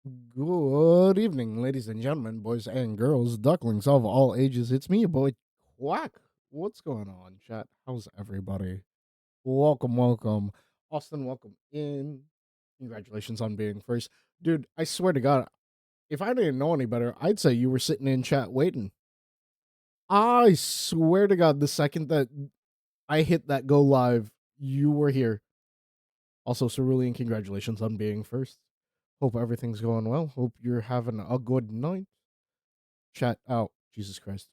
Good evening, ladies and gentlemen, boys and girls, ducklings of all ages. It's me, your boy Quack. What's going on, chat? How's everybody? Welcome. Austin, welcome in. Congratulations on being first. Dude, I swear to God, if I didn't know any better, I'd say you were sitting in chat waiting. I swear to God, the second that I hit that go live, you were here. Also, cerulean, congratulations on being first. Hope everything's going well. Hope you're having a good night. Chat out. Jesus Christ.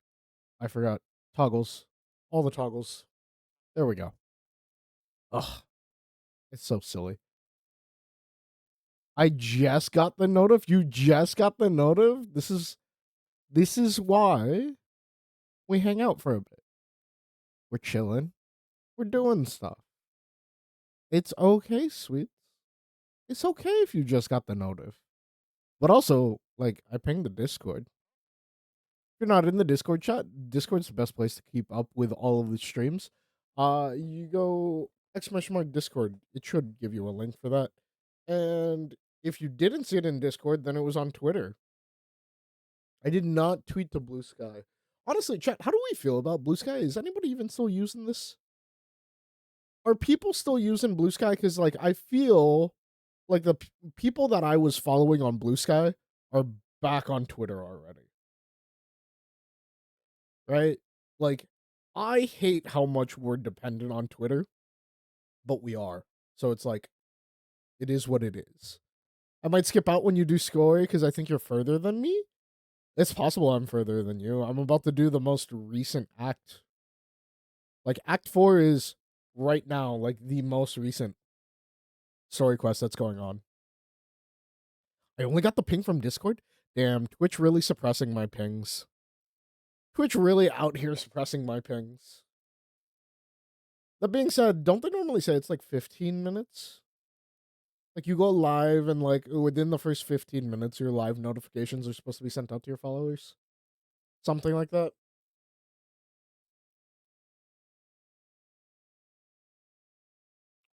I forgot. Toggles. All the toggles. There we go. Ugh. It's so silly. I just got the notif. You just got the notif. This is why we hang out for a bit. We're chilling. We're doing stuff. It's okay, sweet. It's okay if you just got the notif. But also, like, I pinged the Discord. If you're not in the Discord chat, Discord's the best place to keep up with all of the streams. You go !mark Discord. It should give you a link for that. And if you didn't see it in Discord, then it was on Twitter. I did not tweet to Blue Sky. Honestly, chat, how do we feel about Blue Sky? Is anybody even still using this? Are people still using Blue Sky? Because, like, I feel like the people that I was following on Blue Sky are back on Twitter already. Right? Like, I hate how much we're dependent on Twitter, but we are. So it's like, it is what it is. I might skip out when you do story because I think you're further than me. It's possible I'm further than you. I'm about to do the most recent act. Like, Act 4 is right now, like, the most recent story quest that's going on. I only got the ping from Discord? Damn, Twitch really suppressing my pings. Twitch really out here suppressing my pings. That being said, don't they normally say it's like 15 minutes? Like, you go live and, like, within the first 15 minutes, your live notifications are supposed to be sent out to your followers? Something like that?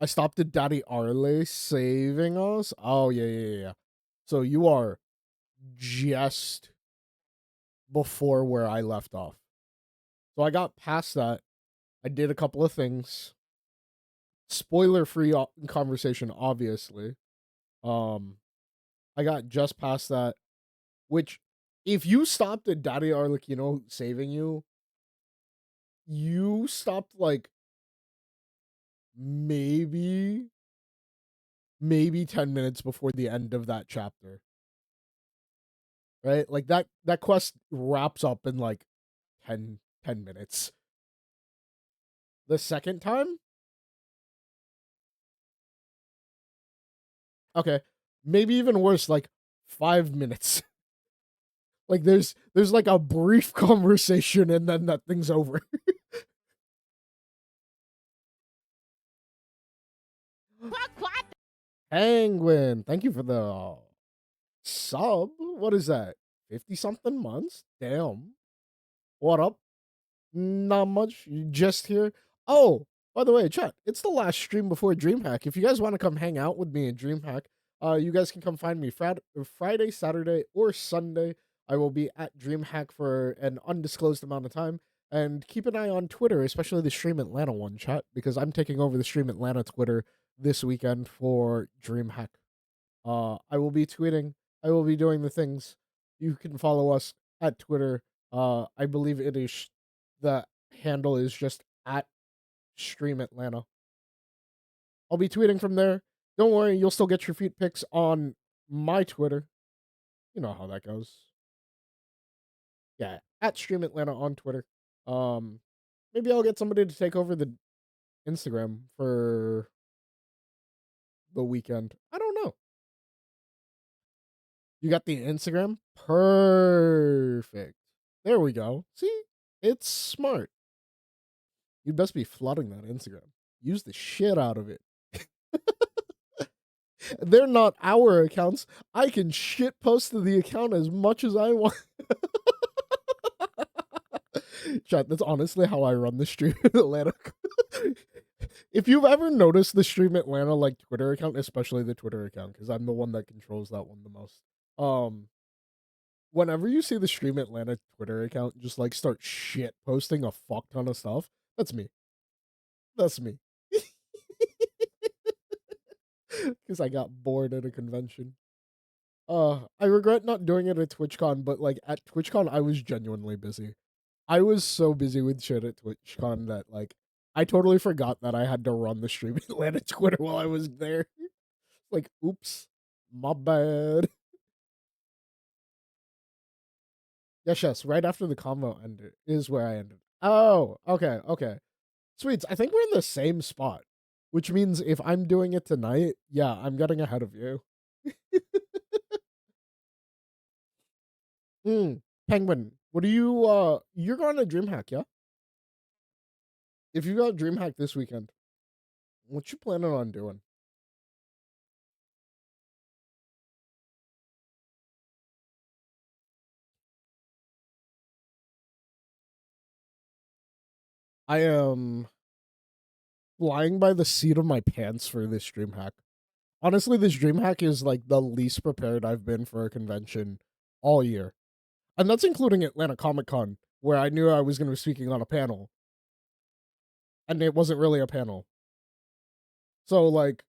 I stopped at Daddy Arle saving us? Oh, yeah. So you are just before where I left off. So I got past that. I did a couple of things. Spoiler-free conversation, obviously. I got just past that, which, if you stopped at Daddy Arlecchino saving you, you stopped, like, maybe 10 minutes before the end of that chapter. Right? Like, that quest wraps up in, like, 10 minutes. The second time? Okay. Maybe even worse, like, 5 minutes. Like, there's like a brief conversation and then that thing's over. Penguin, thank you for the sub. What is that? 50 something months? Damn. What up? Not much. You just here. Oh, by the way, chat, it's the last stream before DreamHack. If you guys want to come hang out with me in DreamHack, you guys can come find me Friday, Saturday, or Sunday. I will be at DreamHack for an undisclosed amount of time. And keep an eye on Twitter, especially the Stream Atlanta one, chat, because I'm taking over the Stream Atlanta Twitter this weekend for DreamHack. I will be tweeting. I will be doing the things. You can follow us at Twitter. I believe it is the handle is just at Stream Atlanta. I'll be tweeting from there. Don't worry, you'll still get your feet pics on my Twitter. You know how that goes. Yeah, at Stream Atlanta on Twitter. Maybe I'll get somebody to take over the Instagram for the weekend. I don't know. You got the Instagram? Perfect. There we go. See? It's smart. You'd best be flooding that Instagram. Use the shit out of it. They're not our accounts. I can shit post to the account as much as I want. Chat, that's honestly how I run the Stream Atlanta. If you've ever noticed the Stream Atlanta like Twitter account, especially the Twitter account, because I'm the one that controls that one the most. Um, whenever you see the Stream Atlanta Twitter account just like start shit posting a fuck ton of stuff, that's me. That's me. Because I got bored at a convention. I regret not doing it at TwitchCon, but like at TwitchCon, I was genuinely busy. I was so busy with shit at TwitchCon that like I totally forgot that I had to run the Stream Atlanta Twitter while I was there. Like, oops, my bad. Yes, yes. Right after the convo ended is where I ended. Oh, okay, okay. Sweets, I think we're in the same spot, which means if I'm doing it tonight, yeah, I'm getting ahead of you. Penguin, what do you you're going to DreamHack, yeah? If you got DreamHack this weekend, what you planning on doing? I am flying by the seat of my pants for this DreamHack. Honestly, this DreamHack is like the least prepared I've been for a convention all year. And that's including Atlanta Comic Con, where I knew I was going to be speaking on a panel, and it wasn't really a panel. So like,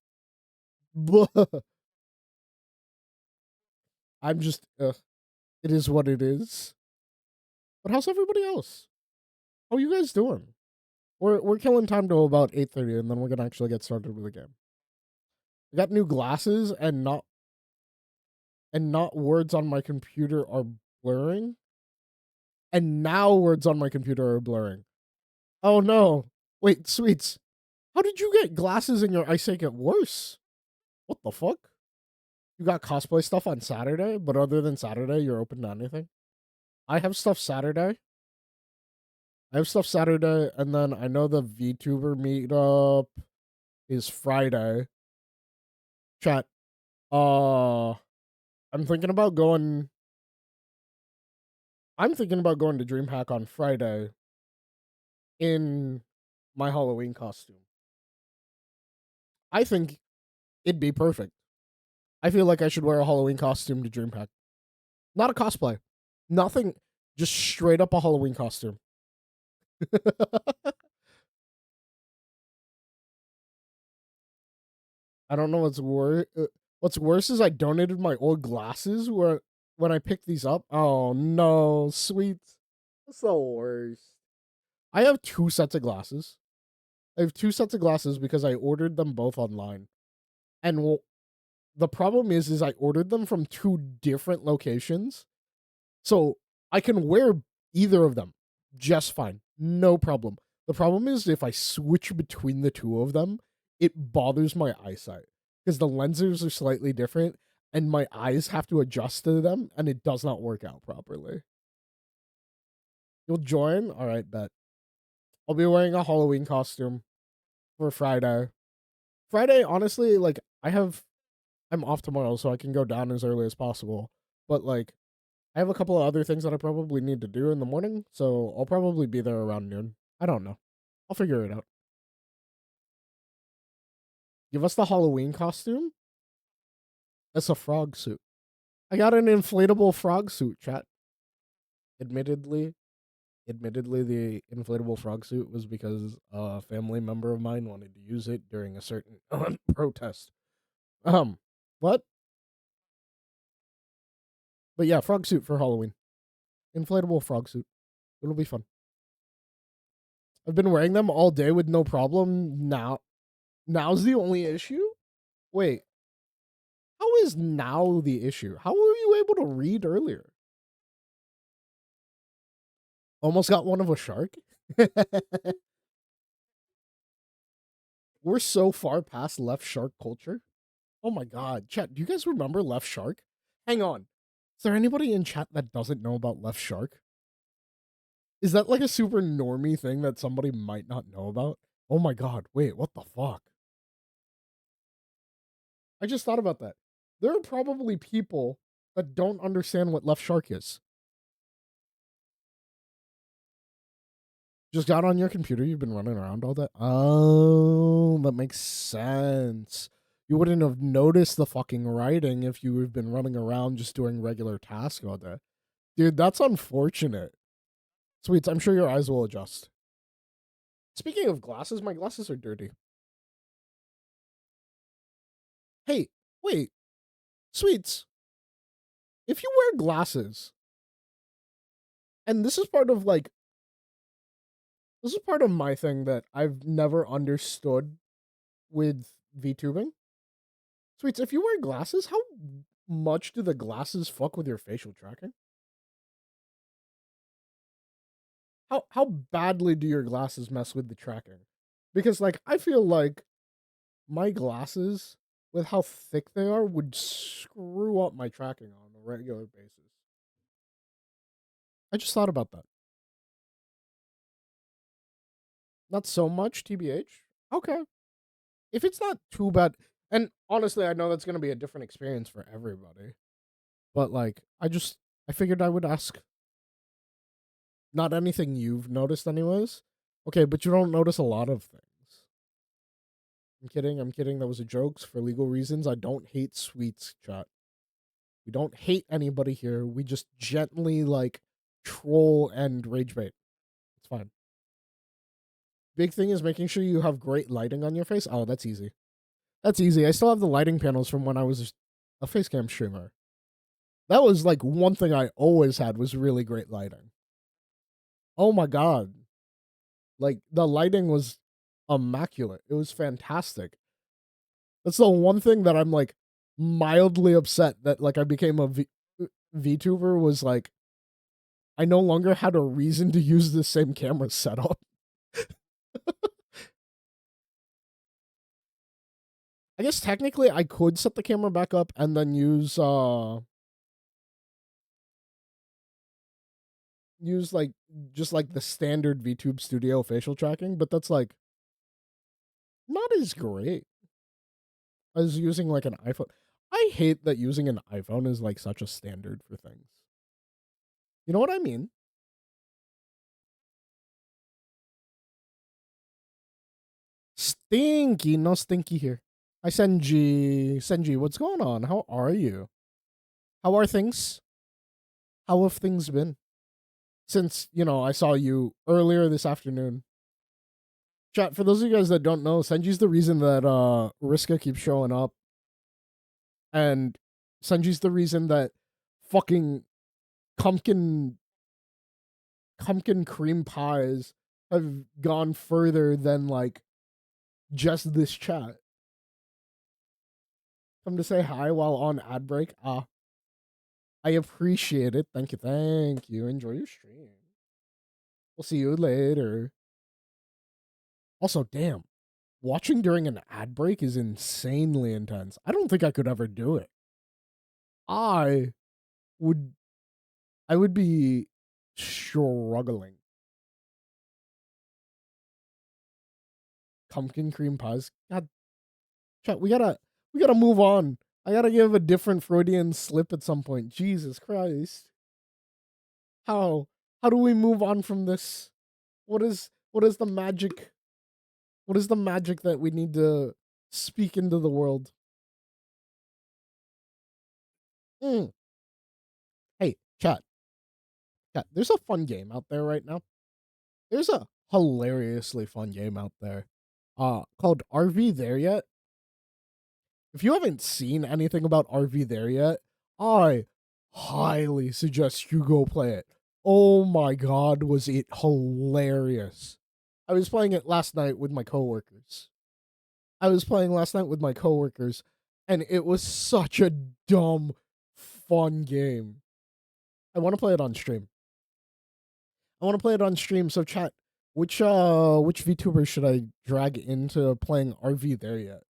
I'm just, it is what it is. But how's everybody else? How are you guys doing? We're killing time till about 8:30, and then we're gonna actually get started with the game. I got new glasses, and not words on my computer are blurring, and now words on my computer are blurring. Oh no! Wait, sweets. How did you get glasses and your eyesight get worse? What the fuck? You got cosplay stuff on Saturday, but other than Saturday, you're open to anything? I have stuff Saturday. I have stuff Saturday, and then I know the VTuber meetup is Friday. Chat. Uh, I'm thinking about going. I'm thinking about going to DreamHack on Friday in my Halloween costume. I think it'd be perfect. I feel like I should wear a Halloween costume to DreamHack. Not a cosplay. Nothing. Just straight up a Halloween costume. I don't know what's worse. What's worse is I donated my old glasses where when I picked these up. Oh no, sweet. That's the worst. I have two sets of glasses. I have two sets of glasses because I ordered them both online. And the problem is I ordered them from two different locations. So I can wear either of them just fine. No problem. The problem is if I switch between the two of them, it bothers my eyesight because the lenses are slightly different and my eyes have to adjust to them and it does not work out properly. You'll join? All right, bet. I'll be wearing a Halloween costume for Friday. Friday, honestly, like I'm off tomorrow, so I can go down as early as possible. But like I have a couple of other things that I probably need to do in the morning, so I'll probably be there around noon. I don't know. I'll figure it out. Give us the Halloween costume. It's a frog suit. I got an inflatable frog suit, chat. Admittedly, admittedly, the inflatable frog suit was because a family member of mine wanted to use it during a certain protest. Um, what? But yeah, frog suit for Halloween. Inflatable frog suit. It'll be fun. I've been wearing them all day with no problem. Now's the only issue? Wait, how is now the issue? How were you able to read earlier? Almost got one of a shark? We're so far past left shark culture. Oh my god. Chat, do you guys remember left shark? Hang on. Is there anybody in chat that doesn't know about left shark? Is that like a super normie thing that somebody might not know about? Oh my god. Wait, what the fuck? I just thought about that. There are probably people that don't understand what left shark is. Just got on your computer. You've been running around all that. Oh, that makes sense. You wouldn't have noticed the fucking writing if you had been running around just doing regular tasks all day. Dude, that's unfortunate. Sweets, I'm sure your eyes will adjust. Speaking of glasses, my glasses are dirty. Hey, wait, Sweets, if you wear glasses, and this is part of my thing that I've never understood with VTubing. Sweets, if you wear glasses, how much do the glasses fuck with your facial tracking? How badly do your glasses mess with the tracking? Because like I feel like my glasses, with how thick they are, would screw up my tracking on a regular basis. I just thought about that. Not so much, TBH. Okay. If it's not too bad, and honestly, I know that's going to be a different experience for everybody, but like, I figured I would ask. Not anything you've noticed, anyways. Okay, but you don't notice a lot of things. I'm kidding. I'm kidding. That was a joke for legal reasons. I don't hate Sweets, chat. We don't hate anybody here. We just gently like troll and rage bait. It's fine. Big thing is making sure you have great lighting on your face. Oh, that's easy. That's easy. I still have the lighting panels from when I was a facecam streamer. That was like one thing I always had was really great lighting. Oh my god. Like the lighting was immaculate. It was fantastic. That's the one thing that I'm like mildly upset that like I became a VTuber was like I no longer had a reason to use the same camera setup. I guess technically I could set the camera back up and then use like just like the standard VTube Studio facial tracking, but that's like not as great as using like an iPhone. I hate that using an iPhone is like such a standard for things. You know what I mean? Stinky, no stinky here. Hi Senji. Senji, what's going on? How are you? How are things? How have things been? Since, I saw you earlier this afternoon. Chat, for those of you guys that don't know, Senji's the reason that Riska keeps showing up. And Senji's the reason that fucking pumpkin pumpkin cream pies have gone further than like just this chat. Come to say hi while on ad break. I appreciate it. Thank you. Thank you. Enjoy your stream. We'll see you later. Also, damn, watching during an ad break is insanely intense. I don't think I could ever do it. I would I would be struggling. Pumpkin cream pies. God, chat, we gotta move on. I gotta give a different Freudian slip at some point. Jesus Christ. How how do we move on from this? What is the magic? What is the magic that we need to speak into the world? Mm. Hey, chat. There's a fun game out there right now. There's a hilariously fun game out there, called RV There Yet. If you haven't seen anything about RV There Yet, I highly suggest you go play it. Oh my god, was it hilarious! I was playing it last night with my coworkers. I was playing last night with my coworkers, and it was such a dumb, fun game. I want to play it on stream. I want to play it on stream. So chat, which VTuber should I drag into playing RV There Yet?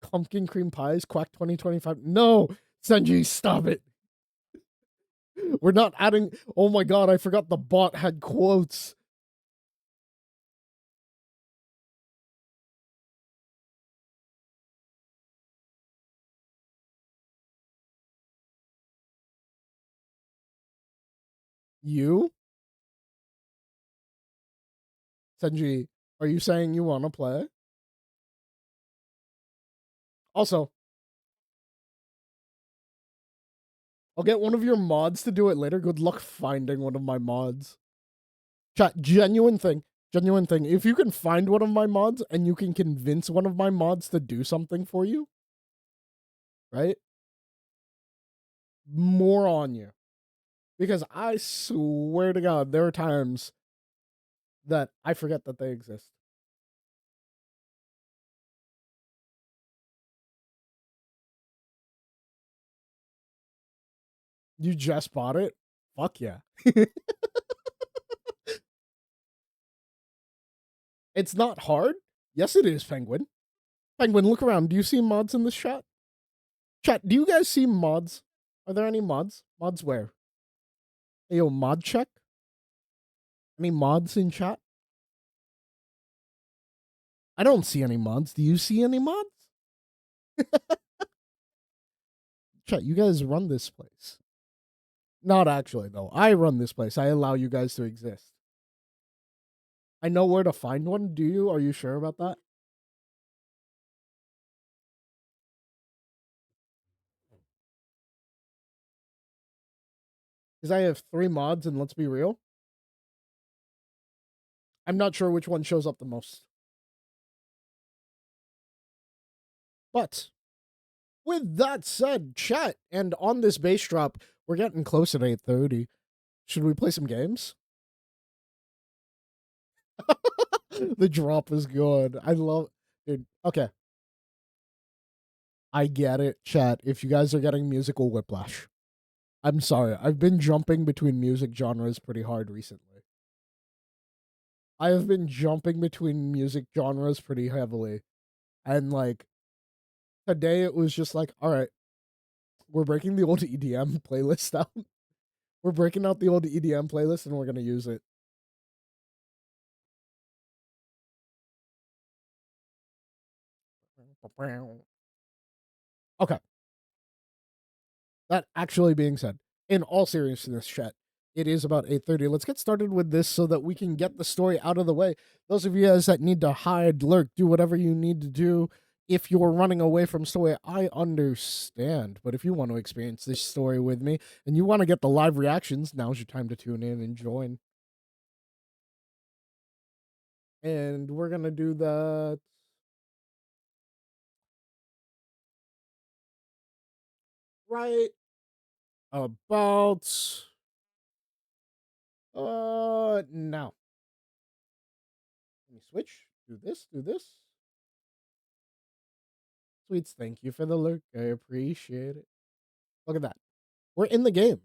Pumpkin cream pies, Quack 2025. No, Senji, stop it. We're not adding. Oh my god, I forgot the bot had quotes. You? Senji, are you saying you want to play? Also, I'll get one of your mods to do it later. Good luck finding one of my mods. Chat, genuine thing. Genuine thing. If you can find one of my mods and you can convince one of my mods to do something for you, right? More on you. Because I swear to God, there are times that I forget that they exist. You just bought it? Fuck yeah. It's not hard. Yes, it is, Penguin. Penguin, look around. Do you see mods in this chat? Chat, do you guys see mods? Are there any mods? Mods where? Hey, yo, mod check? Any mods in chat? I don't see any mods. Do you see any mods? Chat, you guys run this place. Not actually, though. I run this place. I allow you guys to exist. I know where to find one. Do you? Are you sure about that? Because I have 3 mods, and let's be real, I'm not sure which one shows up the most. But with that said, chat, and on this base drop, we're getting close at 8:30. Should we play some games? The drop is good. I love, dude. Okay, I get it, chat. If you guys are getting musical whiplash, I'm sorry. I've been jumping between music genres pretty hard recently. I have been jumping between music genres pretty heavily. And like today it was just like, all right, we're breaking the old EDM playlist out. We're breaking out the old EDM playlist and we're gonna use it. Okay. That actually being said, in all seriousness, chat, it is about 8:30. Let's get started with this so that we can get the story out of the way. Those of you guys that need to hide, lurk, do whatever you need to do. If you're running away from story, I understand. But if you want to experience this story with me and you want to get the live reactions, now's your time to tune in and join. And we're going to do that right about now. Let me switch. Do this, do this. Sweets, thank you for the lurk. I appreciate it. Look at that. We're in the game.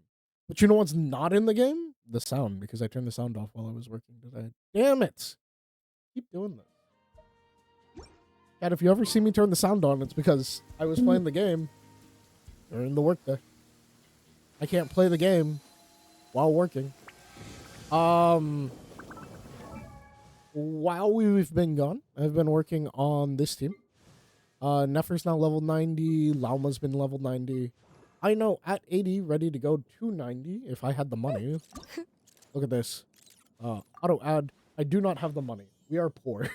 But you know what's not in the game? The sound, because I turned the sound off while I was working today. Damn it. Keep doing this. And if you ever see me turn the sound on, it's because I was playing the game during the workday. I can't play the game while working. While we've been gone, I've been working on this team. Nefer's now level 90. Lauma's been level 90. I know at 80, ready to go to 90 if I had the money. Look at this. Auto add. I do not have the money. We are poor.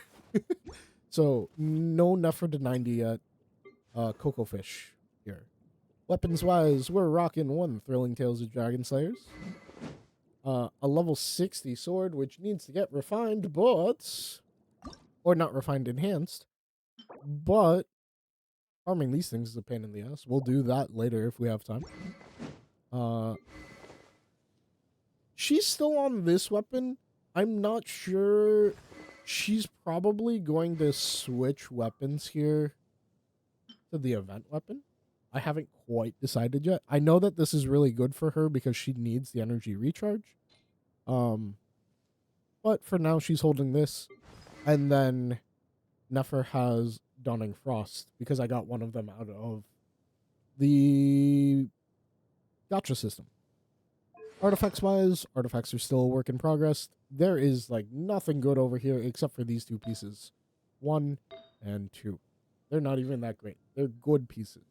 So, no Nefer to 90 yet. Cocoa Fish here. Weapons-wise, we're rocking 1 Thrilling Tales of Dragon Slayers. A level 60 sword, which needs to get refined, but... Or not refined, enhanced. But farming these things is a pain in the ass. We'll do that later if we have time. She's still on this weapon. I'm not sure. She's probably going to switch weapons here to the event weapon. I haven't quite decided yet. I know that this is really good for her because she needs the energy recharge. But for now, she's holding this. And then Nefer has Dawning Frost because I got one of them out of the gotcha system. Artifacts wise, artifacts are still a work in progress. There is like nothing good over here except for these 2 pieces. 1 and 2. They're not even that great. They're good pieces.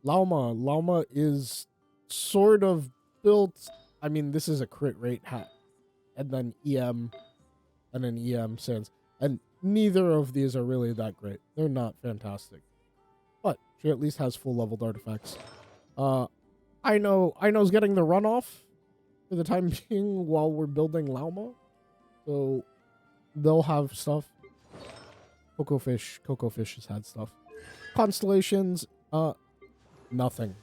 Lauma is sort of built. I mean, this is a crit rate hat and then EM, and then EM Sans. And neither of these are really that great. They're not fantastic. But she at least has full leveled artifacts. I know's getting the runoff for the time being while we're building Lauma. So they'll have stuff. Cocoa Fish has had stuff. Constellations, nothing.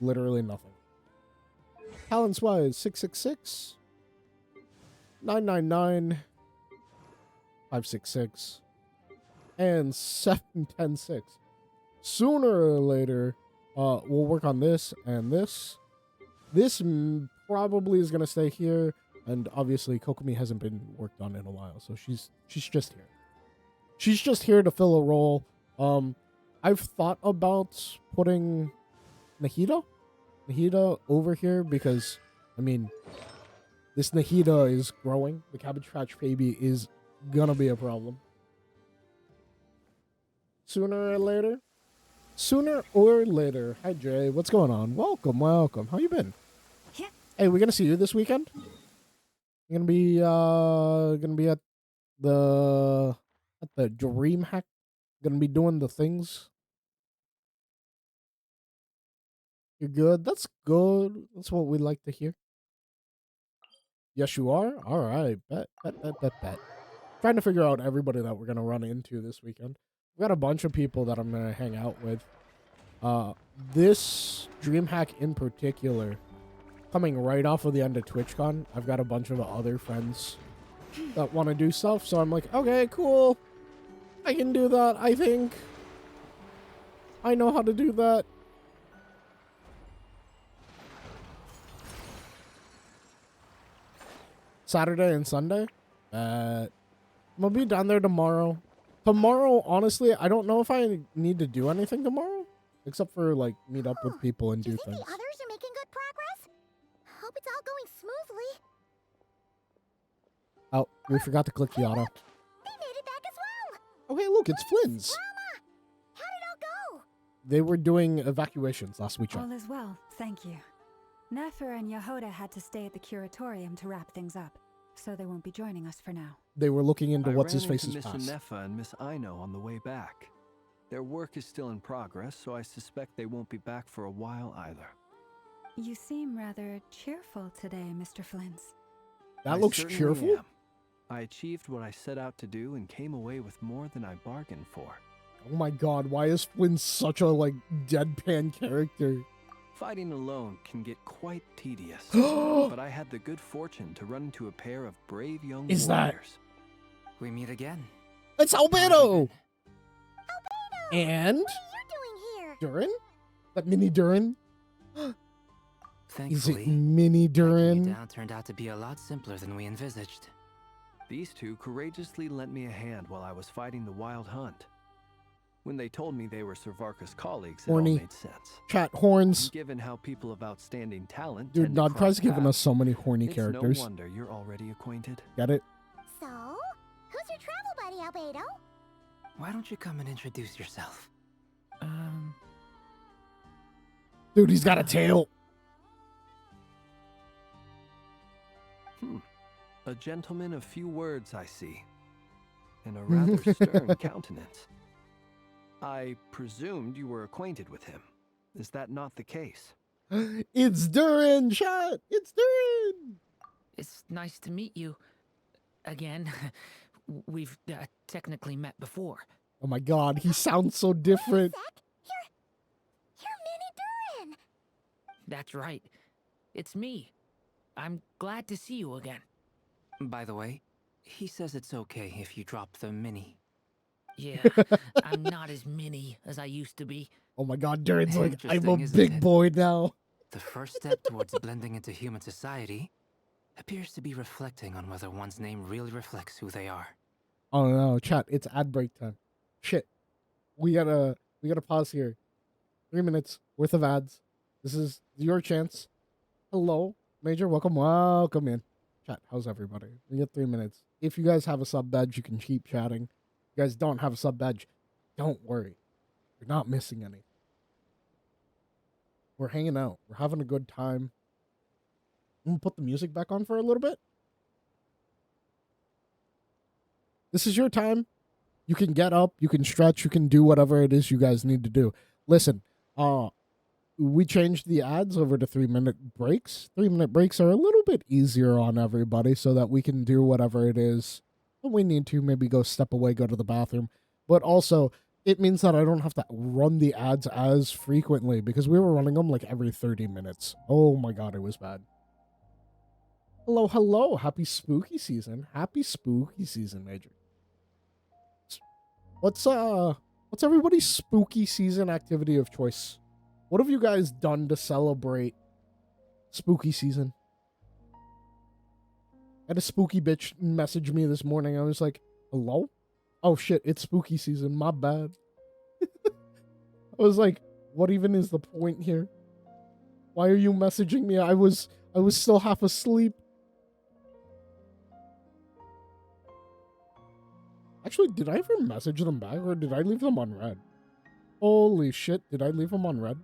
Literally nothing. Talents wise, 666, 999, 566, and 7106. Sooner or later, we'll work on this and this. This probably is gonna stay here, and obviously Kokomi hasn't been worked on in a while, so she's just here. She's just here to fill a role. I've thought about putting Nahida over here because, I mean, this Nahida is growing. The Cabbage Patch baby is gonna be a problem. Sooner or later. Hi Jay, what's going on? Welcome. How you been? Hey, we're gonna see you this weekend. You're gonna be at the Dream Hack. Gonna be doing the things. You're good. That's good. That's what we like to hear. Yes, you are. All right. Bet. Trying to figure out everybody that we're gonna run into this weekend. We've got a bunch of people that I'm gonna hang out with. This DreamHack in particular, coming right off of the end of TwitchCon, I've got a bunch of other friends that want to do stuff, so I'm like, okay, cool. I can do that, I think. I know how to do that. Saturday and Sunday. I'm gonna be down there tomorrow. Tomorrow, honestly, I don't know if I need to do anything tomorrow, except for like meet up with people and do things. The others are making good progress? Hope it's all going smoothly. Oh, we forgot to click the auto. Look, they made it back as well. Okay, look, it's Flynn's. Mama, how did it all go? They were doing evacuations last weekend. All is well, thank you. Nefer and Yehoda had to stay at the curatorium to wrap things up, so they won't be joining us for now. They were looking into what's his I face's ran into past. Miss Nefa and Miss Aino on the way back. Their work is still in progress, so I suspect they won't be back for a while either. You seem rather cheerful today, Mr. Flins. That looks certainly cheerful. am. I achieved what I set out to do and came away with more than I bargained for. Oh my god, why is Flynn such a like deadpan character? Fighting alone can get quite tedious, but I had the good fortune to run into a pair of brave young warriors. We meet again. It's Albedo! And? What are you doing here? Durin? That mini Durin? Thankfully, Is it mini tracking Durin? it down turned out to be a lot simpler than we envisaged. These two courageously lent me a hand while I was fighting the wild hunt. When they told me they were Sir Varka's colleagues, it all Horny. made sense. Chat horns. And given how people of outstanding talent Dude, tend to Nodcry's cross giving us paths, so many horny it's characters. no wonder you're already acquainted. Get it? So, who's your travel buddy, Albedo? Why don't you come and introduce yourself? Dude, he's got a tail. A gentleman of few words, I see. And a rather stern countenance. I presumed you were acquainted with him. Is that not the case? It's Durin, chat. It's Durin. It's nice to meet you again. We've technically met before. Oh my god, he sounds so different. You're Mini Durin. That's right. It's me. I'm glad to see you again. By the way, he says it's okay if you drop the mini. Yeah, I'm not as mini as I used to be. Oh my god, Durin's like, I'm a Interesting, isn't big it? boy now. The first step towards blending into human society appears to be reflecting on whether one's name really reflects who they are. Oh no, chat, it's ad break time. Shit. We gotta pause here. 3 minutes worth of ads. This is your chance. Hello, Major, welcome in. Chat, how's everybody? We got 3 minutes. If you guys have a sub badge, you can keep chatting. If you guys don't have a sub badge, don't worry. You're not missing any. We're hanging out. We're having a good time. I'm gonna put the music back on for a little bit. This is your time. You can get up, you can stretch, you can do whatever it is you guys need to do. Listen, we changed the ads over to 3-minute breaks. 3-minute breaks are a little bit easier on everybody so that we can do whatever it is that we need to. Maybe go step away, go to the bathroom. But also, it means that I don't have to run the ads as frequently because we were running them like every 30 minutes. Oh my god, it was bad. Hello, hello. Happy spooky season. Happy spooky season, Major. What's everybody's spooky season activity of choice? What have you guys done to celebrate spooky season? I had a spooky bitch message me this morning. I was like, hello? Oh shit, it's spooky season. My bad. I was like, what even is the point here? Why are you messaging me? I was still half asleep. Actually, did I ever message them back or did I leave them on red? Holy shit, did I leave them on red?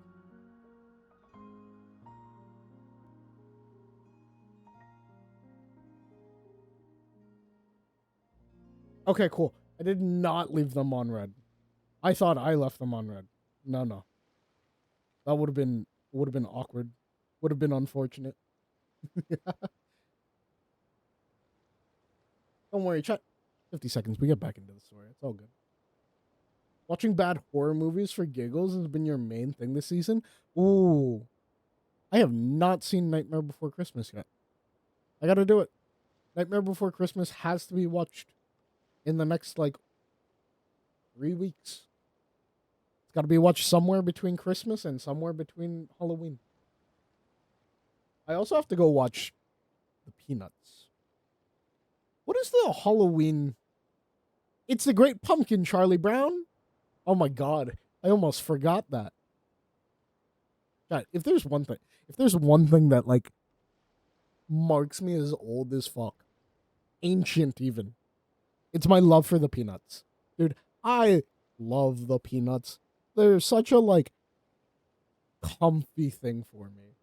Okay, cool. I did not leave them on red. I thought I left them on red. No. That would have been awkward. Would have been unfortunate. Don't worry, chat. 50 seconds. We get back into the story. It's all good. Watching bad horror movies for giggles has been your main thing this season? Ooh. I have not seen Nightmare Before Christmas yet. I gotta do it. Nightmare Before Christmas has to be watched in the next, 3 weeks. It's gotta be watched somewhere between Christmas and somewhere between Halloween. I also have to go watch The Peanuts. What is the Halloween? It's the Great Pumpkin, Charlie Brown. Oh my god, I almost forgot that. God, if there's one thing that marks me as old as fuck, ancient even, it's my love for the Peanuts. Dude, I love the Peanuts. They're such a comfy thing for me.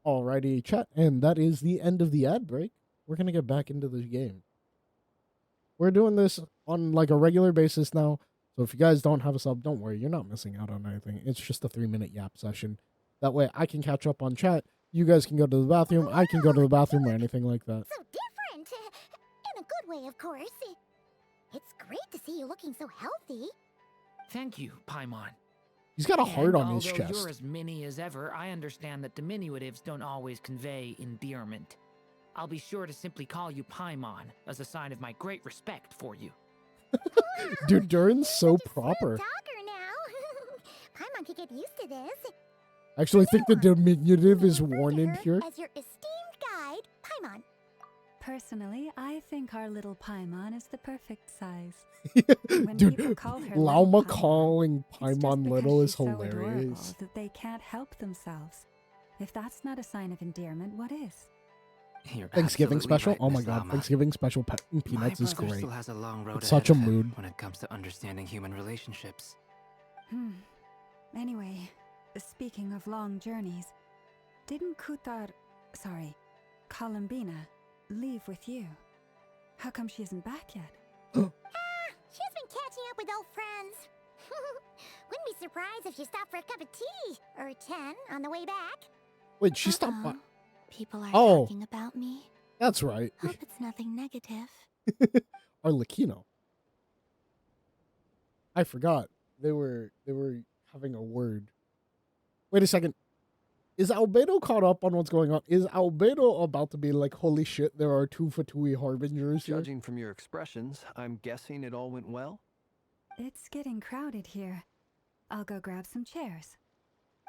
Alrighty, chat, and that is the end of the ad break. We're gonna get back into the game. We're doing this on a regular basis now. So if you guys don't have a sub, don't worry, you're not missing out on anything. It's just a 3-minute yap session. That way I can catch up on chat. You guys can go to the bathroom. I can go to the bathroom or anything like that. So different. In a good way, of course. It's great to see you looking so healthy. Thank you, Paimon. He's got a heart And on his although chest. you're as mini as ever, I understand that diminutives don't always convey endearment. I'll be sure to simply call you Paimon as a sign of my great respect for you. Dude, Durin's so Such a proper. smooth talker now. Paimon could get used to this. I actually think the diminutive is Refer worn to in her here. as your esteemed guide, Paimon. Personally, I think our little Paimon is the perfect size. When people Dude, call her Lauma little Paimon, calling it's just Paimon because little is she's so adorable hilarious. that they can't help themselves. If that's not a sign of endearment, what is? You're Thanksgiving absolutely special? right, Oh my Miss god, Llama. Thanksgiving special Peanuts My is brother great. still has a long road It's ahead such a of him mood. when it comes to understanding human relationships. Anyway, speaking of long journeys, didn't Columbina, leave with you? How come she isn't back yet? She's been catching up with old friends. Wouldn't be surprised if she stopped for a cup of tea or 10 on the way back. Wait, she stopped by. People are Oh. talking about me. That's right. Hope it's nothing negative. Arlecchino. I forgot. They were having a word. Wait a second. Is Albedo caught up on what's going on? Is Albedo about to be like, holy shit, there are 2 Fatui harbingers here? Judging from your expressions, I'm guessing it all went well? It's getting crowded here. I'll go grab some chairs.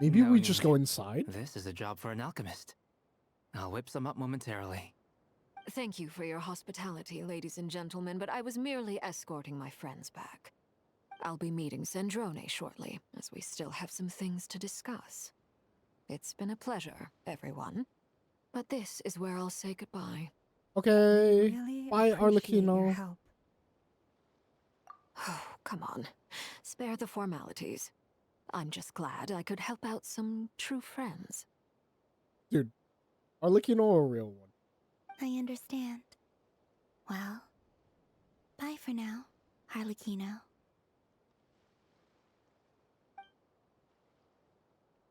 Maybe No we need. just go inside? This is a job for an alchemist. I'll whip some up momentarily. Thank you for your hospitality, ladies and gentlemen, but I was merely escorting my friends back. I'll be meeting Sandrone shortly, as we still have some things to discuss. It's been a pleasure, everyone. But this is where I'll say goodbye. Okay. Really Bye, appreciate your Arlecchino. help. Oh, come on. Spare the formalities. I'm just glad I could help out some true friends. Dude, Arlecchino a real one. I understand. Well, bye for now, Harlequino.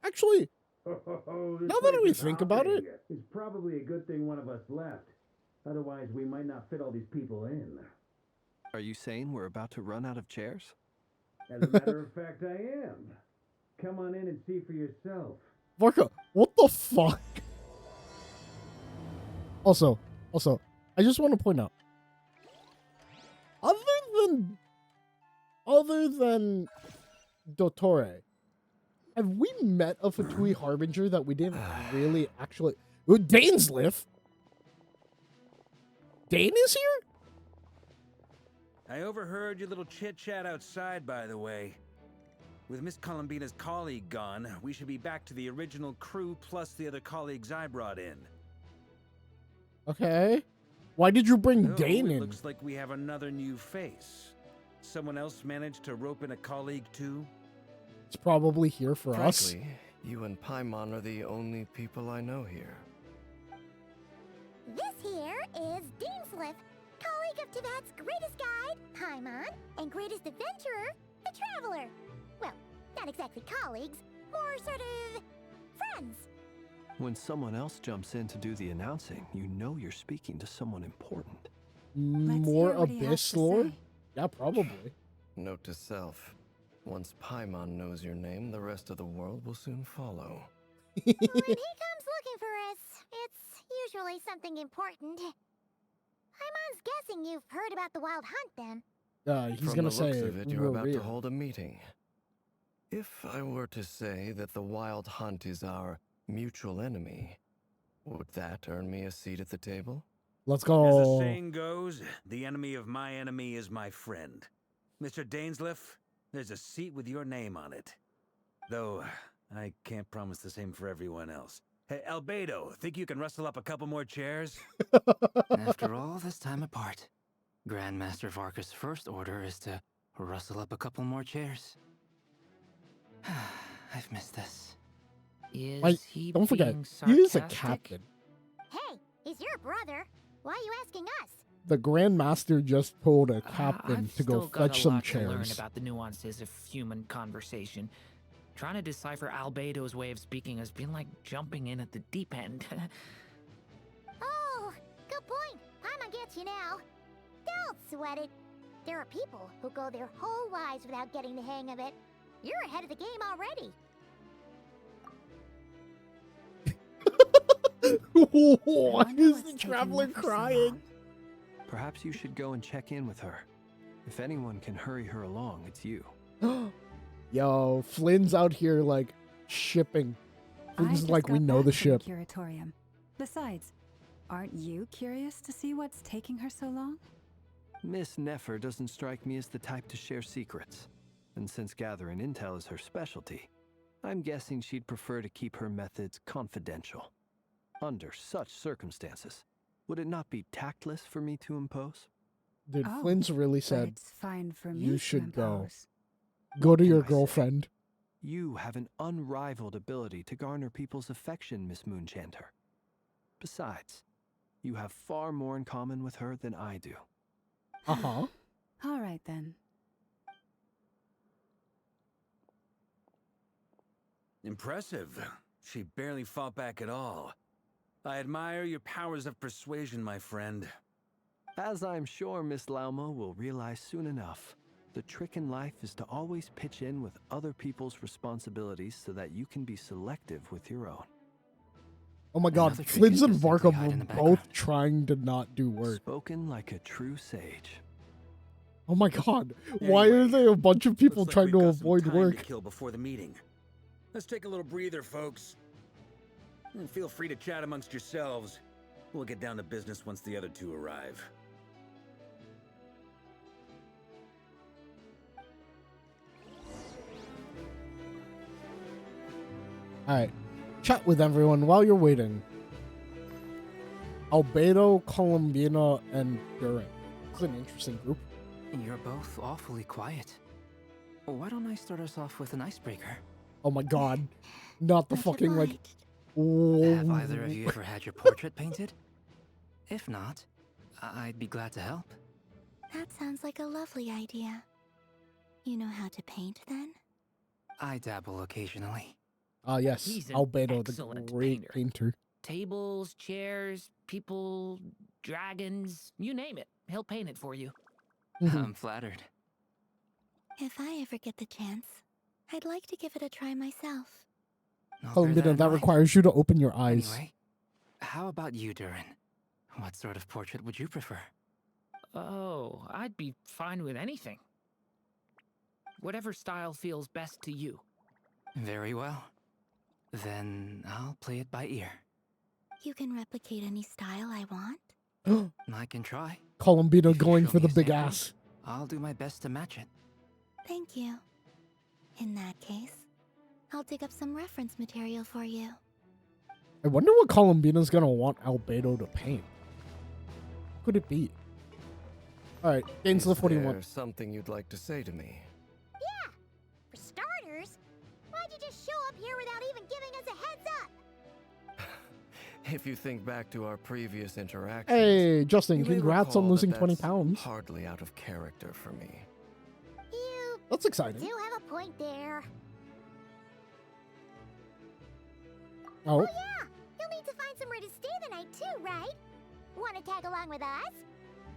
Actually, This now that place we is think about hopping. it, It's probably a good thing one of us left. Otherwise, we might not fit all these people in. Are you saying we're about to run out of chairs? As a matter of fact, I am. Come on in and see for yourself. Varka, what the fuck? Also, I just want to point out, other than Dottore, have we met a Fatui Harbinger that we didn't really actually... Ooh, Dainsliff? Dane is here? I overheard your little chit-chat outside, by the way. With Miss Columbina's colleague gone, we should be back to the original crew plus the other colleagues I brought in. Okay. Why did you bring Oh, Dane it in? looks like we have another new face. Someone else managed to rope in a colleague too? It's probably here for us. Frankly, you and Paimon are the only people I know here. This here is Dainsliff, colleague of Tibet's greatest guide, Paimon, and greatest adventurer, the Traveler. Well, not exactly colleagues, more sort of friends. When someone else jumps in to do the announcing, you know you're speaking to someone important. More hear what he has Abyss to lore? say. Yeah, probably. Note to self. Once Paimon knows your name, the rest of the world will soon follow. When he comes looking for us, it's usually something important. Paimon's guessing you've heard about the Wild Hunt then. He's From gonna the say looks of it, you're about to Ruria. hold a meeting. If I were to say that the Wild Hunt is our mutual enemy, would that earn me a seat at the table? Let's As the go. saying goes, the enemy of my enemy is my friend. Mr. Dainsliff, there's a seat with your name on it. Though, I can't promise the same for everyone else. Hey, Albedo, think you can rustle up a couple more chairs? After all this time apart, Grandmaster Varka's first order is to rustle up a couple more chairs. I've missed this. Is Like, he don't forget, being he is a sarcastic? captain. Hey, he's your brother. Why are you asking us? The Grandmaster just told a captain I've to go still got fetch a some lot to learn chairs. about the nuances of human conversation. Trying to decipher Albedo's way of speaking has been like jumping in at the deep end. Oh, good point. Paimon gets you now. Don't sweat it. There are people who go their whole lives without getting the hang of it. You're ahead of the game already. Why wonder is what's the taking traveler Nefer so crying? long. Perhaps you should go and check in with her. If anyone can hurry her along, it's you. Yo, Flynn's out here like shipping. I Flynn's just like we got know the back from ship. Curatorium. Besides, aren't you curious to see what's taking her so long? Miss Nefer doesn't strike me as the type to share secrets. And since gathering intel is her specialty, I'm guessing she'd prefer to keep her methods confidential. Under such circumstances, would it not be tactless for me to impose? Dude, Oh, Flynn's really But said, it's fine for me you to should go. impose. go to can your I say? girlfriend. You have an unrivaled ability to garner people's affection, Miss Moonchanter. Besides, you have far more in common with her than I do. Uh-huh. All right then. Impressive. She barely fought back at all. I admire your powers of persuasion, my friend. As I'm sure Miss Lauma will realize soon enough, the trick in life is to always pitch in with other people's responsibilities so that you can be selective with your own. Oh my god, Another trick Flynn's is to and simply Varka hide were in the both background. trying to not do work. Spoken like a true sage. Oh my god, why are Anyway, there a bunch of people Looks like trying we've to got some avoid time work? to kill before the meeting. Let's take a little breather, folks. And feel free to chat amongst yourselves. We'll get down to business once the other two arrive. Alright, chat with everyone while you're waiting. Albedo, Columbina, and Durin. It's an interesting group. You're both awfully quiet. Why don't I start us off with an icebreaker? Oh my god. Not the Much fucking, like... obliged. Have either of you ever had your portrait painted? If not, I'd be glad to help. That sounds like a lovely idea. You know how to paint then? I dabble occasionally. Ah, yes. He's an Albedo, the excellent great painter. Tables, chairs, people, dragons, you name it. He'll paint it for you. I'm flattered. If I ever get the chance, I'd like to give it a try myself. I'll bear that Albedo, in that mind. requires you to open your eyes. Anyway, how about you, Durin? What sort of portrait would you prefer? Oh, I'd be fine with anything. Whatever style feels best to you. Very well. Then I'll play it by ear. You can replicate any style I want? I can try. Columbino If you going show for me the a big sample, ass. I'll do my best to match it. Thank you. In that case, I'll dig up some reference material for you. I wonder what Columbino's gonna want Albedo to paint. Could it be? Alright, Gainsliff, what do you Is want? there something you'd like to say to me? Yeah! For starters, why'd you just show up here without even giving us a heads up? If you think back to our previous interactions, Hey, Justin, you may congrats recall on that losing 20 that's pounds. Hardly out of character for me. You That's exciting. do have a point there. Oh, Yeah! You'll need to find somewhere to stay the night too, right? Want to tag along with us?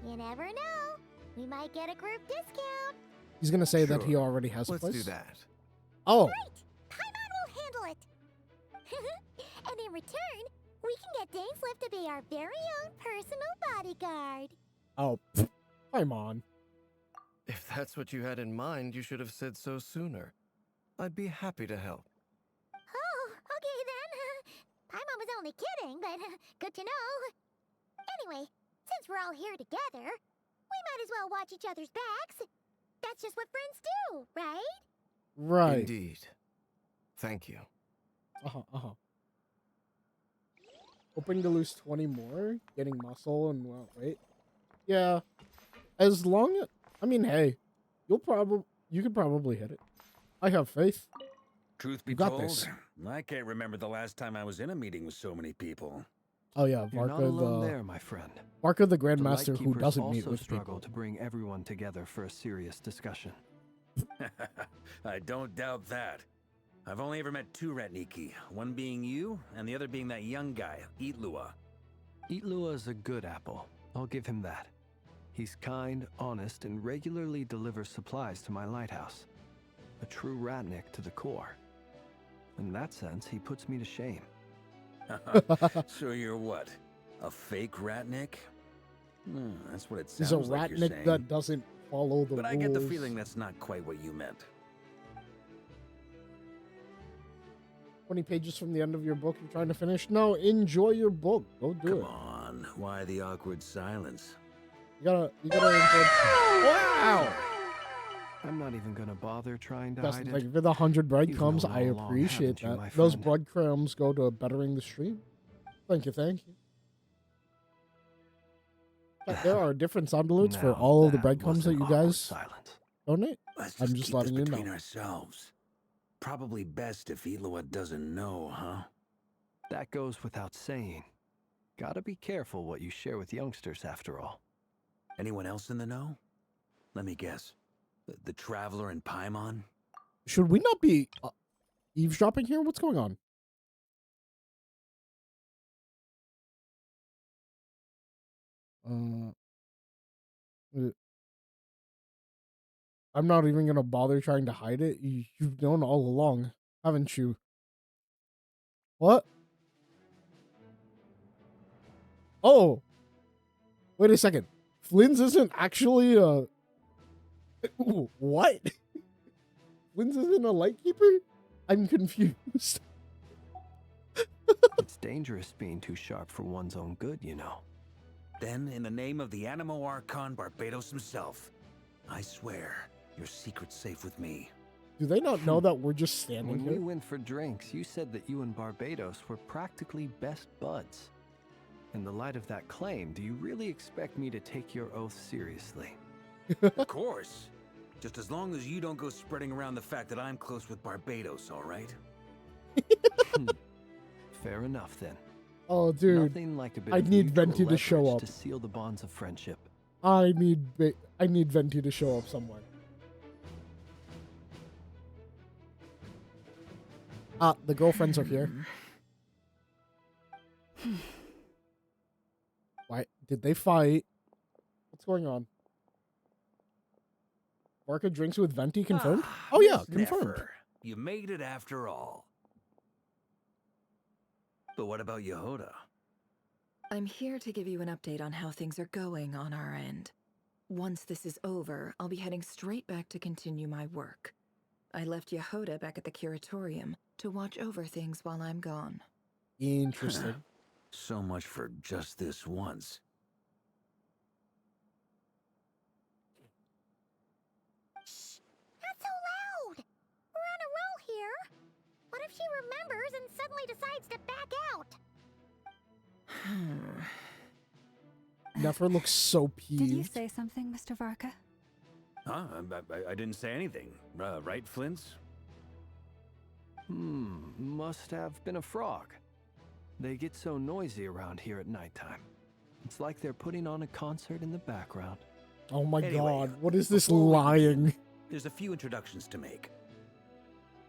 You never know. We might get a group discount. he's gonna say that he Sure. already has a Let's place. do that. Oh, Great! Paimon will handle it. And in return, we can get Dainsliff to be our very own personal bodyguard. oh, come on. If that's what you had in mind, you should have said so sooner. I'd be happy to help. Oh, okay then. Paimon was only kidding, but good to know. Anyway, since we're all here together, we might as well watch each other's backs. That's just what friends do, right? Right. Indeed. Thank you. Uh-huh. Hoping to lose 20 more, getting muscle and weight. Yeah. As long I mean, hey, you could probably hit it. I have faith. Truth be You got told, this. I can't remember the last time I was in a meeting with so many people. Oh yeah, You're not Varka alone the there, my friend. Varka the The Grandmaster who Lightkeepers doesn't meet also with struggle people. to bring everyone together for a serious discussion. I don't doubt that. I've only ever met two Ratniki, one being you, and the other being that young guy, Eatlua. Eatlua is a good apple. I'll give him that. He's kind, honest, and regularly delivers supplies to my lighthouse. A true Ratnik to the core. In that sense, he puts me to shame. So you're what? A fake Ratnik? That's what it He's sounds a like you're Ratnik saying. that doesn't follow the But rules. I get the feeling that's not quite what you meant. 20 pages from the end of your book you're trying to finish? No, enjoy your book. Go do Come it. on, why the awkward silence? You gotta enjoy. Wow! I'm not even gonna bother trying to Justin, hide thank it. you for the 100 breadcrumbs. known I all along, appreciate haven't you, that. my Those friend? breadcrumbs go to bettering the stream. Thank you. But there are different sound alerts for Now all of the that breadcrumbs was that an you awkward guys silence. donate. Let's I'm just just keep letting this you between know. ourselves. Probably best if Eloa doesn't know, huh? That goes without saying. Gotta be careful what you share with youngsters, after all. Anyone else in the know? Let me guess. The Traveler and Paimon? Should we not be eavesdropping here? What's going on? I'm not even gonna bother trying to hide it. You've known all along, haven't you? What? Oh, wait a second. Flynn's isn't actually a. Ooh, what? Flynn's isn't a lightkeeper? I'm confused. It's dangerous being too sharp for one's own good, you know. Then, in the name of the Animo Archon Barbados himself, I swear your secret's safe with me. Do they not know that we're just standing When here? we went for drinks, you said that you and Barbados were practically best buds. In the light of that claim, do you really expect me to take your oath seriously? Of course. Just as long as you don't go spreading around the fact that I'm close with Barbados, all right? Fair enough, then. Oh, dude. Nothing like a bit I of need mutual Venti to show leverage up. to seal the bonds of friendship. I need Venti to show up somewhere. The girlfriends are here. Why did they fight? What's going on? Market drinks with Venti confirmed? Oh yeah, Miss confirmed. Nefer, you made it after all. But what about Yehoda? I'm here to give you an update on how things are going on our end. Once this is over, I'll be heading straight back to continue my work. I left Yehoda back at the curatorium to watch over things while I'm gone. Interesting. So much for just this once. Shh! Not so loud! We're on a roll here! What if she remembers and suddenly decides to back out? Nefer looks so peeved. Did you say something, Mr. Varka? Huh? I didn't say anything. Right, Flints? Must have been a frog. They get so noisy around here at nighttime. It's like they're putting on a concert in the background. Oh my Anyway, god, what is this before we lying? begin, there's a few introductions to make.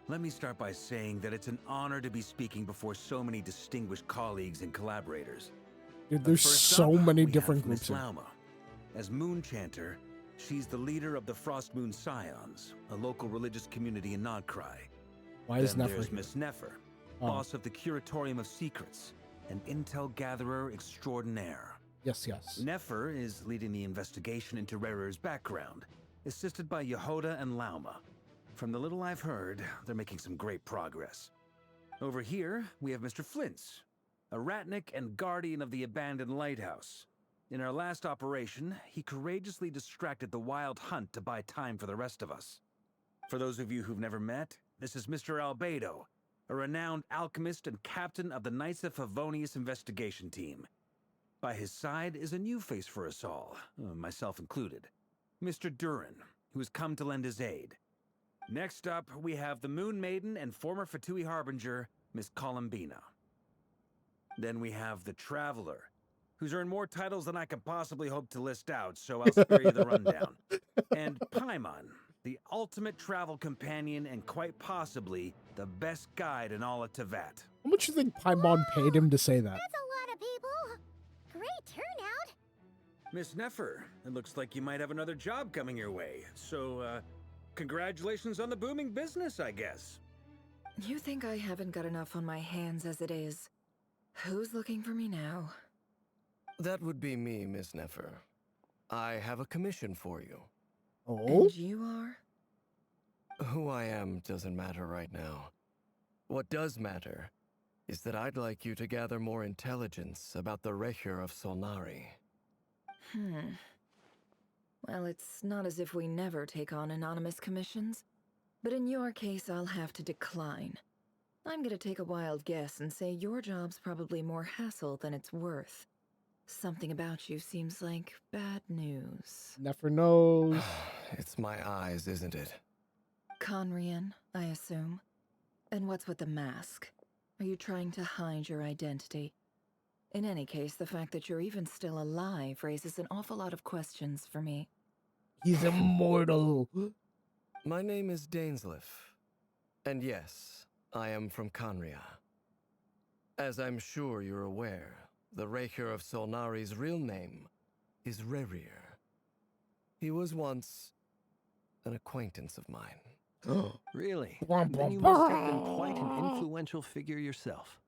Let me start by saying that it's an honor to be speaking before so many distinguished colleagues and collaborators. Dude, But there's first so up, many we different have Miss groups here. Lauma. As Moon Chanter, she's the leader of the Frost Moon Scions, a local religious community in Nodcry. Why is Then Nefer there's here? Miss Nefer, Oh. boss of the Curatorium of Secrets, an intel gatherer extraordinaire. Yes, yes. Nefer is leading the investigation into Rerer's background, assisted by Yehoda and Lauma. From the little I've heard, they're making some great progress. Over here, we have Mr. Flintz, a ratnik and guardian of the abandoned lighthouse. In our last operation, he courageously distracted the wild hunt to buy time for the rest of us. For those of you who've never met, this is Mr. Albedo, a renowned alchemist and captain of the Knights of Favonius investigation team. By his side is a new face for us all, myself included, Mr. Durin, who has come to lend his aid. Next up, we have the Moon Maiden and former Fatui Harbinger, Miss Columbina. Then we have the Traveler, who's earned more titles than I could possibly hope to list out, so I'll spare you the rundown. And Paimon, the ultimate travel companion and quite possibly the best guide in all of Tevat. How much do you think Paimon paid him to say that? That's a lot of people! Great turnout! Miss Nefer, it looks like you might have another job coming your way, so, congratulations on the booming business, I guess. You think I haven't got enough on my hands as it is? Who's looking for me now? That would be me, Miss Nefer. I have a commission for you. Oh? And you are? Who I am doesn't matter right now. What does matter is that I'd like you to gather more intelligence about the Recher of Solnari. Well, it's not as if we never take on anonymous commissions, but in your case, I'll have to decline. I'm gonna take a wild guess and say your job's probably more hassle than it's worth. Something about you seems like bad news. Nefer knows. It's my eyes, isn't it? Conrian, I assume. And what's with the mask? Are you trying to hide your identity? In any case, the fact that you're even still alive raises an awful lot of questions for me. He's immortal. My name is Dainsleif. And yes, I am from Conria. As I'm sure you're aware, the Recher of Solnari's real name is Rerir. He was once an acquaintance of mine. Really? Then you must have been quite an influential figure yourself.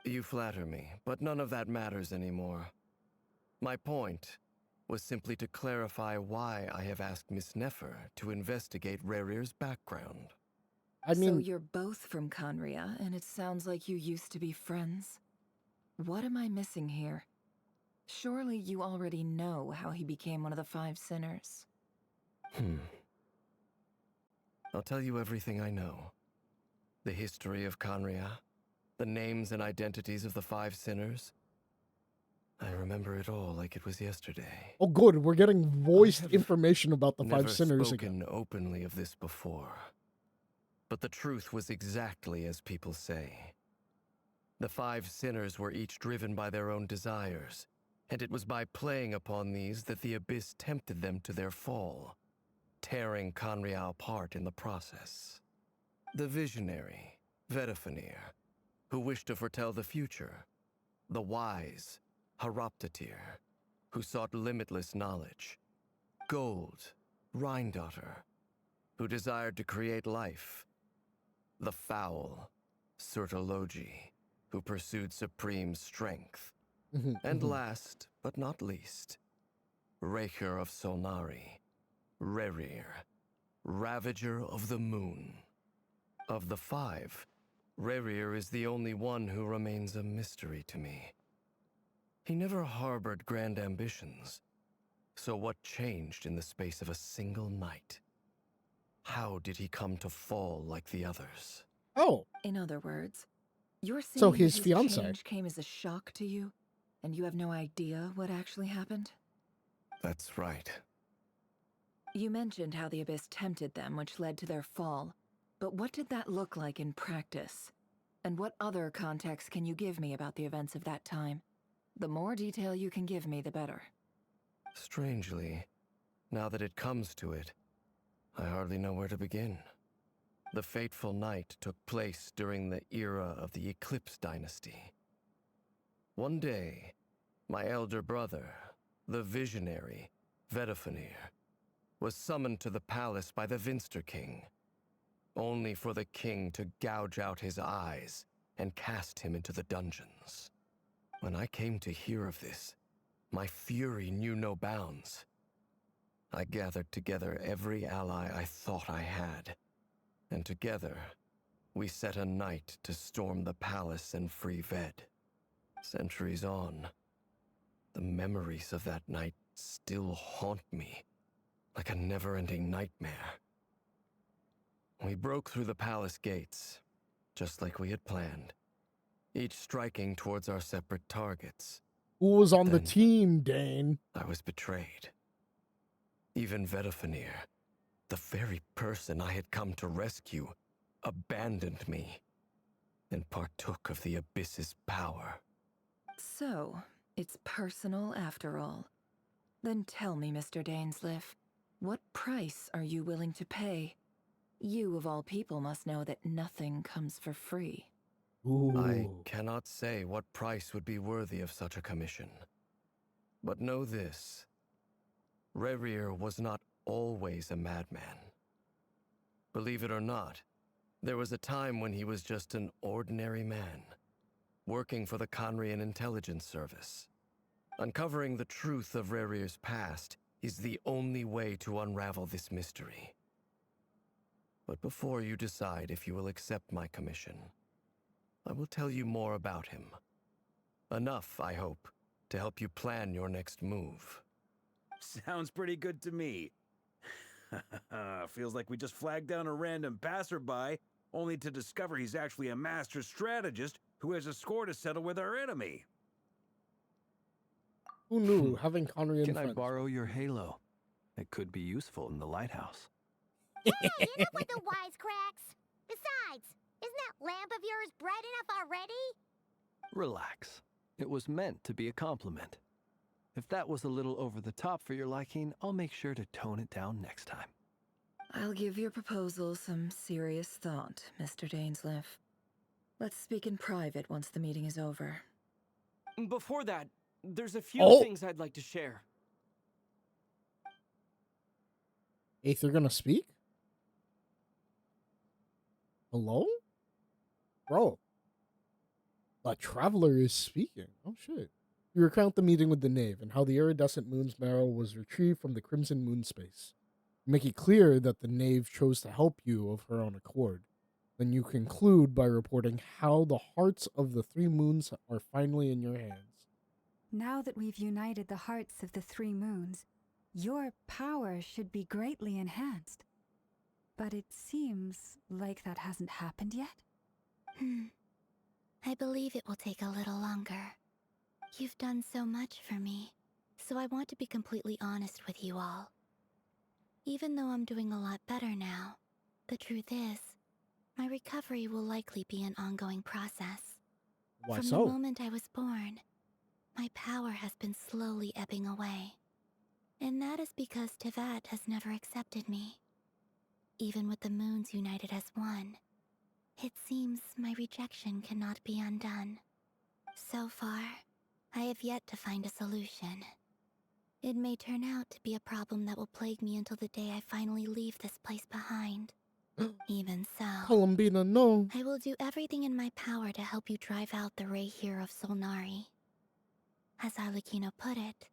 You flatter me, but none of that matters anymore. My point was simply to clarify why I have asked Miss Nefer to investigate Rerir's background. I mean, So you're both from Conria, and it sounds like you used to be friends. What am I missing here? Surely you already know how he became one of the Five Sinners. I'll tell you everything I know. The history of Conria, the names and identities of the Five Sinners. I remember it all like it was yesterday. oh good, we're getting voiced have information about the Never Five Sinners spoken again. openly of this before. But the truth was exactly as people say. The 5 sinners were each driven by their own desires, and it was by playing upon these that the Abyss tempted them to their fall, tearing Conria apart in the process. The visionary, Vedifenir, who wished to foretell the future. The wise, Haroptatir, who sought limitless knowledge. Gold, Rhindaughter, who desired to create life. The foul, Surtologi, who pursued supreme strength. And last, but not least, Raker of Solnari, Rerir, Ravager of the Moon. Of the 5, Rerir is the only one who remains a mystery to me. He never harbored grand ambitions. So what changed in the space of a single night? How did he come to fall like the others? Oh. In other words, you're saying So that his his fiancée. change came as a shock to you, and you have no idea what actually happened? That's right. You mentioned how the Abyss tempted them, which led to their fall. But what did that look like in practice? And what other context can you give me about the events of that time? The more detail you can give me, the better. Strangely, now that it comes to it, I hardly know where to begin. The fateful night took place during the era of the Eclipse Dynasty. One day, my elder brother, the visionary, Vedifenir, was summoned to the palace by the Vinster King, only for the king to gouge out his eyes and cast him into the dungeons. When I came to hear of this, my fury knew no bounds. I gathered together every ally I thought I had, and together, we set a night to storm the palace and free Ved. Centuries on, the memories of that night still haunt me, like a never-ending nightmare. We broke through the palace gates, just like we had planned, each striking towards our separate targets. Who was on the Then team, Dane? I was betrayed. Even Vedifenir, the very person I had come to rescue, abandoned me and partook of the Abyss's power. So, it's personal after all. Then tell me, Mr. Dainsleif, what price are you willing to pay? You, of all people, must know that nothing comes for free. Ooh. I cannot say what price would be worthy of such a commission. But know this. Rerir was not always a madman. Believe it or not, there was a time when he was just an ordinary man, working for the Conrian Intelligence Service. Uncovering the truth of Rerir's past is the only way to unravel this mystery. But before you decide if you will accept my commission, I will tell you more about him. Enough, I hope, to help you plan your next move. Sounds pretty good to me. Feels like we just flagged down a random passerby, only to discover he's actually a master strategist who has a score to settle with our enemy. Who knew having Conrian Can I friends? borrow your halo? It could be useful in the lighthouse. Hey, enough with the wisecracks! Besides, isn't that lamp of yours bright enough already? Relax. It was meant to be a compliment. If that was a little over the top for your liking, I'll make sure to tone it down next time. I'll give your proposal some serious thought, Mr. Dainsleif. Let's speak in private once the meeting is over. Before that, there's a few things I'd like to share. Aether gonna speak? Hello? Bro. A traveler is speaking. Oh shit. You recount the meeting with the knave and how the iridescent moon's marrow was retrieved from the crimson moon space. You make it clear that the knave chose to help you of her own accord. Then you conclude by reporting how the hearts of the 3 moons are finally in your hands. Now that we've united the hearts of the 3 moons, your power should be greatly enhanced. But it seems like that hasn't happened yet? I believe it will take a little longer. You've done so much for me, so I want to be completely honest with you all. Even though I'm doing a lot better now, the truth is, my recovery will likely be an ongoing process. Why From so? the moment I was born, my power has been slowly ebbing away. And that is because Tevat has never accepted me. Even with the moons united as one, it seems my rejection cannot be undone. So far, I have yet to find a solution. It may turn out to be a problem that will plague me until the day I finally leave this place behind. Even so, Columbina, no. I will do everything in my power to help you drive out the Reihir of Solnari. As Arlecchino put it,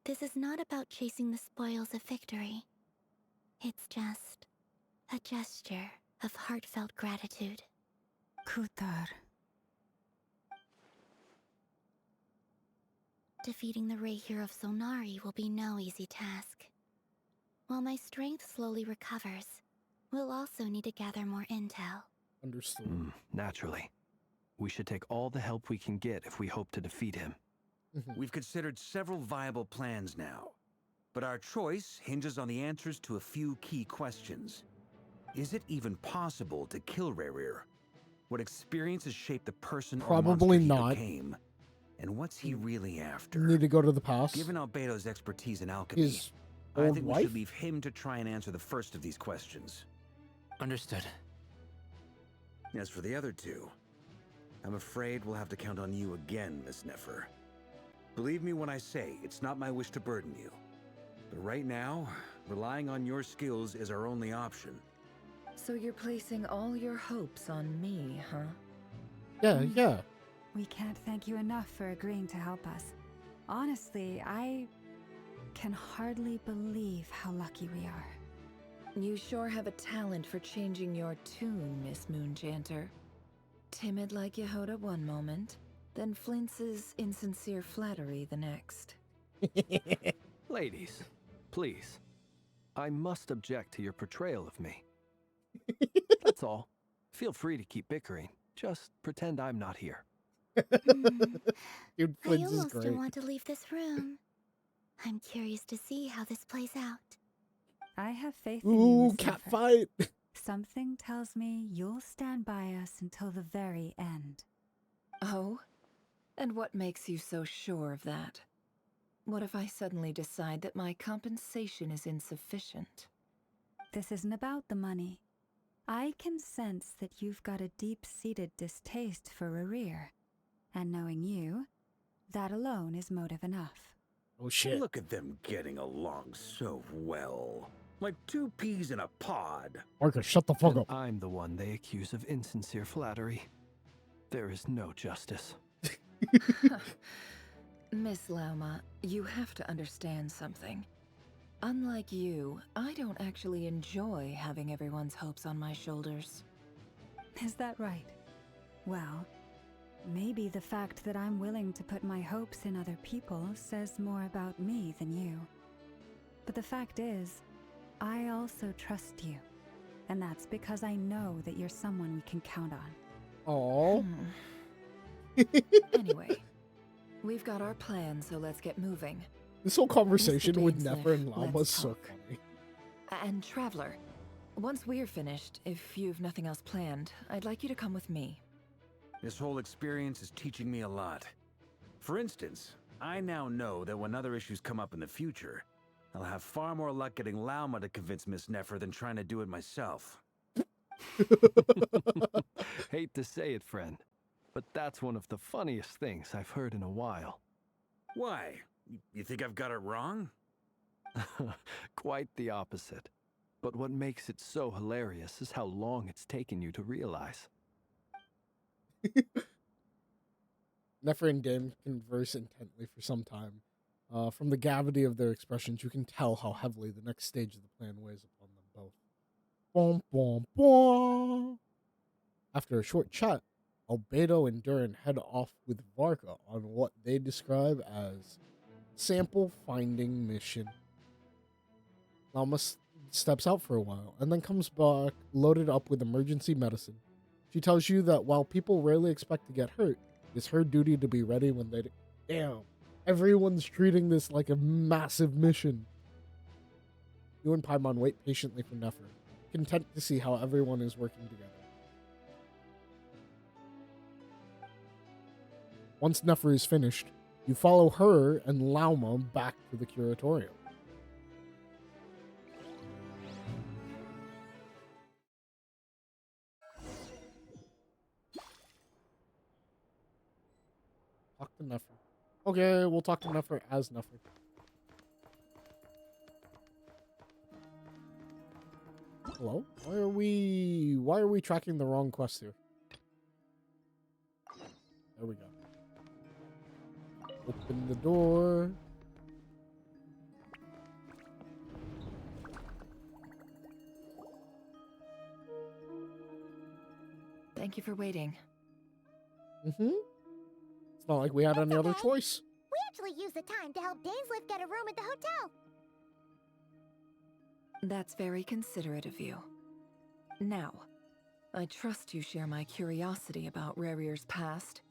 this is not about chasing the spoils of victory. It's just a gesture of heartfelt gratitude. Kutar. Defeating the Reihir of Solnari will be no easy task. While my strength slowly recovers, we'll also need to gather more intel. Understood. Naturally. We should take all the help we can get if we hope to defeat him. We've considered several viable plans now, but our choice hinges on the answers to a few key questions. Is it even possible to kill Reihir? What experiences shaped the person Probably or monster he not. became? And what's he really after? Need to go to the past. Given Albedo's expertise in alchemy, His I old think wife? we should leave him to try and answer the first of these questions. Understood. As for the other two, I'm afraid we'll have to count on you again, Miss Nefer. Believe me when I say it's not my wish to burden you. But right now, relying on your skills is our only option. So you're placing all your hopes on me, huh? Yeah. We can't thank you enough for agreeing to help us. Honestly, I can hardly believe how lucky we are. You sure have a talent for changing your tune, Miss Moonchanter. Timid like Yehoda one moment, then flinches insincere flattery the next. Ladies, please. I must object to your portrayal of me. That's all. Feel free to keep bickering. Just pretend I'm not here. Dude, I Flints is almost great. don't want to leave this room. I'm curious to see how this plays out. I have faith in you, Ooh, Miss cat Nefer. fight. Something tells me you'll stand by us until the very end. Oh? And what makes you so sure of that? What if I suddenly decide that my compensation is insufficient? This isn't about the money. I can sense that you've got a deep-seated distaste for Reihir. And knowing you, that alone is motive enough. Oh shit. Look at them getting along so well. Like two peas in a pod. Arca, shut the fuck And up. I'm the one they accuse of insincere flattery. There is no justice. Miss Lauma, you have to understand something. Unlike you, I don't actually enjoy having everyone's hopes on my shoulders. Is that right? Well, maybe the fact that I'm willing to put my hopes in other people says more about me than you. But the fact is, I also trust you. And that's because I know that you're someone we can count on. Oh. Anyway, we've got our plan, so let's get moving. This whole conversation Mr. with Dainsleif, Nefer and Llama let's is so talk. funny. And Traveler, once we're finished, if you've nothing else planned, I'd like you to come with me. This whole experience is teaching me a lot. For instance, I now know that when other issues come up in the future, I'll have far more luck getting Lauma to convince Miss Nefer than trying to do it myself. Hate to say it, friend, but that's one of the funniest things I've heard in a while. Why? You think I've got it wrong? Quite the opposite. But what makes it so hilarious is how long it's taken you to realize. Nefer and Dame converse intently for some time. From the gravity of their expressions, you can tell how heavily the next stage of the plan weighs upon them both. Boom, boom, boom. After a short chat, Albedo and Durin head off with Varka on what they describe as sample finding mission. Llama steps out for a while and then comes back loaded up with emergency medicine. She tells you that while people rarely expect to get hurt, it's her duty to be ready when they... Damn, everyone's treating this like a massive mission. You and Paimon wait patiently for Nefer, content to see how everyone is working together. Once Nefer is finished, you follow her and Lauma back to the curatorium. Talk to Nefer. Okay, we'll talk to Nefer as Nefer. Hello? Why are we tracking the wrong quest here? There we go. Open the door. Thank you for waiting. Mm-hmm. It's not like we had any other choice. We actually used the time to help Dainsliff get a room at the hotel. That's very considerate of you. Now, I trust you share my curiosity about Rarier's past,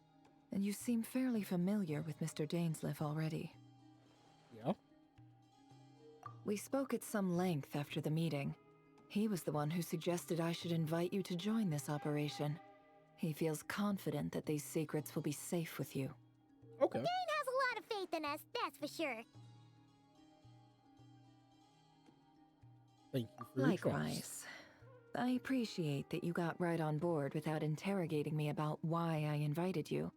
and you seem fairly familiar with Mr. Dainsliff already. Yeah? We spoke at some length after the meeting. He was the one who suggested I should invite you to join this operation. He feels confident that these secrets will be safe with you. Okay. Dane has a lot of faith in us, that's for sure. Thank you for your trust. Likewise. I appreciate that you got right on board without interrogating me about why I invited you.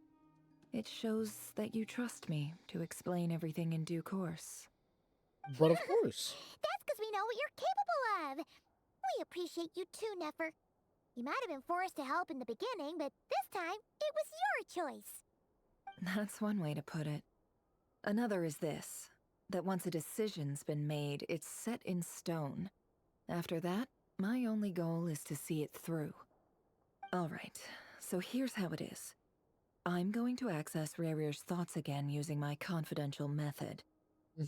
It shows that you trust me to explain everything in due course. But of course. That's because we know what you're capable of. We appreciate you too, Nefer. You might have been forced to help in the beginning, but this time, it was your choice. That's one way to put it. Another is this, that once a decision's been made, it's set in stone. After that, my only goal is to see it through. Alright, so here's how it is. I'm going to access Rarier's thoughts again using my confidential method.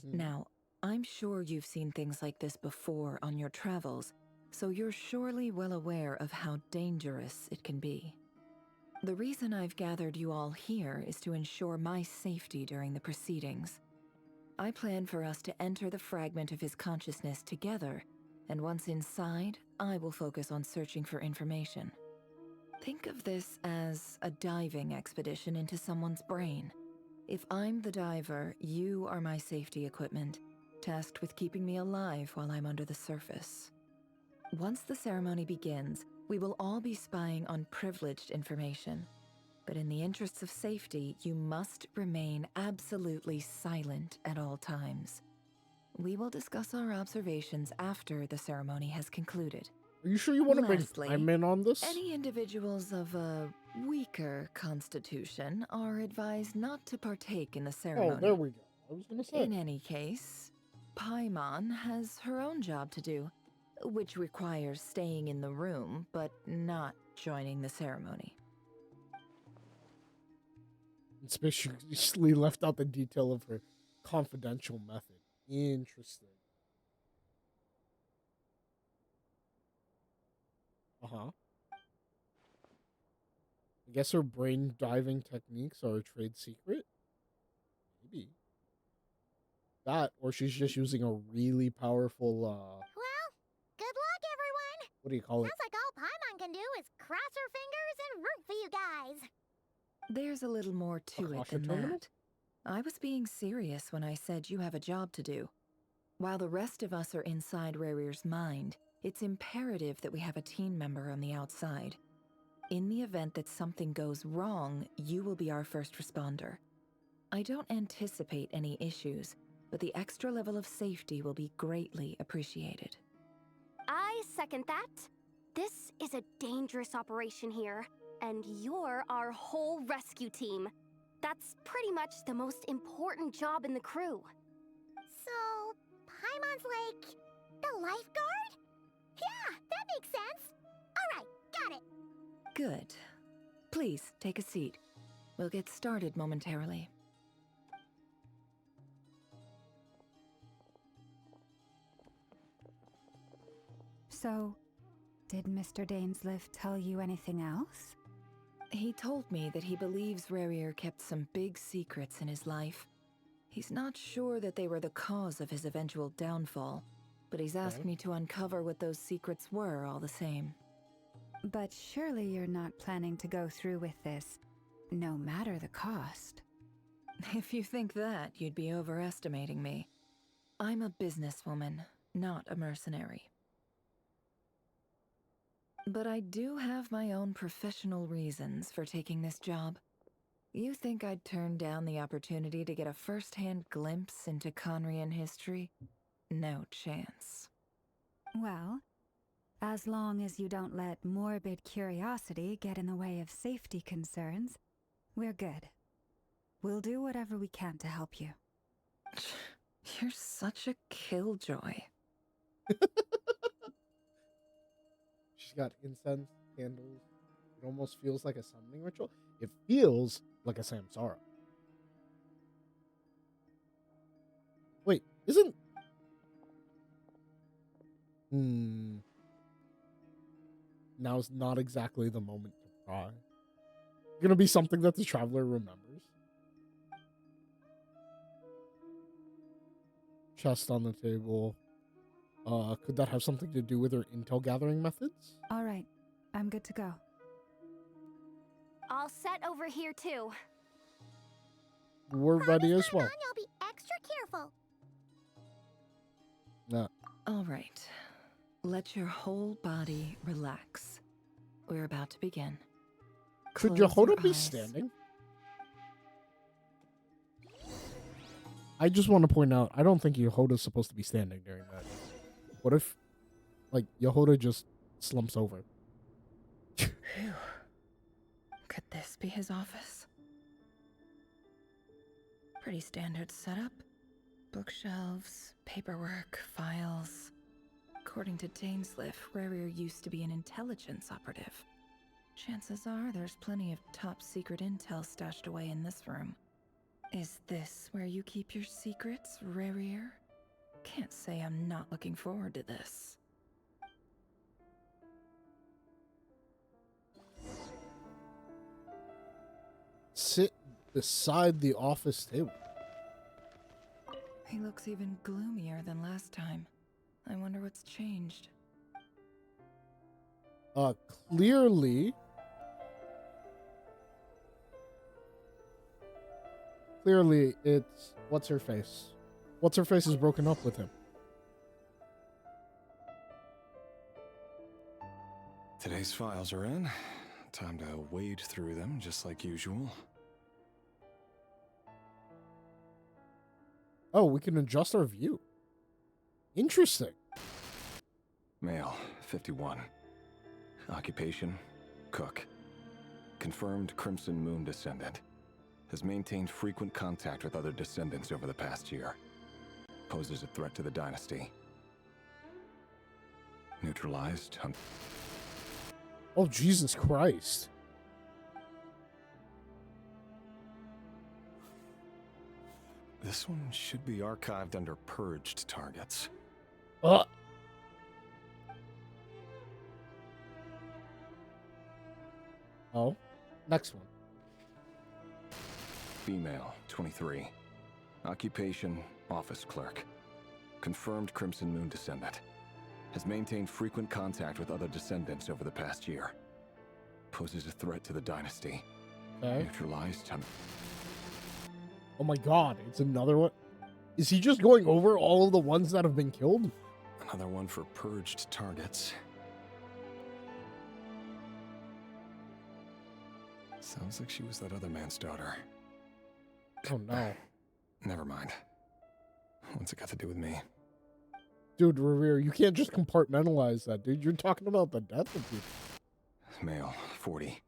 Now, I'm sure you've seen things like this before on your travels, so you're surely well aware of how dangerous it can be. The reason I've gathered you all here is to ensure my safety during the proceedings. I plan for us to enter the fragment of his consciousness together, and once inside, I will focus on searching for information. Think of this as a diving expedition into someone's brain. If I'm the diver, you are my safety equipment, tasked with keeping me alive while I'm under the surface. Once the ceremony begins, we will all be spying on privileged information. But in the interests of safety, you must remain absolutely silent at all times. We will discuss our observations after the ceremony has concluded. Are you sure you want to bring Lastly, time in on this? Any individuals of a weaker constitution are advised not to partake in the ceremony. Oh, there we go. I was going to say. In any case, Paimon has her own job to do, which requires staying in the room, but not joining the ceremony. Especially left out the detail of her confidential method. Interesting. Uh-huh. I guess her brain diving techniques are a trade secret? Maybe. That, or she's just using a really powerful, Well, good luck, everyone. what do you call it? Sounds like all Paimon can do is cross her fingers and root for you guys. There's a little more to it than that. I was being serious when I said you have a job to do. While the rest of us are inside Rarier's mind, it's imperative that we have a team member on the outside. In the event that something goes wrong, you will be our first responder. I don't anticipate any issues, but the extra level of safety will be greatly appreciated. I second that. This is a dangerous operation here, and you're our whole rescue team. That's pretty much the most important job in the crew. So, Paimon's like the lifeguard? Yeah, that makes sense. All right, got it. Good. Please, take a seat. We'll get started momentarily. So, did Mr. Dainsliff tell you anything else? He told me that he believes Rarier kept some big secrets in his life. He's not sure that they were the cause of his eventual downfall, but he's asked me to uncover what those secrets were all the same. But surely you're not planning to go through with this no matter the cost. If you think that, you'd be overestimating me. I'm a businesswoman, not a mercenary. But I do have my own professional reasons for taking this job. You think I'd turn down the opportunity to get a first-hand glimpse into Conrian history? No chance. Well, as long as you don't let morbid curiosity get in the way of safety concerns, we're good. We'll do whatever we can to help you. You're such a killjoy. She's got incense, candles. It almost feels like a summoning ritual. It feels like a samsara. Wait, isn't... Now's not exactly the moment to cry. Gonna be something that the traveler remembers. Chest on the table. Could that have something to do with her intel gathering methods? All right, I'm good to go. All set over here too. We're ready as well. You'll be extra careful. Nah. All right. Let your whole body relax. We're about to begin. Could Close your Yehoda be eyes. standing? I just want to point out, I don't think Yehoda's supposed to be standing during that. What if, like, Yehoda just slumps over? Phew. Could this be his office? Pretty standard setup. Bookshelves, paperwork, files. According to Dainsliff, Rerir used to be an intelligence operative. Chances are there's plenty of top secret intel stashed away in this room. Is this where you keep your secrets, Rerir? Can't say I'm not looking forward to this. Sit beside the office table. He looks even gloomier than last time. I wonder what's changed. Clearly... Clearly, it's... What's-her-face? What's-her-face is broken up with him. Today's files are in. Time to wade through them, just like usual. Oh, we can adjust our view. Interesting. Male, 51. Occupation, cook. Confirmed Crimson Moon descendant. Has maintained frequent contact with other descendants over the past year. Poses a threat to the dynasty. Neutralized. Oh, Jesus Christ. This one should be archived under purged targets. Oh, next one. Female, 23. Occupation, office clerk. Confirmed Crimson Moon descendant. Has maintained frequent contact with other descendants over the past year. Poses a threat to the dynasty. Okay. Neutralized. Oh my god, it's another one. Is he just going over all of the ones that have been killed? Another one for purged targets. Sounds like she was that other man's daughter. Oh no. Never mind. What's it got to do with me? Dude, Revere, you can't just compartmentalize that, dude. You're talking about the death of people. Male, 40.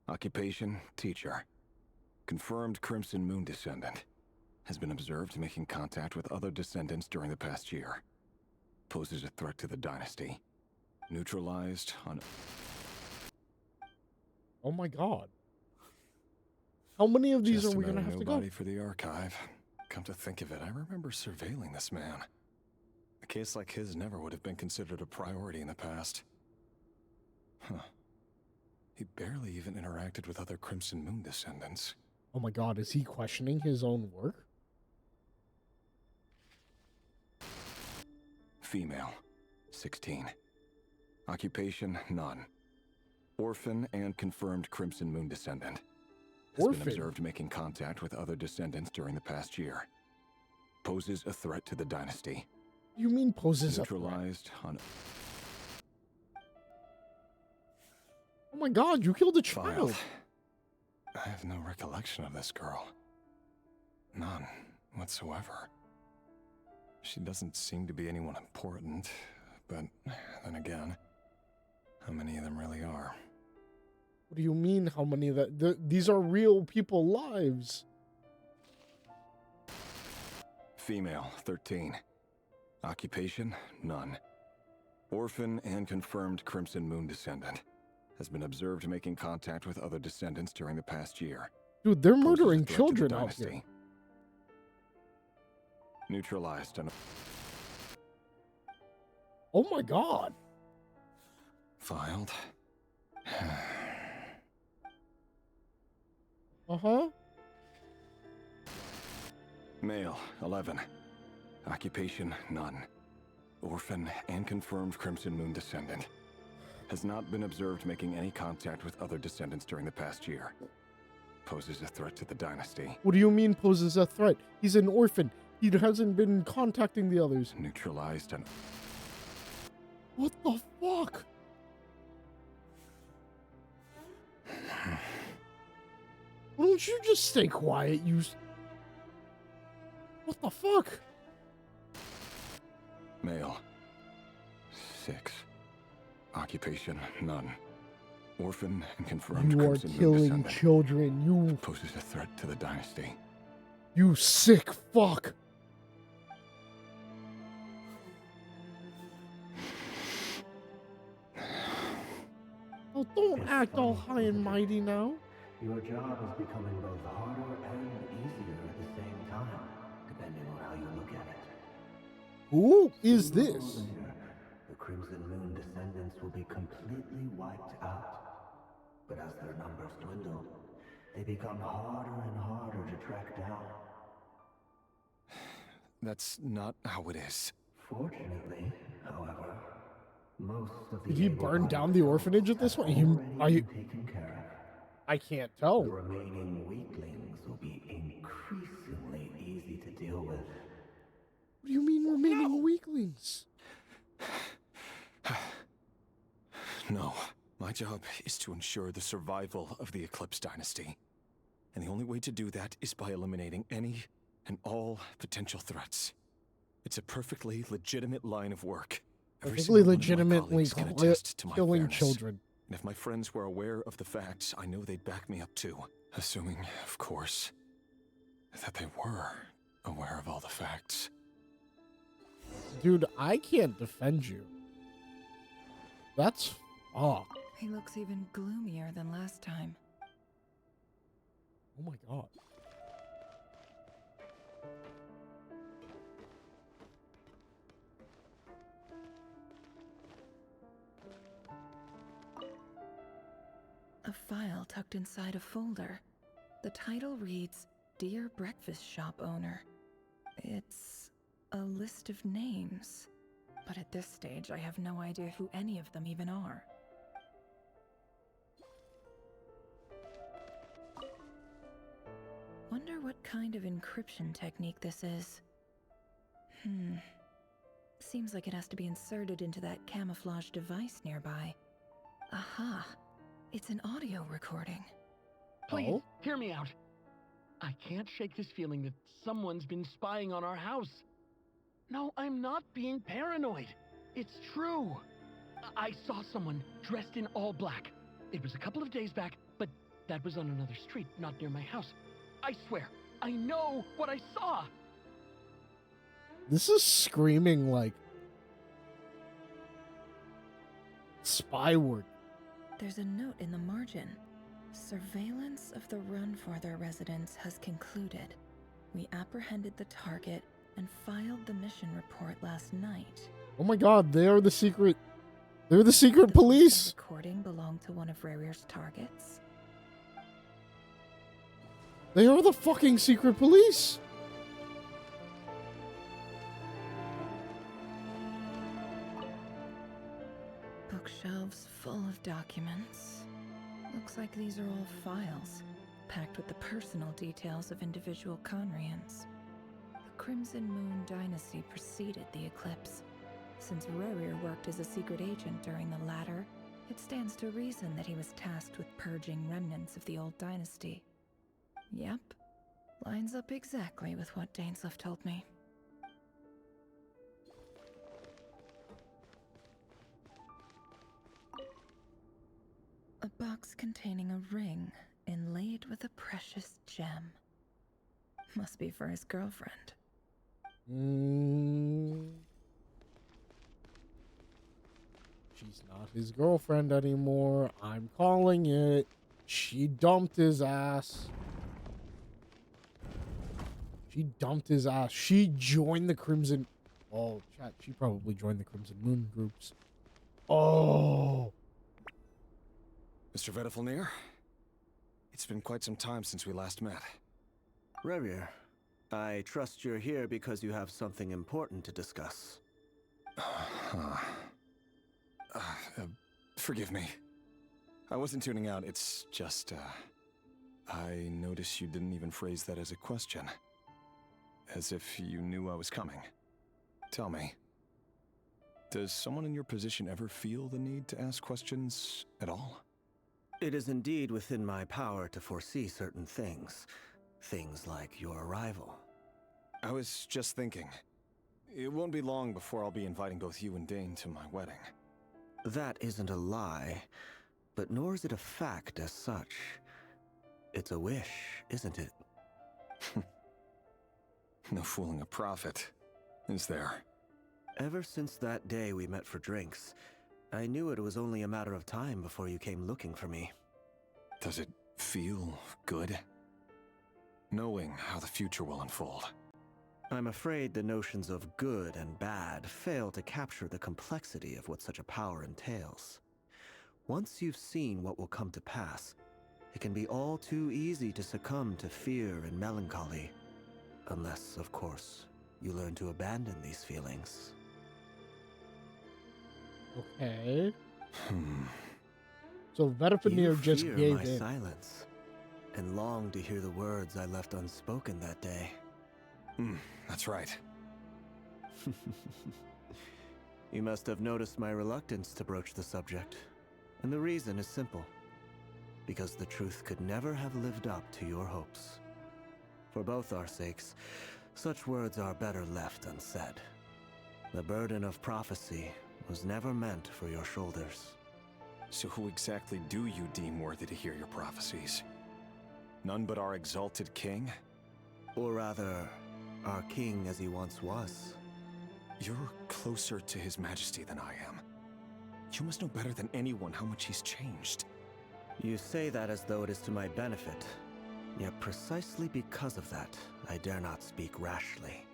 Occupation, teacher. Confirmed Crimson Moon descendant. Has been observed making contact with other descendants during the past year. Poses a threat to the dynasty. Neutralized on... Oh my god. How many of these Just are we gonna about a have to go? nobody for the archive. Come to think of it, I remember surveilling this man. A case like his never would have been considered a priority in the past. Huh. He barely even interacted with other Crimson Moon descendants. Oh my god, is he questioning his own work? Female, 16. Occupation, none. Orphan and confirmed Crimson Moon descendant. has Orphan? been observed making contact with other descendants during the past year. Poses a threat to the dynasty. You mean poses a threat? Neutralized on... Oh my god, you killed a Filed. child. I have no recollection of this girl. None whatsoever. She doesn't seem to be anyone important, but then again, how many of them really are? What do you mean, how many of that? These are real people lives. Female, 13. Occupation, none. Orphan and confirmed Crimson Moon descendant. Has been observed making contact with other descendants during the past year. Dude, they're Poses a murdering threat to the children out dynasty. here. Neutralized on... Oh my god. Filed. Uh-huh. Male, 11. Occupation, none. Orphan and confirmed Crimson Moon descendant. Has not been observed making any contact with other descendants during the past year. Poses a threat to the dynasty. What do you mean poses a threat? He's an orphan. He hasn't been contacting the others. Neutralized and... What the fuck? Why don't you just stay quiet, you... What the fuck? Male, 6. Occupation, none. Orphan and confirmed You are Crimson Moon killing descendant. children, you... Poses a threat to the dynasty. You sick fuck. Oh, don't act all high and mighty now. Your job is becoming both harder and easier at the same time, depending on how you look at it. Who is this? The Crimson Moon descendants will be completely wiped out. But as their numbers dwindle, they become harder and harder to track down. That's not how it is. Fortunately, however, most of the Did he burn down the orphanage at this point? Are you... taken care of. I can't tell. The remaining weaklings will be increasingly easy to deal with. What do you mean remaining weaklings? No. My job is to ensure the survival of the Eclipse Dynasty. And the only way to do that is by eliminating any and all potential threats. It's a perfectly legitimate line of work. Perfectly legitimately killing fairness. children. And if my friends were aware of the facts, I know they'd back me up too. Assuming, of course, that they were aware of all the facts. Dude, I can't defend you. That's fucked. He looks even gloomier than last time. Oh my god. A file tucked inside a folder. The title reads, Dear Breakfast Shop Owner. It's a list of names. But at this stage, I have no idea who any of them even are. Wonder what kind of encryption technique this is. Seems like it has to be inserted into that camouflage device nearby. Aha. It's an audio recording. Please, hear me out. I can't shake this feeling that someone's been spying on our house. No, I'm not being paranoid. It's true. I saw someone dressed in all black. It was a couple of days back, but that was on another street, not near my house. I swear, I know what I saw. This is screaming like spy work. There's a note in the margin. Surveillance of the Runfarther residence has concluded. We apprehended the target and filed the mission report last night. Oh my god, they are the secret. They're the secret police. The recording belonged to one of Rare's targets. They are the fucking secret police. Bookshelves full of documents. Looks like these are all files. packed with the personal details of individual Conrians. The Crimson Moon dynasty preceded the eclipse. Since Rerir worked as a secret agent during the latter, it stands to reason that he was tasked with purging remnants of the old dynasty. Yep, lines up exactly with what Dainsleif told me. A box containing a ring inlaid with a precious gem. Must be for his girlfriend. She's not his girlfriend anymore. I'm calling it. She dumped his ass. She dumped his ass. She joined the Crimson... Oh, chat. She probably joined the Crimson Moon groups. Oh. Mr. Vedifalnir? It's been quite some time since we last met. Rerir, I trust you're here because you have something important to discuss. Forgive me. I wasn't tuning out. It's just, I noticed you didn't even phrase that as a question. As if you knew I was coming. Tell me, does someone in your position ever feel the need to ask questions at all? It is indeed within my power to foresee certain things. Things like your arrival. I was just thinking. It won't be long before I'll be inviting both you and Dane to my wedding. That isn't a lie, but nor is it a fact as such. It's a wish, isn't it? No fooling a prophet, is there? Ever since that day we met for drinks, I knew it was only a matter of time before you came looking for me. Does it feel good? Knowing how the future will unfold. I'm afraid the notions of good and bad fail to capture the complexity of what such a power entails. Once you've seen what will come to pass, it can be all too easy to succumb to fear and melancholy. Unless, of course, you learn to abandon these feelings. Okay. So Vedifalnir just gave my in. silence, and long to hear the words I left unspoken that day. That's right. You must have noticed my reluctance to broach the subject, and the reason is simple. Because the truth could never have lived up to your hopes. For both our sakes, such words are better left unsaid. The burden of prophecy was never meant for your shoulders. So who exactly do you deem worthy to hear your prophecies? None but our exalted king? Or rather, our king as he once was. You're closer to his majesty than I am. You must know better than anyone how much he's changed. You say that as though it is to my benefit. Yet precisely because of that, I dare not speak rashly.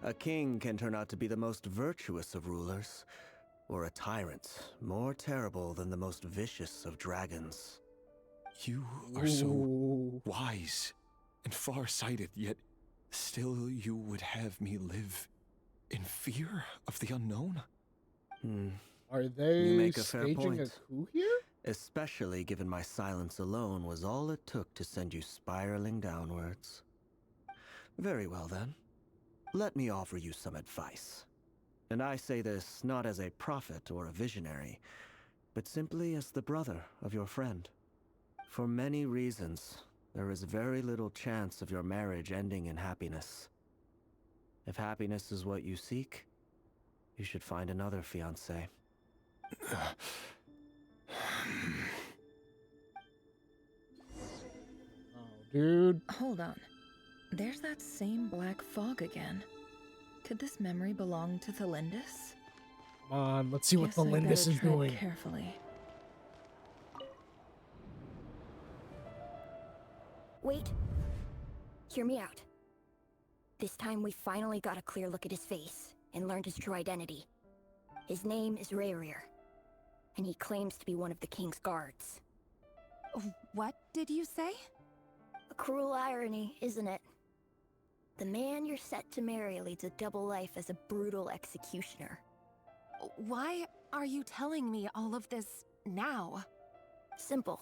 A king can turn out to be the most virtuous of rulers, or a tyrant more terrible than the most vicious of dragons. You are so wise and far-sighted, yet still you would have me live in fear of the unknown? Are they You make a fair staging point. a coup here? Especially given my silence alone was all it took to send you spiraling downwards. Very well then. Let me offer you some advice. And I say this not as a prophet or a visionary, but simply as the brother of your friend. For many reasons, there is very little chance of your marriage ending in happiness. If happiness is what you seek, you should find another fiancé. Dude. Hold on. There's that same black fog again. Could this memory belong to Thelindis? Come on, let's see what Guess I Thelindis better is tread doing. carefully. Wait. Hear me out. This time we finally got a clear look at his face and learned his true identity. His name is Rerir, and he claims to be one of the king's guards. What did you say? A cruel irony, isn't it? The man you're set to marry leads a double life as a brutal executioner. Why are you telling me all of this now? Simple.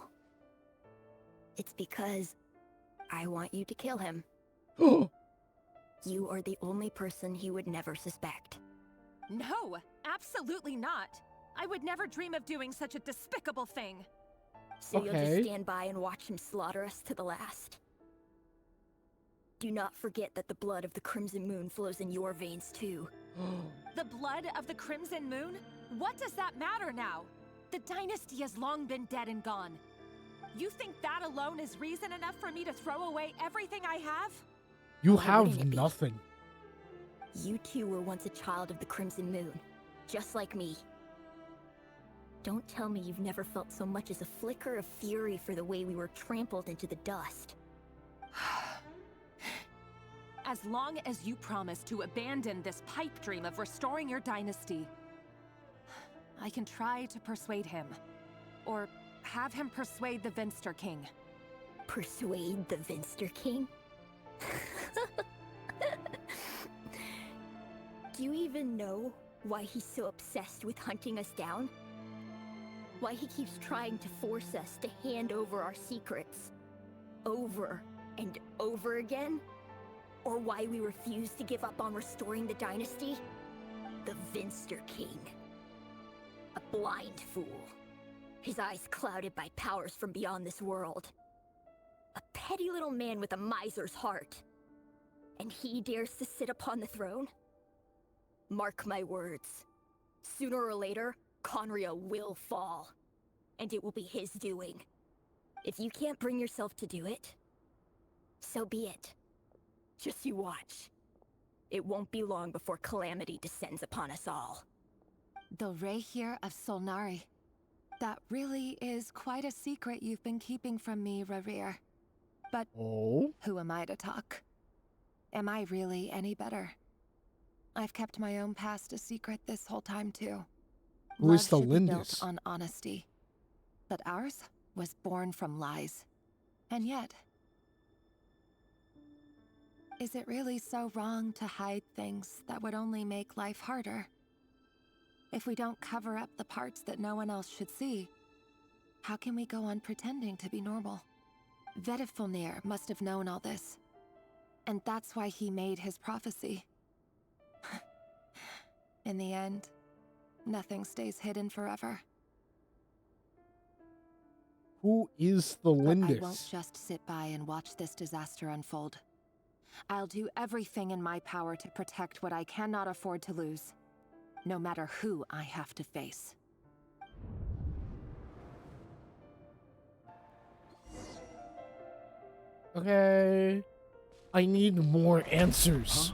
It's because I want you to kill him. You are the only person he would never suspect. No, absolutely not. I would never dream of doing such a despicable thing. So you'll just stand by and watch him slaughter us to the last. Do not forget that the blood of the Crimson Moon flows in your veins too. The blood of the Crimson Moon? What does that matter now? The dynasty has long been dead and gone. You think that alone is reason enough for me to throw away everything I have? You have nothing. You too were once a child of the Crimson Moon, just like me. Don't tell me you've never felt so much as a flicker of fury for the way we were trampled into the dust. As long as you promise to abandon this pipe dream of restoring your dynasty, I can try to persuade him. Or have him persuade the Vinster King. Persuade the Vinster King? Do you even know why he's so obsessed with hunting us down? Why he keeps trying to force us to hand over our secrets over and over again? Or why we refuse to give up on restoring the dynasty? The Vinster King. A blind fool. His eyes clouded by powers from beyond this world. A petty little man with a miser's heart. And he dares to sit upon the throne? Mark my words. Sooner or later, Conria will fall. And it will be his doing. If you can't bring yourself to do it, so be it. Just you watch. It won't be long before calamity descends upon us all. The Rehyr of Solnari. That really is quite a secret you've been keeping from me, Rerir. But who am I to talk? Am I really any better? I've kept my own past a secret this whole time too. Who is the Love should be built Lindis? on honesty. But ours was born from lies. And yet, is it really so wrong to hide things that would only make life harder? If we don't cover up the parts that no one else should see, how can we go on pretending to be normal? Vedifulnir must have known all this. And that's why he made his prophecy. In the end, nothing stays hidden forever. Who is the But Lindis? I won't just sit by and watch this disaster unfold. I'll do everything in my power to protect what I cannot afford to lose, no matter who I have to face. Okay. I need more answers.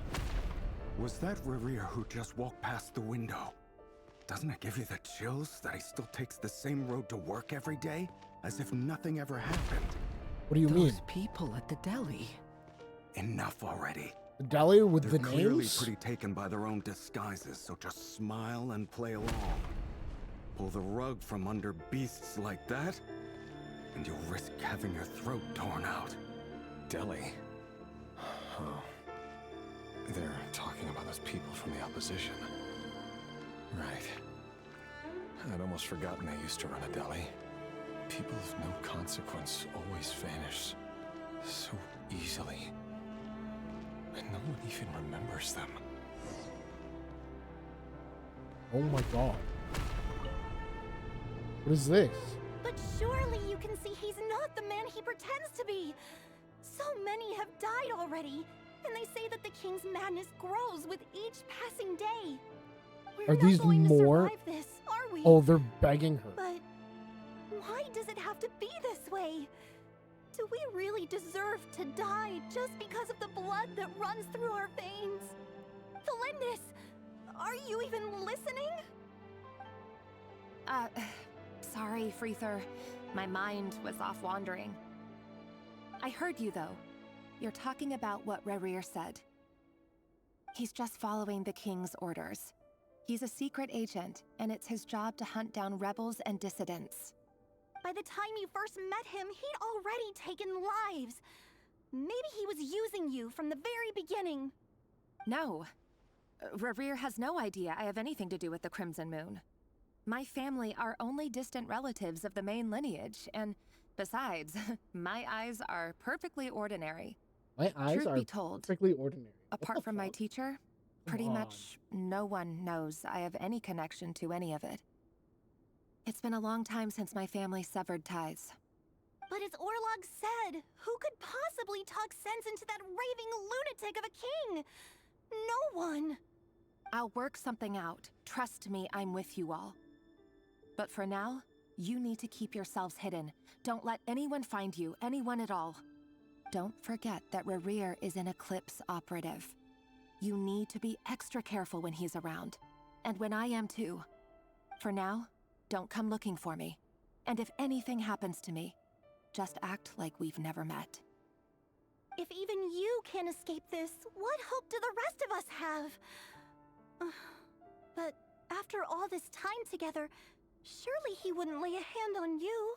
Was that Rerir who just walked past the window? Doesn't it give you the chills that he still takes the same road to work every day? As if nothing ever happened. What do you mean? Those people at the deli. Enough already. The deli with They're the clearly names? pretty taken by their own disguises, so just smile and play along. Pull the rug from under beasts like that, and you'll risk having your throat torn out. Deli? Oh. They're talking about those people from the opposition. Right. I'd almost forgotten they used to run a deli. People of no consequence always vanish so easily. And no one even remembers them. Oh my god. What is this? But surely you can see he's not the man he pretends to be. So many have died already, and they say that the king's madness grows with each passing day. We're Are not these going more? to survive this, are we? Oh, they're begging her. But why does it have to be this way? Do we really deserve to die just because of the blood that runs through our veins? Thelindis, are you even listening? Sorry, Freether. My mind was off wandering. I heard you, though. You're talking about what Rerir said. He's just following the king's orders. He's a secret agent, and it's his job to hunt down rebels and dissidents. By the time you first met him, he'd already taken lives. Maybe he was using you from the very beginning. No. Rerir has no idea I have anything to do with the Crimson Moon. My family are only distant relatives of the main lineage, and Besides, my eyes are perfectly ordinary. My eyes Truth are be told, perfectly ordinary. What apart the from my fuck? teacher, Come pretty on. much no one knows I have any connection to any of it. It's been a long time since my family severed ties. But as Orlog said, who could possibly talk sense into that raving lunatic of a king? No one. I'll work something out. Trust me, I'm with you all. But for now, you need to keep yourselves hidden. Don't let anyone find you, anyone at all. Don't forget that Rerir is an Eclipse operative. You need to be extra careful when he's around. And when I am too. For now, don't come looking for me. And if anything happens to me, just act like we've never met. If even you can't escape this, what hope do the rest of us have? But after all this time together, surely he wouldn't lay a hand on you.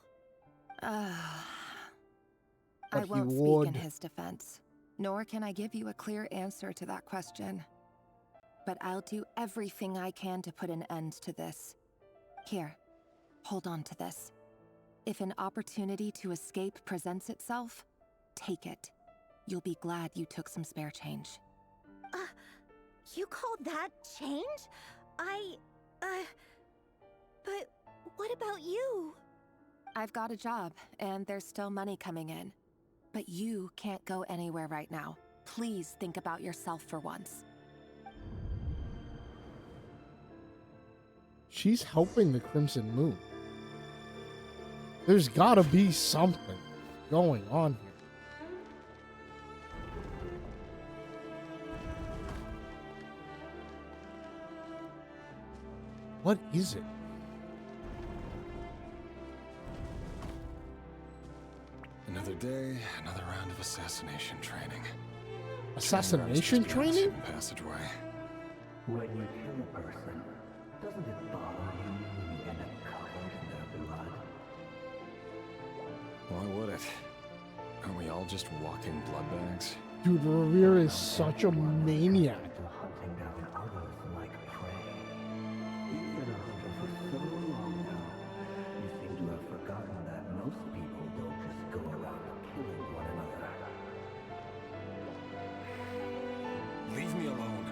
I won't speak in his defense, nor can I give you a clear answer to that question. But I'll do everything I can to put an end to this. Here, hold on to this. If an opportunity to escape presents itself, take it. You'll be glad you took some spare change. You call that change? But what about you? I've got a job, and there's still money coming in. But you can't go anywhere right now. Please think about yourself for once. She's helping the Crimson Moon. There's gotta be something going on here. What is it? Another day, another round of assassination training. Assassination training? Passageway. When you kill a person, doesn't it bother you when you end up covered in their blood? Why would it? Aren't we all just walking blood bags? Dude, Rerir is such a maniac. Hunting down others like prey. You've been a hunter for so long now. You seem to have forgotten that most people don't just go around killing one another. Leave me alone.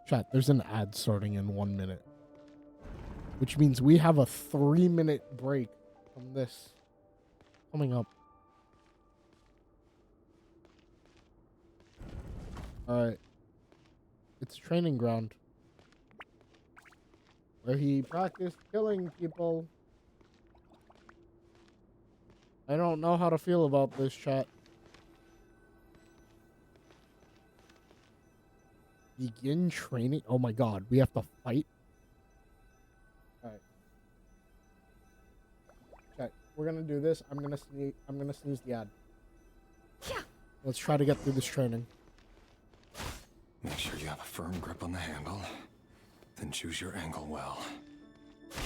Chat, there's an ad starting in 1 minute. Which means we have a 3-minute break from this coming up. Alright. It's a training ground. Where he practiced killing people. I don't know how to feel about this, chat. Begin training? Oh my god, we have to fight? Alright. Okay, we're gonna do this. I'm gonna snooze the ad. Let's try to get through this training. Make sure you have a firm grip on the handle. Then choose your angle well.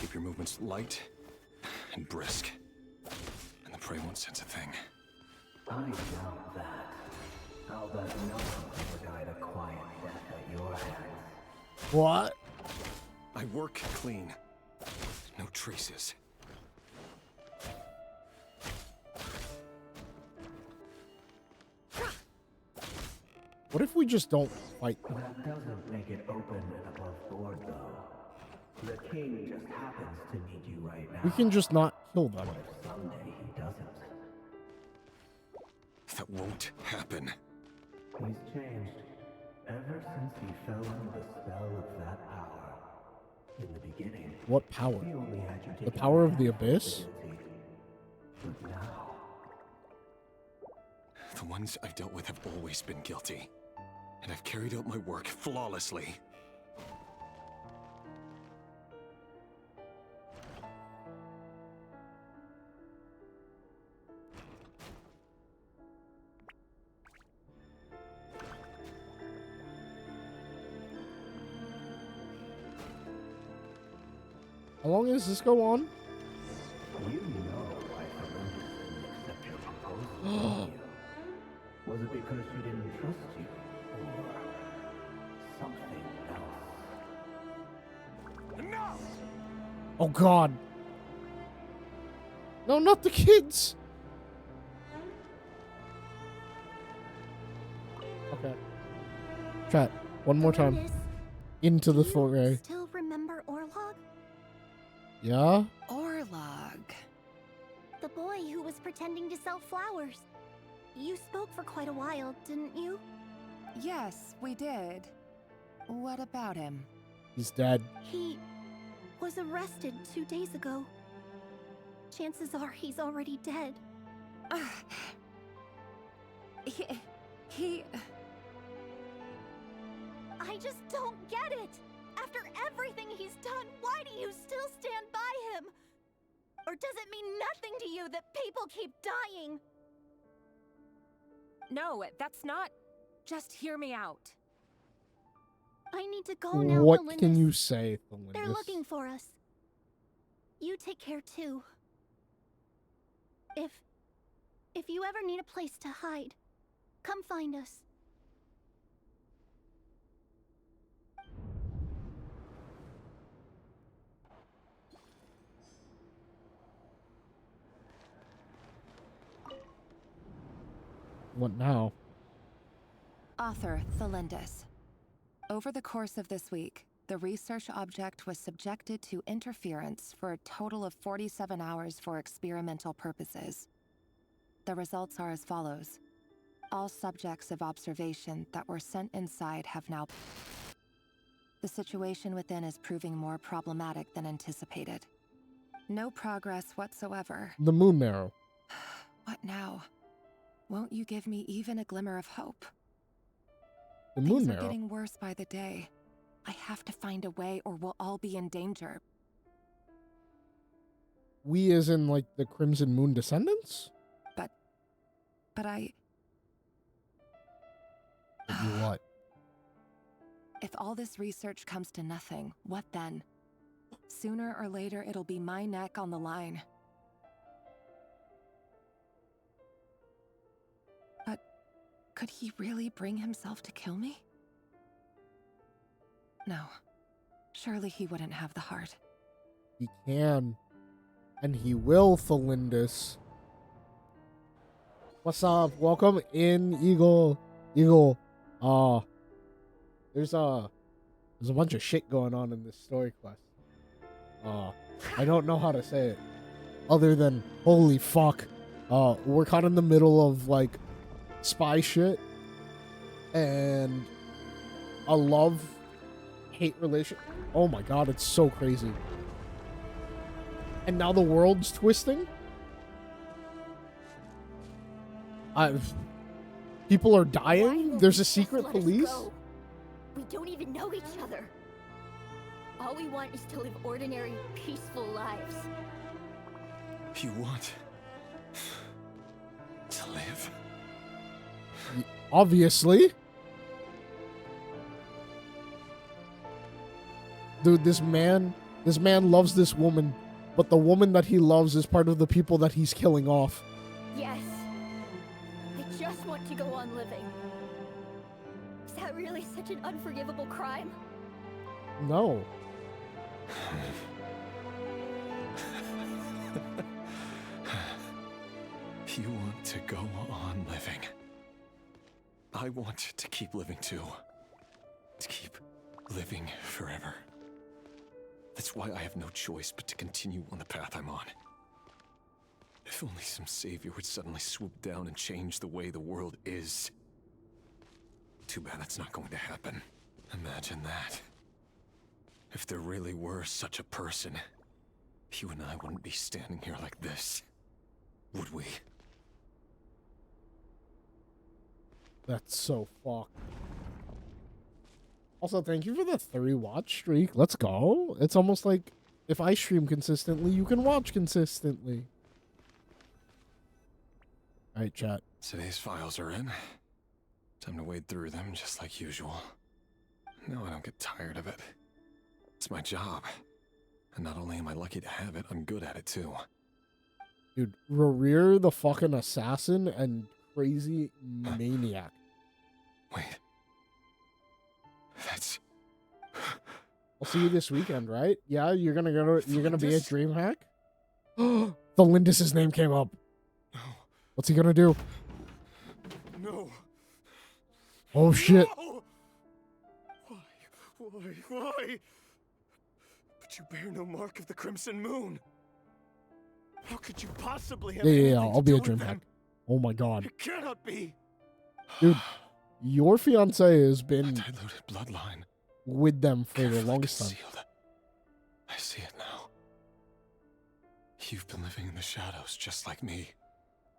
Keep your movements light and brisk. And the prey won't sense a thing. I doubt that. I'll bet no one ever died a quiet death at your hands. What? I work clean. No traces. What if we just don't fight? That doesn't make it open and above board, though. The king just happens to need you right now. We can just not kill them. Someday he doesn't. That won't happen. He's changed. Ever since he fell under the spell of that power. In the beginning, What power? he only had you The take power a of the half abyss? ability. But now, The ones I've dealt with have always been guilty. And I've carried out my work flawlessly. How long does this go on? you know why Olympus didn't accept your proposal, didn't you? Was it because she didn't trust you? Or something else? Oh God. No, not the kids. Okay. Chat. One more time. Goodness. Into the Do you foray. still remember Orlog? Yeah? Orlog. The boy who was pretending to sell flowers. You spoke for quite a while, didn't you? Yes, we did. What about him? He's dead. He was arrested 2 days ago. Chances are he's already dead. He... I just don't get it! After everything he's done, why do you still stand by him? Or does it mean nothing to you that people keep dying? No, that's not... Just hear me out. I need to go now, What Thelindis. can you say, Thelindis? They're looking for us. You take care too. If you ever need a place to hide, come find us. What now? Author Thelindis. Over the course of this week, the research object was subjected to interference for a total of 47 hours for experimental purposes. The results are as follows. All subjects of observation that were sent inside have now... The situation within is proving more problematic than anticipated. No progress whatsoever. The moon arrow. What now? Won't you give me even a glimmer of hope? The moon Things are arrow. getting worse by the day. I have to find a way or we'll all be in danger. We as in like the Crimson Moon descendants? But I... But you what? If all this research comes to nothing, what then? Sooner or later, it'll be my neck on the line. But could he really bring himself to kill me? No. Surely he wouldn't have the heart. He can. And he will, Thelindis. What's up? Welcome in, Eagle. Eagle. There's a bunch of shit going on in this story quest. I don't know how to say it. Other than, holy fuck. We're caught in the middle of, like, spy shit. And a love-hate relation. Oh my god, it's so crazy. And now the world's twisting? People are dying? There's a secret police? We don't even know each other. All we want is to live ordinary, peaceful lives. You want to live? Obviously. Dude, this man loves this woman, but the woman that he loves is part of the people that he's killing off. Yes. I just want to go on living. Is that really such an unforgivable crime? No. You want to go on living. I want to keep living too. To keep living forever. That's why I have no choice but to continue on the path I'm on. If only some savior would suddenly swoop down and change the way the world is. Too bad that's not going to happen. Imagine that. If there really were such a person, you and I wouldn't be standing here like this, would we? That's so fucked. Also, thank you for the 3 watch streak. Let's go. It's almost like if I stream consistently, you can watch consistently. Alright, chat. Today's files are in. Time to wade through them just like usual. No, I don't get tired of it. It's my job. And not only am I lucky to have it, I'm good at it too. Dude, Rear the fucking assassin and crazy maniac. Wait. That's... I'll see you this weekend, right? Yeah, you're gonna go to, you're gonna be at Lindis? DreamHack? The Lindis's name came up. No. What's he gonna do? No. Oh shit. No! Why? But you bear no mark of the Crimson Moon. How could you possibly have Yeah. anything I'll to be do at with DreamHack. them? Oh my god. It cannot be. Dude, your fiance has been Diluted bloodline. with them for the Carefully longest time. concealed. I see it now. You've been living in the shadows just like me.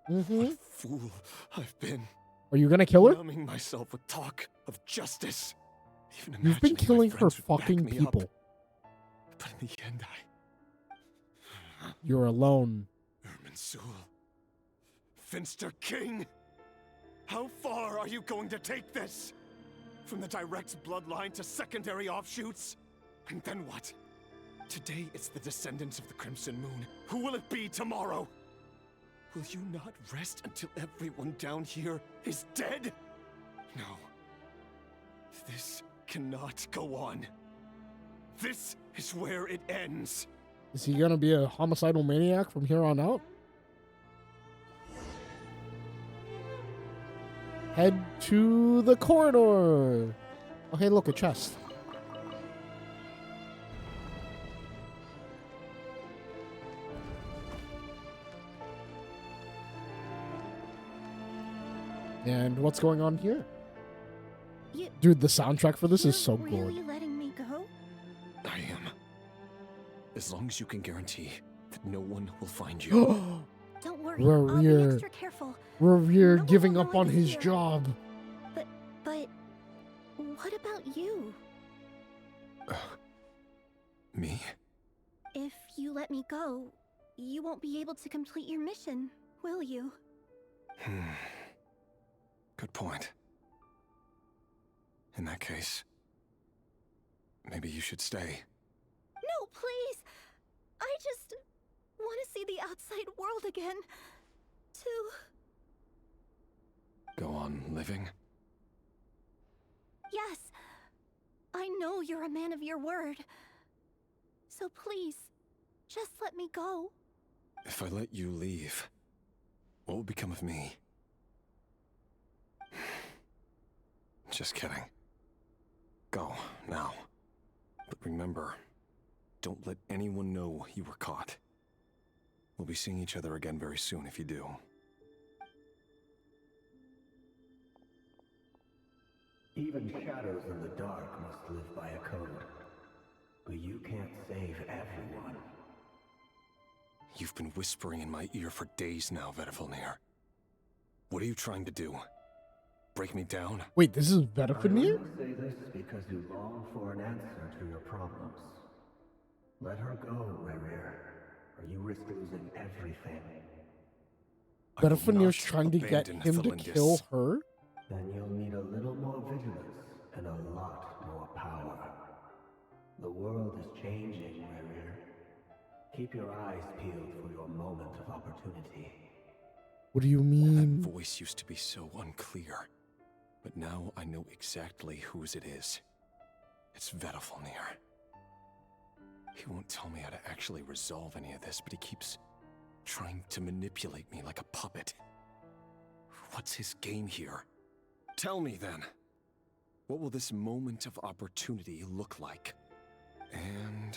What a fool I've been. Are you gonna kill her? Numbing myself with talk of justice. Even You've been imagining my killing her friends would back fucking me up. people. But in the end, You're alone. Irminsul. Finster King. How far are you going to take this? From the direct bloodline to secondary offshoots? And then what? Today it's the descendants of the Crimson Moon. Who will it be tomorrow? Will you not rest until everyone down here is dead? No. This cannot go on. This is where it ends. Is he gonna be a homicidal maniac from here on out? Head to the corridor. Oh, hey, look, a chest. And what's going on here? Dude, the soundtrack for this is so good. Really letting me go? I am. As long as you can guarantee that no one will find you. Don't worry, I'll be Revere. extra careful. Revere No one giving will up know on I'm his here. job. But what about you? Me? If you let me go, you won't be able to complete your mission, will you? Good point. In that case, maybe you should stay. No, please! I just want to see the outside world again. Go on living? Yes, I know you're a man of your word. So please, just let me go. If I let you leave, what will become of me? Just kidding. Go, now. But remember, don't let anyone know you were caught. We'll be seeing each other again very soon if you do. Even shadows in the dark must live by a code. But you can't save everyone. You've been whispering in my ear for days now, Vedifilnir. What are you trying to do? Break me down? Wait, this is I Vedifilnir? only say this because you long for an answer to your problems. Let her go, Rerir, or you risk losing everything. Vedifilnir's trying to get abandon him to Thelindis. kill her? Then you'll need a little more vigilance and a lot more power. The world is changing, Rerir. Keep your eyes peeled for your moment of opportunity. What do you mean? That voice used to be so unclear, but now I know exactly whose it is. It's Vedifilnir. He won't tell me how to actually resolve any of this, but he keeps trying to manipulate me like a puppet. What's his game here? Tell me then. What will this moment of opportunity look like? And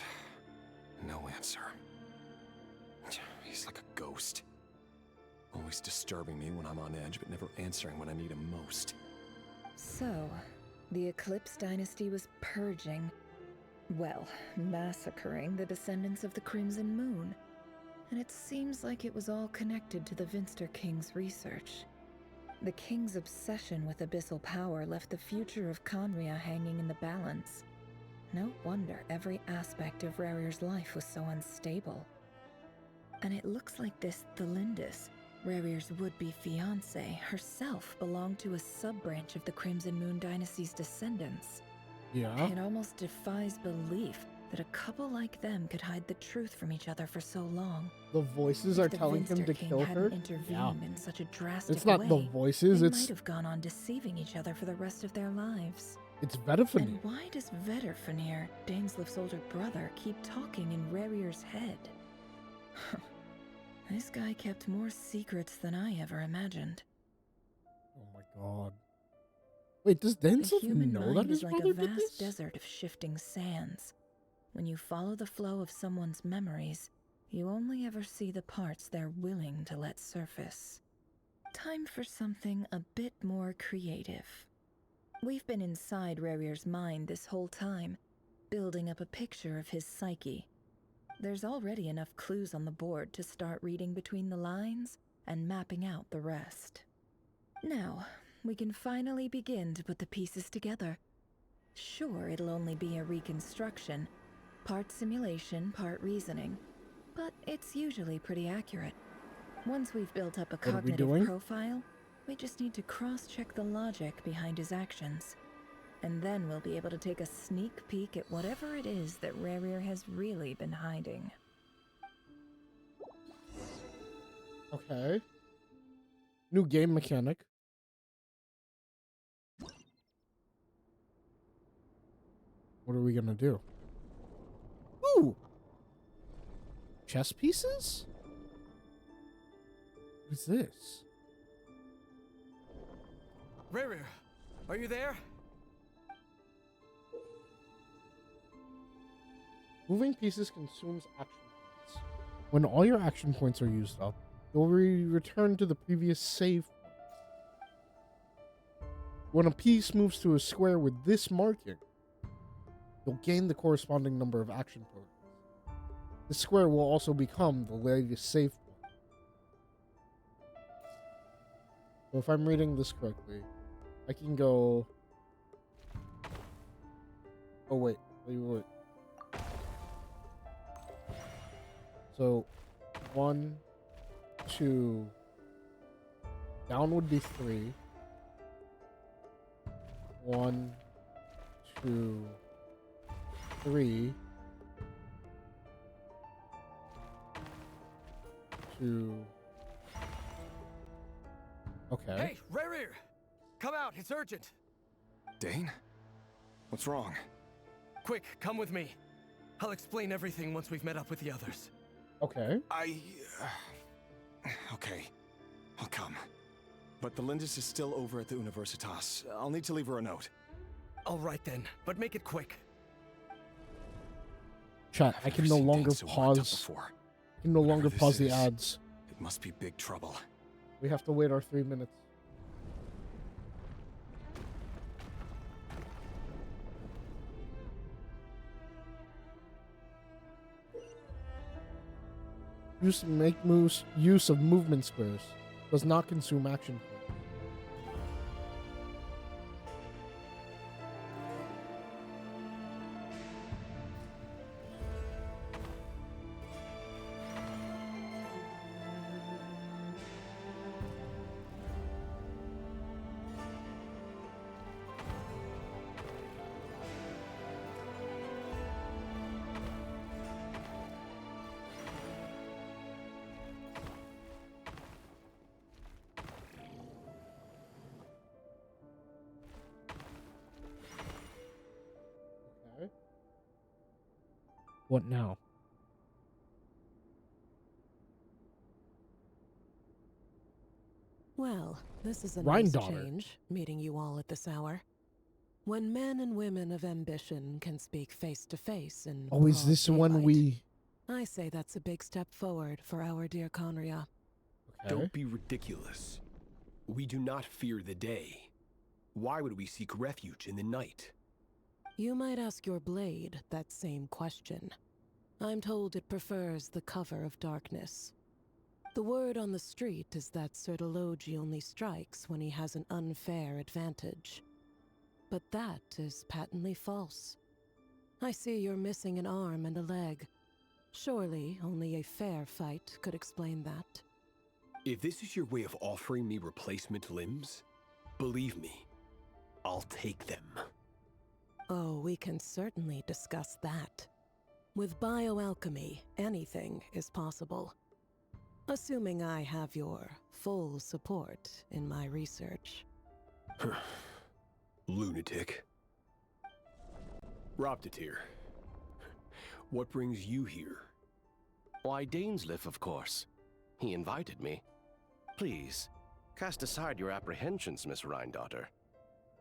no answer. He's like a ghost. Always disturbing me when I'm on edge, but never answering when I need him most. So, the Eclipse Dynasty was purging, well, massacring the descendants of the Crimson Moon. And it seems like it was all connected to the Vinster King's research. The King's obsession with abyssal power left the future of Conria hanging in the balance. No wonder every aspect of Rerir's life was so unstable. And it looks like this Thelindis, Rerir's would-be fiancée, herself belonged to a sub-branch of the Crimson Moon Dynasty's descendants. Yeah. It almost defies belief that a couple like them could hide the truth from each other for so long. The voices If are the telling him Vinster to King kill hadn't her? intervened in such a drastic It's not way, the voices, they it's... might have gone on deceiving each other for the rest of their lives. It's Vedafinir. And why does Vedafinir, Daneslif's older brother, keep talking in Rerir's head? This guy kept more secrets than I ever imagined. Oh my god. Wait, does The Daneslif human know that mind his is like brother a did vast this? desert of shifting sands. When you follow the flow of someone's memories, you only ever see the parts they're willing to let surface. Time for something a bit more creative. We've been inside Rerir's mind this whole time, building up a picture of his psyche. There's already enough clues on the board to start reading between the lines and mapping out the rest. Now, we can finally begin to put the pieces together. Sure, it'll only be a reconstruction, part simulation, part reasoning, but it's usually pretty accurate. Once we've built up a What are we cognitive doing? profile, we just need to cross-check the logic behind his actions. And then we'll be able to take a sneak peek at whatever it is that Rerir has really been hiding. Okay. New game mechanic. What are we gonna do? Ooh! Chess pieces? What is this? Rerir, are you there? Moving pieces consumes action points. When all your action points are used up, you'll return to the previous save point. When a piece moves to a square with this marking, you'll gain the corresponding number of action points. The square will also become the latest save point. So if I'm reading this correctly, I can go... Oh, wait. So, 1, 2, down would be 3. 1, 2, 3. 2. Okay. Hey, Rerir! Come out, it's urgent! Dane? What's wrong? Quick, come with me. I'll explain everything once we've met up with the others. Okay. Okay. I'll come. But the Lindis is still over at the Universitas. I'll need to leave her a note. All right then, but make it quick. Chat, I can no longer pause. I can no longer pause the ads. It must be big trouble. We have to wait our 3 minutes. Make use of movement squares. Does not consume action points. What now? Well, this is a Rhine nice daughter. change, meeting you all at this hour. When men and women of ambition can speak face to face in Oh, is broad this when daylight, we... I say that's a big step forward for our dear Conria. Don't be ridiculous. We do not fear the day. Why would we seek refuge in the night? You might ask your blade that same question. I'm told it prefers the cover of darkness. The word on the street is that Sir Delogi only strikes when he has an unfair advantage. But that is patently false. I see you're missing an arm and a leg. Surely only a fair fight could explain that. If this is your way of offering me replacement limbs, believe me, I'll take them. Oh, we can certainly discuss that. With bioalchemy, anything is possible. Assuming I have your full support in my research. Lunatic. Reupload, what brings you here? Why, Dainsleif, of course. He invited me. Please, cast aside your apprehensions, Miss Rhindaughter.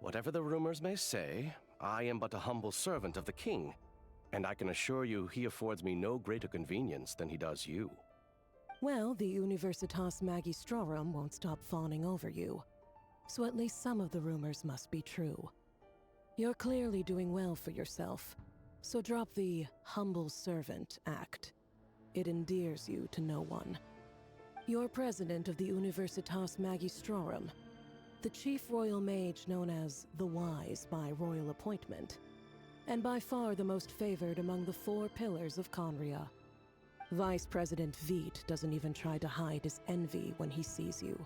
Whatever the rumors may say, I am but a humble servant of the king, and I can assure you he affords me no greater convenience than he does you. Well, the Universitas Magistrorum won't stop fawning over you, so at least some of the rumors must be true. You're clearly doing well for yourself, so drop the humble servant act. It endears you to no one. You're president of the Universitas Magistrorum, the chief royal mage known as the Wise by royal appointment, and by far the most favored among the 4 pillars of Conria. Vice President Vete doesn't even try to hide his envy when he sees you.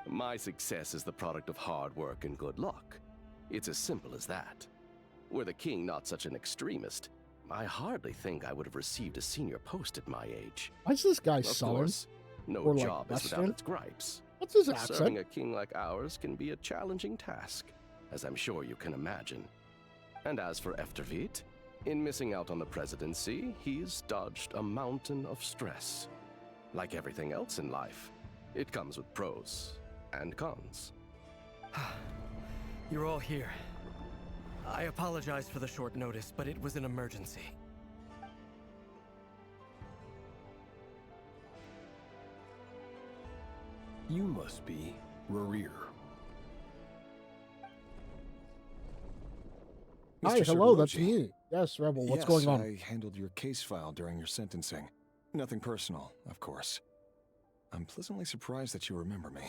My success is the product of hard work and good luck. It's as simple as that. Were the king not such an extremist, I hardly think I would have received a senior post at my age. Why is this guy Of sullen? course, no Or, like, job is without Western? its gripes. What's his But accent? serving a king like ours can be a challenging task, as I'm sure you can imagine. And as for Eftervit, in missing out on the presidency, he's dodged a mountain of stress. Like everything else in life, it comes with pros and cons. You're all here. I apologize for the short notice, but it was an emergency. You must be Reupload. Hi, Mr. hello, that's Sirology. me. Yes, Rebel, what's Yes, going on? I handled your case file during your sentencing. Nothing personal, of course. I'm pleasantly surprised that you remember me.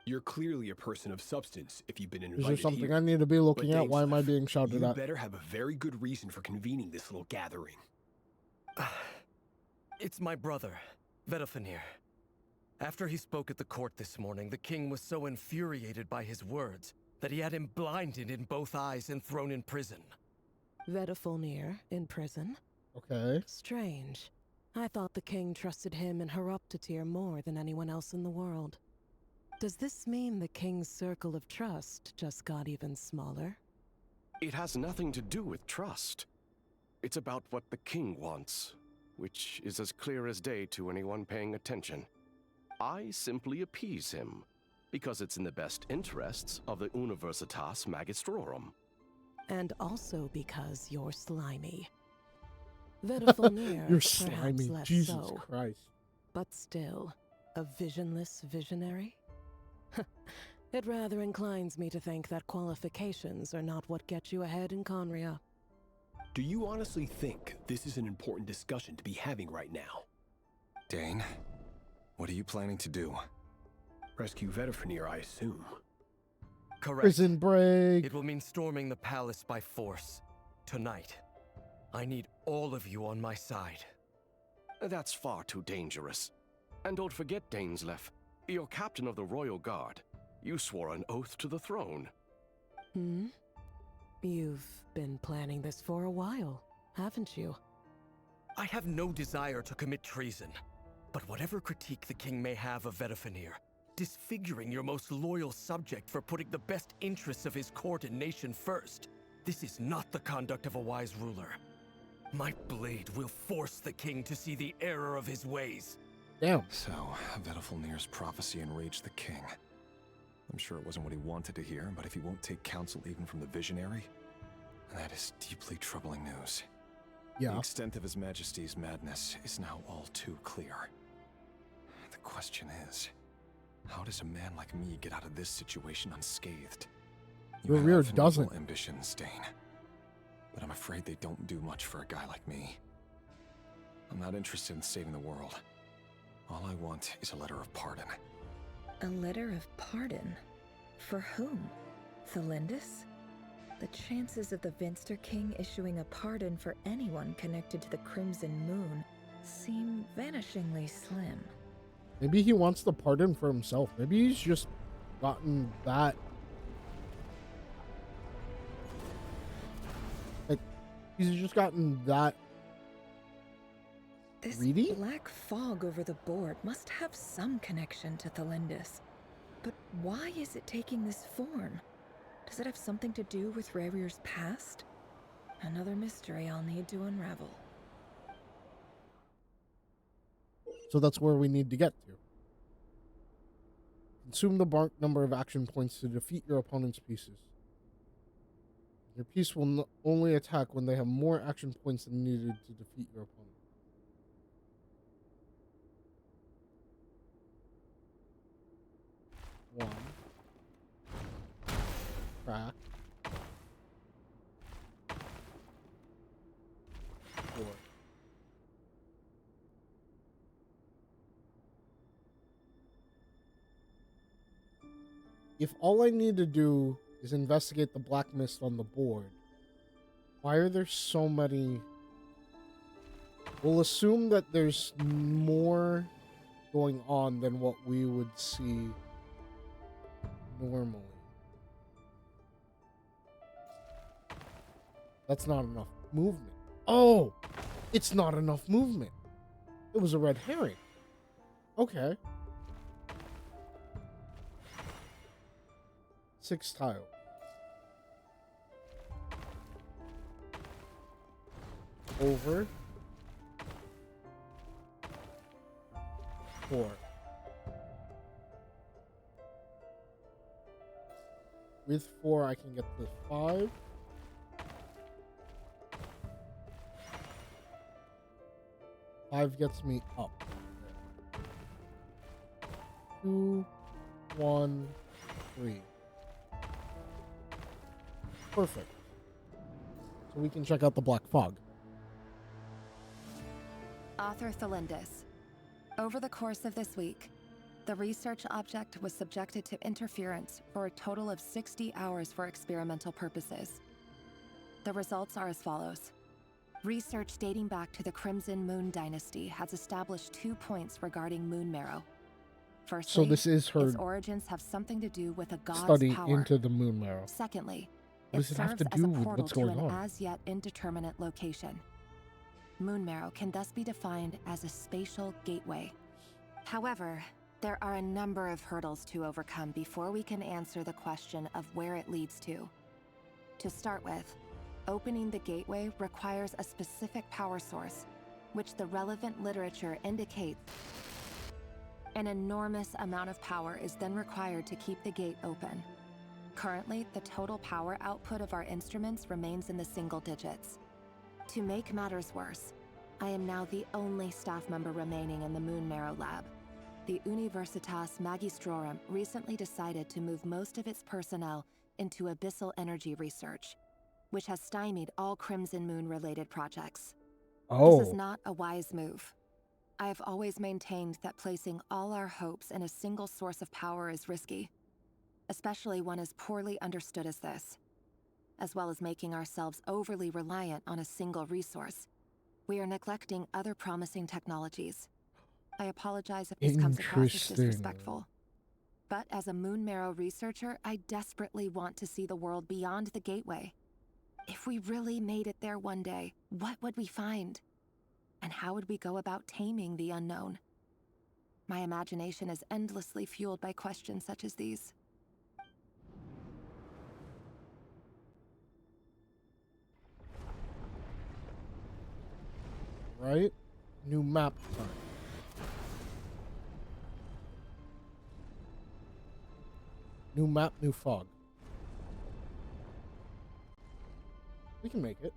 You're clearly a person of substance if you've been invited Is there something here. I need to be looking But at? Why am I Dainsleif, being shouted you at? better have a very good reason for convening this little gathering. It's my brother, Vedafenir. After he spoke at the court this morning, the king was so infuriated by his words that he had him blinded in both eyes and thrown in prison. Vedafenir in prison? Okay. Strange. I thought the king trusted him and Reupload more than anyone else in the world. Does this mean the king's circle of trust just got even smaller? It has nothing to do with trust. It's about what the king wants, which is as clear as day to anyone paying attention. I simply appease him, because it's in the best interests of the Universitas Magistrorum. And also because you're slimy. Vedafenir, You're perhaps slimy, less Jesus so. Christ. But still, a visionless visionary? It rather inclines me to think that qualifications are not what get you ahead in Conria. Do you honestly think this is an important discussion to be having right now? Dane, what are you planning to do? Rescue Vedafenir, I assume. Correct. Prison break. It will mean storming the palace by force. Tonight. I need all of you on my side. That's far too dangerous. And don't forget, Dainsleif, you're captain of the Royal Guard. You swore an oath to the throne. Hmm? You've been planning this for a while, haven't you? I have no desire to commit treason. But whatever critique the king may have of Vedafenir, disfiguring your most loyal subject for putting the best interests of his court and nation first, this is not the conduct of a wise ruler. My blade will force the king to see the error of his ways. Damn. So, Vedafenir's prophecy enraged the king. I'm sure it wasn't what he wanted to hear, but if he won't take counsel even from the visionary, that is deeply troubling news. Yeah. The extent of His Majesty's madness is now all too clear. The question is, how does a man like me get out of this situation unscathed? You Rear have doesn't. noble ambitions, Dane, but I'm afraid they don't do much for a guy like me. I'm not interested in saving the world. All I want is a letter of pardon. A letter of pardon? For whom? Thelindis? The chances of the Vinster King issuing a pardon for anyone connected to the Crimson Moon seem vanishingly slim. Maybe he wants the pardon for himself. Maybe he's just gotten that. Like, he's just gotten that. This greedy? black fog over the board must have some connection to Thelindis. But why is it taking this form? Does it have something to do with Rerir's past? Another mystery I'll need to unravel. So that's where we need to get to. Consume the number of action points to defeat your opponent's pieces. Your piece will only attack when they have more action points than needed to defeat your opponent. One. Crack. 4. If all I need to do is investigate the black mist on the board, why are there so many? We'll assume that there's more going on than what we would see normally. That's not enough movement. Oh, it's not enough movement. It was a red herring. Okay. 6 tiles. Over. 4. With 4, I can get to 5. 5 gets me up. 2, 1, 3. Perfect. So we can check out the Black Fog. Author Thalindis. Over the course of this week, the research object was subjected to interference for a total of 60 hours for experimental purposes. The results are as follows. Research dating back to the Crimson Moon Dynasty has established 2 points regarding moon marrow. Firstly, So this is her its origins have something to do with a god's study power. into the moon marrow. Secondly, What it does it have serves to as do a with portal what's to going an on? as-yet indeterminate location. Moon marrow can thus be defined as a spatial gateway. However, there are a number of hurdles to overcome before we can answer the question of where it leads to. To start with, opening the gateway requires a specific power source, which the relevant literature indicates. An enormous amount of power is then required to keep the gate open. Currently, the total power output of our instruments remains in the single digits. To make matters worse, I am now the only staff member remaining in the Moon Marrow lab. The Universitas Magistrorum recently decided to move most of its personnel into abyssal energy research, which has stymied all Crimson Moon-related projects. This is not a wise move. I have always maintained that placing all our hopes in a single source of power is risky, especially one as poorly understood as this. As well as making ourselves overly reliant on a single resource, we are neglecting other promising technologies. I apologize if this comes across as disrespectful. But as a Moon Marrow researcher, I desperately want to see the world beyond the gateway. If we really made it there one day, what would we find? And how would we go about taming the unknown? My imagination is endlessly fueled by questions such as these. Right? New map time. New map, new fog. We can make it.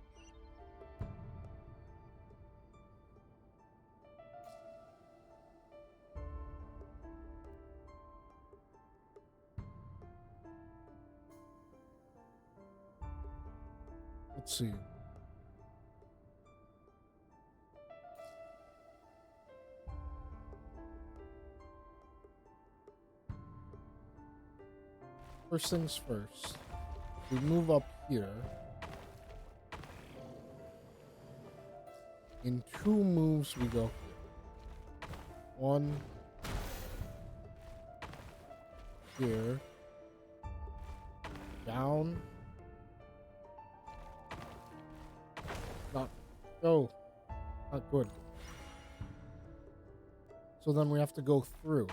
Let's see. First things first. We move up here. In 2 moves, we go here. 1 here. Down. Not. Oh. Not good. So then we have to go through.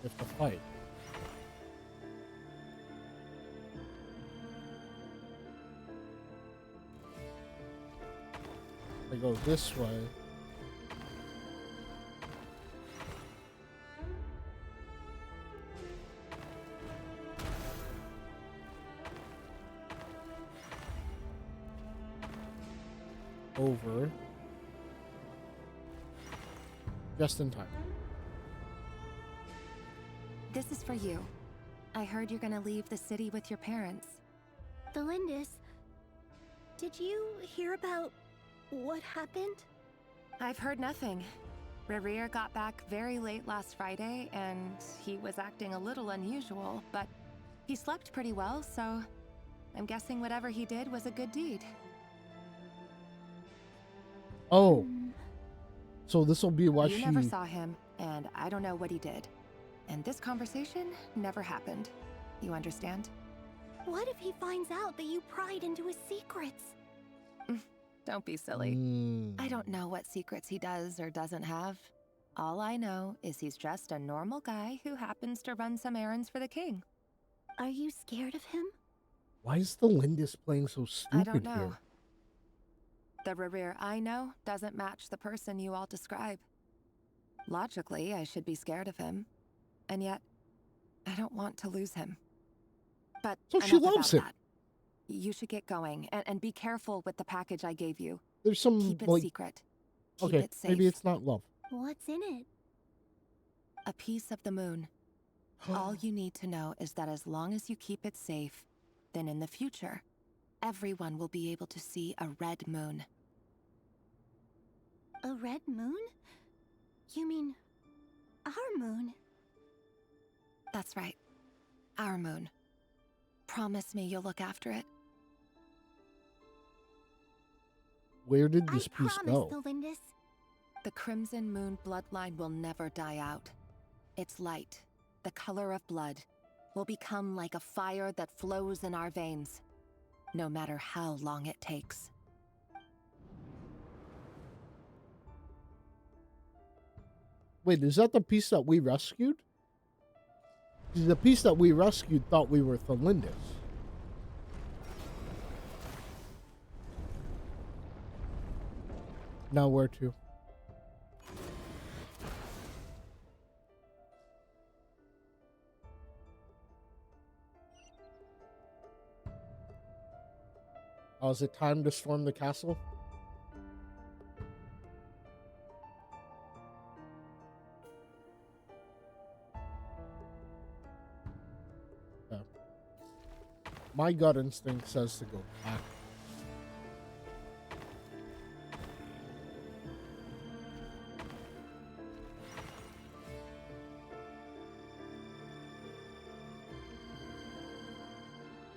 We have to fight. I go this way. Over. Just in time. This is for you. I heard you're gonna leave the city with your parents. Felindis, did you hear about what happened? I've heard nothing. Rerir got back very late last Friday, and he was acting a little unusual, but he slept pretty well, so I'm guessing whatever he did was a good deed. Oh. So this will be what You she... never saw him, and I don't know what he did. And this conversation never happened. You understand? What if he finds out that you pried into his secrets? Don't be silly. I don't know what secrets he does or doesn't have. All I know is he's just a normal guy who happens to run some errands for the king. Are you scared of him? Why is the Lindis playing so stupid I don't know. here? The Rerir I know doesn't match the person you all describe. Logically, I should be scared of him. And yet, I don't want to lose him. But So she enough loves about him. that. You should get going, and be careful with the package I gave you. There's some, Keep it like... secret. Keep Okay, it safe. maybe it's not love. What's in it? A piece of the moon. All you need to know is that as long as you keep it safe, then in the future, everyone will be able to see a red moon. A red moon? You mean our moon? That's right. Our moon. Promise me you'll look after it. Where did this piece go? Felindis. The Crimson Moon bloodline will never die out. Its light, the color of blood, will become like a fire that flows in our veins, no matter how long it takes. Wait, is that the piece that we rescued? The piece that we rescued thought we were Thelindis. Now where to? Oh, is it time to storm the castle? Yeah. My gut instinct says to go back.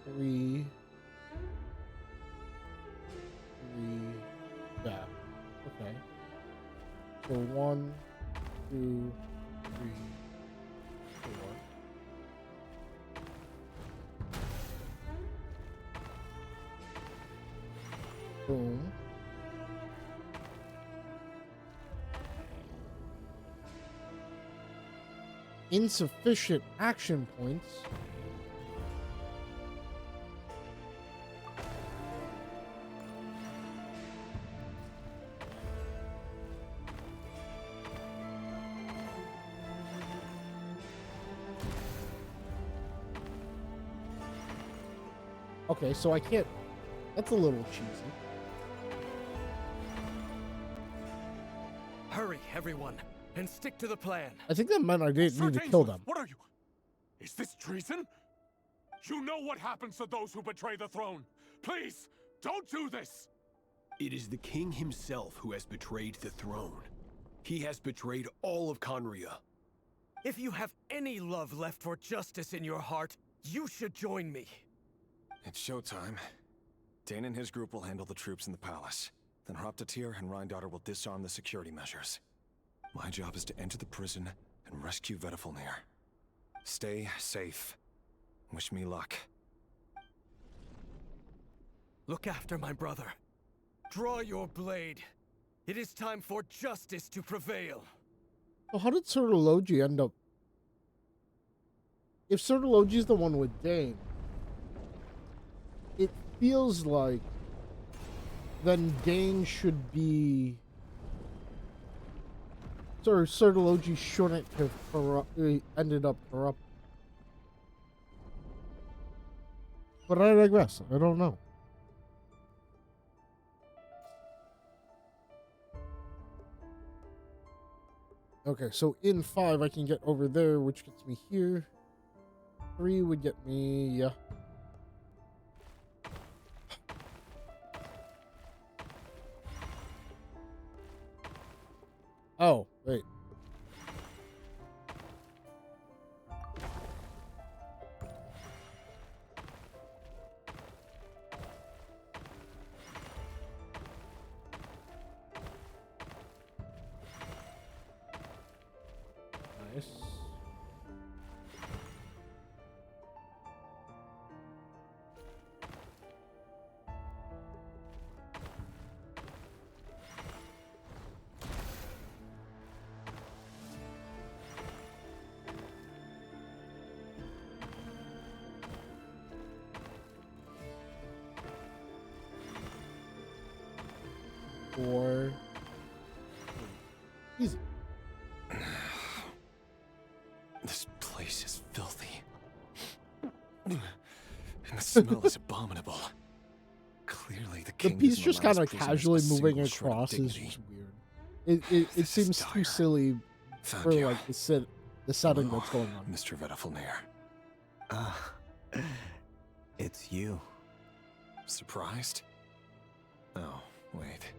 Three. Yeah. Okay. So 1, 2, 3, 4. Boom. Insufficient action points. Okay, so I can't... That's a little cheesy. Hurry, everyone, and stick to the plan. I think that meant I didn't need to kill them. What are you? Is this treason? You know what happens to those who betray the throne. Please, don't do this! It is the king himself who has betrayed the throne. He has betrayed all of Conria. If you have any love left for justice in your heart, you should join me. It's showtime. Dane and his group will handle the troops in the palace. Then Hraptatir and Rhindaughter will disarm the security measures. My job is to enter the prison and rescue Vedifalnir. Stay safe. Wish me luck. Look after my brother. Draw your blade. It is time for justice to prevail. Well, how did Sertologi end up... If Sertologi's the one with Dane, it feels like then Dane should be. Sir Sertology shouldn't have ended up corrupt. But I digress. I don't know. Okay, so in 5 I can get over there, which gets me here. 3 would get me, yeah. Oh, wait. Nice. Four. Easy. This place is filthy. And the smell is abominable. Clearly the king piece doesn't just allow kind of his prisoners casually a single moving shred of across is dignity. just weird. It seems too silly Found for you. like the setting Hello, that's going on. Mr. Vettelfnir. Ah, it's you. Surprised? Oh, wait.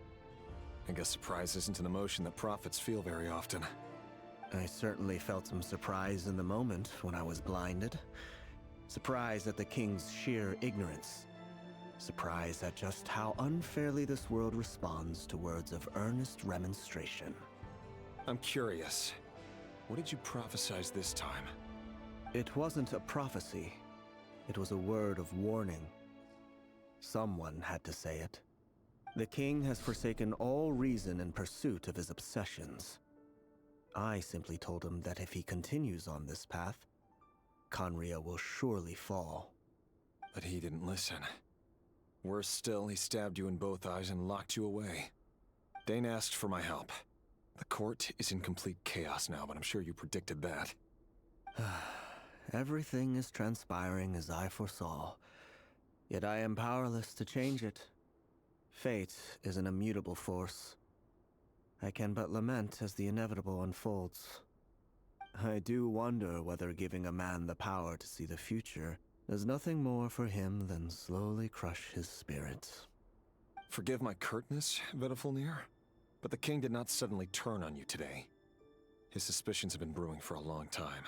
I guess surprise isn't an emotion that prophets feel very often. I certainly felt some surprise in the moment when I was blinded. Surprise at the king's sheer ignorance. Surprise at just how unfairly this world responds to words of earnest remonstration. I'm curious. What did you prophesize this time? It wasn't a prophecy. It was a word of warning. Someone had to say it. The king has forsaken all reason in pursuit of his obsessions. I simply told him that if he continues on this path, Conria will surely fall. But he didn't listen. Worse still, he stabbed you in both eyes and locked you away. Dane asked for my help. The court is in complete chaos now, but I'm sure you predicted that. Everything is transpiring as I foresaw, yet I am powerless to change it. Fate is an immutable force. I can but lament as the inevitable unfolds. I do wonder whether giving a man the power to see the future is nothing more for him than slowly crush his spirit. Forgive my curtness, Vettelfnir, but the king did not suddenly turn on you today. His suspicions have been brewing for a long time.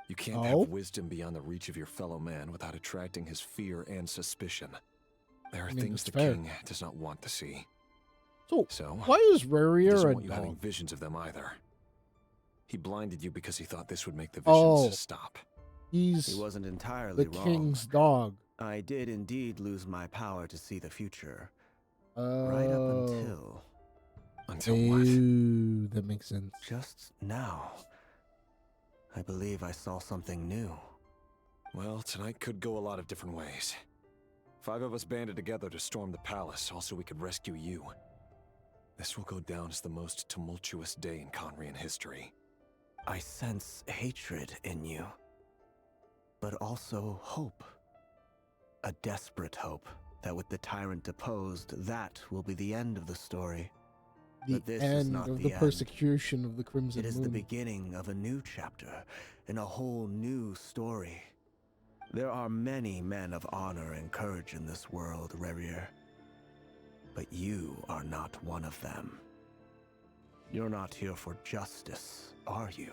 You can't have wisdom beyond the reach of your fellow man without attracting his fear and suspicion. There are things the king does not want to see. So why is he Rarier doesn't a want you having dog? visions of them either. He blinded you because he thought this would make the visions stop. He wasn't entirely the wrong. king's dog. I did indeed lose my power to see the future. Right up until... Until what? That makes sense. Just now. I believe I saw something new. Well, tonight could go a lot of different ways. 5 of us banded together to storm the palace, also we could rescue you. This will go down as the most tumultuous day in Conrian history. I sense hatred in you, but also hope. A desperate hope that with the tyrant deposed, that will be the end of the story. The But this is end not of the the end. persecution of the Crimson It is Moon. the beginning of a new chapter, in a whole new story. There are many men of honor and courage in this world, Rarier. But you are not one of them. You're not here for justice, are you?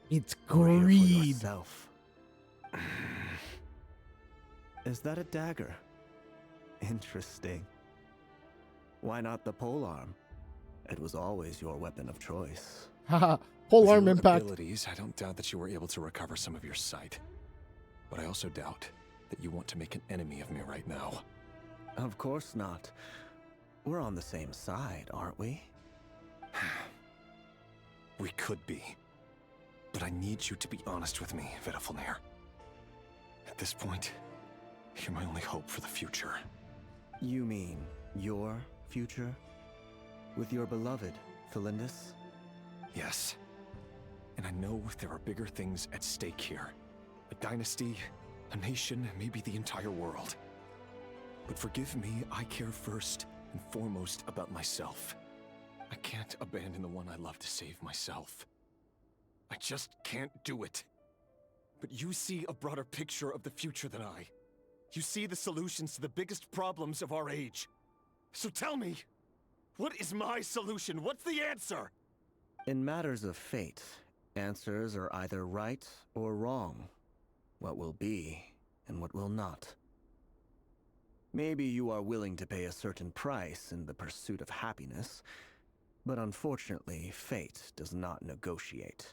It's You're here for greed. yourself. Is that a dagger? Interesting. Why not the polearm? It was always your weapon of choice. Haha, With polearm your impact. abilities, I don't doubt that you were able to recover some of your sight. But I also doubt that you want to make an enemy of me right now. Of course not. We're on the same side, aren't we? We could be. But I need you to be honest with me, Vettelfnir. At this point, you're my only hope for the future. You mean Your future? With your beloved, Thelindis? Yes. And I know there are bigger things at stake here. A dynasty, a nation, maybe the entire world. But forgive me, I care first and foremost about myself. I can't abandon the one I love to save myself. I just can't do it. But you see a broader picture of the future than I. You see the solutions to the biggest problems of our age. So tell me, what is my solution? What's the answer? In matters of fate, answers are either right or wrong. What will be and what will not. Maybe you are willing to pay a certain price in the pursuit of happiness, but unfortunately, fate does not negotiate.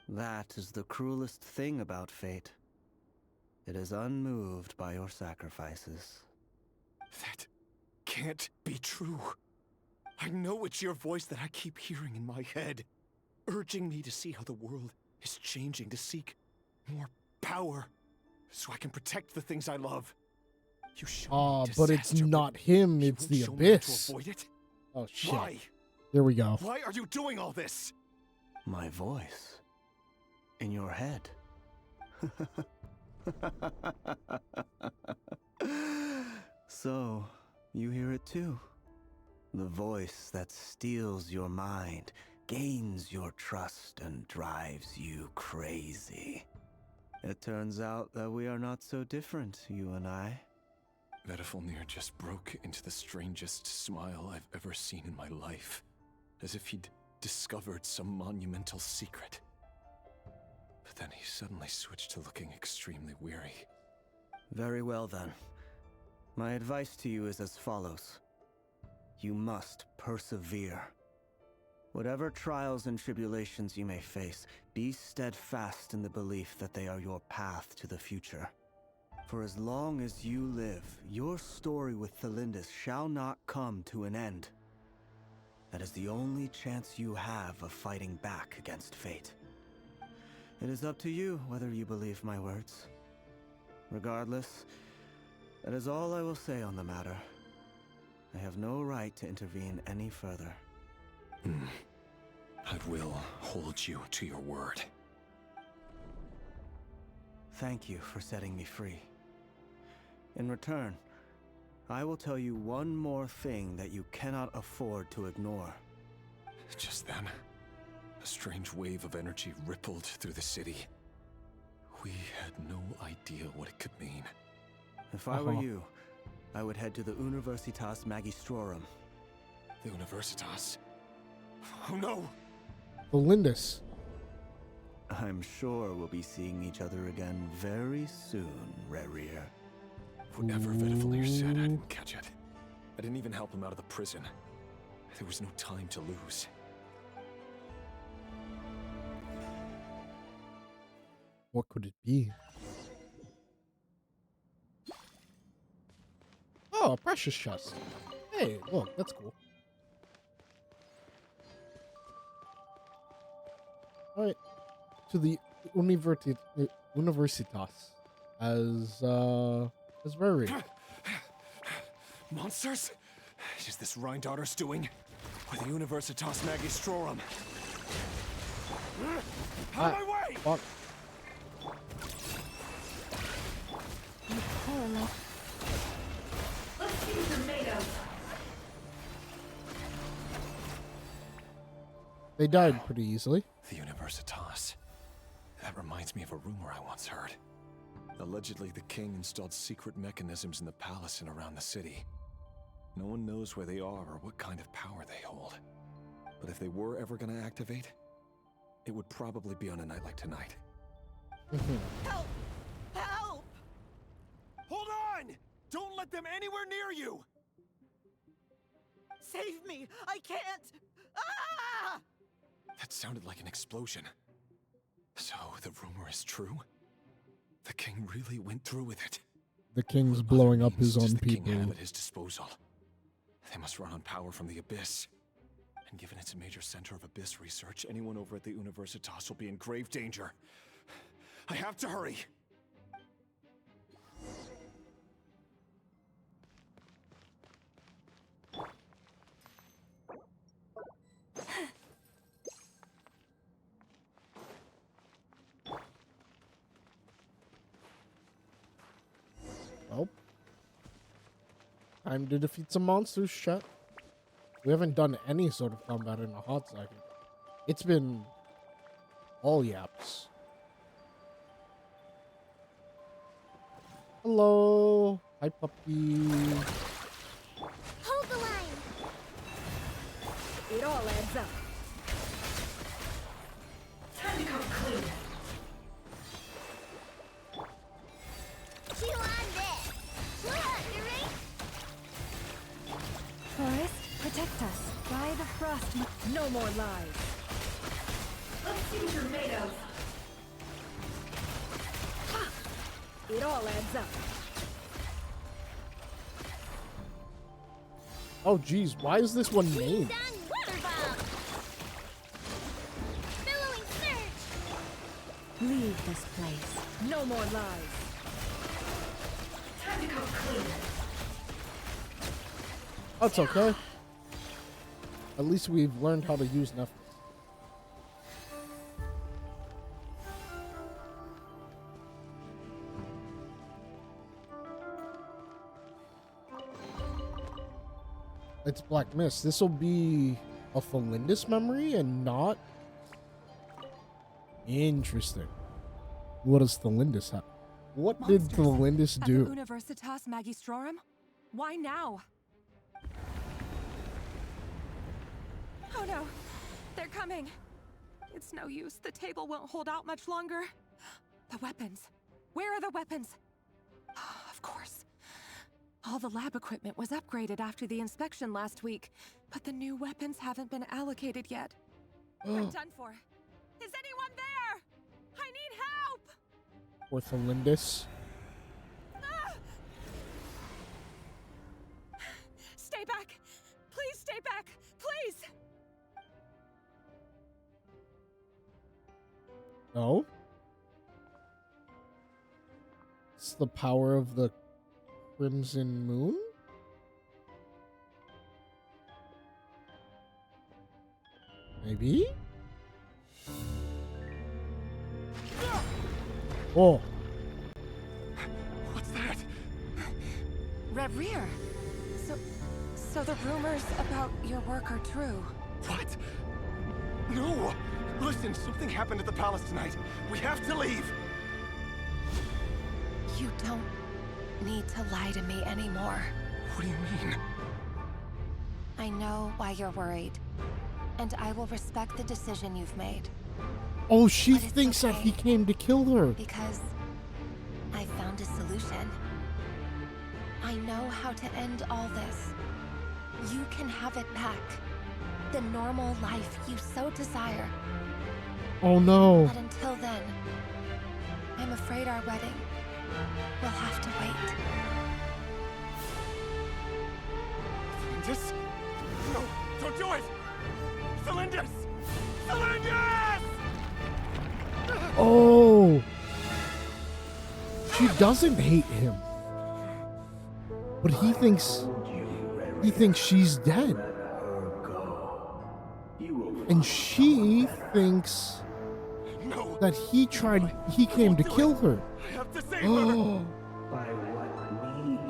That is the cruelest thing about fate. It is unmoved by your sacrifices. That can't be true. I know it's your voice that I keep hearing in my head, urging me to see how the world is changing, to seek more power, so I can protect the things I love. You show me but it's disaster, not him, you it's won't the show me how to Abyss. avoid it? Oh shit. Why? Here we go. Why are you doing all this? My voice. In your head. So, you hear it too. The voice that steals your mind, gains your trust, and drives you crazy. It turns out that we are not so different, you and I. Vedifulnir just broke into the strangest smile I've ever seen in my life, as if he'd discovered some monumental secret. But then he suddenly switched to looking extremely weary. Very well then. My advice to you is as follows. You must persevere. Whatever trials and tribulations you may face, be steadfast in the belief that they are your path to the future. For as long as you live, your story with Thelindis shall not come to an end. That is the only chance you have of fighting back against fate. It is up to you whether you believe my words. Regardless, that is all I will say on the matter. I have no right to intervene any further. I will hold you to your word. Thank you for setting me free. In return, I will tell you one more thing that you cannot afford to ignore. Just then, a strange wave of energy rippled through the city. We had no idea what it could mean. If I were you, I would head to the Universitas Magistrorum. The Universitas? Oh no! Thelindis. I'm sure we'll be seeing each other again very soon, Rerir. Whatever Vedifulnir said, I didn't catch it. I didn't even help him out of the prison. There was no time to lose. What could it be? Oh, a precious chest. Hey, look, that's cool. Alright. To the Universitas as Rary. Monsters? Is this Rhindaughter's doing? Or the Universitas Magistrorum? Out of my way! Fuck. Let's see what they're made of. They died pretty easily. The Universitas. That reminds me of a rumor I once heard. Allegedly, the king installed secret mechanisms in the palace and around the city. No one knows where they are or what kind of power they hold. But if they were ever going to activate, it would probably be on a night like tonight. Help! Help! Hold on! Don't let them anywhere near you! Save me! I can't! Ah! That sounded like an explosion. So, the rumor is true? The king really went through with it. The king's blowing up his Does own the king people. have at his disposal? They must run on power from the Abyss. And given it's a major center of Abyss research, anyone over at the Universitas will be in grave danger. I have to hurry! Time to defeat some monsters, chat. We haven't done any sort of combat in a hot second. It's been all yaps. Hello. Hi, puppy. Hold the line. It all adds up. Time to come clean. Chew on this. You ready? Forest, protect us. By the frost. No more lies. Let's see what you're made of. Ha! It all adds up. Oh, geez. Why is this one named? Water bomb. Billowing surge. Leave this place. No more lies. Time to come clean. That's okay. At least we've learned how to use Nephilim. It's Black Mist. This will be a Felindis memory and not... Interesting. What does Felindis have? What did Felindis do? Universitas Magistrorum? Why now? Oh no, they're coming. It's no use. The table won't hold out much longer. The weapons. Where are the weapons? Of course. All the lab equipment was upgraded after the inspection last week, but the new weapons haven't been allocated yet. I'm done for. Is anyone there? I need help! Or Felindis? Stay back! Please stay back! Please! No? It's the power of the Crimson Moon? Maybe? Oh. What's that? Rear. So the rumors about your work are true. What? No! Listen, something happened at the palace tonight. We have to leave! You don't need to lie to me anymore. What do you mean? I know why you're worried, and I will respect the decision you've made. Oh, she thinks that he came to kill her. Because I found a solution. I know how to end all this. You can have it back. The normal life you so desire. Oh no. But until then, I'm afraid our wedding will have to wait. Felindis? No, don't do it! Felindis! Felindis! Oh. She doesn't hate him. But he thinks she's dead. And she thinks that he came to kill her. I have to save her!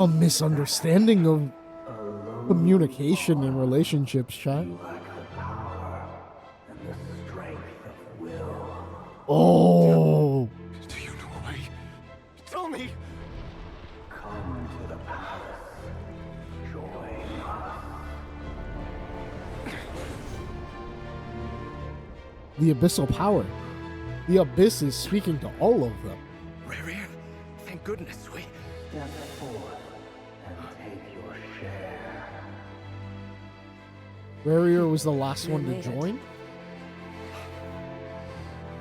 A misunderstanding of communication in relationships, chat. Oh. Do you know a way? Tell me! Come to the palace. Join us. The abyssal power. The abyss is speaking to all of them. Rear, thank goodness we... Step forth and take your share. Barrier was the last one to join.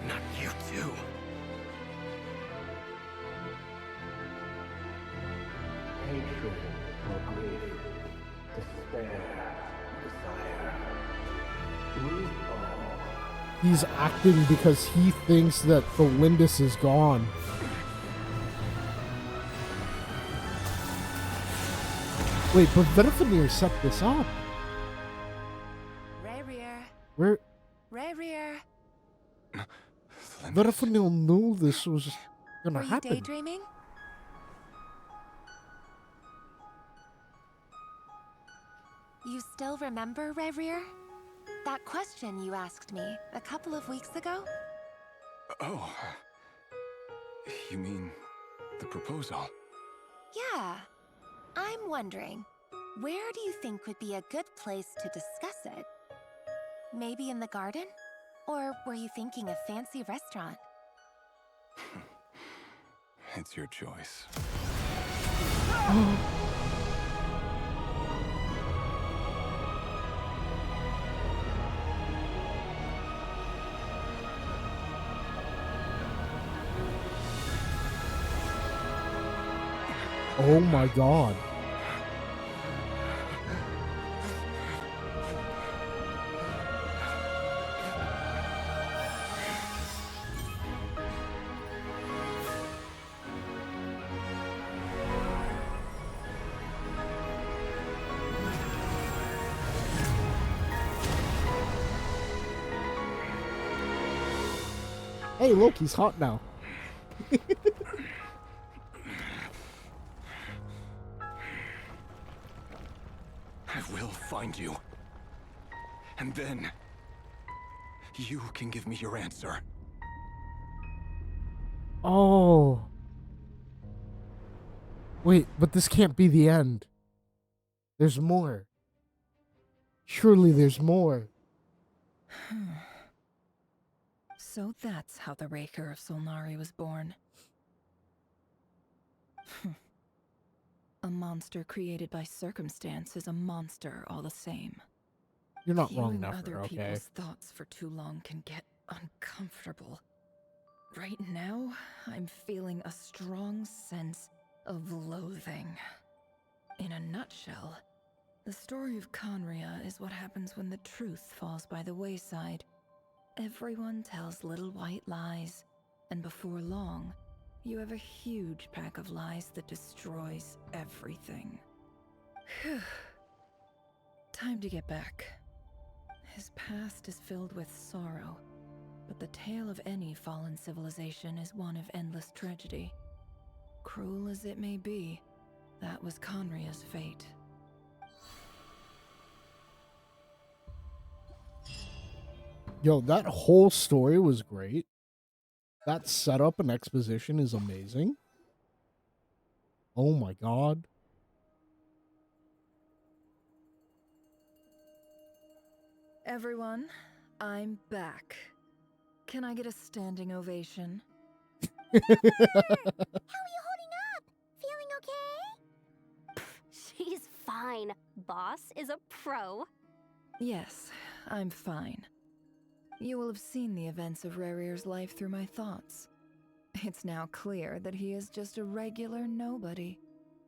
Not you too. Hatred or grief, despair, desire. We all. He's acting because he thinks that Felindis is gone. Wait, but Vedifenir set this up. Where? Rear. Vedifenir knew this was gonna Were you happen. daydreaming? You still remember, Rerir? That question you asked me a couple of weeks ago? Oh. You mean the proposal? Yeah. I'm wondering, where do you think would be a good place to discuss it? Maybe in the garden? Or were you thinking a fancy restaurant? It's your choice. Oh my god. Hey, look, he's hot now. I will find you. And then you can give me your answer. Oh. Wait, but this can't be the end. There's more. Surely there's more. So that's how the Raker of Solnari was born. A monster created by circumstance is a monster all the same. You're not Viewing wrong, other Nefer, okay? people's thoughts for too long can get uncomfortable. Right now, I'm feeling a strong sense of loathing. In a nutshell, the story of Conria is what happens when the truth falls by the wayside. Everyone tells little white lies, and before long, you have a huge pack of lies that destroys everything. Phew. Time to get back. His past is filled with sorrow, but the tale of any fallen civilization is one of endless tragedy. Cruel as it may be, that was Conria's fate. Yo, that whole story was great. That setup and exposition is amazing. Oh my god. Everyone, I'm back. Can I get a standing ovation? How are you holding up? Feeling okay? She's fine. Boss is a pro. Yes, I'm fine. You will have seen the events of Rerir's life through my thoughts. It's now clear that he is just a regular nobody,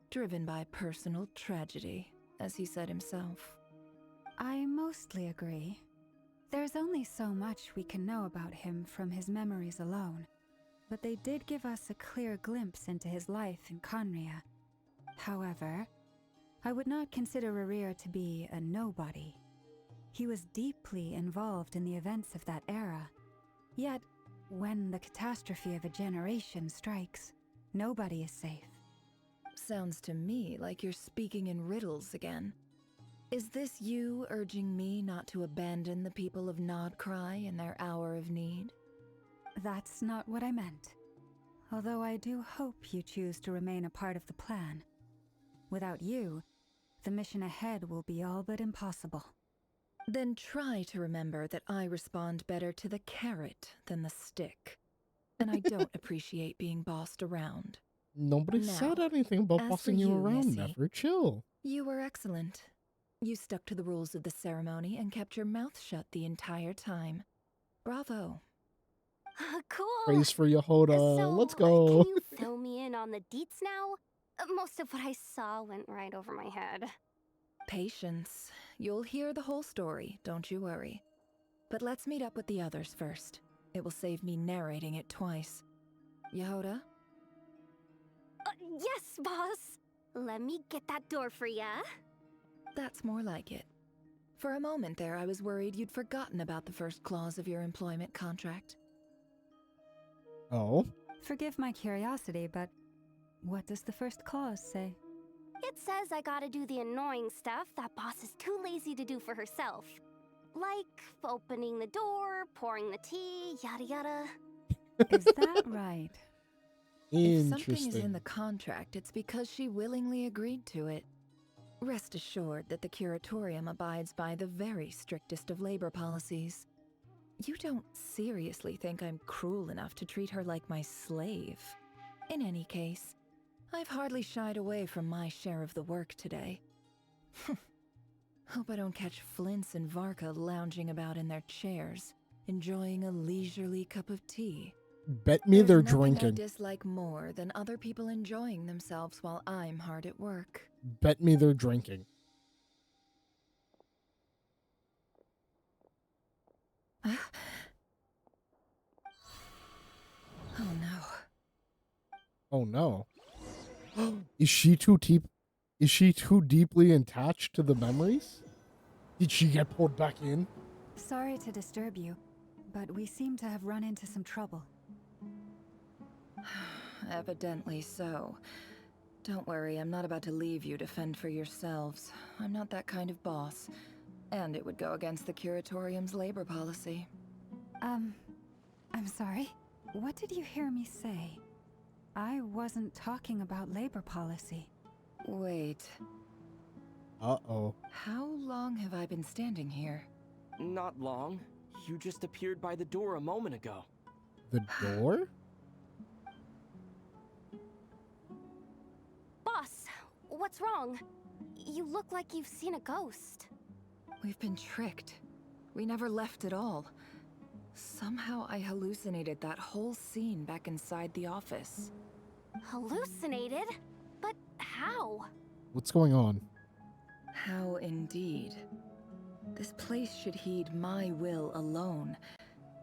driven by personal tragedy, as he said himself. I mostly agree. There's only so much we can know about him from his memories alone, but they did give us a clear glimpse into his life in Conria. However, I would not consider Rerir to be a nobody. He was deeply involved in the events of that era. Yet, when the catastrophe of a generation strikes, nobody is safe. Sounds to me like you're speaking in riddles again. Is this you urging me not to abandon the people of Nodcry in their hour of need? That's not what I meant. Although I do hope you choose to remain a part of the plan. Without you, the mission ahead will be all but impossible. Then try to remember that I respond better to the carrot than the stick. And I don't appreciate being bossed around. Nobody said anything about as for bossing you around, Missy, Nefer. Chill. You were excellent. You stuck to the rules of the ceremony and kept your mouth shut the entire time. Bravo. Cool. Praise for Yehoda. So, Let's go. can you fill me in on the deets now? Most of what I saw went right over my head. Patience. You'll hear the whole story, don't you worry. But let's meet up with the others first. It will save me narrating it twice. Yehoda? Yes, boss. Let me get that door for ya. That's more like it. For a moment there, I was worried you'd forgotten about the first clause of your employment contract. Oh? Forgive my curiosity, but what does the first clause say? It says I gotta do the annoying stuff that boss is too lazy to do for herself. Like opening the door, pouring the tea, yada yada. Is that right? If something is in Interesting. the contract, it's because she willingly agreed to it. Rest assured that the curatorium abides by the very strictest of labor policies. You don't seriously think I'm cruel enough to treat her like my slave? In any case, I've hardly shied away from my share of the work today. Hope I don't catch Flintz and Varka lounging about in their chairs, enjoying a leisurely cup of tea. Bet me they're There's nothing I drinking. dislike more than other people enjoying themselves while I'm hard at work. Bet me they're drinking. Oh no. Oh no. Is she too deep? Is she too deeply attached to the memories? Did she get pulled back in? Sorry to disturb you, but we seem to have run into some trouble. Evidently so. Don't worry, I'm not about to leave you to fend for yourselves. I'm not that kind of boss. And it would go against the curatorium's labor policy. I'm sorry. What did you hear me say? I wasn't talking about labor policy. Wait. Uh-oh. How long have I been standing here? Not long. You just appeared by the door a moment ago. The door? Boss, what's wrong? You look like you've seen a ghost. We've been tricked. We never left at all. Somehow I hallucinated that whole scene back inside the office. Hallucinated? But how? What's going on? How indeed. This place should heed my will alone.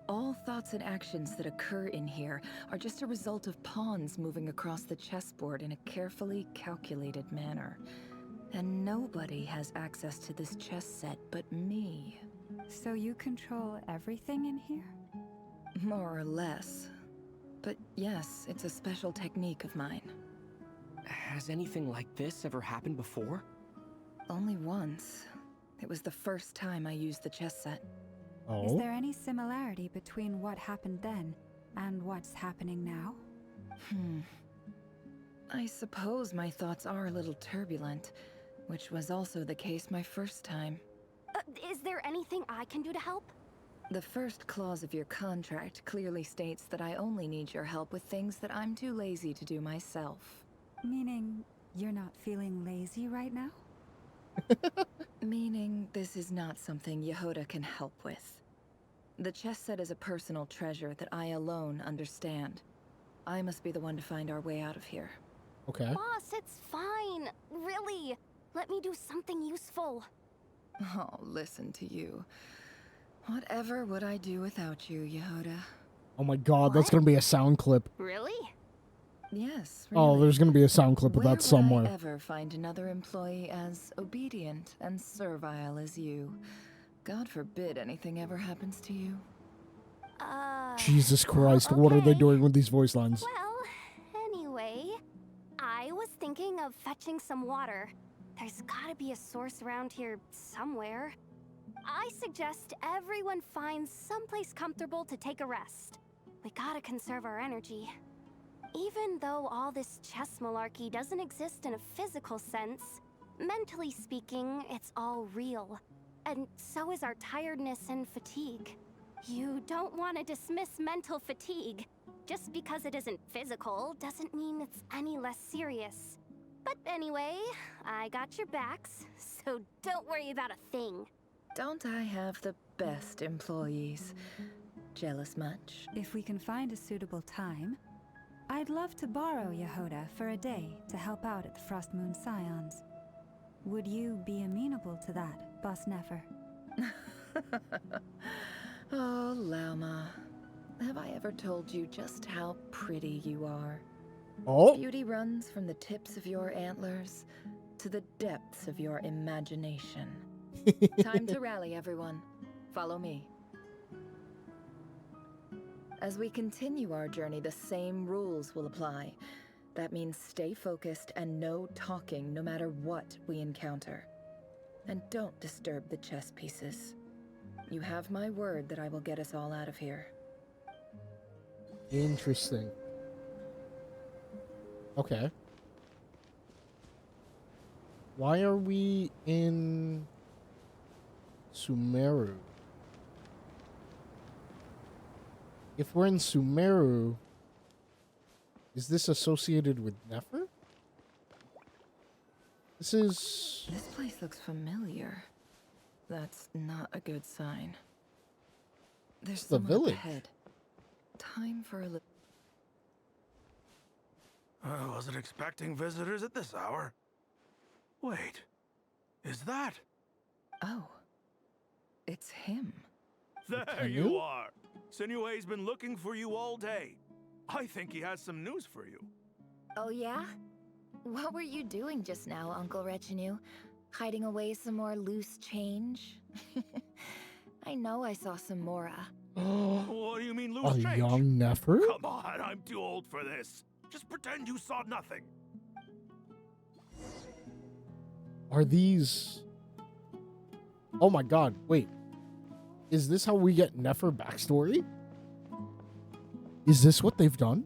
All thoughts and actions that occur in here are just a result of pawns moving across the chessboard in a carefully calculated manner. And nobody has access to this chess set but me. So you control everything in here? More or less. But yes, it's a special technique of mine. Has anything like this ever happened before? Only once. It was the first time I used the chess set. Oh? Is there any similarity between what happened then and what's happening now? I suppose my thoughts are a little turbulent, which was also the case my first time. Is there anything I can do to help? The first clause of your contract clearly states that I only need your help with things that I'm too lazy to do myself. Meaning, you're not feeling lazy right now? Meaning, this is not something Yehoda can help with. The chess set is a personal treasure that I alone understand. I must be the one to find our way out of here. Okay. Boss, it's fine. Really. Let me do something useful. Oh, listen to you. Whatever would I do without you, Yehoda? Oh my god, that's gonna be a sound clip. Really? Yes, really. Oh, there's gonna be a sound clip of that somewhere. Would I ever find another employee as obedient and servile as you? God forbid anything ever happens to you. Jesus Christ, what are they doing with these voice lines? Well, anyway, I was thinking of fetching some water. There's gotta be a source around here somewhere. I suggest everyone finds someplace comfortable to take a rest. We gotta conserve our energy. Even though all this chess malarkey doesn't exist in a physical sense, mentally speaking, it's all real. And so is our tiredness and fatigue. You don't want to dismiss mental fatigue. Just because it isn't physical doesn't mean it's any less serious. But anyway, I got your backs, so don't worry about a thing. Don't I have the best employees? Jealous much? If we can find a suitable time, I'd love to borrow Yehoda for a day to help out at the Frost Moon Scions. Would you be amenable to that, Boss Nefer? Oh, Lauma. Have I ever told you just how pretty you are? Oh? Beauty runs from the tips of your antlers to the depths of your imagination. Time to rally, everyone. Follow me. As we continue our journey, the same rules will apply. That means stay focused and no talking no matter what we encounter. And don't disturb the chess pieces. You have my word that I will get us all out of here. Interesting. Okay. Why are we in Sumeru? If we're in Sumeru, is this associated with Nefer? This place looks familiar. That's not a good sign. There's the someone village. up ahead. Time for a little. I wasn't expecting visitors at this hour. Wait, is that? Oh, it's him. There you are. Sinue's been looking for you all day. I think he has some news for you. Oh yeah? What were you doing just now, Uncle Retinue? Hiding away some more loose change? I know I saw some Mora. What do you mean loose A change? young Nefer? Come on, I'm too old for this. Just pretend you saw nothing. Are these... Oh my god, wait. Is this how we get Nefer backstory? Is this what they've done?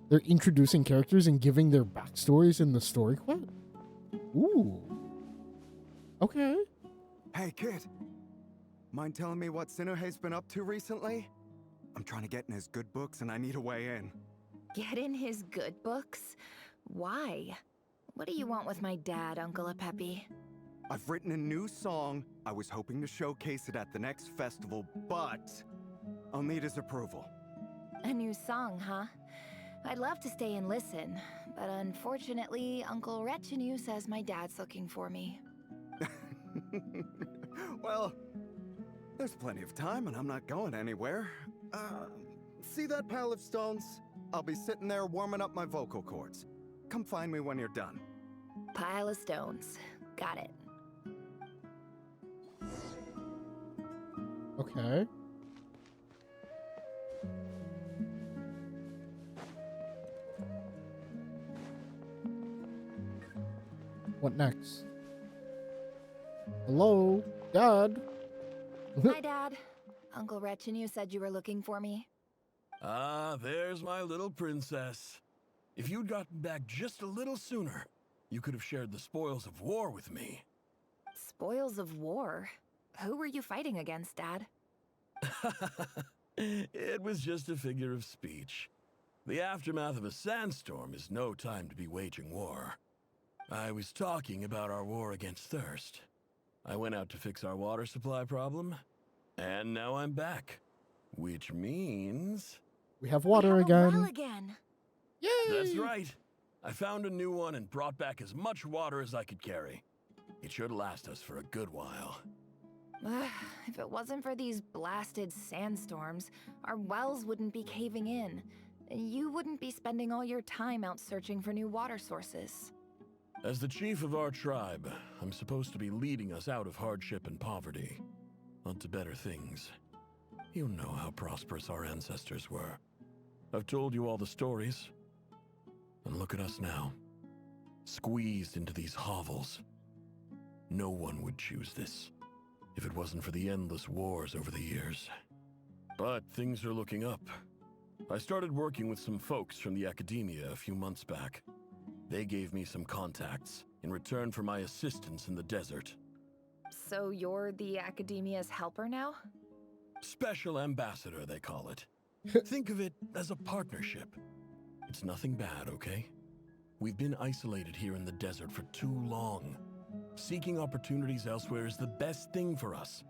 They're introducing characters and giving their backstories in the story quest? Ooh. Okay. Hey, kid. Mind telling me what Sinuhe's been up to recently? I'm trying to get in his good books and I need a way in. Get in his good books? Why? What do you want with my dad, Uncle Apepi? I've written a new song. I was hoping to showcase it at the next festival, but I'll need his approval. A new song, huh? I'd love to stay and listen, but unfortunately, Uncle Retinue says my dad's looking for me. Well, there's plenty of time and I'm not going anywhere. See that pile of stones? I'll be sitting there warming up my vocal cords. Come find me when you're done. Pile of stones. Got it. Okay. What next? Hello, Dad. Hi, Dad. Uncle Retinue said you were looking for me. Ah, there's my little princess. If you'd gotten back just a little sooner, you could have shared the spoils of war with me. Spoils of war? Who were you fighting against, Dad? It was just a figure of speech. The aftermath of a sandstorm is no time to be waging war. I was talking about our war against thirst. I went out to fix our water supply problem, and now I'm back. Which means... We have water again. Yay! That's right. I found a new one and brought back as much water as I could carry. It should last us for a good while. If it wasn't for these blasted sandstorms, our wells wouldn't be caving in. You wouldn't be spending all your time out searching for new water sources. As the chief of our tribe, I'm supposed to be leading us out of hardship and poverty, onto better things. You know how prosperous our ancestors were. I've told you all the stories. And look at us now, squeezed into these hovels. No one would choose this, if it wasn't for the endless wars over the years. But things are looking up. I started working with some folks from the academia a few months back. They gave me some contacts in return for my assistance in the desert. So you're the academia's helper now? Special ambassador, they call it. Think of it as a partnership. It's nothing bad, okay? We've been isolated here in the desert for too long. Seeking opportunities elsewhere is the best thing for us,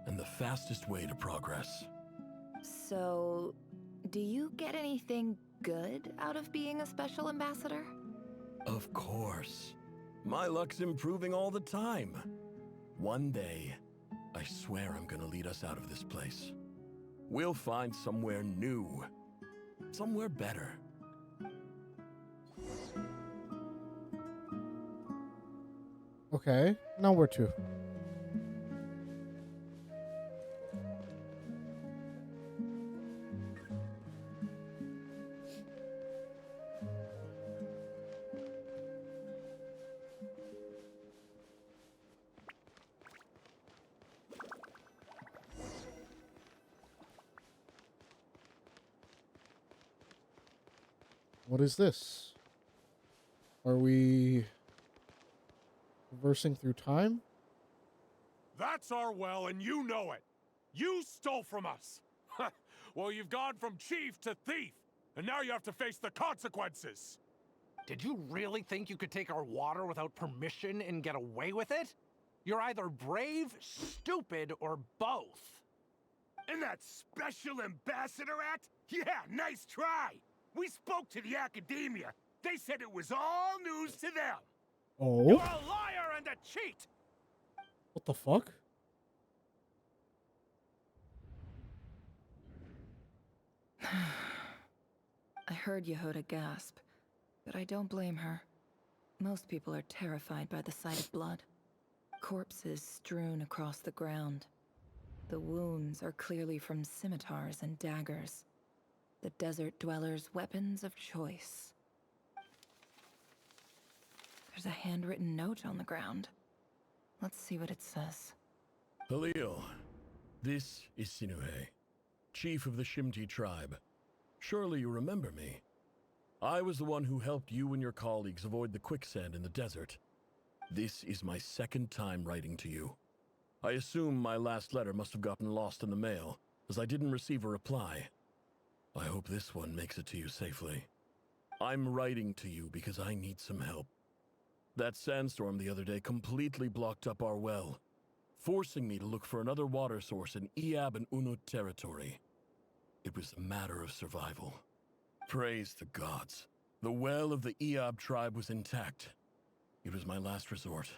and the fastest way to progress. So, do you get anything good out of being a special ambassador? Of course. My luck's improving all the time. One day, I swear I'm gonna lead us out of this place. We'll find somewhere new. Somewhere better. Okay, now where to? What is this? Are we reversing through time? That's our well, and you know it. You stole from us. Well, you've gone from chief to thief, and now you have to face the consequences. Did you really think you could take our water without permission and get away with it? You're either brave, stupid, or both. And that Special Ambassador Act? Yeah, nice try. We spoke to the academia. They said it was all news to them. Oh? You're a liar and a cheat. What the fuck? I heard Yehuda gasp, but I don't blame her. Most people are terrified by the sight of blood. Corpses strewn across the ground. The wounds are clearly from scimitars and daggers. The desert dwellers' weapons of choice. There's a handwritten note on the ground. Let's see what it says. Halil, this is Sinuhe, chief of the Shimti tribe. Surely you remember me. I was the one who helped you and your colleagues avoid the quicksand in the desert. This is my second time writing to you. I assume my last letter must have gotten lost in the mail, as I didn't receive a reply. I hope this one makes it to you safely. I'm writing to you because I need some help. That sandstorm the other day completely blocked up our well, forcing me to look for another water source in Iab and Unut territory. It was a matter of survival. Praise the gods. The well of the Iab tribe was intact. It was my last resort.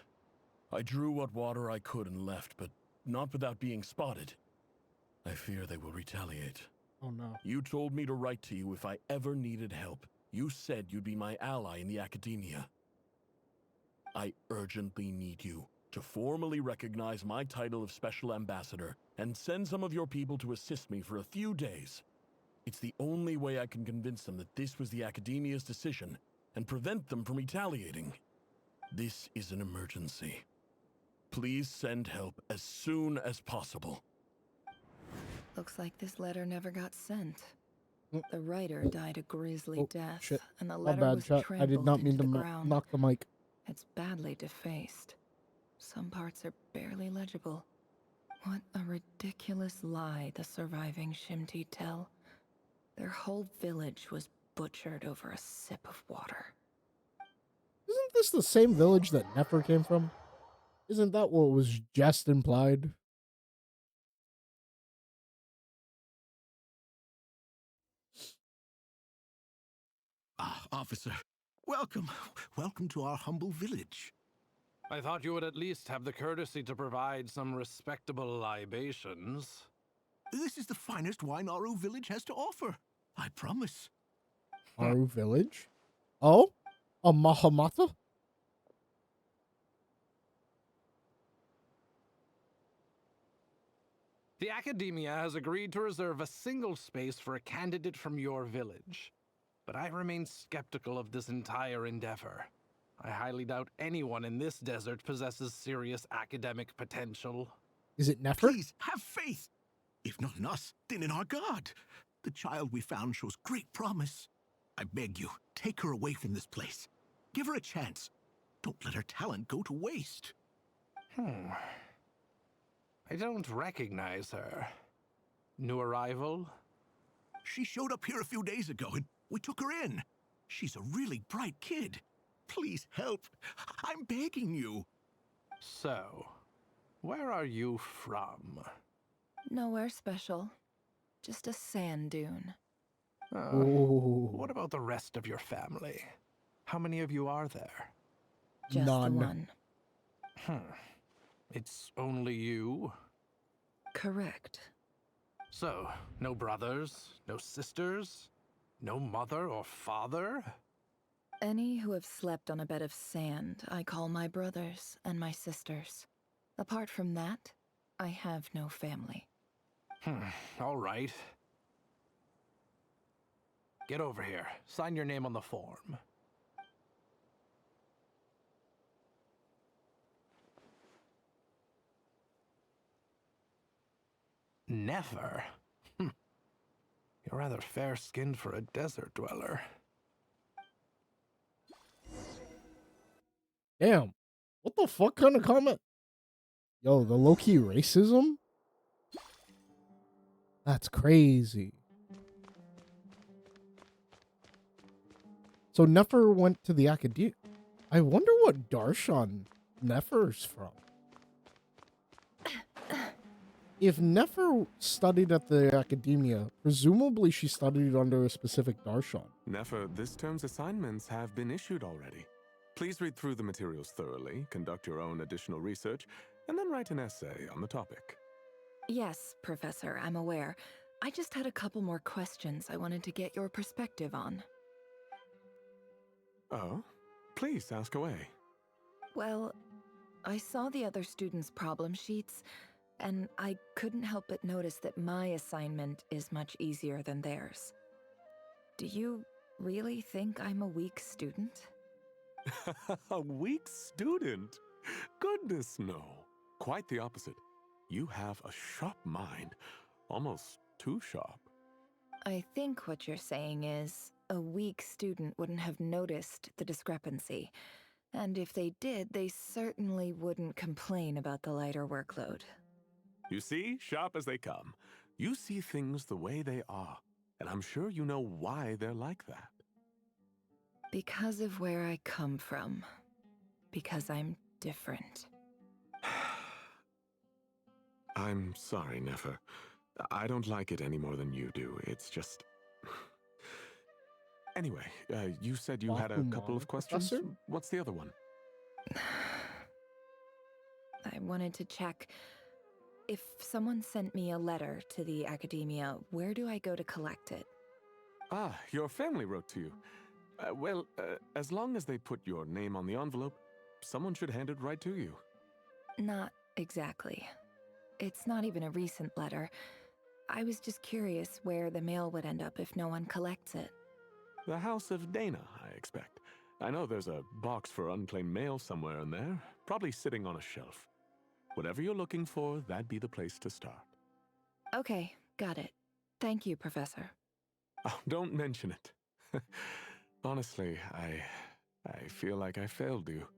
I drew what water I could and left, but not without being spotted. I fear they will retaliate. Oh no. You told me to write to you if I ever needed help. You said you'd be my ally in the academia. I urgently need you to formally recognize my title of Special Ambassador and send some of your people to assist me for a few days. It's the only way I can convince them that this was the academia's decision and prevent them from retaliating. This is an emergency. Please send help as soon as possible. Looks like this letter never got sent. The writer died a grisly death, Shit. and the My letter bad, was chat. I trampled did not mean into to the ground. knock the mic. It's badly defaced. Some parts are barely legible. What a ridiculous lie the surviving Shimti tell. Their whole village was butchered over a sip of water. Isn't this the same village that Nefer came from? Isn't that what was just implied? Ah, officer. Welcome. Welcome to our humble village. I thought you would at least have the courtesy to provide some respectable libations. This is the finest wine Aru village has to offer. I promise. Aru village? Oh? A Mahamata? The academia has agreed to reserve a single space for a candidate from your village. But I remain skeptical of this entire endeavor. I highly doubt anyone in this desert possesses serious academic potential. Is it Nefer? Please, have faith. If not in us, then in our god. The child we found shows great promise. I beg you, take her away from this place. Give her a chance. Don't let her talent go to waste. I don't recognize her. New arrival? She showed up here a few days ago and we took her in. She's a really bright kid. Please help. I'm begging you. So, where are you from? Nowhere special. Just a sand dune. What about the rest of your family? How many of you are there? Just the one. It's only you? Correct. So, no brothers, no sisters, no mother or father? Any who have slept on a bed of sand, I call my brothers and my sisters. Apart from that, I have no family. All right. Get over here. Sign your name on the form. Never? You're rather fair-skinned for a desert dweller. Damn. What the fuck kind of comment? Yo, the low-key racism? That's crazy. So Nefer went to the academia. I wonder what Darshan Nefer's from. If Nefer studied at the academia, presumably she studied under a specific Darshan. Nefer, this term's assignments have been issued already. Please read through the materials thoroughly, conduct your own additional research, and then write an essay on the topic. Yes, Professor, I'm aware. I just had a couple more questions I wanted to get your perspective on. Oh? Please ask away. Well, I saw the other students' problem sheets, and I couldn't help but notice that my assignment is much easier than theirs. Do you really think I'm a weak student? A weak student? Goodness, no. Quite the opposite. You have a sharp mind. Almost too sharp. I think what you're saying is, a weak student wouldn't have noticed the discrepancy. And if they did, they certainly wouldn't complain about the lighter workload. You see, sharp as they come. You see things the way they are, and I'm sure you know why they're like that. Because of where I come from. Because I'm different. I'm sorry, Nefer. I don't like it any more than you do. It's just... Anyway, you said you had a couple of questions? Professor? What's the other one? I wanted to check... If someone sent me a letter to the academia, where do I go to collect it? Ah, your family wrote to you. Well, as long as they put your name on the envelope, someone should hand it right to you. Not exactly. It's not even a recent letter. I was just curious where the mail would end up if no one collects it. The House of Dana, I expect. I know there's a box for unclaimed mail somewhere in there, probably sitting on a shelf. Whatever you're looking for, that'd be the place to start. Okay, got it. Thank you, Professor. Oh, don't mention it. Honestly, I feel like I failed you.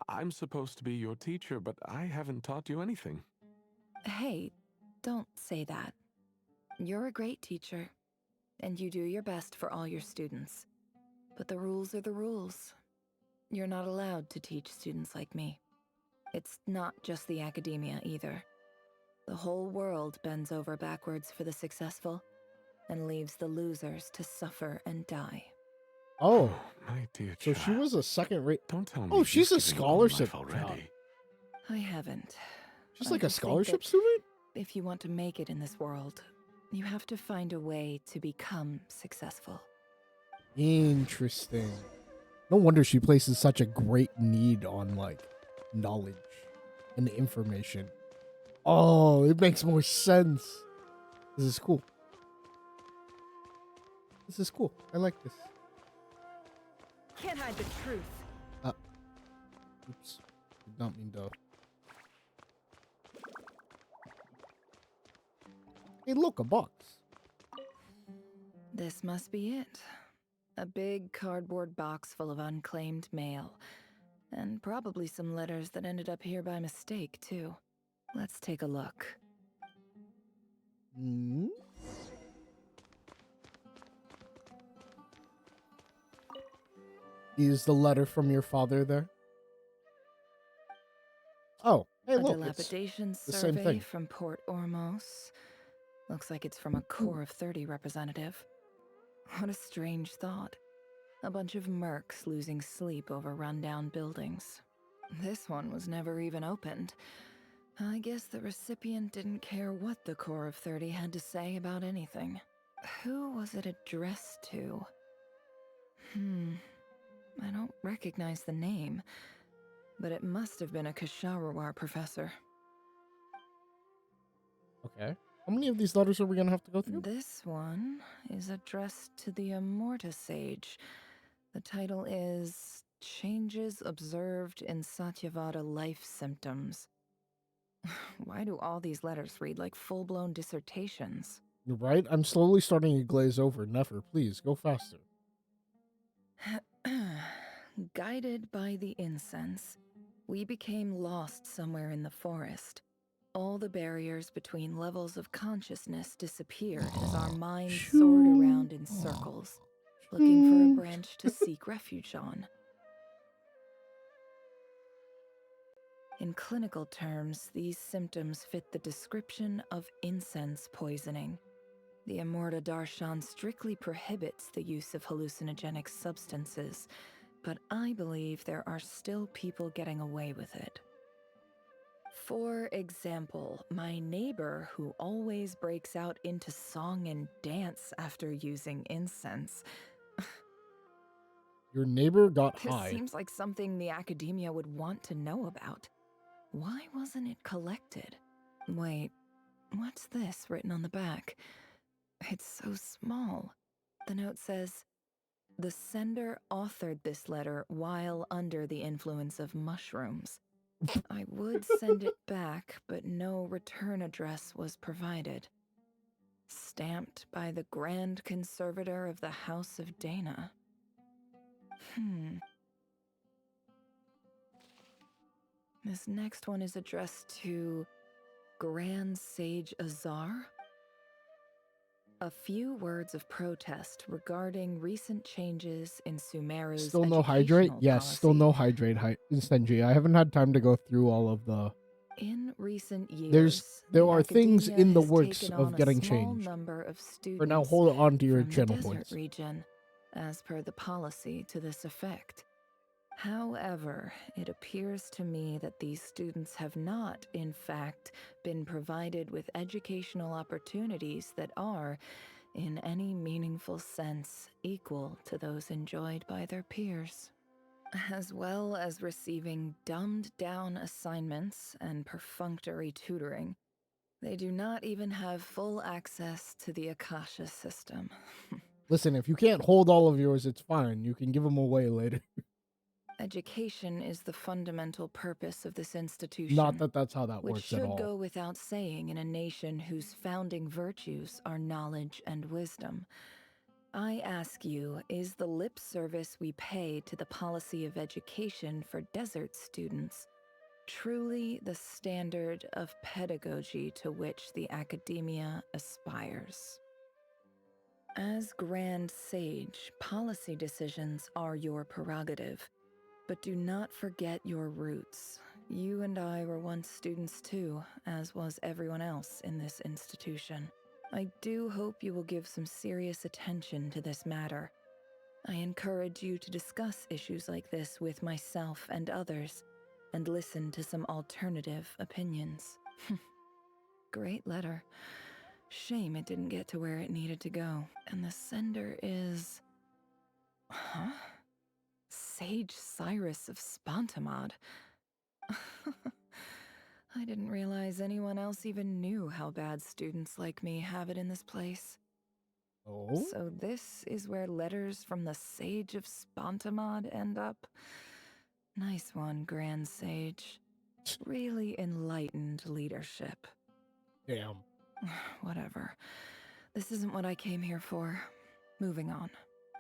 I'm supposed to be your teacher, but I haven't taught you anything. Hey, don't say that. You're a great teacher, and you do your best for all your students. But the rules are the rules. You're not allowed to teach students like me. It's not just the academia either. The whole world bends over backwards for the successful and leaves the losers to suffer and die. Oh, my dear so she was a second-rate. Don't tell me. Oh, she's a you've given your own life scholarship already. I haven't. She's I like a just think scholarship that student? If you want to make it in this world, you have to find a way to become successful. Interesting. No wonder she places such a great need on, like, knowledge and information. Oh, it makes more sense. This is cool. This is cool. I like this. Can't hide the truth. Oops. Did not mean to. Hey, look, a box. This must be it. A big cardboard box full of unclaimed mail. And probably some letters that ended up here by mistake, too. Let's take a look. Hmm? Is the letter from your father there? Oh, hey, look, A it's dilapidation the same survey thing. from Port Ormos. Looks like it's from a Core of 30 representative. What a strange thought. A bunch of mercs losing sleep over rundown buildings. This one was never even opened. I guess the recipient didn't care what the Core of 30 had to say about anything. Who was it addressed to? I don't recognize the name, but it must have been a Kasharawar professor. Okay. How many of these letters are we going to have to go through? This one is addressed to the Immorta Sage. The title is Changes Observed in Satyavada Life Symptoms. Why do all these letters read like full-blown dissertations? You're right. I'm slowly starting to glaze over. Never. Please, go faster. Guided by the incense, we became lost somewhere in the forest. All the barriers between levels of consciousness disappeared as our minds soared around in circles, looking for a branch to seek refuge on. In clinical terms, these symptoms fit the description of incense poisoning. The Amorta Darshan strictly prohibits the use of hallucinogenic substances, but I believe there are still people getting away with it. For example, my neighbor who always breaks out into song and dance after using incense. Your neighbor got This high. seems like something the academia would want to know about. Why wasn't it collected? Wait, what's this written on the back? It's so small. The note says, "The sender authored this letter while under the influence of mushrooms. I would send it back, but no return address was provided. Stamped by the Grand Conservator of the House of Dana." This next one is addressed to Grand Sage Azar. A few words of protest regarding recent changes in Sumeru's Still no hydrate? educational Yes, policy. still no hydrate, Senji. I haven't had time to go through all of the... In recent years, There the are things academia in the has works taken of on getting a small changed. number of For now, students hold on to your from the channel desert points. region, as per the policy to this effect. However, it appears to me that these students have not, in fact, been provided with educational opportunities that are, in any meaningful sense, equal to those enjoyed by their peers. As well as receiving dumbed-down assignments and perfunctory tutoring, they do not even have full access to the Akasha system. Listen, if you can't hold all of yours, it's fine. You can give them away later. Education is the fundamental purpose of this institution. Not that that's how that which works at should all. go without saying in a nation whose founding virtues are knowledge and wisdom. I ask you, is the lip service we pay to the policy of education for desert students truly the standard of pedagogy to which the academia aspires? As Grand Sage, policy decisions are your prerogative, but do not forget your roots. You and I were once students too, as was everyone else in this institution. I do hope you will give some serious attention to this matter. I encourage you to discuss issues like this with myself and others, and listen to some alternative opinions. Great letter. Shame it didn't get to where it needed to go. And the sender is... Huh? Sage Cyrus of Spontamod. I didn't realize anyone else even knew how bad students like me have it in this place. Oh? So this is where letters from the Sage of Spontamod end up? Nice one, Grand Sage. Really enlightened leadership. Damn. Whatever. This isn't what I came here for. Moving on.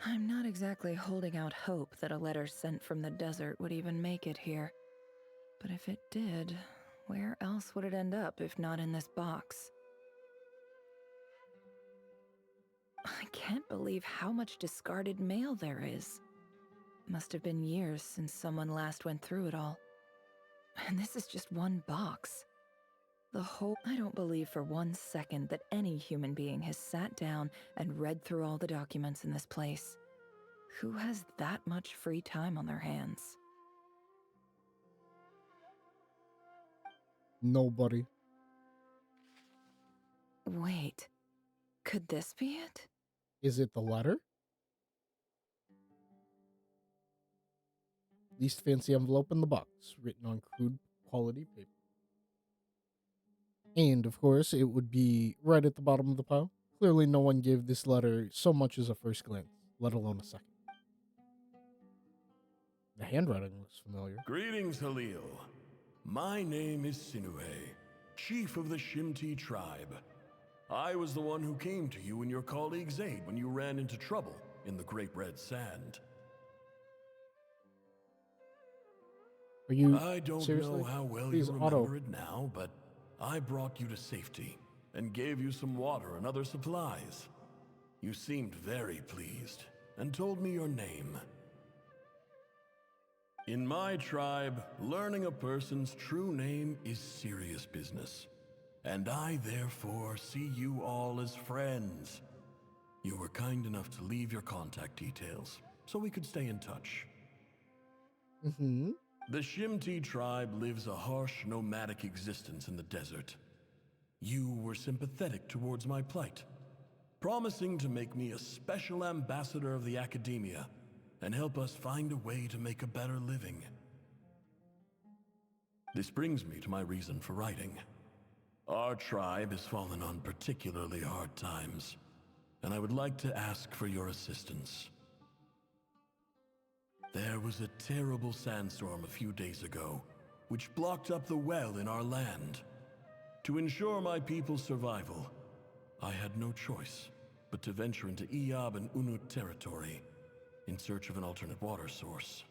I'm not exactly holding out hope that a letter sent from the desert would even make it here. But if it did, where else would it end up if not in this box? I can't believe how much discarded mail there is. Must have been years since someone last went through it all. And this is just one box. I don't believe for 1 second that any human being has sat down and read through all the documents in this place. Who has that much free time on their hands? Nobody. Wait, could this be it? Is it the letter? Least fancy envelope in the box, written on crude quality paper. And, of course, it would be right at the bottom of the pile. Clearly no one gave this letter so much as a first glance, let alone a second. The handwriting looks familiar. Greetings, Halil. My name is Sinue, chief of the Shimti tribe. I was the one who came to you and your colleague Zaid when you ran into trouble in the Great Red Sand. Are you I don't seriously? know how well Please you auto. remember it now, but I brought you to safety and gave you some water and other supplies. You seemed very pleased and told me your name. In my tribe, learning a person's true name is serious business, and I therefore see you all as friends. You were kind enough to leave your contact details so we could stay in touch. Mm-hmm. The Shimti tribe lives a harsh, nomadic existence in the desert. You were sympathetic towards my plight, promising to make me a special ambassador of the academia and help us find a way to make a better living. This brings me to my reason for writing. Our tribe has fallen on particularly hard times, and I would like to ask for your assistance. There was a terrible sandstorm a few days ago, which blocked up the well in our land. To ensure my people's survival, I had no choice but to venture into Iyab and Unut territory in search of an alternate water source.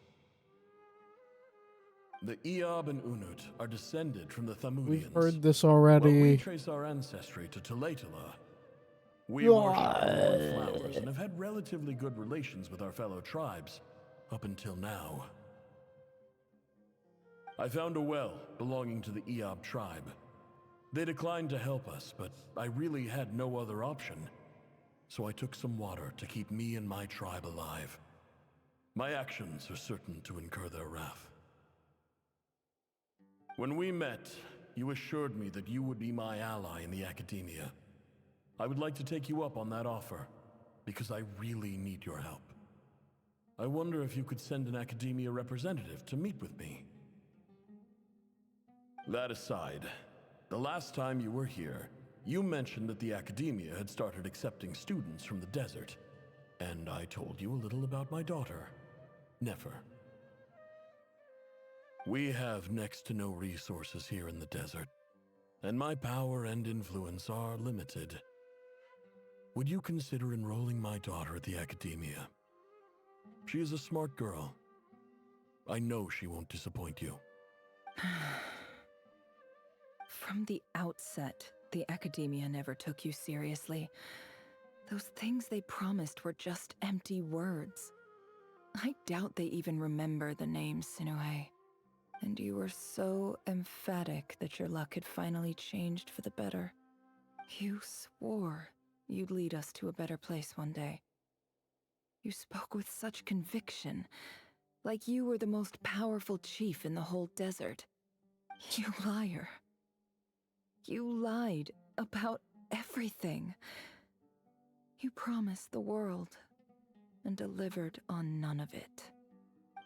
The Iyab and Unut are descended from the Thamudians. We've heard this But we already. trace our ancestry to Tulatula. We worship corn and flowers and have had relatively good relations with our fellow tribes up until now. I found a well belonging to the Iyab tribe. They declined to help us, but I really had no other option. So I took some water to keep me and my tribe alive. My actions are certain to incur their wrath. When we met, you assured me that you would be my ally in the academia. I would like to take you up on that offer, because I really need your help. I wonder if you could send an academia representative to meet with me. That aside, the last time you were here, you mentioned that the academia had started accepting students from the desert, and I told you a little about my daughter, Nefer. We have next to no resources here in the desert, and my power and influence are limited. Would you consider enrolling my daughter at the academia? She is a smart girl. I know she won't disappoint you. From the outset, the academia never took you seriously. Those things they promised were just empty words. I doubt they even remember the name Sinuhe. And you were so emphatic that your luck had finally changed for the better. You swore you'd lead us to a better place one day. You spoke with such conviction, like you were the most powerful chief in the whole desert. You liar. You lied about everything. You promised the world and delivered on none of it.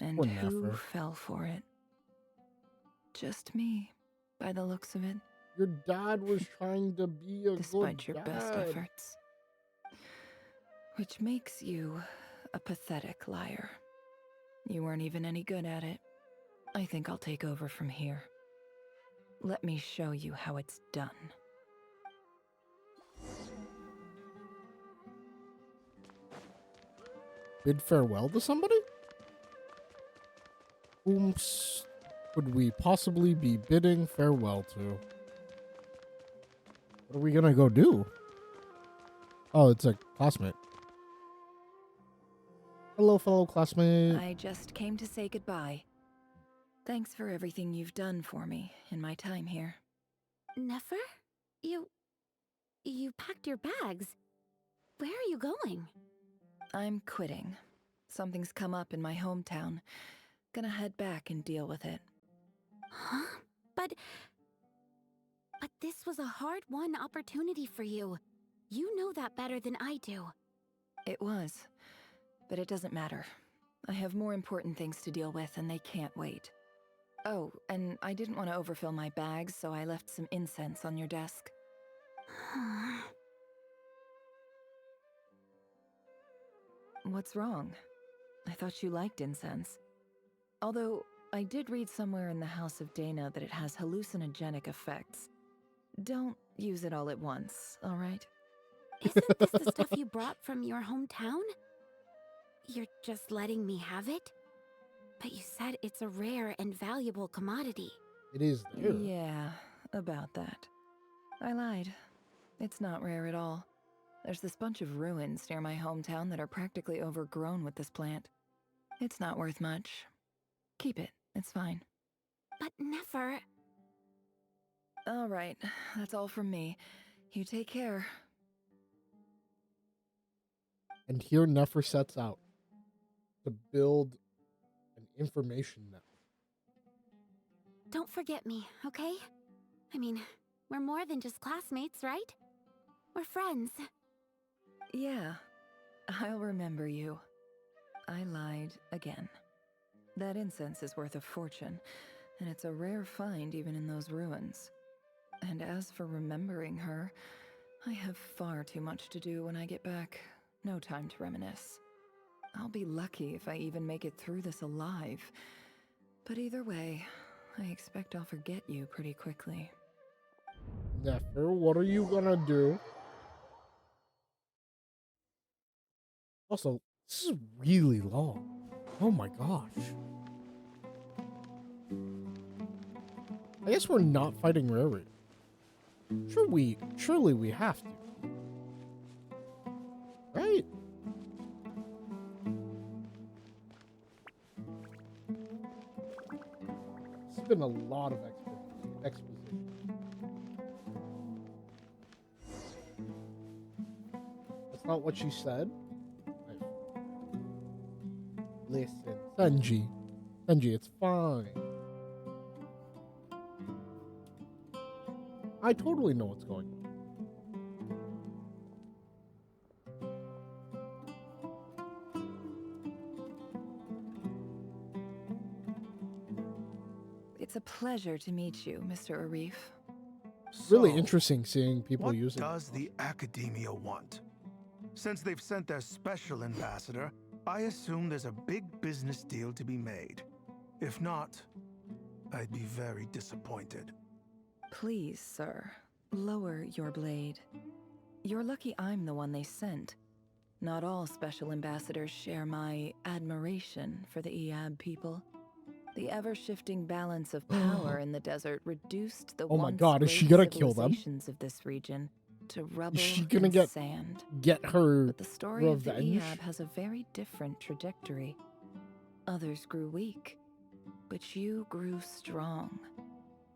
And who fell for it? Just me, by the looks of it. Your dad was trying to be a Despite good your best dad. efforts. Which makes you a pathetic liar. You weren't even any good at it. I think I'll take over from here. Let me show you how it's done. Bid farewell to somebody? Whom could we possibly be bidding farewell to? What are we gonna go do? Oh, it's a classmate. Hello, fellow classmate. I just came to say goodbye. Thanks for everything you've done for me in my time here. Nefer? You packed your bags. Where are you going? I'm quitting. Something's come up in my hometown. Gonna head back and deal with it. Huh? But this was a hard-won opportunity for you. You know that better than I do. It was. But it doesn't matter. I have more important things to deal with and they can't wait. Oh, and I didn't want to overfill my bags, so I left some incense on your desk. What's wrong? I thought you liked incense. Although, I did read somewhere in the House of Dana that it has hallucinogenic effects. Don't use it all at once, alright? Isn't this the stuff you brought from your hometown? You're just letting me have it? But you said it's a rare and valuable commodity. It is there. Yeah, about that. I lied. It's not rare at all. There's this bunch of ruins near my hometown that are practically overgrown with this plant. It's not worth much. Keep it. It's fine. But never. All right, that's all from me. You take care. And here Nefer sets out to build an information network. Don't forget me, okay? I mean, we're more than just classmates, right? We're friends. Yeah, I'll remember you. I lied again. That incense is worth a fortune, and it's a rare find even in those ruins. And as for remembering her, I have far too much to do when I get back. No time to reminisce. I'll be lucky if I even make it through this alive. But either way, I expect I'll forget you pretty quickly. Nefer, what are you gonna do? Also, this is really long. Oh my gosh. I guess we're not fighting Riri. Surely we have to. Right? It's been a lot of exposition. That's not what she said. Listen, Senji, it's fine. I totally know what's going on. It's a pleasure to meet you, Mr. Arif. Really interesting seeing people using What does the Academia want? Since they've sent their special ambassador, I assume there's a big business deal to be made. If not, I'd be very disappointed. Please, sir, lower your blade. You're lucky I'm the one they sent. Not all special ambassadors share my admiration for the Eab people. The ever-shifting balance of power in the desert reduced the Oh my once god, is great she gonna kill them? civilizations of this region to rubble Is she gonna and sand. get her But the story of the revenge? Eab has a very different trajectory. Others grew weak, but you grew strong,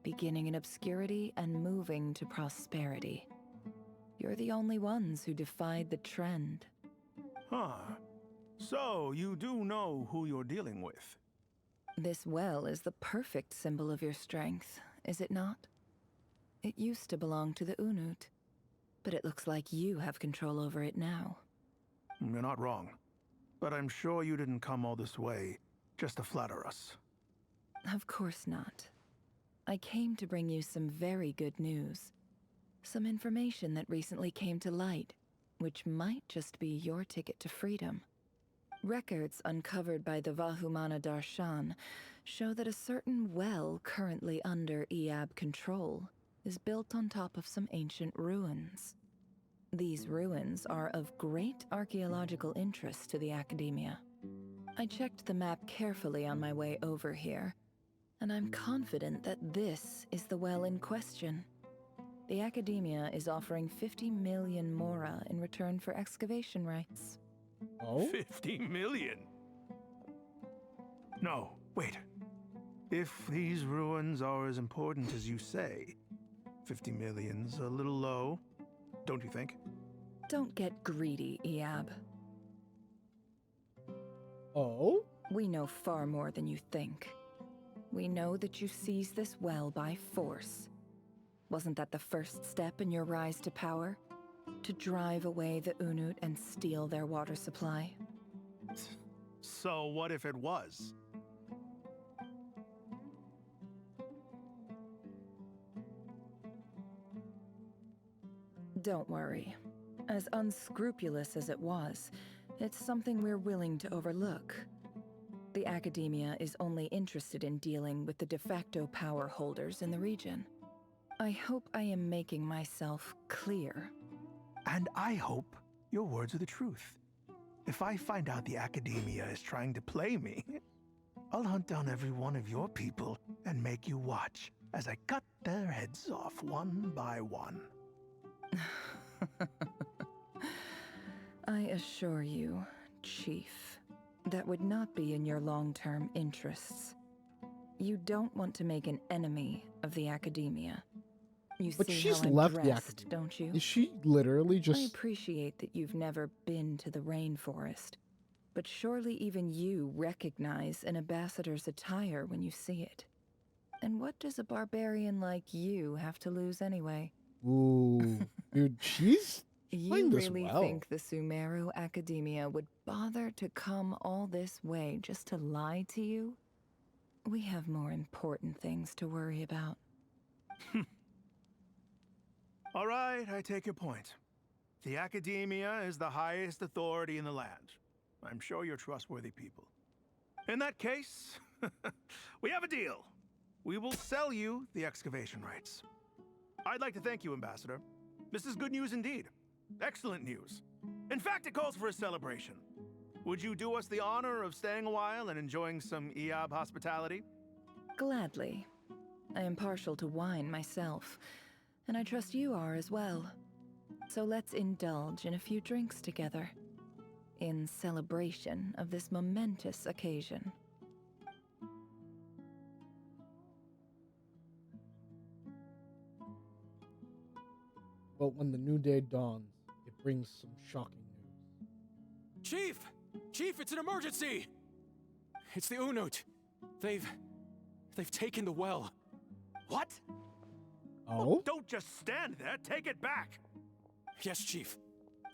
beginning in obscurity and moving to prosperity. You're the only ones who defied the trend. Huh. So, you do know who you're dealing with? This well is the perfect symbol of your strength, is it not? It used to belong to the Unut, but it looks like you have control over it now. You're not wrong. But I'm sure you didn't come all this way just to flatter us. Of course not. I came to bring you some very good news. Some information that recently came to light, which might just be your ticket to freedom. Records uncovered by the Vahumana Darshan show that a certain well currently under Eab control is built on top of some ancient ruins. These ruins are of great archaeological interest to the Academia. I checked the map carefully on my way over here, and I'm confident that this is the well in question. The Academia is offering 50 million mora in return for excavation rights. Oh? 50 million? No, wait. If these ruins are as important as you say, 50 million's a little low, don't you think? Don't get greedy, Eab. Oh? We know far more than you think. We know that you seized this well by force. Wasn't that the first step in your rise to power? To drive away the Unut and steal their water supply? So what if it was? Don't worry. As unscrupulous as it was, it's something we're willing to overlook. The Academia is only interested in dealing with the de facto power holders in the region. I hope I am making myself clear. And I hope your words are the truth. If I find out the Academia is trying to play me, I'll hunt down every one of your people and make you watch as I cut their heads off one by one. I assure you, Chief, that would not be in your long-term interests. You don't want to make an enemy of the academia. You But see she's how I'm left the dressed, academia. don't you? Is she literally I just... appreciate that you've never been to the rainforest, but surely even you recognize an ambassador's attire when you see it. And what does a barbarian like you have to lose anyway? Ooh, dude, she's playing You this really well. think the Sumeru Academia would bother to come all this way just to lie to you? We have more important things to worry about. All right, I take your point. The Academia is the highest authority in the land. I'm sure you're trustworthy people. In that case, we have a deal. We will sell you the excavation rights. I'd like to thank you, Ambassador. This is good news indeed. Excellent news. In fact, it calls for a celebration. Would you do us the honor of staying a while and enjoying some EOB hospitality? Gladly. I am partial to wine myself, and I trust you are as well. So let's indulge in a few drinks together, in celebration of this momentous occasion. But when the new day dawns, it brings some shocking news. Chief! Chief, it's an emergency! It's the Unut. They've taken the well. What? Oh? Don't just stand there, take it back! Yes, Chief.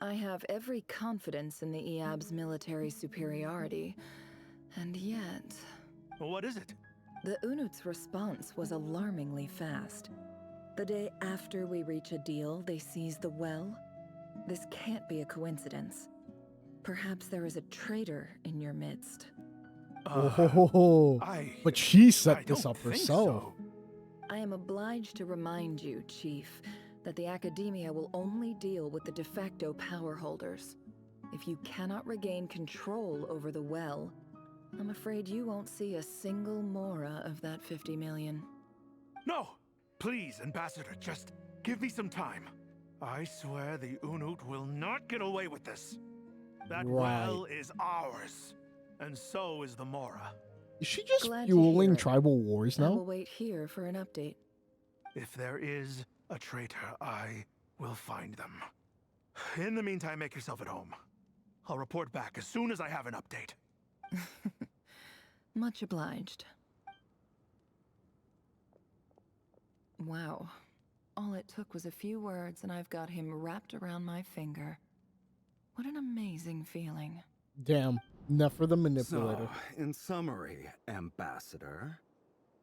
I have every confidence in the EAB's military superiority, and yet... What is it? The Unut's response was alarmingly fast. The day after we reach a deal, they seize the well. This can't be a coincidence. Perhaps there is a traitor in your midst. But she set this up herself. So. I am obliged to remind you, Chief, that the Academia will only deal with the de facto power holders. If you cannot regain control over the well, I'm afraid you won't see a single mora of that 50 million. No! Please, Ambassador, just give me some time. I swear the Unut will not get away with this. That well is ours, and so is the Mora. Is she just Glad to fueling hear it. tribal wars I now? will wait here for an update. If there is a traitor, I will find them. In the meantime, make yourself at home. I'll report back as soon as I have an update. Much obliged. Wow. All it took was a few words and I've got him wrapped around my finger. What an amazing feeling. Damn, Nefer the manipulator. So, in summary, Ambassador,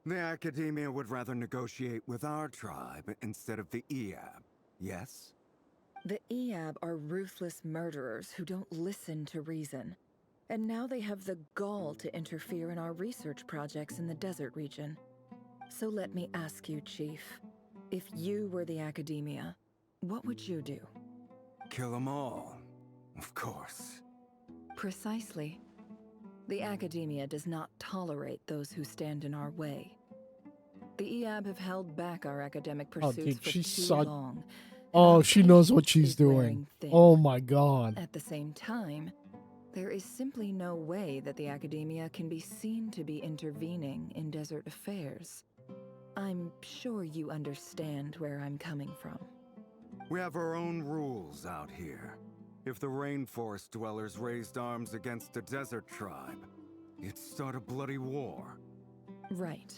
the Academia would rather negotiate with our tribe instead of the EAB, yes? The EAB are ruthless murderers who don't listen to reason. And now they have the gall to interfere in our research projects in the desert region. So let me ask you, Chief, if you were the Academia, what would you do? Kill them all, of course. Precisely. The Academia does not tolerate those who stand in our way. The EAB have held back our academic pursuits for too long. Oh, she knows what she's doing. Oh my god. At the same time, there is simply no way that the Academia can be seen to be intervening in desert affairs. I'm sure you understand where I'm coming from. We have our own rules out here. If the rainforest dwellers raised arms against a desert tribe, it'd start a bloody war. Right.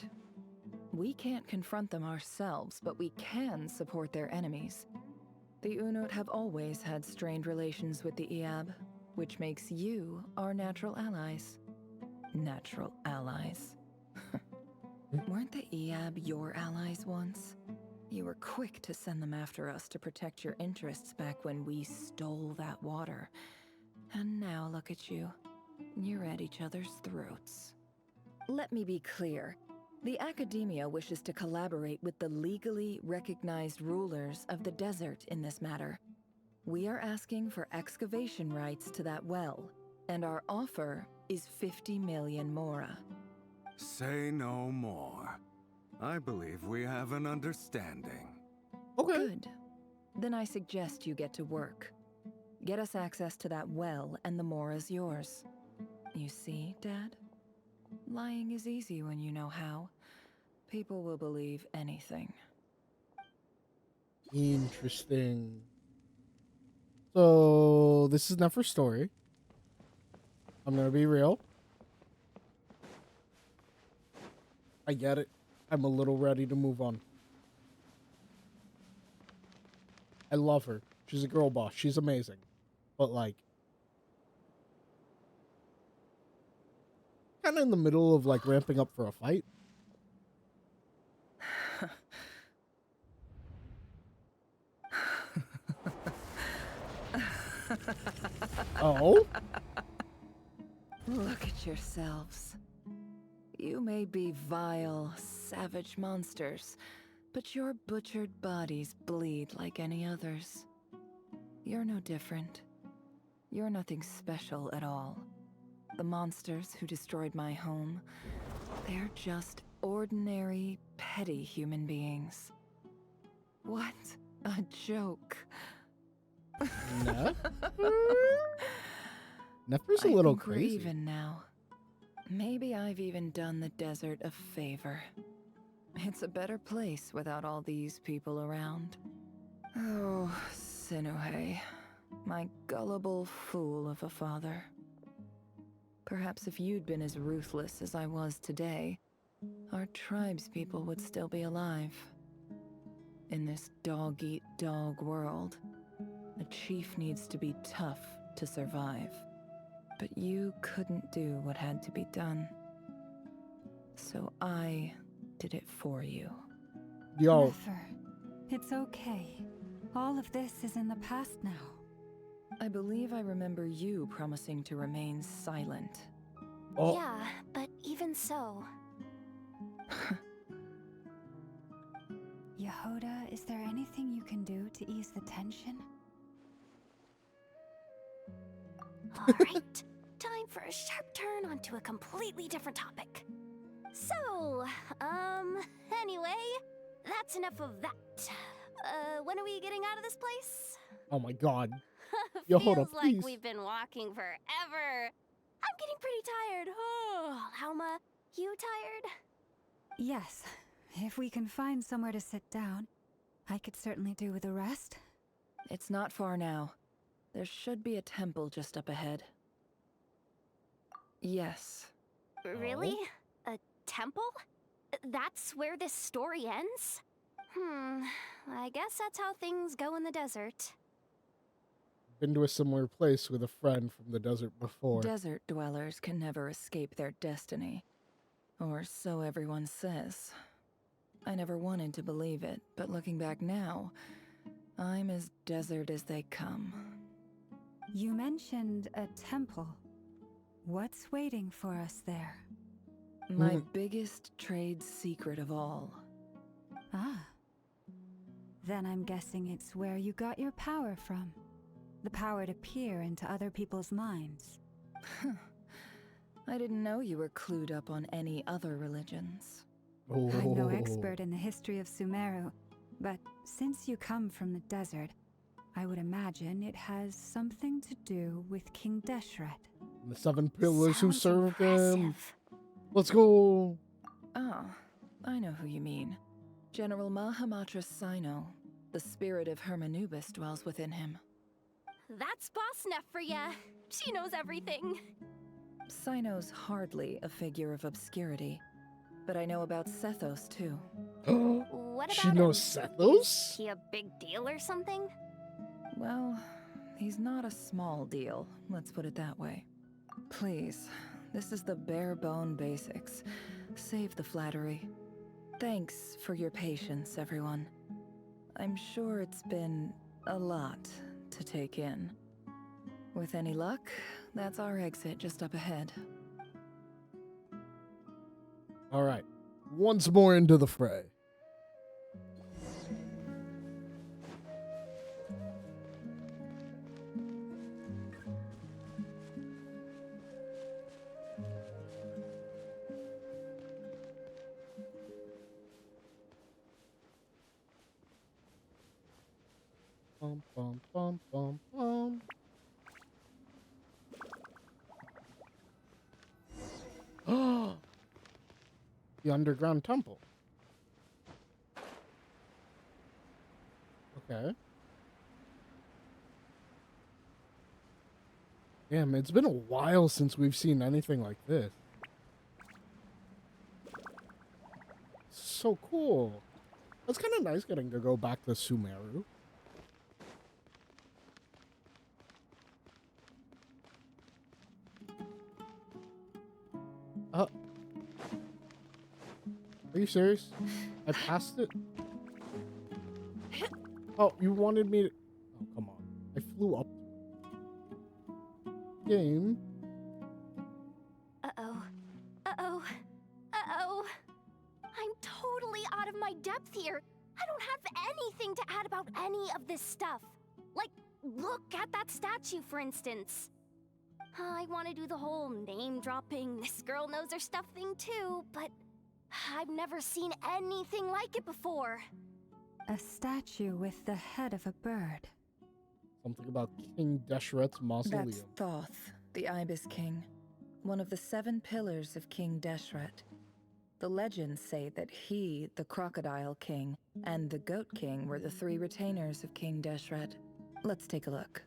We can't confront them ourselves, but we can support their enemies. The Unut have always had strained relations with the EAB, which makes you our natural allies. Natural allies. Weren't the EAB your allies once? You were quick to send them after us to protect your interests back when we stole that water. And now look at you. You're at each other's throats. Let me be clear. The Academia wishes to collaborate with the legally recognized rulers of the desert in this matter. We are asking for excavation rights to that well, and our offer is 50 million mora. Say no more. I believe we have an understanding. Okay. Good. Then I suggest you get to work. Get us access to that well, and the more is yours. You see, Dad? Lying is easy when you know how. People will believe anything. Interesting. So this is Nefer's story. I'm gonna be real. I get it. I'm a little ready to move on. I love her. She's a girl boss. She's amazing. But like, kind of in the middle of like ramping up for a fight. Oh? Look at yourselves. You may be vile, savage monsters, but your butchered bodies bleed like any others. You're no different. You're nothing special at all. The monsters who destroyed my home, they're just ordinary, petty human beings. What a joke. Neff? Nefer's a little I think crazy. we're even now. Maybe I've even done the desert a favor. It's a better place without all these people around. Oh, Sinuhe, my gullible fool of a father. Perhaps if you'd been as ruthless as I was today, our tribespeople would still be alive. In this dog-eat-dog world, a chief needs to be tough to survive. But you couldn't do what had to be done. So I did it for you. Yo. Nefer, it's okay. All of this is in the past now. I believe I remember you promising to remain silent. Oh. Yeah, but even so. Yehoda, is there anything you can do to ease the tension? Alright, time for a sharp turn onto a completely different topic. So, anyway, that's enough of that. When are we getting out of this place? Oh my god. Yo, hold up, Feels like please. we've been walking forever. I'm getting pretty tired. Oh, Lauma, you tired? Yes. If we can find somewhere to sit down, I could certainly do with a rest. It's not far now. There should be a temple just up ahead. Yes. Really? A temple? That's where this story ends? I guess that's how things go in the desert. Been to a similar place with a friend from the desert before. Desert dwellers can never escape their destiny. Or so everyone says. I never wanted to believe it, but looking back now, I'm as desert as they come. You mentioned a temple. What's waiting for us there? My biggest trade secret of all. Ah. Then I'm guessing it's where you got your power from. The power to peer into other people's minds. I didn't know you were clued up on any other religions. I'm no expert in the history of Sumeru, but since you come from the desert, I would imagine it has something to do with King Deshret. The 7 pillars who served him. Let's go. Ah, I know who you mean. General Mahamatra Sino. The spirit of Hermanubis dwells within him. That's Boss Neff for ya. She knows everything. Sino's hardly a figure of obscurity, but I know about Sethos too. What about She knows Sethos? Is he a big deal or something? Well, he's not a small deal, let's put it that way. Please, this is the bare-bone basics. Save the flattery. Thanks for your patience, everyone. I'm sure it's been a lot to take in. With any luck, that's our exit just up ahead. All right. Once more into the fray. Bum, bum, bum, bum, bum. The underground temple. Okay. Damn, it's been a while since we've seen anything like this. So cool. That's kind of nice getting to go back to Sumeru. Are you serious? I passed it? Oh, you wanted me to... Oh, come on. I flew up. Game. Uh-oh. Uh-oh. Uh-oh. I'm totally out of my depth here. I don't have anything to add about any of this stuff. Like, look at that statue, for instance. I want to do the whole name-dropping, this girl knows her stuff thing too, but I've never seen anything like it before. A statue with the head of a bird. Something about King Deshret's mausoleum. That's Thoth, the Ibis King, one of the 7 pillars of King Deshret. The legends say that he, the Crocodile King, and the Goat King were the 3 retainers of King Deshret. Let's take a look.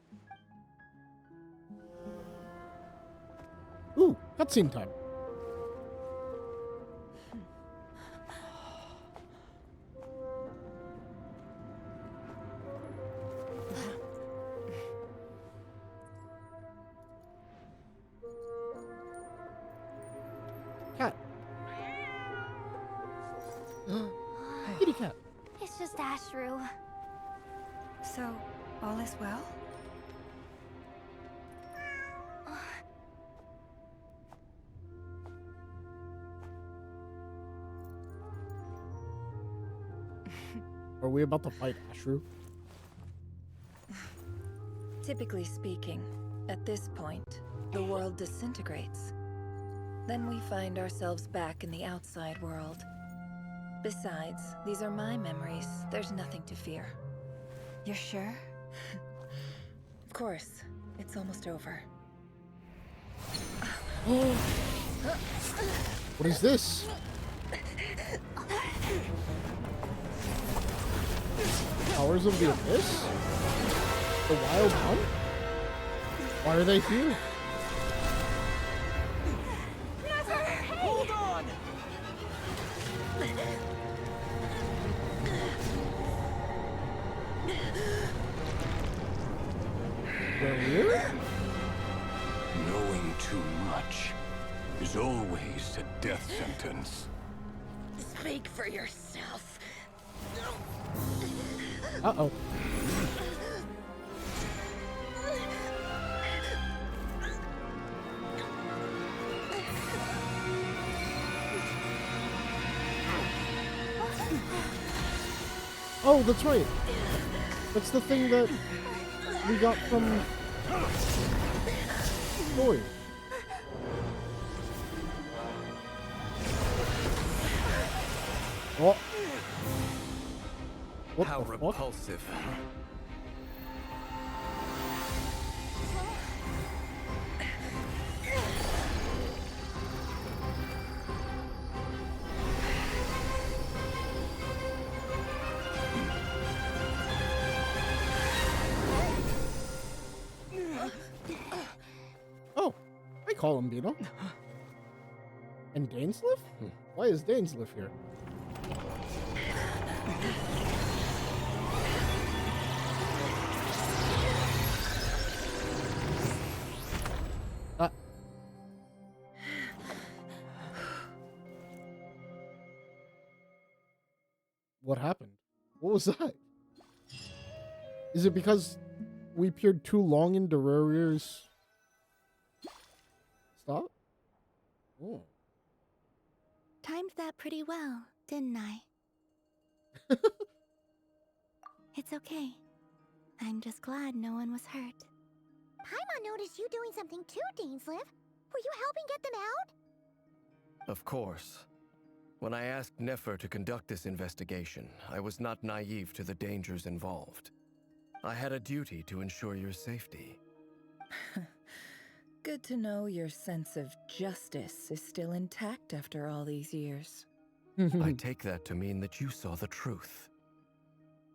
Ooh, cutscene time. Cat. Kitty cat. It's just Ashru. So, all is well? Are we about to fight Ashru? Typically speaking, at this point, the world disintegrates. Then we find ourselves back in the outside world. Besides, these are my memories. There's nothing to fear. You're sure? Of course. It's almost over. What is this? Powers of the Abyss? The Wild Hunt? Why are they here? Hold on! They're here? Knowing too much is always a death sentence. Speak for yourself. Uh-oh. Oh, that's right. That's the thing that we got from Joy. Oh. What How the fuck? repulsive. Oh, I call him Beetle. And Dainsliff? Why is Dainsliff here? What happened? What was that? Is it because we peered too long into Rarier's... Stop? Oh. Timed that pretty well, didn't I? It's okay. I'm just glad no one was hurt. Paimon noticed you doing something too, Dainsliff. Were you helping get them out? Of course. When I asked Nefer to conduct this investigation, I was not naive to the dangers involved. I had a duty to ensure your safety. Good to know your sense of justice is still intact after all these years. I take that to mean that you saw the truth.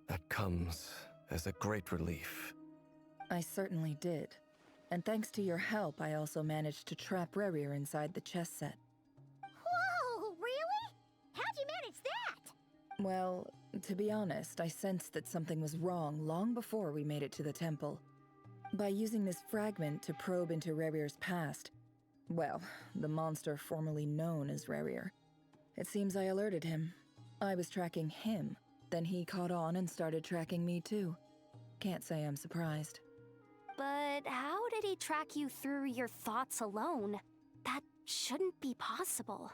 That comes as a great relief. I certainly did. And thanks to your help, I also managed to trap Rerir inside the chess set. Whoa, really? How'd you manage that? Well, to be honest, I sensed that something was wrong long before we made it to the temple. By using this fragment to probe into Rerir's past, well, the monster formerly known as Rerir, it seems I alerted him. I was tracking him, then he caught on and started tracking me too. Can't say I'm surprised. But how did he track you through your thoughts alone? That shouldn't be possible.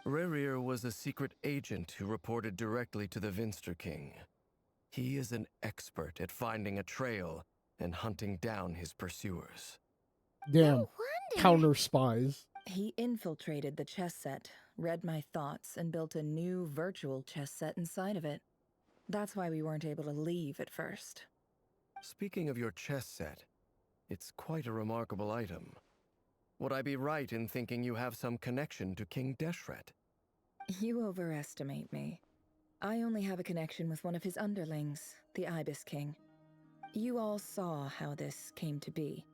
Rerir was a secret agent who reported directly to the Vinster King. He is an expert at finding a trail and hunting down his pursuers. Damn. Counter spies. He infiltrated the chess set, read my thoughts, and built a new virtual chess set inside of it. That's why we weren't able to leave at first. Speaking of your chess set, it's quite a remarkable item. Would I be right in thinking you have some connection to King Deshret? You overestimate me. I only have a connection with one of his underlings, the Ibis King. You all saw how this came to be.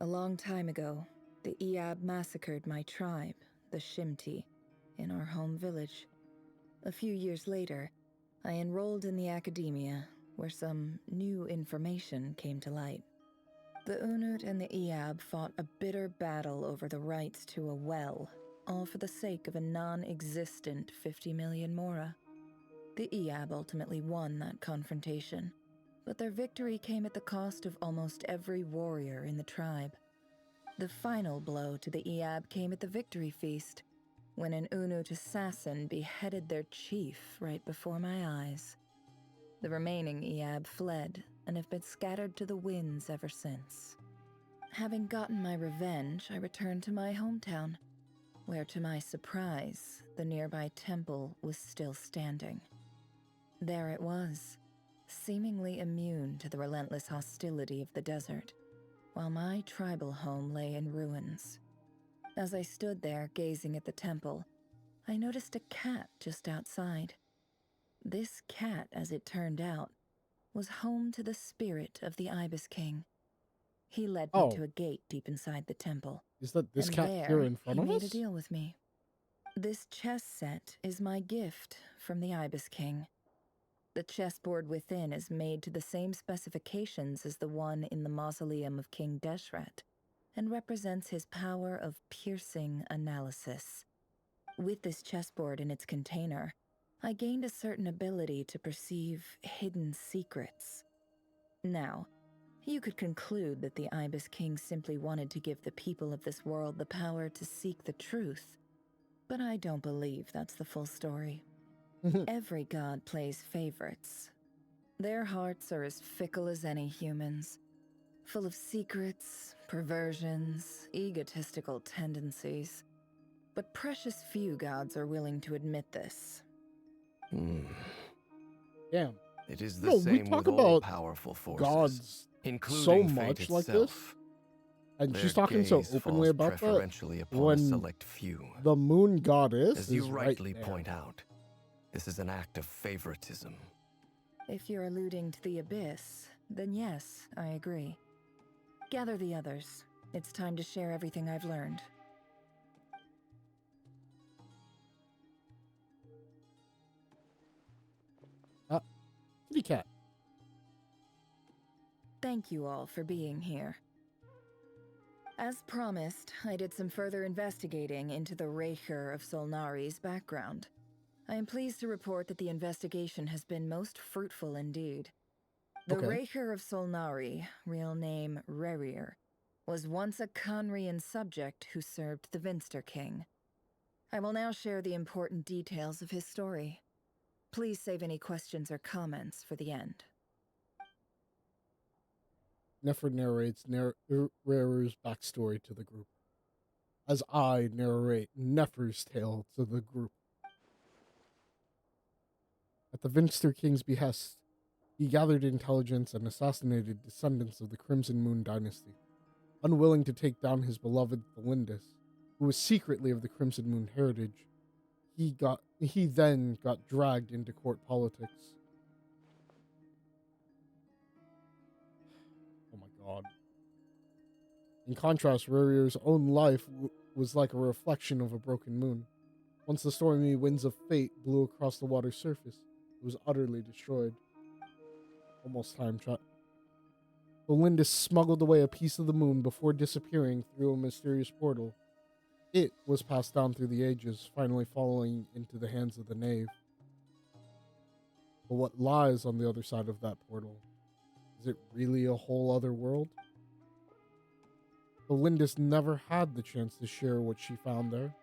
A long time ago, the Eab massacred my tribe, the Shimti, in our home village. A few years later, I enrolled in the academia, where some new information came to light. The Unut and the Eab fought a bitter battle over the rights to a well, all for the sake of a non-existent 50 million mora. The Eab ultimately won that confrontation, but their victory came at the cost of almost every warrior in the tribe. The final blow to the Eab came at the victory feast, when an Unut assassin beheaded their chief right before my eyes. The remaining Eab fled and have been scattered to the winds ever since. Having gotten my revenge, I returned to my hometown, where to my surprise, the nearby temple was still standing. There it was, seemingly immune to the relentless hostility of the desert, while my tribal home lay in ruins. As I stood there gazing at the temple, I noticed a cat just outside. This cat, as it turned out, was home to the spirit of the Ibis King. He led me to a gate deep inside the temple. Is that this and cat there, here in front of he made us? a deal with me. This chess set is my gift from the Ibis King. The chessboard within is made to the same specifications as the one in the mausoleum of King Deshret, and represents his power of piercing analysis. With this chessboard in its container, I gained a certain ability to perceive hidden secrets. Now, you could conclude that the Ibis King simply wanted to give the people of this world the power to seek the truth, but I don't believe that's the full story. Every god plays favorites. Their hearts are as fickle as any human's, full of secrets, perversions, egotistical tendencies. But precious few gods are willing to admit this. Damn. It is the same with all powerful forces, gods including so fate much itself. like this, and Their she's talking so gaze openly falls about that preferentially upon a when select few. the moon goddess As you is rightly right there. point out, this is an act of favoritism. If you're alluding to the abyss, then yes, I agree. Gather the others. It's time to share everything I've learned. Kitty cat. Thank you all for being here. As promised, I did some further investigating into the Recher of Solnari's background. I am pleased to report that the investigation has been most fruitful indeed. The Recher of Solnari, real name Rerir, was once a Conrian subject who served the Vinster King. I will now share the important details of his story. Please save any questions or comments for the end. Nefer narrates Rerir's backstory to the group, as I narrate Nefer's tale to the group. At the Vinster King's behest, He gathered intelligence and assassinated descendants of the Crimson Moon dynasty, unwilling to take down his beloved Thelindis, who was secretly of the Crimson Moon heritage. He then got dragged into court politics. Oh my god. In contrast, Rurier's own life was like a reflection of a broken moon. Once the stormy winds of fate blew across the water's surface, it was utterly destroyed. Almost time travel. Belinda smuggled away a piece of the moon before disappearing through a mysterious portal. It was passed down through the ages, finally falling into the hands of the knave. But what lies on the other side of that portal? Is it really a whole other world? Belindis never had the chance to share what she found there.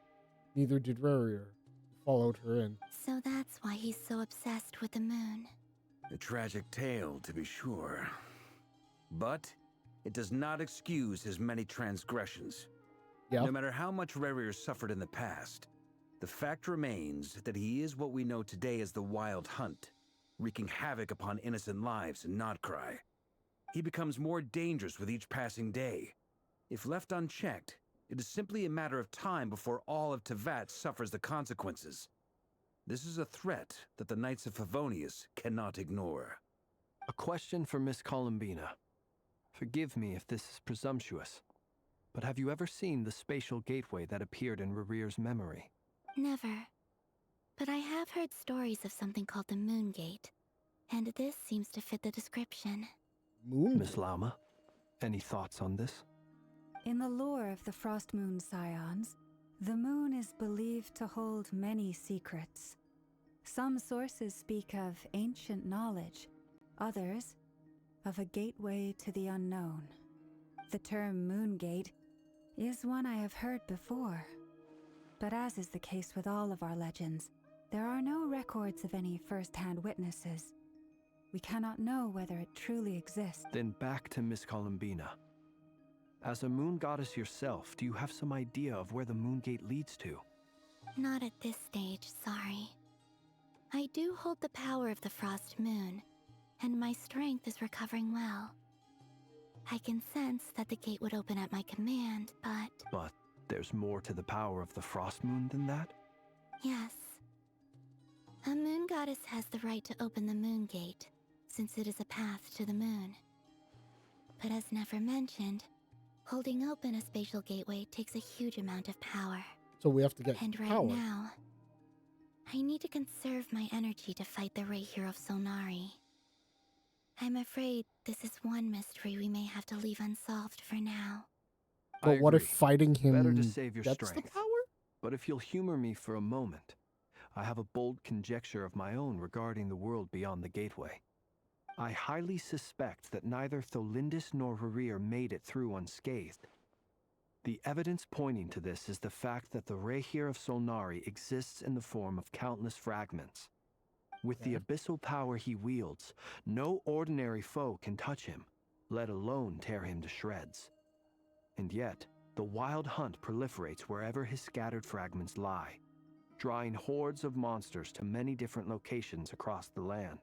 Neither did Rarier, who followed her in. So that's why he's so obsessed with the moon. A tragic tale, to be sure. But it does not excuse his many transgressions. Yeah. No matter how much Rarier suffered in the past, the fact remains that he is what we know today as the Wild Hunt, wreaking havoc upon innocent lives in Notcry. He becomes more dangerous with each passing day. If left unchecked, it is simply a matter of time before all of Teyvat suffers the consequences. This is a threat that the Knights of Favonius cannot ignore. A question for Miss Columbina. Forgive me if this is presumptuous, but have you ever seen the spatial gateway that appeared in Rarier's memory? Never. But I have heard stories of something called the Moon Gate, and this seems to fit the description. Miss Lauma, any thoughts on this? In the lore of the Frost Moon Scions, the moon is believed to hold many secrets. Some sources speak of ancient knowledge, others of a gateway to the unknown. The term Moon Gate is one I have heard before, but as is the case with all of our legends, there are no records of any first-hand witnesses. We cannot know whether it truly exists. Then back to Miss Columbina. As a moon goddess yourself, do you have some idea of where the Moon Gate leads to? Not at this stage, sorry. I do hold the power of the Frost Moon, and my strength is recovering well. I can sense that the gate would open at my command, but... But there's more to the power of the Frost Moon than that? Yes. A moon goddess has the right to open the Moon Gate, since it is a path to the moon. But as never mentioned, holding open a spatial gateway takes a huge amount of power. So we have to get And right power. now, I need to conserve my energy to fight the Rapier of Solnari. I'm afraid this is one mystery we may have to leave unsolved for now. But what if fighting him Better to save your gets the strength. power? But if you'll humor me for a moment, I have a bold conjecture of my own regarding the world beyond the gateway. I highly suspect that neither Thelindis nor Rarier made it through unscathed. The evidence pointing to this is the fact that the Rapier of Solnari exists in the form of countless fragments. With the abyssal power he wields, no ordinary foe can touch him, let alone tear him to shreds. And yet, the Wild Hunt proliferates wherever his scattered fragments lie, drawing hordes of monsters to many different locations across the land.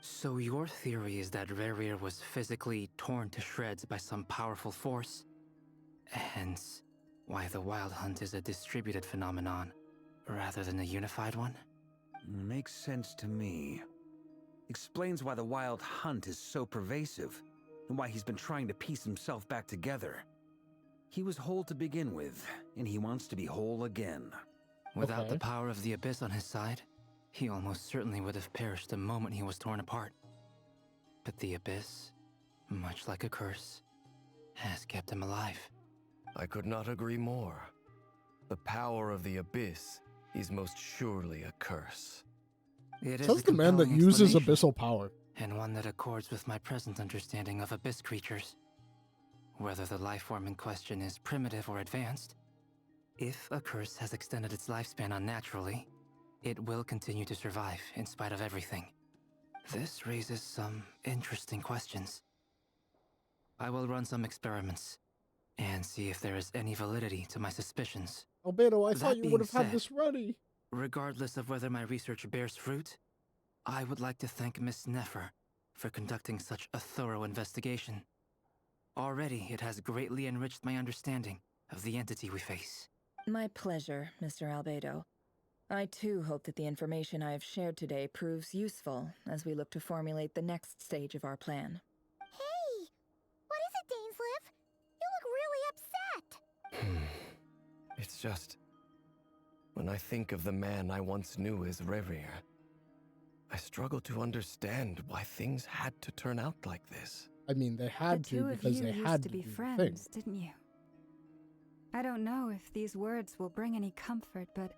So your theory is that Rarier was physically torn to shreds by some powerful force? Hence, why the Wild Hunt is a distributed phenomenon, rather than a unified one? Makes sense to me. Explains why the Wild Hunt is so pervasive, and why he's been trying to piece himself back together. He was whole to begin with, and he wants to be whole again. Without the power of the Abyss on his side, he almost certainly would have perished the moment he was torn apart. But the Abyss, much like a curse, has kept him alive. I could not agree more. The power of the Abyss is most surely a curse. It is Says a the man that compelling uses explanation, abyssal power. and one that accords with my present understanding of Abyss creatures. Whether the life form in question is primitive or advanced, if a curse has extended its lifespan unnaturally, it will continue to survive in spite of everything. This raises some interesting questions. I will run some experiments and see if there is any validity to my suspicions. Albedo, I That thought you being would have had said, this ready. Regardless of whether my research bears fruit, I would like to thank Miss Nefer for conducting such a thorough investigation. Already, it has greatly enriched my understanding of the entity we face. My pleasure, Mr. Albedo. I too hope that the information I have shared today proves useful as we look to formulate the next stage of our plan. Hey! What is it, Dainsleif? You look really upset! It's just... when I think of the man I once knew as Rerir, I struggle to understand why things had to turn out like this. I mean, they had The two to of because you they used had to to be do the friends, thing. didn't you? I don't know if these words will bring any comfort, but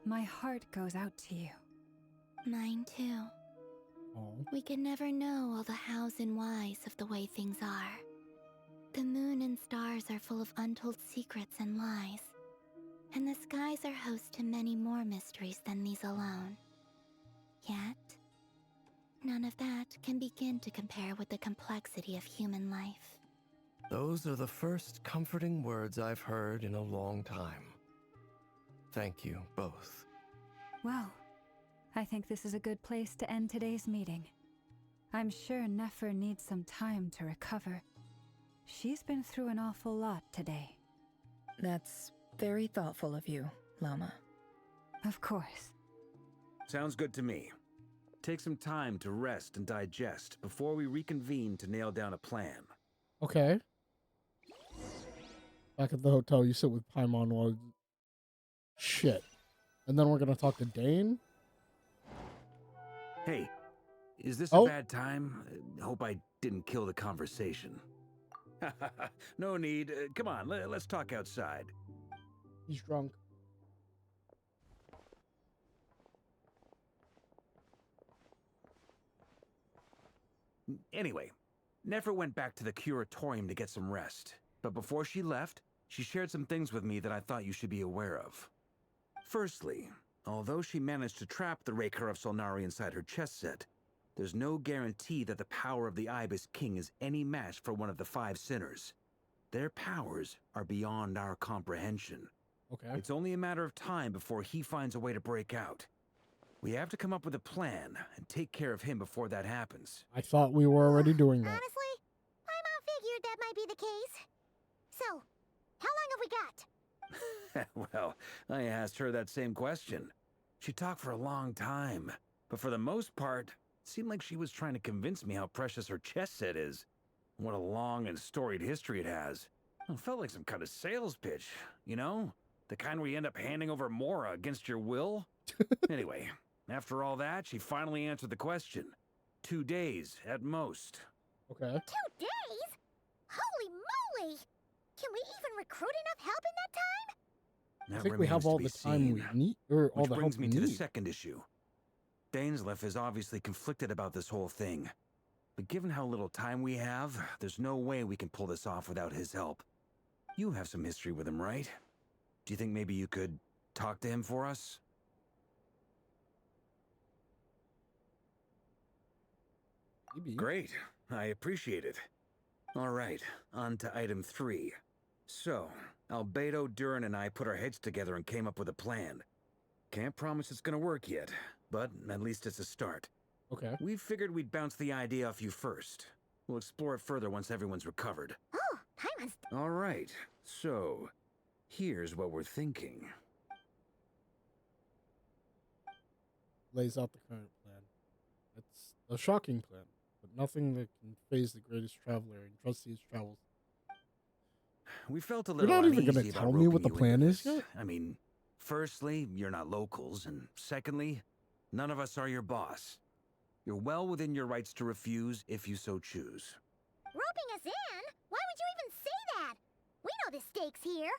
my heart goes out to you. Mine too. Oh. We can never know all the hows and whys of the way things are. The moon and stars are full of untold secrets and lies. And the skies are host to many more mysteries than these alone. Yet, none of that can begin to compare with the complexity of human life. Those are the first comforting words I've heard in a long time. Thank you, both. Well, I think this is a good place to end today's meeting. I'm sure Nefer needs some time to recover. She's been through an awful lot today. That's very thoughtful of you, Lama. Of course. Sounds good to me. Take some time to rest and digest before we reconvene to nail down a plan. Okay. Back at the hotel, you sit with Paimon while... Shit. And then we're gonna talk to Dane? Hey, is this a Oh. bad time? Hope I didn't kill the conversation. No need. Come on, let's talk outside. He's drunk. Anyway, Nefer went back to the curatorium to get some rest. But before she left, she shared some things with me that I thought you should be aware of. Firstly, although she managed to trap the Raker of Solnari inside her chess set, there's no guarantee that the power of the Ibis King is any match for one of the 5 sinners. Their powers are beyond our comprehension. Okay. It's only a matter of time before he finds a way to break out. We have to come up with a plan and take care of him before that happens. I thought we were already doing that. Honestly, Paimon figured that might be the case. So, how long have we got? Well, I asked her that same question. She talked for a long time, but for the most part, it seemed like she was trying to convince me how precious her chess set is. What a long and storied history it has. It felt like some kind of sales pitch, you know? The kind where you end up handing over Mora against your will. Anyway, after all that, she finally answered the question. 2 days, at most. Okay. 2 days? Holy moly! Can we even recruit enough help in that time? I think we have all the time we need, or all the help Which brings we me to the need. second issue. Dainsleif is obviously conflicted about this whole thing. But given how little time we have, there's no way we can pull this off without his help. You have some history with him, right? Do you think maybe you could talk to him for us? Maybe. Great. I appreciate it. All right, on to item 3. So, Albedo, Duran, and I put our heads together and came up with a plan. Can't promise it's gonna work yet, but at least it's a start. Okay. We figured we'd bounce the idea off you first. We'll explore it further once everyone's recovered. Oh, Paimon's... All right, so here's what we're thinking. Lays out the current plan. It's a shocking plan, but nothing that can phase the greatest traveler and trustiest travels. We felt a You're little not even uneasy gonna about tell me what roping the you plan into is this. yet? I mean, firstly, you're not locals, and secondly, none of us are your boss. You're well within your rights to refuse if you so choose. Roping us in? Why would you even say that? We know the stakes here.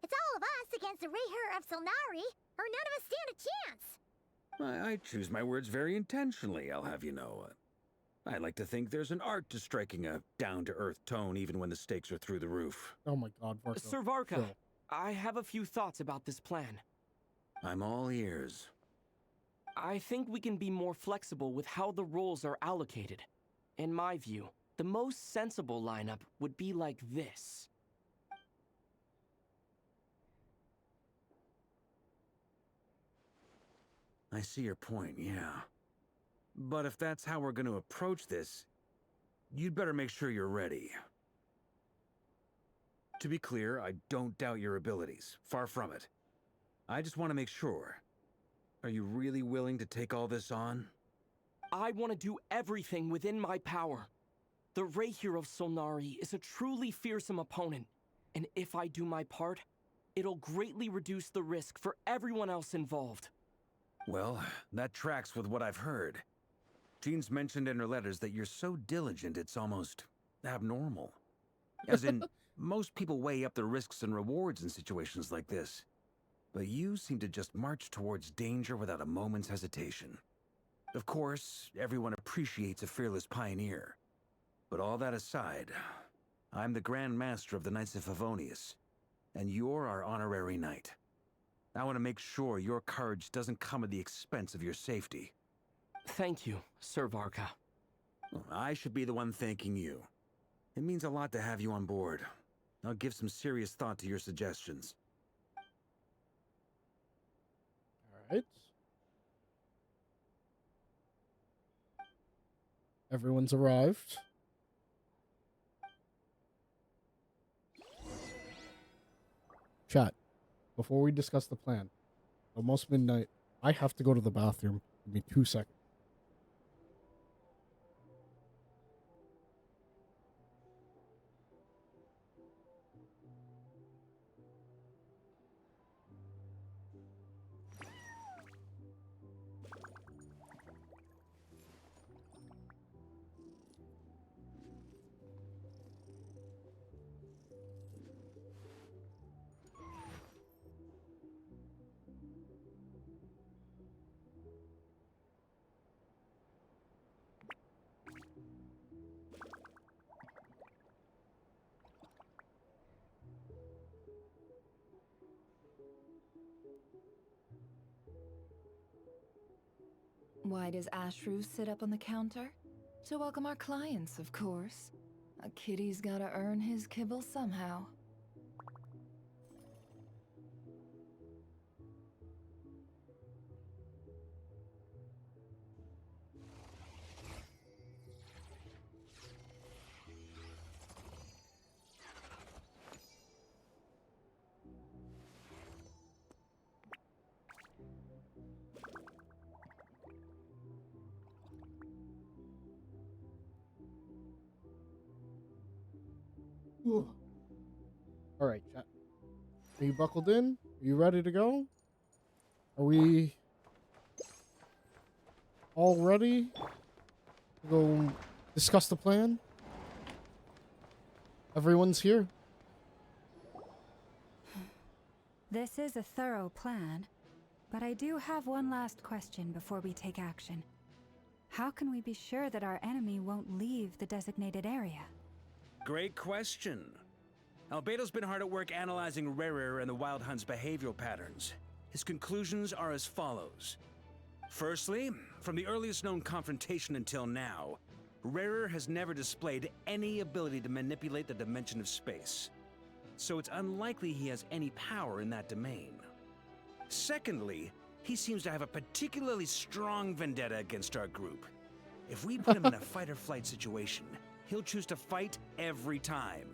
It's all of us against the Reher of Solnari, or none of us stand a chance. I choose my words very intentionally, I'll have you know. I like to think there's an art to striking a down-to-earth tone even when the stakes are through the roof. Oh my god, Varka. Sir Varka, Chill. I have a few thoughts about this plan. I'm all ears. I think we can be more flexible with how the roles are allocated. In my view, the most sensible lineup would be like this. I see your point, yeah. But if that's how we're going to approach this, you'd better make sure you're ready. To be clear, I don't doubt your abilities. Far from it. I just want to make sure. Are you really willing to take all this on? I want to do everything within my power. The Rahier of Solnari is a truly fearsome opponent, and if I do my part, it'll greatly reduce the risk for everyone else involved. Well, that tracks with what I've heard. Jean's mentioned in her letters that you're so diligent it's almost abnormal. As in, most people weigh up the risks and rewards in situations like this. But you seem to just march towards danger without a moment's hesitation. Of course, everyone appreciates a fearless pioneer. But all that aside, I'm the Grand Master of the Knights of Favonius, and you're our honorary knight. I want to make sure your courage doesn't come at the expense of your safety. Thank you, Sir Varka. I should be the one thanking you. It means a lot to have you on board. I'll give some serious thought to your suggestions. Alright. Everyone's arrived. Chat, before we discuss the plan, almost midnight, I have to go to the bathroom. Give me 2 seconds. Why does Ashru sit up on the counter? To welcome our clients, of course. A kitty's gotta earn his kibble somehow. Alright, chat. Are you buckled in? Are you ready to go? Are we all ready to go discuss the plan? Everyone's here. This is a thorough plan, but I do have one last question before we take action. How can we be sure that our enemy won't leave the designated area? Great question. Albedo's been hard at work analyzing Rerer and the Wild Hunt's behavioral patterns. His conclusions are as follows. Firstly, from the earliest known confrontation until now, Rerer has never displayed any ability to manipulate the dimension of space. So it's unlikely he has any power in that domain. Secondly, he seems to have a particularly strong vendetta against our group. If we put him in a fight-or-flight situation, he'll choose to fight every time.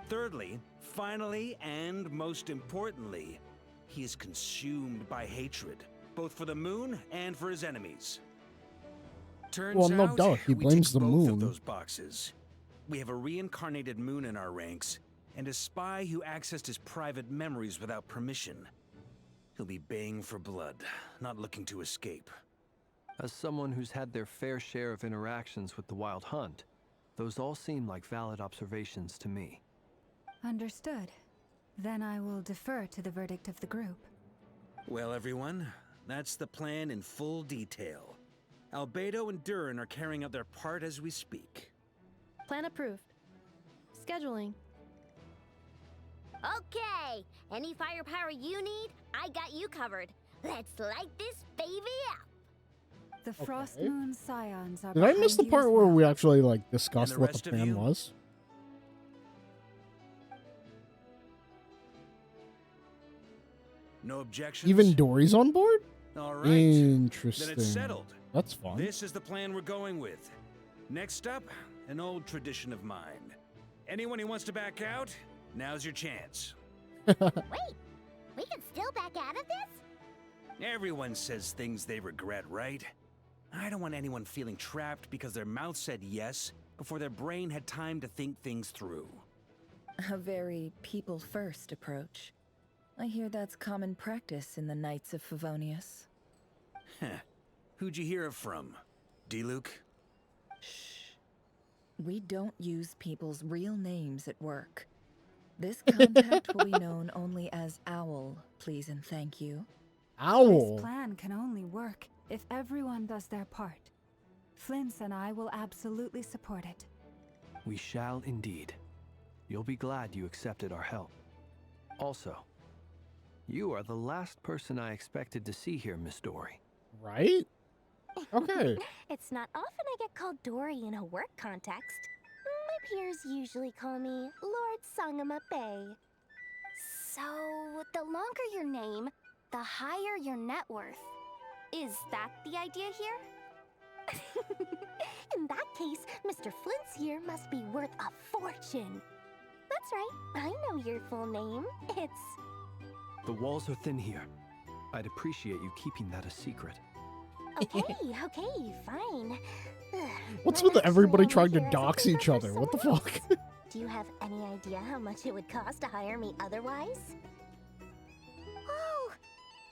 Thirdly, finally, and most importantly, he is consumed by hatred, both for the moon and for his enemies. Turns Well, no out, doubt, he we blames tick the both moon. of those boxes. We have a reincarnated moon in our ranks, and a spy who accessed his private memories without permission. He'll be baying for blood, not looking to escape. As someone who's had their fair share of interactions with the Wild Hunt, those all seem like valid observations to me. Understood. Then I will defer to the verdict of the group. Well, everyone, that's the plan in full detail. Albedo and Durin are carrying out their part as we speak. Plan approved. Scheduling. Okay, any firepower you need, I got you covered. Let's light this baby up. The Frost Moon Scions are Did I miss the behind you part as where well. we actually like discussed And the what the rest of plan you? was? No objections? Even Dory's on board? All right. Interesting. Then it's settled. That's fun. This is the plan we're going with. Next up, an old tradition of mine. Anyone who wants to back out, now's your chance. Wait, we can still back out of this? Everyone says things they regret, right? I don't want anyone feeling trapped because their mouth said yes before their brain had time to think things through. A very people-first approach. I hear that's common practice in the Knights of Favonius. Heh. Who'd you hear it from? D-Luke? Shh. We don't use people's real names at work. This contact will be known only as Owl, please and thank you. Owl? This plan can only work if everyone does their part. Flint's and I will absolutely support it. We shall indeed. You'll be glad you accepted our help. Also, you are the last person I expected to see here, Miss Dory. Right? Okay. It's not often I get called Dory in a work context. My peers usually call me Lord Sangama Bay. So, the longer your name, the higher your net worth. Is that the idea here? In that case, Mr. Flint's here must be worth a fortune. That's right, I know your full name. It's... The walls are thin here. I'd appreciate you keeping that a secret. Okay, okay, fine. What's with everybody trying to dox each other? What the fuck? Do you have any idea how much it would cost to hire me otherwise? Oh,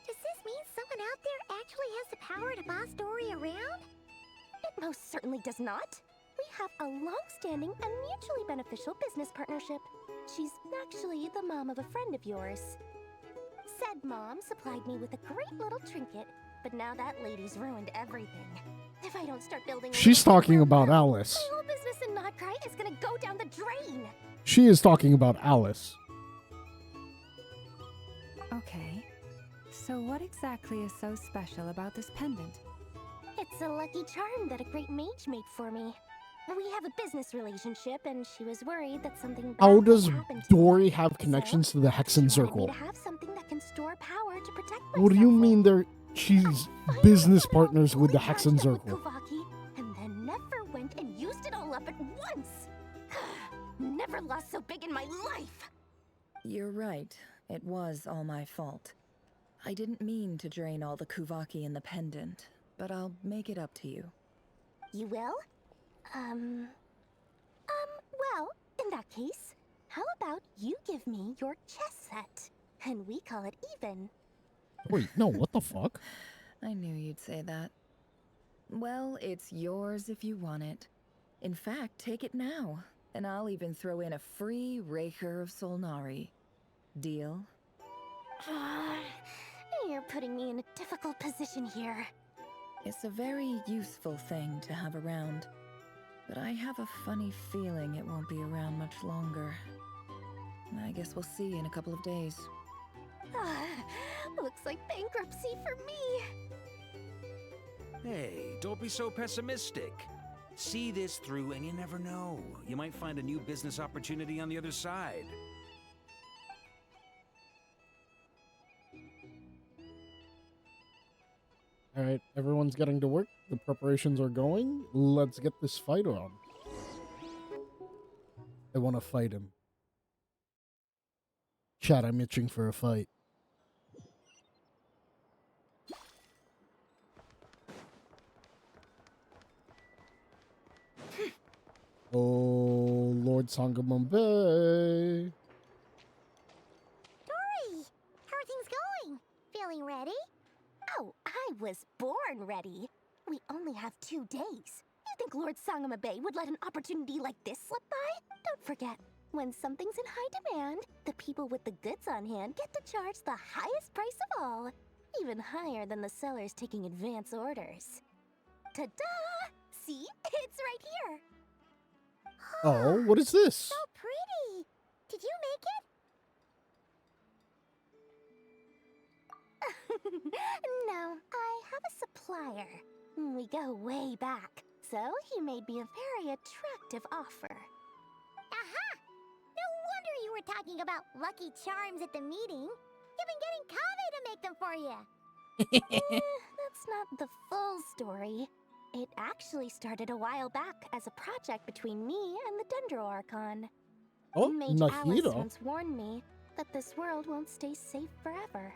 does this mean someone out there actually has the power to boss Dory around? It most certainly does not. We have a long-standing and mutually beneficial business partnership. She's actually the mom of a friend of yours. Said mom supplied me with a great little trinket, but now that lady's ruined everything. If I don't start building... She's talking about Alice. My whole business in Notcry is gonna go down the drain! She is talking about Alice. Okay. So what exactly is so special about this pendant? It's a lucky charm that a great mage made for me. We have a business relationship, and she was worried that something bad How might does happen to Dory me. have connections to the Hexen She wanted Circle? me to have something that can store power to protect myself. What do you mean she's business partners with the Hexen Circle? QuacKwak, and then never went and used it all up at once. Never lost so big in my life. You're right. It was all my fault. I didn't mean to drain all the QuacKwak in the pendant, but I'll make it up to you. You will? Well, in that case, how about you give me your chess set, and we call it even. Wait, no, what the fuck? I knew you'd say that. Well, it's yours if you want it. In fact, take it now, and I'll even throw in a free Raker of Solnari. Deal? You're putting me in a difficult position here. It's a very useful thing to have around, but I have a funny feeling it won't be around much longer. I guess we'll see in a couple of days. Looks like bankruptcy for me. Hey, don't be so pessimistic. See this through and you never know. You might find a new business opportunity on the other side. Alright, everyone's getting to work. The preparations are going. Let's get this fight on. I want to fight him. Chat, I'm itching for a fight. Oh, Lord Sangamambe. Dory, how are things going? Feeling ready? Oh, I was born ready. We only have 2 days. You think Lord Sangama Bay would let an opportunity like this slip by? Don't forget, when something's in high demand, the people with the goods on hand get to charge the highest price of all. Even higher than the sellers taking advance orders. Ta-da! See? It's right here. Oh, what is this? So pretty. Did you make it? No, I have a supplier. We go way back, so he made me a very attractive offer. Aha! No wonder you were talking about lucky charms at the meeting. You've been getting Kaveh to make them for you. That's that's not the full story. It actually started a while back as a project between me and the Dendro Archon. Oh, Mage Alice Nahida. once warned me that this world won't stay safe forever.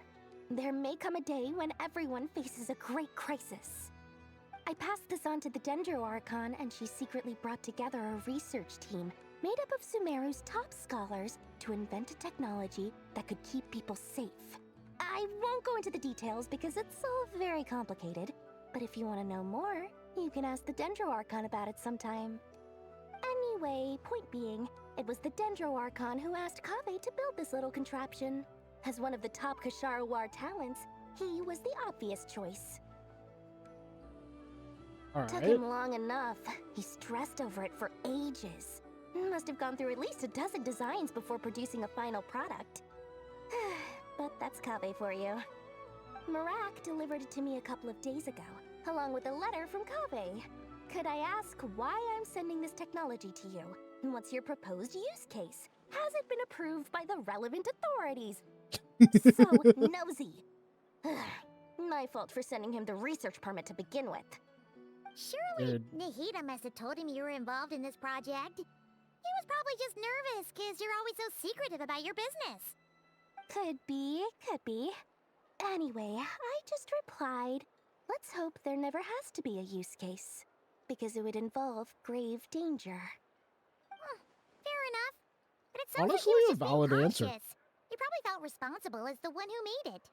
There may come a day when everyone faces a great crisis. I passed this on to the Dendro Archon, and she secretly brought together a research team made up of Sumeru's top scholars to invent a technology that could keep people safe. I won't go into the details because it's all very complicated, but if you want to know more, you can ask the Dendro Archon about it sometime. Anyway, point being, it was the Dendro Archon who asked Kaveh to build this little contraption. As one of the top Kashara War talents, he was the obvious choice. Took him long enough. He stressed over it for ages. Must have gone through at least a dozen designs before producing a final product. But that's Kaveh for you. Marak delivered it to me a couple of days ago, along with a letter from Kaveh. Could I ask why I'm sending this technology to you? And what's your proposed use case? Has it been approved by the relevant authorities? So nosy. My fault for sending him the research permit to begin with. Surely Nahida must have told him you were involved in this project. He was probably just nervous because you're always so secretive about your business. Could be, could be. Anyway, I just replied, let's hope there never has to be a use case, because it would involve grave danger. Fair enough. But it sounds Honestly, like he a was just valid being answer. cautious. He probably felt responsible as the one who made it.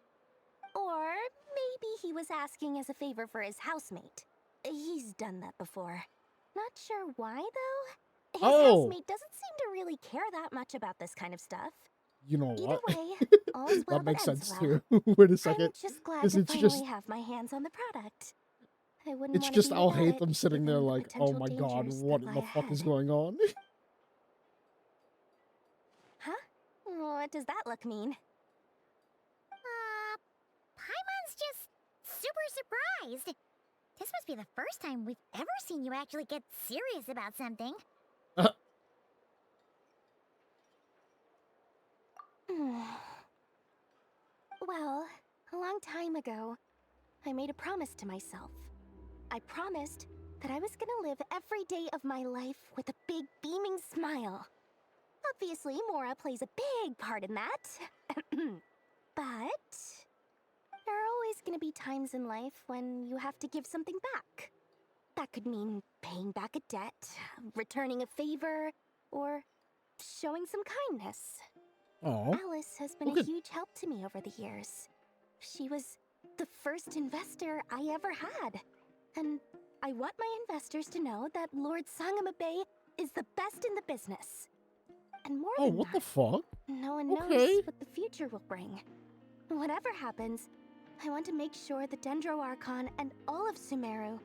Or maybe he was asking as a favor for his housemate. He's done that before. Not sure why, though. His housemate doesn't seem to really care that much about this kind of stuff. You know Either what? way, all's well That makes that ends sense well. too. Wait a second. I'm just glad 'Cause to it's finally just have my hands on the product. I wouldn't it's want just to be I'll without hate it, them sitting there given the like, oh potential my god, dangers what that in the lie fuck is ahead. going on? Huh? What does that look mean? Paimon's just super surprised. This must be the first time we've ever seen you actually get serious about something. Well, a long time ago, I made a promise to myself. I promised that I was gonna live every day of my life with a big beaming smile. Obviously, Mora plays a big part in that. But there are always gonna be times in life when you have to give something back. That could mean paying back a debt, returning a favor, or showing some kindness. Oh, Alice has been a huge help to me over the years. She was the first investor I ever had. And I want my investors to know that Lord Sangamabe is the best in the business. And more than what that, the fuck? no one Okay. knows what the future will bring. Whatever happens, I want to make sure the Dendro Archon and all of Sumeru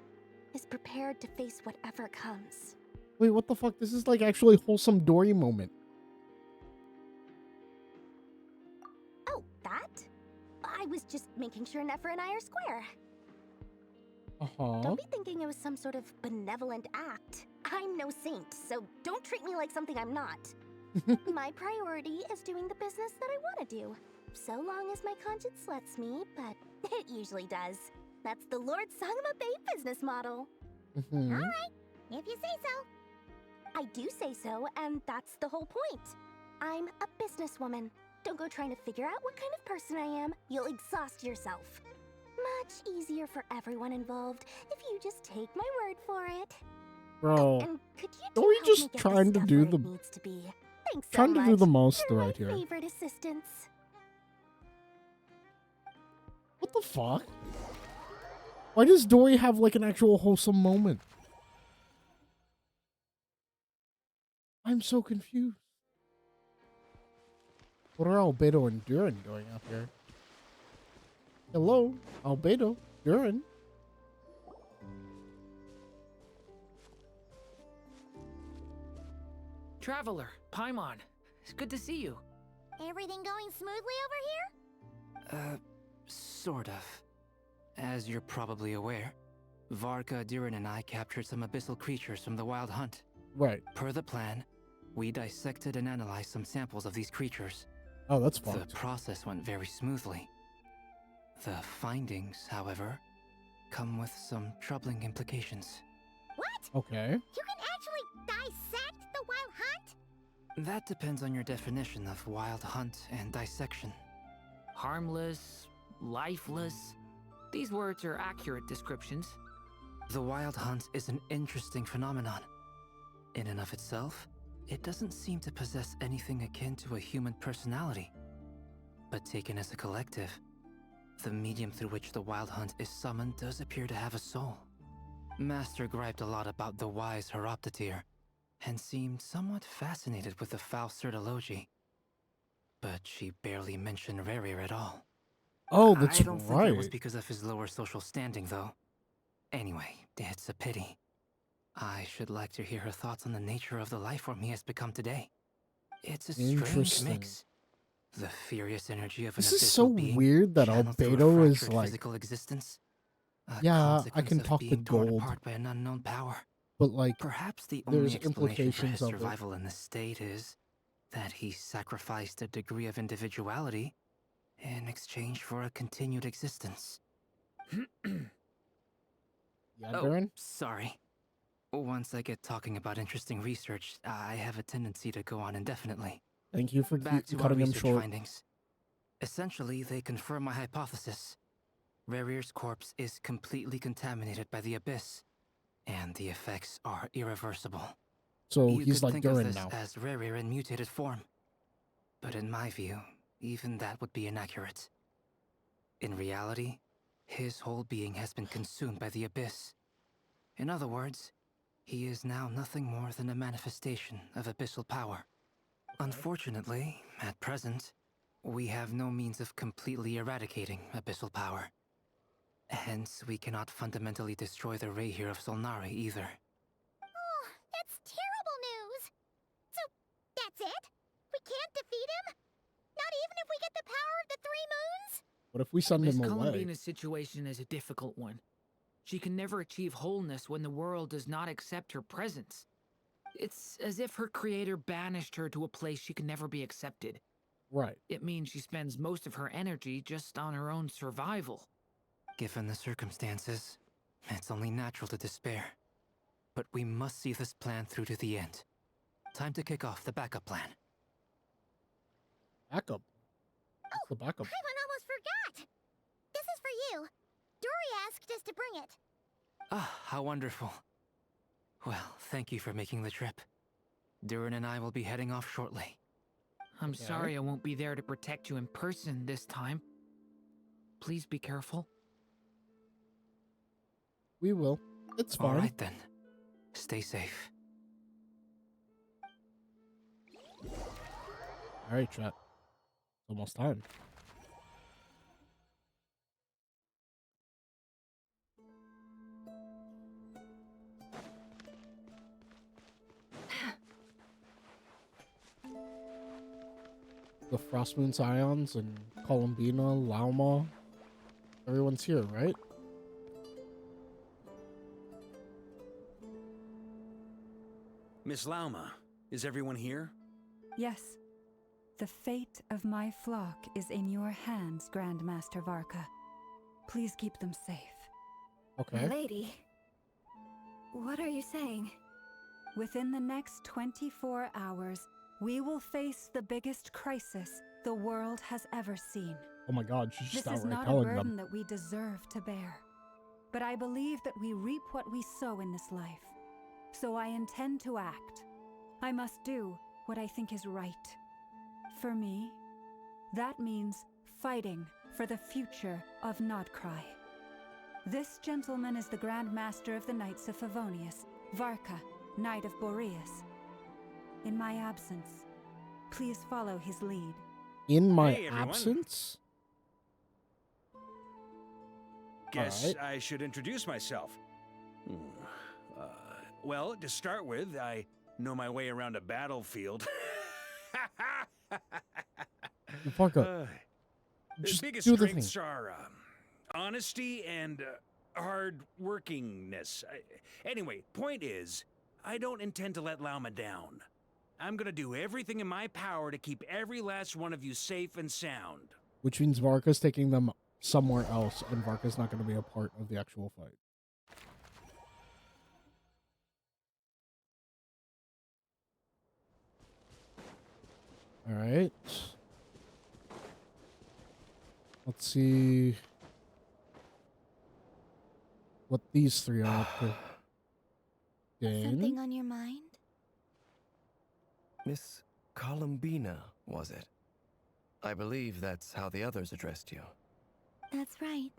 is prepared to face whatever comes. Wait, what the fuck? This is like actually a wholesome Dory moment. Oh, that? I was just making sure Nefer and I are square. Don't be thinking it was some sort of benevolent act. I'm no saint, so don't treat me like something I'm not. My priority is doing the business that I want to do, so long as my conscience lets me, but it usually does. That's the Lord Sangamabe business model. Alright, if you say so. I do say so, and that's the whole point. I'm a businesswoman. Don't go trying to figure out what kind of person I am. You'll exhaust yourself. Much easier for everyone involved if you just take my word for it. Bro, And could you two Dory help just me get trying this to stuff do where the it needs to be? Thanks so trying to do much. the most You're right my here. favorite assistants. What the fuck? Why does Dory have like an actual wholesome moment? I'm so confused. What are Albedo and Duran doing up here? Hello, Albedo, Duran. Traveler, Paimon, it's good to see you. Everything going smoothly over here? Sort of. As you're probably aware, Varka, Durin, and I captured some abyssal creatures from the Wild Hunt. Right. Per the plan, we dissected and analyzed some samples of these creatures. Oh, that's The fucked. process went very smoothly. The findings, however, come with some troubling implications. What? Okay. You can actually dissect the wild hunt? That depends on your definition of wild hunt and dissection. Harmless, lifeless. These words are accurate descriptions. The wild hunt is an interesting phenomenon. In and of itself, it doesn't seem to possess anything akin to a human personality. But taken as a collective, the medium through which the wild hunt is summoned does appear to have a soul. Master griped a lot about the wise Horoptetyr, and seemed somewhat fascinated with the foul certology. But she barely mentioned Rerir at all. Oh, that's I don't think it was right. because of his lower social standing, though. Anyway, it's a pity. I should like to hear her thoughts on the nature of the life form he has become today. It's a strange Interesting. mix. The furious energy of an This is abyssal so being weird that channeled through a Albedo is fractured like, physical existence. A yeah, I consequence can of talk to being torn gold, apart by an unknown power. but like, Perhaps the there's only explanation for his implications of it. survival in this state is that he sacrificed a degree of individuality in exchange for a continued existence. Yeah, Oh, Darren? sorry. Once I get talking about interesting research, I have a tendency to go on indefinitely. Thank you for Back to our cutting him research short. findings. Essentially, they confirm my hypothesis. Rerir's corpse is completely contaminated by the abyss, and the effects are irreversible. So You he's could like think of Durin this now. as Rerir in mutated form. But in my view, even that would be inaccurate. In reality, his whole being has been consumed by the abyss. In other words, he is now nothing more than a manifestation of abyssal power. Unfortunately, at present, we have no means of completely eradicating abyssal power. Hence, we cannot fundamentally destroy the Reihir of Solnari either. Oh, that's terrible news. So, that's it? We can't defeat him? Not even if we get the power of the three moons? What if we send Miss him away? Columbina's situation is a difficult one. She can never achieve wholeness when the world does not accept her presence. It's as if her creator banished her to a place she can never be accepted. Right. It means she spends most of her energy just on her own survival. Given the circumstances, it's only natural to despair. But we must see this plan through to the end. Time to kick off the backup plan. Backup? What's the backup? Paimon almost forgot. This is for you. Dory asked us to bring it. Ah, how wonderful. Well, thank you for making the trip. Durin and I will be heading off shortly. I'm sorry I won't be there to protect you in person this time. Please be careful. We will. It's fine. All right then. Stay safe. All right, chat. Almost time. The Frostmoon Scions and Columbina, Lauma. Everyone's here, right? Miss Lauma, is everyone here? Yes. The fate of my flock is in your hands, Grandmaster Varka. Please keep them safe. Okay. Lady, what are you saying? Within the next 24 hours, we will face the biggest crisis the world has ever seen. Oh my god, she's just This is outright not a telling burden them. that we deserve to bear. But I believe that we reap what we sow in this life. So I intend to act. I must do what I think is right. For me, that means fighting for the future of Nodcry. This gentleman is the Grand Master of the Knights of Favonius, Varka, Knight of Boreas. In my absence, please follow his lead. In my Hey, everyone. absence? Guess Alright. I should introduce myself. Well, to start with, I know my way around a battlefield. Varka, The just biggest do the thing. strengths are honesty and hard workingness. Anyway, point is, I don't intend to let Lauma down. I'm gonna do everything in my power to keep every last one of you safe and sound. Which means Varka's taking them somewhere else, and Varka's not going to be a part of the actual fight. All right. Let's see what these three are up to. Something on your mind? Miss Columbina, was it? I believe that's how the others addressed you. That's right.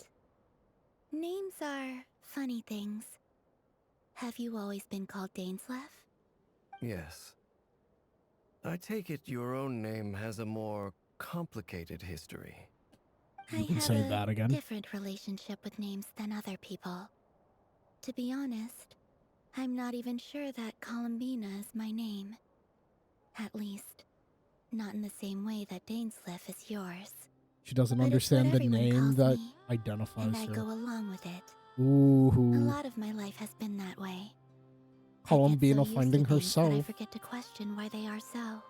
Names are funny things. Have you always been called Dainsleff? Yes. I take it your own name has a more complicated history. You can say that again. Different relationship with names than other people. To be honest, I'm not even sure that Columbina is my name. At least, not in the same way that Dainsleff is yours. She doesn't But it's what understand the everyone name calls that me, identifies and I her. go along with it. Ooh. A lot of my life has been that way. Columbina I get so finding used to names that I herself. forget to question why they are so.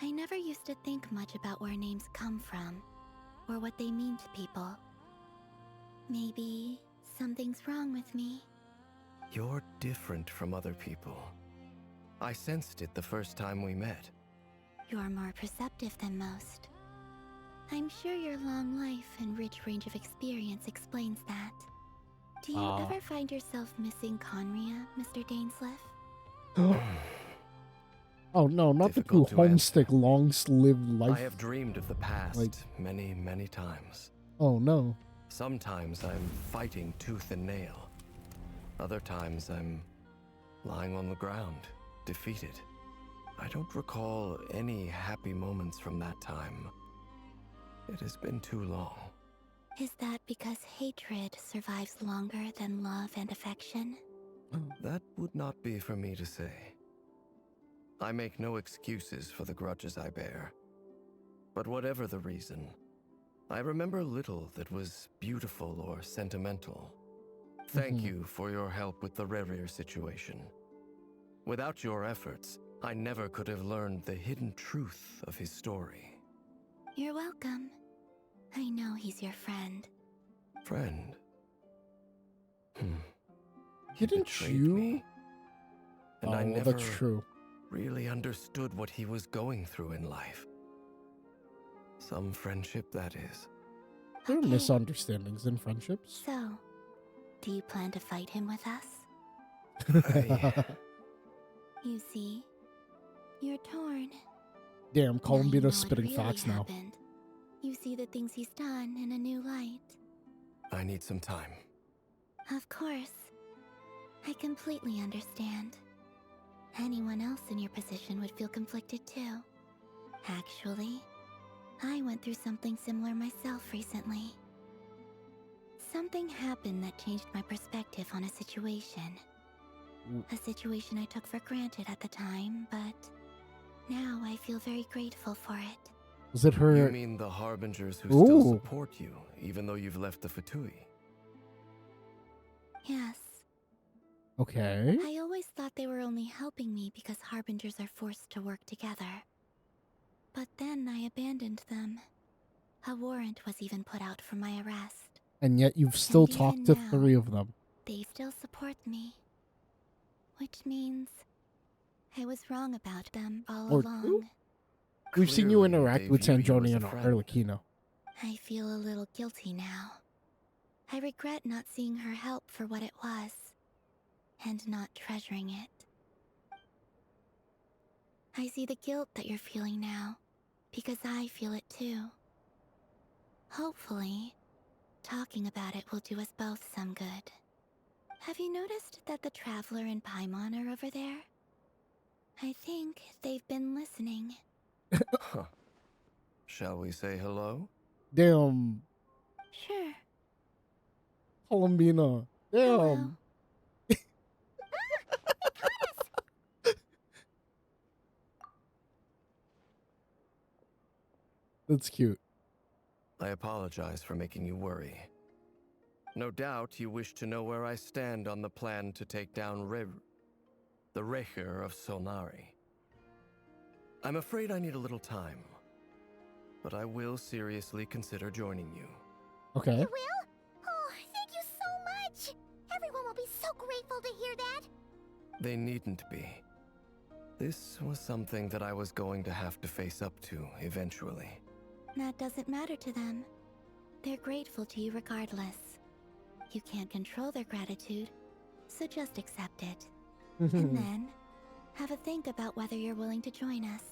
I never used to think much about where names come from, or what they mean to people. Maybe something's wrong with me. You're different from other people. I sensed it the first time we met. You're more perceptive than most. I'm sure your long life and rich range of experience explains that. Do you ever find yourself missing Conria, Mr. Dainsleff? Oh no, not the Difficult two to homesick, long-lived life. I have dreamed of the past many, many times. Oh no. Sometimes I'm fighting tooth and nail. Other times I'm lying on the ground, defeated. I don't recall any happy moments from that time. It has been too long. Is that because hatred survives longer than love and affection? That would not be for me to say. I make no excuses for the grudges I bear. But whatever the reason, I remember little that was beautiful or sentimental. Thank you for your help with the Rerir situation. Without your efforts, I never could have learned the hidden truth of his story. You're welcome. I know he's your friend. Friend? Didn't you? And I Oh, never that's true. really understood what he was going through in life. Some friendship, that is. There are misunderstandings in friendships. So, do you plan to fight him with us? You see, you're torn. Damn, Columbina's Now you know spitting what really facts now. happened. You see the things he's done in a new light. I need some time. Of course. I completely understand. Anyone else in your position would feel conflicted too. Actually, I went through something similar myself recently. Something happened that changed my perspective on a situation. A situation I took for granted at the time, but now I feel very grateful for it. Was it her? You mean the Harbingers who still support you, even though you've left the Fatui? Yes. Okay. I always thought they were only helping me because Harbingers are forced to work together. But then I abandoned them. A warrant was even put out for my arrest. And yet you've still And talked even to now, 3 of them. They still support me. Which means I was wrong about them all Or along. 2? We've seen you Clearly, interact they with view you as Sandroni a and friend. Arlecchino. I feel a little guilty now. I regret not seeing her help for what it was, and not treasuring it. I see the guilt that you're feeling now, because I feel it too. Hopefully, talking about it will do us both some good. Have you noticed that the Traveler and Paimon are over there? I think they've been listening. Huh. Shall we say hello? Damn. Sure. Columbina. Damn. That's cute. I apologize for making you worry. No doubt you wish to know where I stand on the plan to take down the Recher of Solnari. I'm afraid I need a little time, but I will seriously consider joining you. Okay. You will? Oh, thank you so much. Everyone will be so grateful to hear that. They needn't be. This was something that I was going to have to face up to eventually. That doesn't matter to them. They're grateful to you regardless. You can't control their gratitude, so just accept it. And then, have a think about whether you're willing to join us.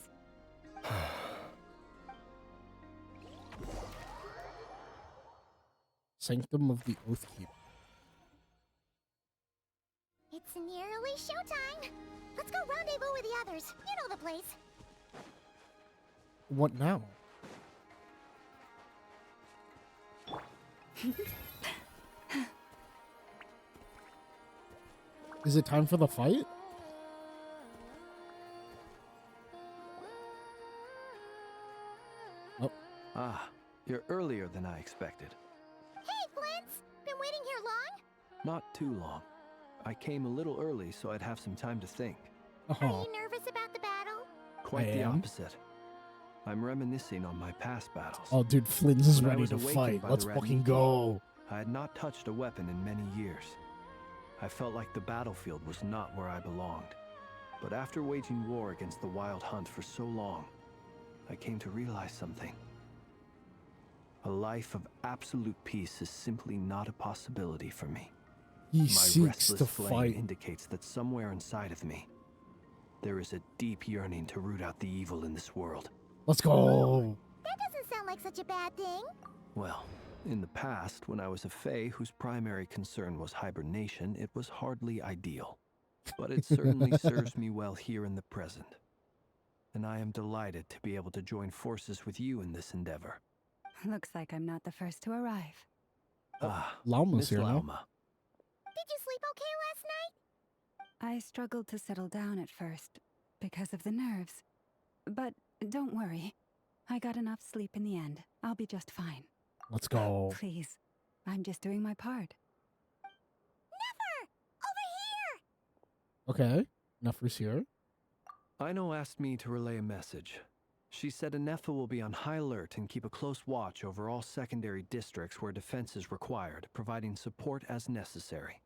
Sanctum of the Oathkeeper. It's nearly showtime. Let's go rendezvous with the others. You know the place. What now? Is it time for the fight? Oh. Ah, you're earlier than I expected. Hey, Flint's! Been waiting here long? Not too long. I came a little early so I'd have some time to think. Are you nervous about the battle? Quite I the am. opposite. I'm reminiscing on my past battles. Oh, dude, Flynn's is When I ready was to awakened fight. by Let's the Red fucking Meat go. I had not touched a weapon in many years. I felt like the battlefield was not where I belonged. But after waging war against the Wild Hunt for so long, I came to realize something. A life of absolute peace is simply not a possibility for me. He My seeks restless to flame fight. indicates that somewhere inside of me, there is a deep yearning to root out the evil in this world. Let's go. That doesn't sound like such a bad thing. Well, in the past, when I was a Fae whose primary concern was hibernation, it was hardly ideal. But it certainly serves me well here in the present. And I am delighted to be able to join forces with you in this endeavor. Looks like I'm not the first to arrive. Lauma's Miss here now. Lauma. Did you sleep okay last night? I struggled to settle down at first because of the nerves. But don't worry. I got enough sleep in the end. I'll be just fine. Let's go. Please. I'm just doing my part. Okay. Nefer's here. Aino asked me to relay a message. She said Anefa will be on high alert and keep a close watch over all secondary districts where defense is required, providing support as necessary.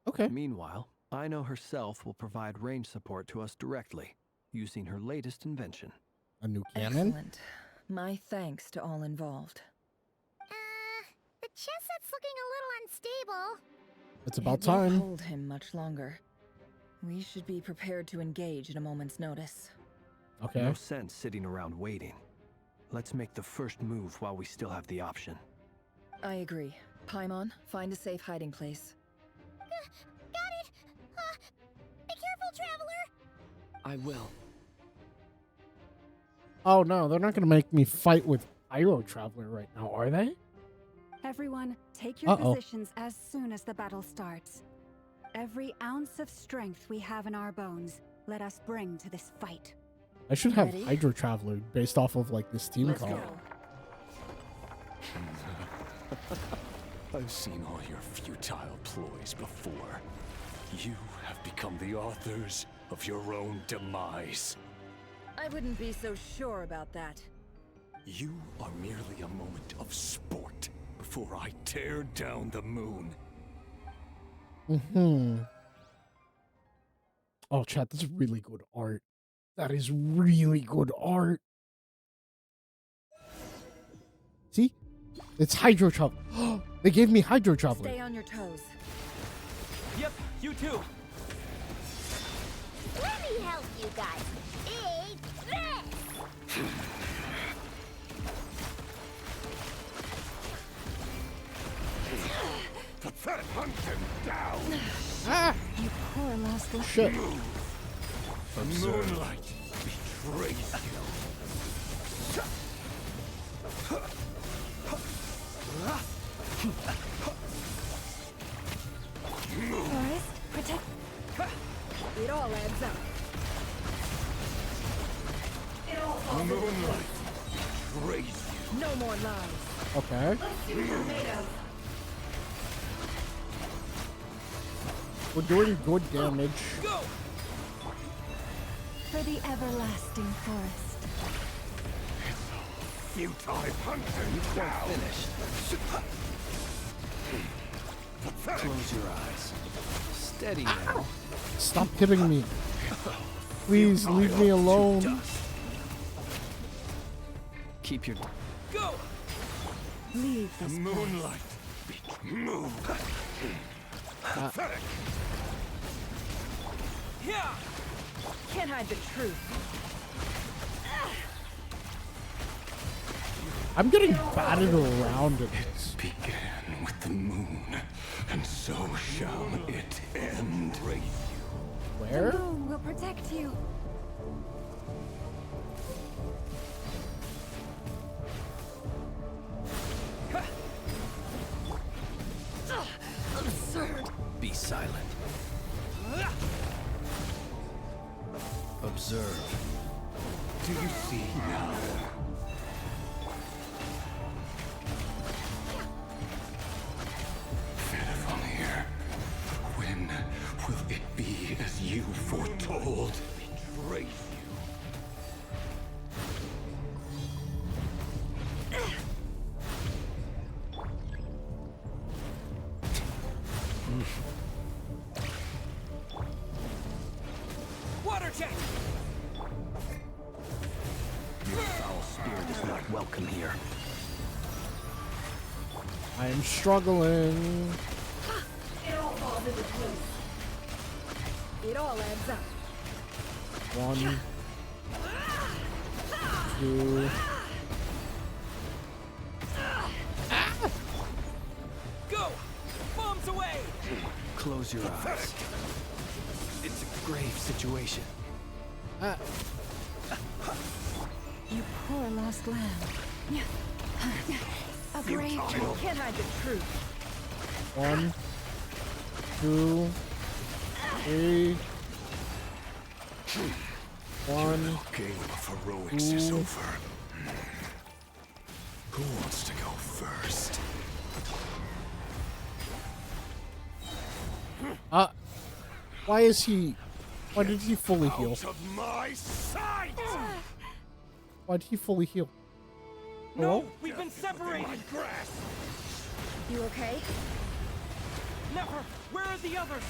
Okay. Meanwhile, Aino herself will provide range support to us directly, using her latest invention. A new cannon? Excellent. My thanks to all involved. The chess set's looking a little unstable. It's about It won't time. hold him much longer. We should be prepared to engage at a moment's notice. Okay. No sense sitting around waiting. Let's make the first move while we still have the option. I agree. Paimon, find a safe hiding place. Got it! Be careful, Traveler! I will. Oh no, they're not gonna make me fight with Pyro Traveler right now, are they? Everyone, take your positions as soon as the battle starts. Every ounce of strength we have in our bones, let us bring to this fight. I should have Ready? Hydro Traveler based off of like this team Let's call. go. I've seen all your futile ploys before. You have become the authors of your own demise. I wouldn't be so sure about that. You are merely a moment of sport before I tear down the moon. Oh, chat, that's really good art. That is really good art. See? It's Hydro Traveler. They gave me Hydro Traveler. Stay on your toes. Yep, you too. Let me help you guys. Eat this! Hunt him down! Ah! You poor lost one. Shit. Moonlight betrays you. Forest, protect. It all adds up. Moonlight betrays you. No more lies. Okay. We're doing good damage. Go! For the everlasting forest. Futile hunting down. Finished. Close your eyes. Steady now. Stop hitting me. Please leave me alone. Keep your... Go! Leave this Moonlight. Move. Pathetic. Yeah. Can't hide the truth. I'm getting batted around in this. Began with the moon, and so shall it end. Where? The moon will protect you. Absurd. Be silent. Observe. Do you see now? Fenifamir, when will it be as you foretold? Betray you. Water jet! Your foul spirit is not welcome here. I am struggling. It all falls into place. It all adds up. 1, 2. Go! Bombs away! Close your eyes. It's a grave situation. You poor lost lamb. A grave. Can't hide the truth. 1, 2, 3. 1. Game of heroics is over. Who wants to go first? Why is he? Why did he fully heal? Out of my sight! Why did he fully heal? No, Hello? we've been separated. You okay? Never. Where are the others?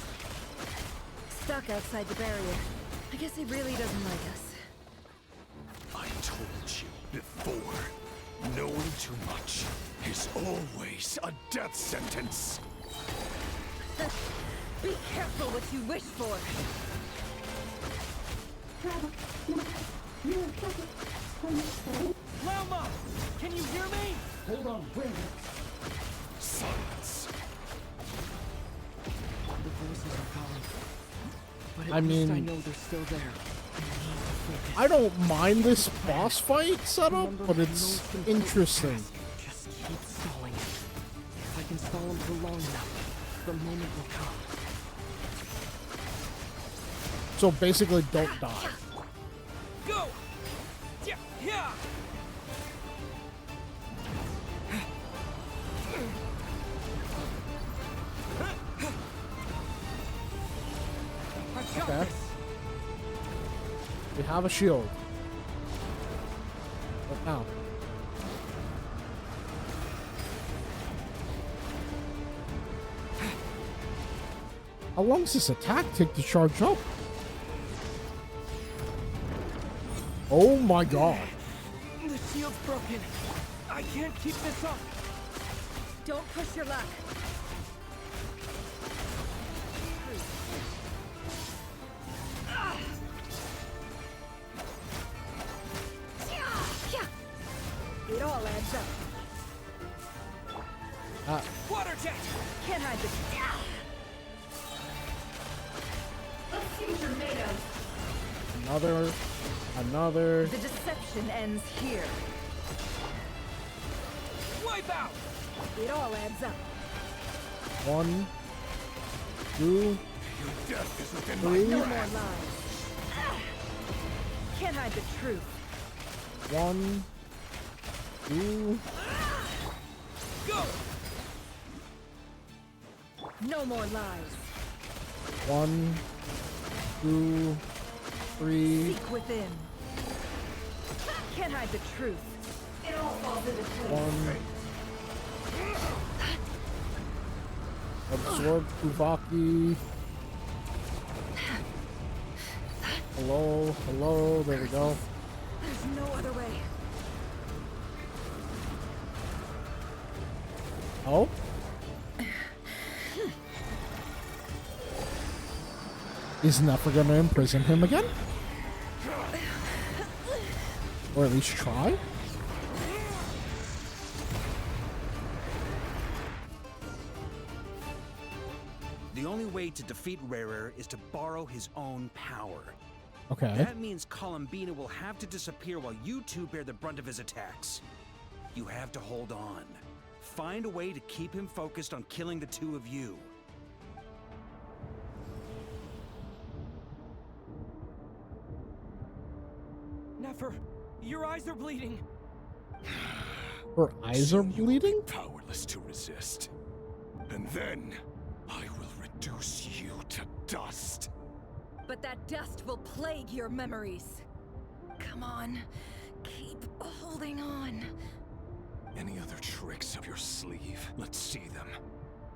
Stuck outside the barrier. I guess he really doesn't like us. I told you before, knowing too much is always a death sentence. Be careful what you wish for. Lauma! Can you hear me? Hold on, wait. Silence. The voices are calling. But I at least mean- I know they're still there. I don't mind this boss fight setup, but it's interesting. Just keep stalling. If I can stall him for long enough, the moment will come. So basically, don't die. Go! Yeah, yeah! I've got Okay. this. We have a shield. What now? How long does this attack take to charge up? Oh my god. The shield's broken. I can't keep this up. Don't push your luck. It all adds up. Water jet! Can't hide the... Let's see what you're made of. Another. The deception ends here. Wipe out! It all adds up. 1, 2, Your death is within 3. No more lies. Can't hide the truth. 1, 2. Go! No more lies. 1, 2, 3. Seek within. Can't hide the truth. It all falls into place. 1. Absorb Kuvaki. Hello, hello, there we go. There's no other way. Oh? Is Nefer gonna imprison him again? Or at least try? The only way to defeat Rarer is to borrow his own power. Okay. That means Columbina will have to disappear while you two bear the brunt of his attacks. You have to hold on. Find a way to keep him focused on killing the two of you. Nefer, your eyes are bleeding. Her eyes are bleeding? Powerless to resist. And then I will reduce you to dust. But that dust will plague your memories. Come on, keep holding on. Any other tricks up your sleeve? Let's see them.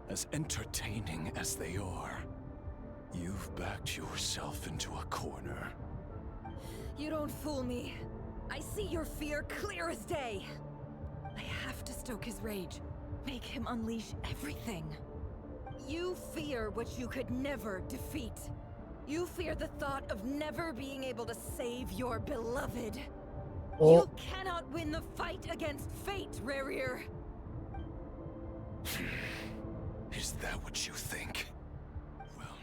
As entertaining as they are, you've backed yourself into a corner. You don't fool me. I see your fear clear as day. I have to stoke his rage. Make him unleash everything. You fear what you could never defeat. You fear the thought of never being able to save your beloved. Oh. You cannot win the fight against fate, Rarer. Is that what you think? Well,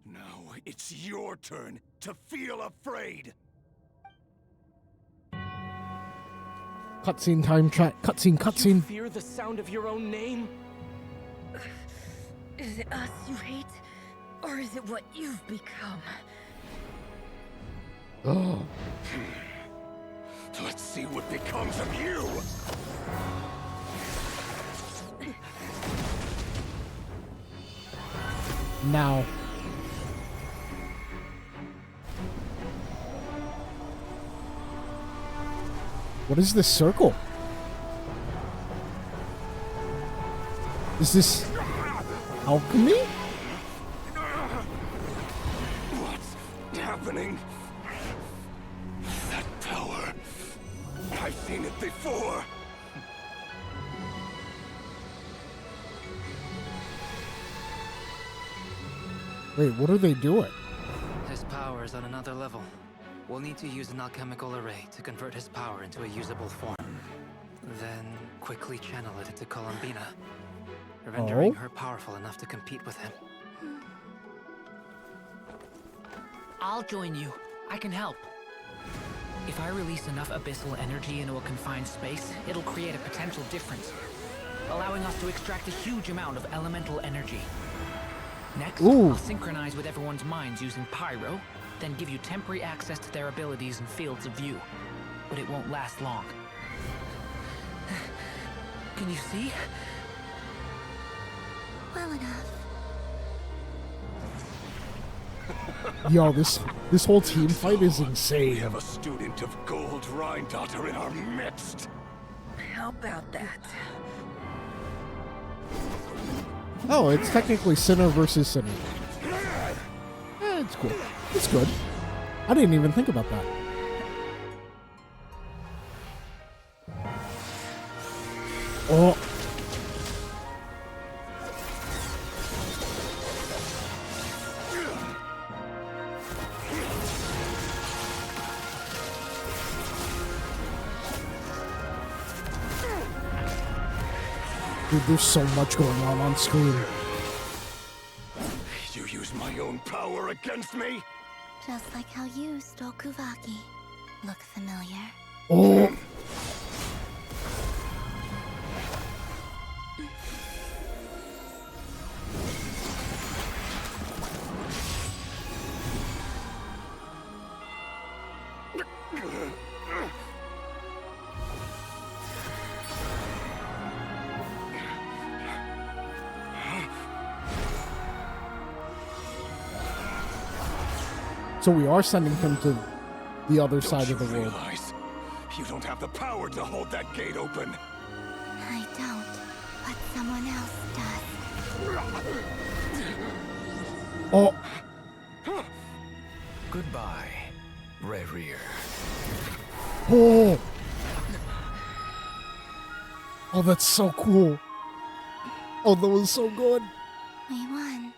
now it's your turn to feel afraid. Cutscene time, chat. Cutscene. You fear the sound of your own name? Is it us you hate? Or is it what you've become? Oh. Let's see what becomes of you! Now. What is this circle? Is this alchemy? What's happening? That power. I've seen it before. Wait, what are they doing? His power is on another level. We'll need to use an alchemical array to convert his power into a usable form. Then quickly channel it into Columbina, rendering her powerful enough to compete with him. I'll join you. I can help. If I release enough abyssal energy into a confined space, it'll create a potential difference, allowing us to extract a huge amount of elemental energy. Next, I'll synchronize with everyone's minds using Pyro, then give you temporary access to their abilities and fields of view. But it won't last long. Can you see? Well enough. Yo, this whole team fight is insane. We have a student of Gold Rhine-Daughter in our midst. How about that? Oh, it's technically Sinner versus Sinner. It's cool. It's good. I didn't even think about that. Oh. Dude, there's so much going on screen. You use my own power against me? Just like how you stole Kuvaki. Look familiar? Oh. So we are sending him to the other side of the world. Realize you don't have the power to hold that gate open. I don't, but someone else does. Oh. Goodbye, Rerir. Oh. Oh, that's so cool. Oh, that was so good. We won.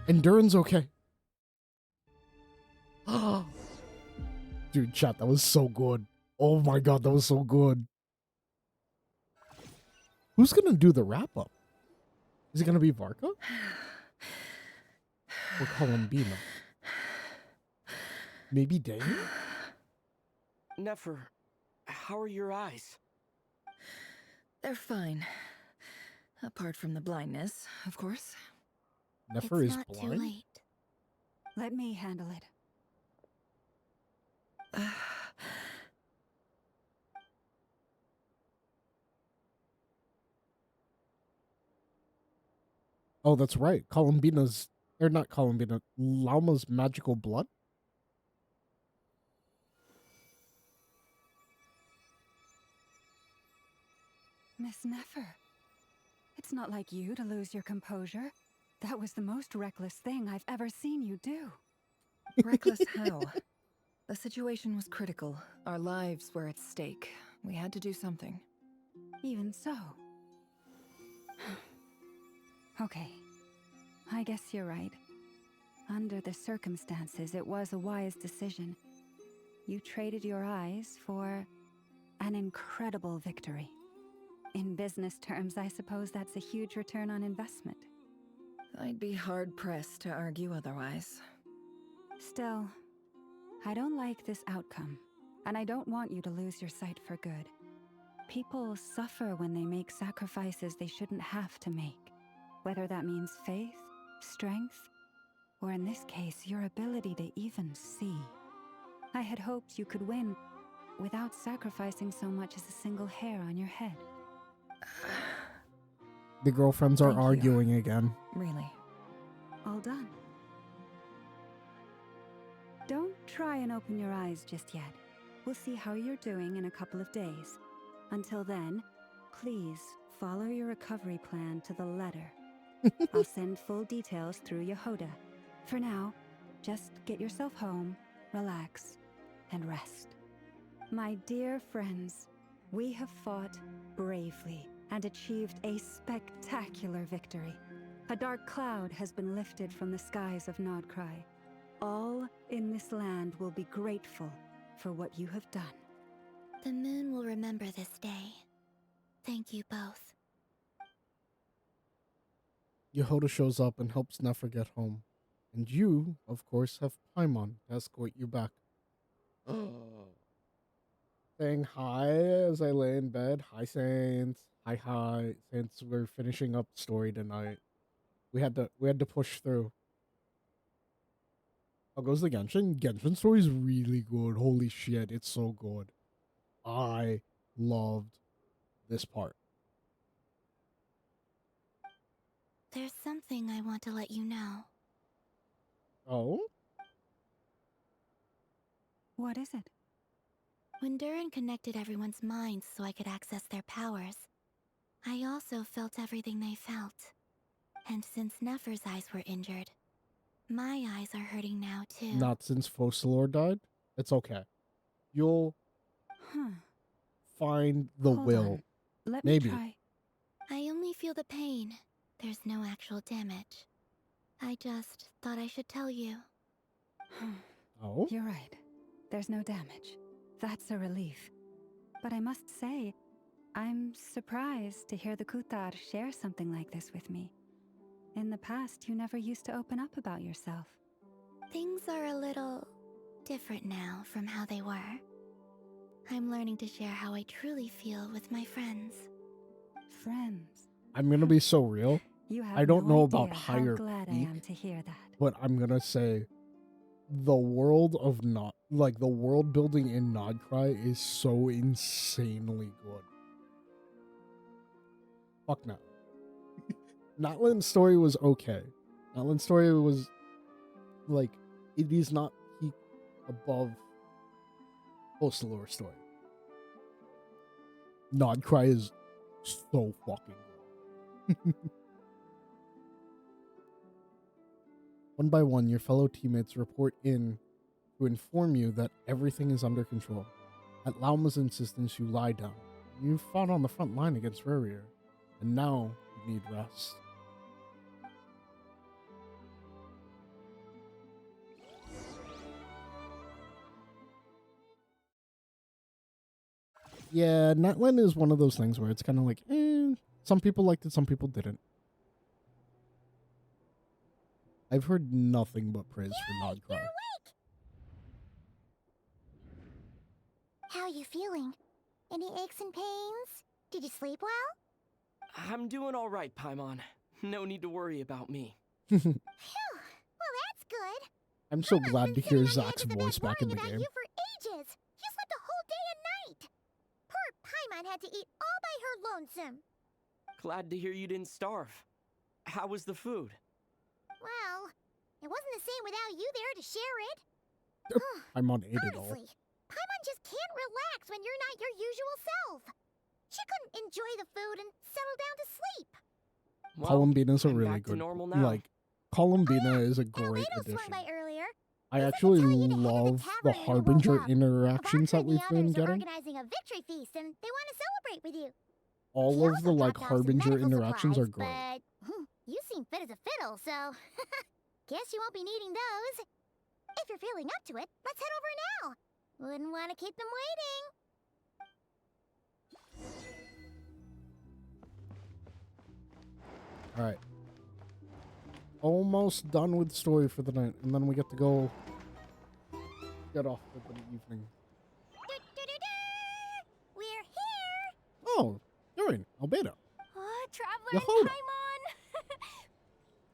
And Durin's okay. Dude, chat, that was so good. Oh my god, that was so good. Who's gonna do the wrap-up? Is it gonna be Varka? Or Columbina? Maybe Dane? Nefer, how are your eyes? They're fine. Apart from the blindness, of course. Nefer is not blind? too late. Let me handle it. Oh, that's right. Columbina's, or not Columbina, Llama's magical blood? Miss Nefer, it's not like you to lose your composure. That was the most reckless thing I've ever seen you do. Reckless how? The situation was critical. Our lives were at stake. We had to do something. Even so. Okay. I guess you're right. Under the circumstances, it was a wise decision. You traded your eyes for an incredible victory. In business terms, I suppose that's a huge return on investment. I'd be hard-pressed to argue otherwise. Still, I don't like this outcome, and I don't want you to lose your sight for good. People suffer when they make sacrifices they shouldn't have to make, whether that means faith, strength, or in this case, your ability to even see. I had hoped you could win without sacrificing so much as a single hair on your head. The girlfriends are Thank you. arguing again. Really. All done. Don't try and open your eyes just yet. We'll see how you're doing in a couple of days. Until then, please follow your recovery plan to the letter. I'll send full details through Yehoda. For now, just get yourself home, relax, and rest. My dear friends, we have fought bravely and achieved a spectacular victory. A dark cloud has been lifted from the skies of Nodcry. All in this land will be grateful for what you have done. The moon will remember this day. Thank you both. Yehoda shows up and helps Nefer get home. And you, of course, have Paimon to escort you back. Saying hi as I lay in bed. Hi, Saints. Hi. Since we're finishing up story tonight, we had to push through. How goes the Genshin? Genshin story is really good. Holy shit, it's so good. I loved this part. There's something I want to let you know. Oh? What is it? When Durin connected everyone's minds so I could access their powers, I also felt everything they felt. And since Nefer's eyes were injured, my eyes are hurting now too. Not since Focalor died? It's okay. You'll find the Hold will. on. Let Maybe. me try. I only feel the pain. There's no actual damage. I just thought I should tell you. Oh? You're right. There's no damage. That's a relief. But I must say, I'm surprised to hear the Kutar share something like this with me. In the past, you never used to open up about yourself. Things are a little different now from how they were. I'm learning to share how I truly feel with my friends. Friends? I'm gonna be so real. You have I don't no know idea about how higher glad peak, I am to hear that. but I'm gonna say the world of the world building in Nodcry is so insanely good. Fuck no. Notland's story was okay. Notland's story was like, it is not peak above Focalor's story. Nod Cry is so fucking good. One by one, your fellow teammates report in to inform you that everything is under control. At Lauma's insistence, you lie down. You fought on the front line against Rurier, and now you need rest. Yeah, Natlan is one of those things where it's kind of like, some people liked it, some people didn't. I've heard nothing but praise for Nod Cry. How are you feeling? Any aches and pains? Did you sleep well? I'm doing all right, Paimon. No need to worry about me. Phew. Well, that's good. I'm so glad to hear Zach's voice back in the game. You for ages. You slept a whole day and night. Poor Paimon had to eat all by her lonesome. Glad to hear you didn't starve. How was the food? Well, it wasn't the same without you there to share it. Paimon ate it all. Honestly, Paimon just can't relax when you're not your usual self. She couldn't enjoy the food and settle down to sleep. Well, Columbina's a I'm really back to good, normal now. like, Columbina is a great Swung addition. by earlier. I actually love the Harbinger interactions that we've been They're getting. organizing a victory feast and they want to celebrate with you. All of the, like, Harbinger interactions are great. But you seem fit as a fiddle, so guess you won't be needing those. If you're feeling up to it, let's head over now. Wouldn't want to keep them waiting. Alright. Almost done with story for the night, and then we get to go get off for the evening. We're here. Oh, you're in Albedo. Traveler Yehoda. and Paimon!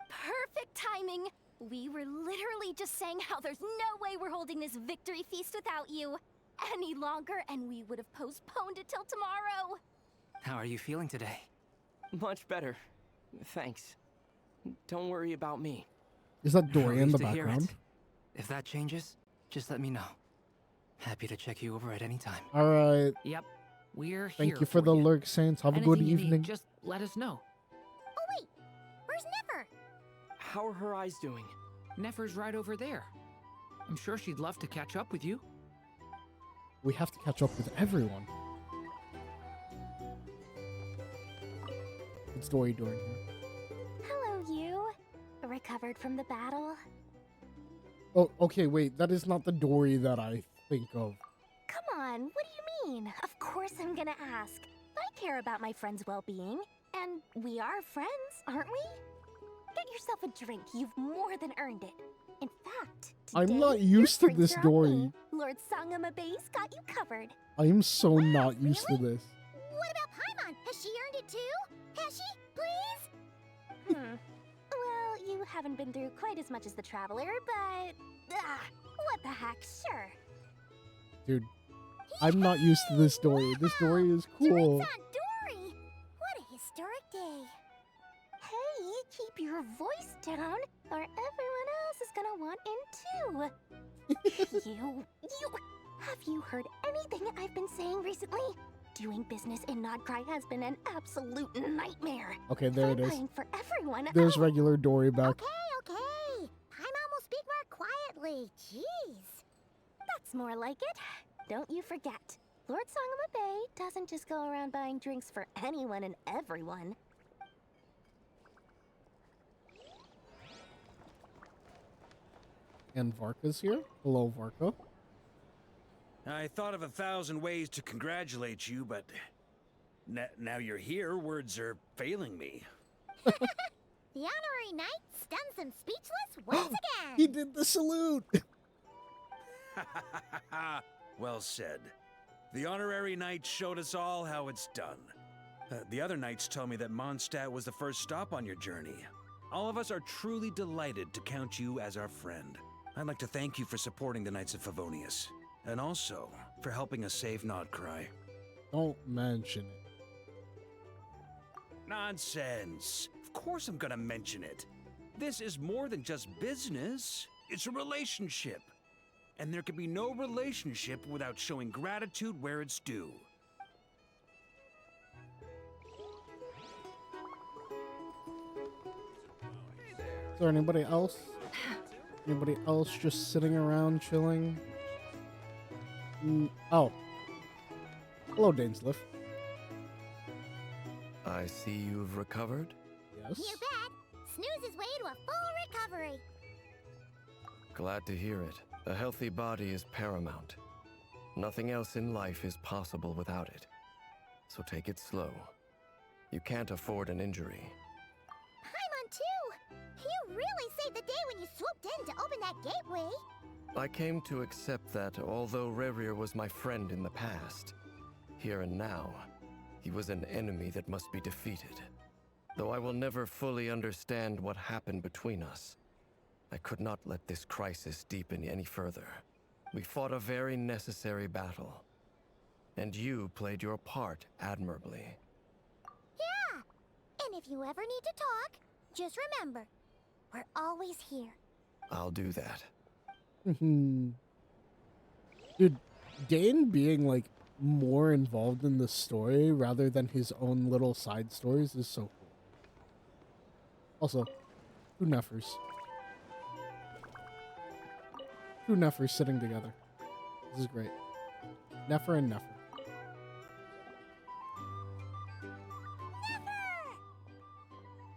Perfect timing. We were literally just saying how there's no way we're holding this victory feast without you any longer, and we would have postponed it till tomorrow. How are you feeling today? Much better. Thanks. Don't worry about me. Is that Dory in the Relieved to hear background? it. If that changes, just let me know. Happy to check you over at any time. Alright. Yep. We're here. Thank you for the lurk, Saints. Have a good Anything you need, evening. just let us know. Oh wait, where's Nefer? How are her eyes doing? Nefer's right over there. I'm sure she'd love to catch up with you. We have to catch up with everyone. What's Dory doing here? Hello, you. Recovered from the battle? Oh, okay, wait. That is not the Dory that I think of. Come on, what do you mean? Of course I'm gonna ask. I care about my friend's well-being, and we are friends, aren't we? Get yourself a drink. You've more than earned it. In fact, I'm today, not your used to drinks this are on Dory. me. Lord Sangama Base got you covered. I am so not used to this. What about Paimon? Has she earned it too? Has she? Please? Well, you haven't been through quite as much as the Traveler, but... what the heck, sure. Dude, I'm not used to this Dory. This Dory is cool. Drinks on Dory! What a historic day. Hey, keep your voice down, or everyone else is gonna want in too. Have you heard anything I've been saying recently? Doing business in Nodcry has been an absolute nightmare. Okay, there it is. Fine for everyone. There's regular Dory back. Okay. Paimon will speak more quietly. Jeez. That's more like it. Don't you forget, Lord Sangama Bay doesn't just go around buying drinks for anyone and everyone. And Varka's here. Hello, Varka. I thought of 1,000 ways to congratulate you, but now you're here, words are failing me. The honorary knight stuns them speechless once again. He did the salute. Well said. The honorary knight showed us all how it's done. The other knights tell me that Mondstadt was the first stop on your journey. All of us are truly delighted to count you as our friend. I'd like to thank you for supporting the Knights of Favonius, and also for helping us save Nodcry. Don't mention it. Nonsense. Of course I'm gonna mention it. This is more than just business. It's a relationship. And there can be no relationship without showing gratitude where it's due. there anybody else? Anybody else just sitting around chilling? Oh. Hello, Dainsliff. I see you've recovered? Yes. You bet. Snooze his way to a full recovery. Glad to hear it. A healthy body is paramount. Nothing else in life is possible without it. So take it slow. You can't afford an injury. Paimon, too! You really saved the day when you swooped in to open that gateway. I came to accept that although Rerir was my friend in the past, here and now, he was an enemy that must be defeated. Though I will never fully understand what happened between us, I could not let this crisis deepen any further. We fought a very necessary battle, and you played your part admirably. Yeah! And if you ever need to talk, just remember, we're always here. I'll do that. Dude, Dane being like more involved in the story rather than his own little side stories is so cool. Also, two Neffers. Two Neffers sitting together. This is great. Neffer and Neffer.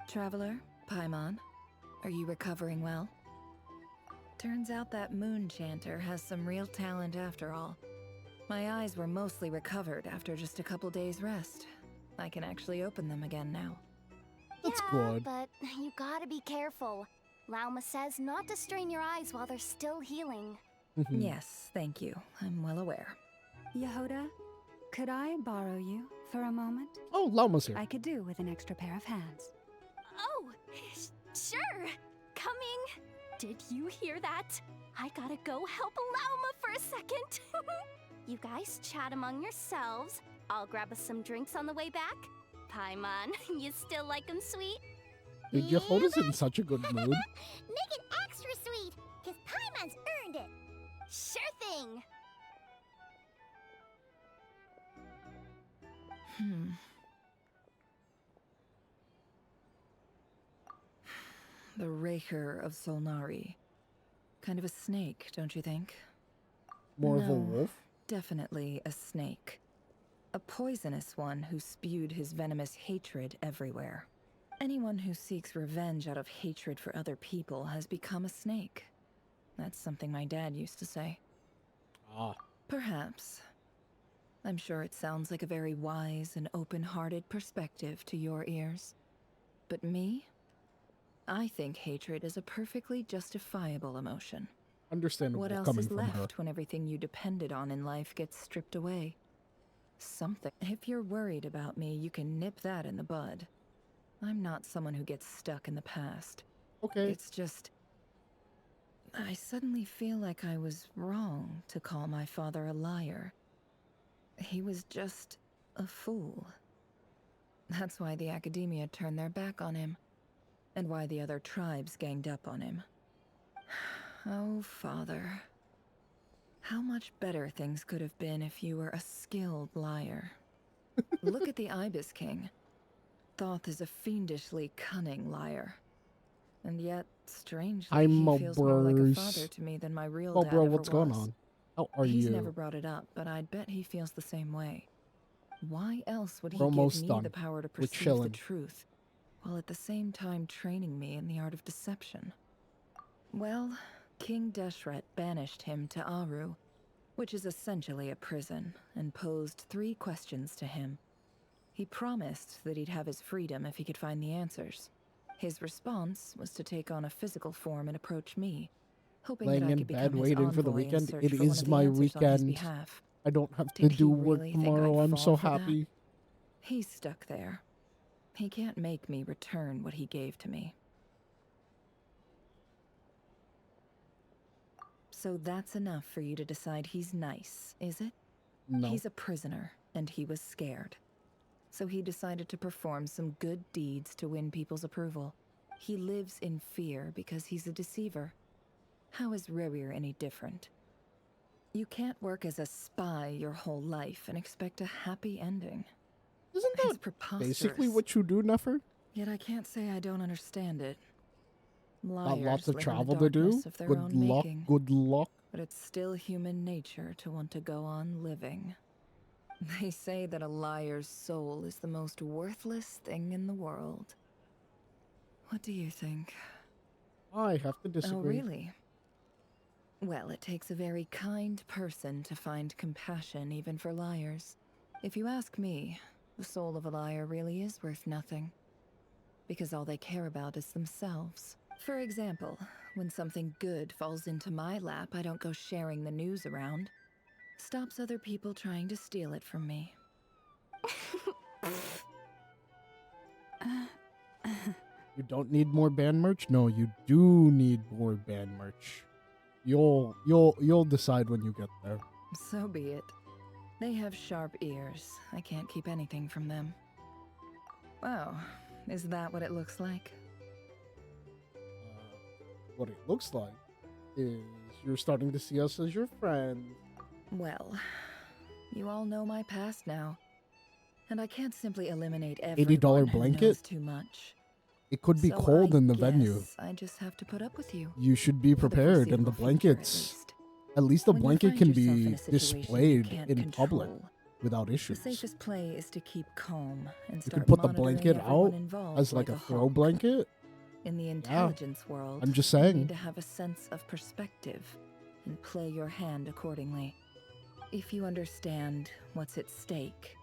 Traveler, Paimon, are you recovering well? Turns out that moon chanter has some real talent after all. My eyes were mostly recovered after just a couple days rest. I can actually open them again now. That's yeah, good. But you gotta be careful. Lauma says not to strain your eyes while they're still healing. Yes, thank you. I'm well aware. Yehoda, could I borrow you for a moment? Oh, Lauma's here. I could do with an extra pair of hands. Oh, sure. Coming. Did you hear that? I gotta go help Lauma for a second. You guys chat among yourselves. I'll grab us some drinks on the way back. Paimon, you still like 'em sweet? Dude, Yehoda's in such a good mood. Make it extra sweet, because Paimon's earned it. Sure thing. The Raker of Solnari. Kind of a snake, don't you think? More of a No, wolf? Definitely a snake. A poisonous one who spewed his venomous hatred everywhere. Anyone who seeks revenge out of hatred for other people has become a snake. That's something my dad used to say. Ah. Perhaps. I'm sure it sounds like a very wise and open-hearted perspective to your ears. But me? I think hatred is a perfectly justifiable emotion. Understandable What else coming is from left her. when everything you depended on in life gets stripped away? Something. If you're worried about me, you can nip that in the bud. I'm not someone who gets stuck in the past. Okay. It's just... I suddenly feel like I was wrong to call my father a liar. He was just a fool. That's why the Academia turned their back on him, and why the other tribes ganged up on him. Oh, Father. How much better things could have been if you were a skilled liar. Look at the Ibis King. Thoth is a fiendishly cunning liar. And yet, strangely, I'm he feels more like a bros. father to me than my real Oh, dad bro, ever what's was. going on? How are He's you? never brought it up, but I'd bet he feels the same way. Why else would he We're give almost me done. the power to We're perceive the chilling. truth, while at the same time training me in the art of deception? Well, King Deshret banished him to Aru, which is essentially a prison, and posed 3 questions to him. He promised that he'd have his freedom if he could find the answers. His response was to take on a physical form and approach me, hoping Laying that I in could bed become his waiting for the envoy and weekend. search It for one is of the my answers on his weekend. behalf. I don't have to Did he do work really think tomorrow. I'd I'm fall so for that? happy. He's stuck there. He can't make me return what he gave to me. So that's enough for you to decide he's nice, is it? No. He's a prisoner, and he was scared. So he decided to perform some good deeds to win people's approval. He lives in fear because he's a deceiver. How is Rerir any different? You can't work as a spy your whole life and expect a happy ending. Isn't It's that preposterous. basically what you do, Neffer? Yet I can't say I don't understand it. Got Liars lots of live in the travel to do. darkness of their Good own luck. making. Good luck. But it's still human nature to want to go on living. They say that a liar's soul is the most worthless thing in the world. What do you think? I have to disagree. Oh, really? Well, it takes a very kind person to find compassion even for liars. If you ask me, the soul of a liar really is worth nothing. Because all they care about is themselves. For example, when something good falls into my lap, I don't go sharing the news around. Stops other people trying to steal it from me. You don't need more band merch? No, you do need more band merch. You'll decide when you get there. So be it. They have sharp ears. I can't keep anything from them. Wow, is that what it looks like? What it looks like is you're starting to see us as your friend. Well, you all know my past now. And I can't simply eliminate everyone $80 who blanket? knows too much. It could be So cold I in the venue. guess I just have to put up with you. You should be For the prepared, and the foreseeable future, blankets. At least the When you blanket find can yourself in be a situation you displayed can't in public control, without The issues. safest play is to keep calm and You start could put the monitoring blanket everyone out involved as like a throw blanket. In the intelligence world, I'm just you saying. need to have a sense of perspective and play your hand accordingly. If you understand what's at stake,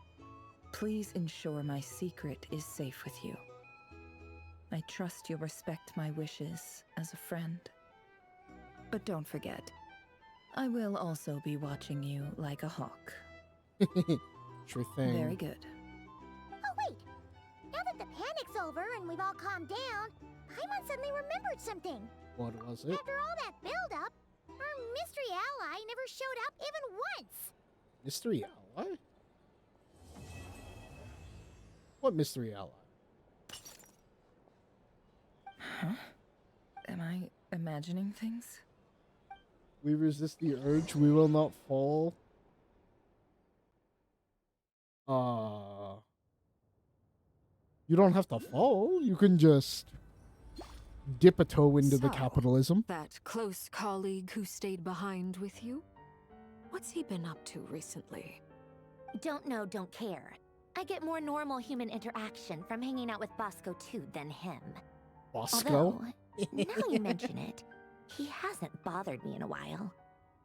please ensure my secret is safe with you. I trust you'll respect my wishes as a friend. But don't forget, I will also be watching you like a hawk. Sure thing. Very good. Oh, wait! Now that the panic's over and we've all calmed down, Paimon suddenly remembered something. What was it? After all that build-up, our mystery ally never showed up even once. Mystery ally? What mystery ally? Huh? Am I imagining things? We resist the urge, we will not fall. You don't have to fall. You can just dip a toe into the So, capitalism. That close colleague who stayed behind with you? What's he been up to recently? Don't know, don't care. I get more normal human interaction from hanging out with Bosco too than him. Bosco? Although, now you mention it, he hasn't bothered me in a while.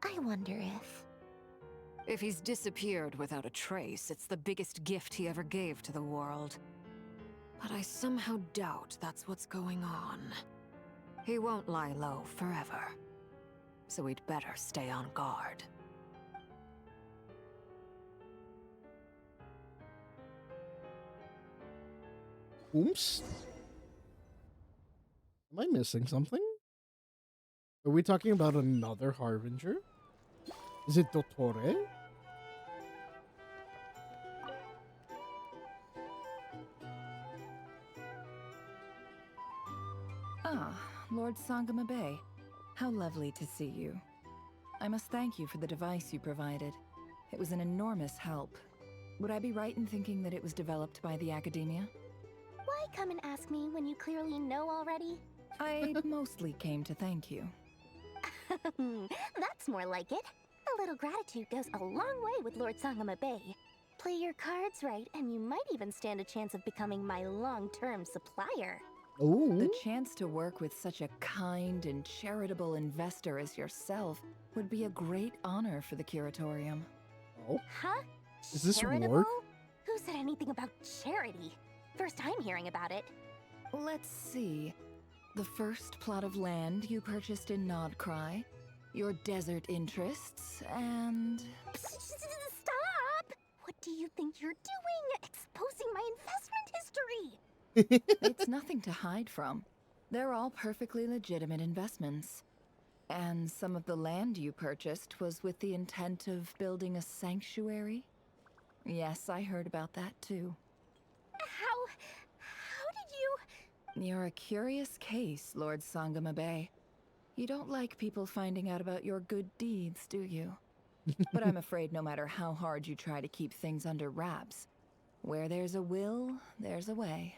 I wonder if... If he's disappeared without a trace, it's the biggest gift he ever gave to the world. But I somehow doubt that's what's going on. He won't lie low forever. So we'd better stay on guard. Oops. Am I missing something? Are we talking about another Harbinger? Is it Dottore? Ah, Lord Sangama Bay. How lovely to see you. I must thank you for the device you provided. It was an enormous help. Would I be right in thinking that it was developed by the Academia? Why come and ask me when you clearly know already? I mostly came to thank you. That's more like it. A little gratitude goes a long way with Lord Sangama Bay. Play your cards right, and you might even stand a chance of becoming my long-term supplier. Ooh. The chance to work with such a kind and charitable investor as yourself would be a great honor for the Curatorium. Oh? Huh? Is this Charitable? work? Who said anything about charity? First time hearing about it. Let's see. The first plot of land you purchased in Nodcry, your desert interests, and... Stop! What do you think you're doing? Exposing my investment history! It's nothing to hide from. They're all perfectly legitimate investments. And some of the land you purchased was with the intent of building a sanctuary? Yes, I heard about that too. How did you... You're a curious case, Lord Sangama Bay. You don't like people finding out about your good deeds, do you? But I'm afraid no matter how hard you try to keep things under wraps, where there's a will, there's a way.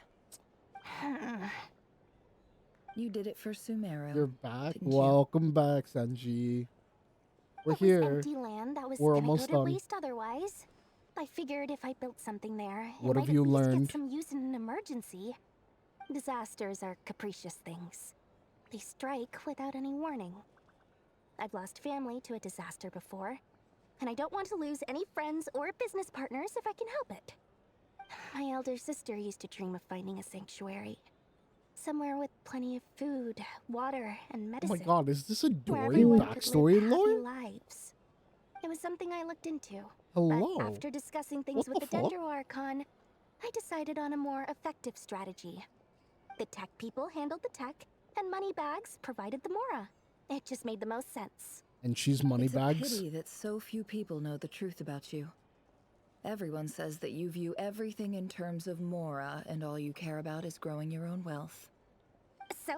You did it for Sumeru. You're back. didn't you? Welcome back, Sanji. We're It was here. empty land that was We're gonna go almost to done. waste otherwise. I figured if I built something there, What it have might you at least learned? get some use in an emergency. Disasters are capricious things. They strike without any warning. I've lost family to a disaster before, and I don't want to lose any friends or business partners if I can help it. My elder sister used to dream of finding a sanctuary. Somewhere with plenty of food, water, and Oh medicine. my god, is this a where Dory everyone could backstory live happy lore? lives. It was something I looked into. Hello? But after discussing things What with the the fuck? Dendro Archon, I decided on a more effective strategy. The tech people handled the tech, and Moneybags provided the Mora. It just made the most sense. And she's It's a Moneybags? pity that so few people know the truth about you. Everyone says that you view everything in terms of Mora, and all you care about is growing your own wealth. So,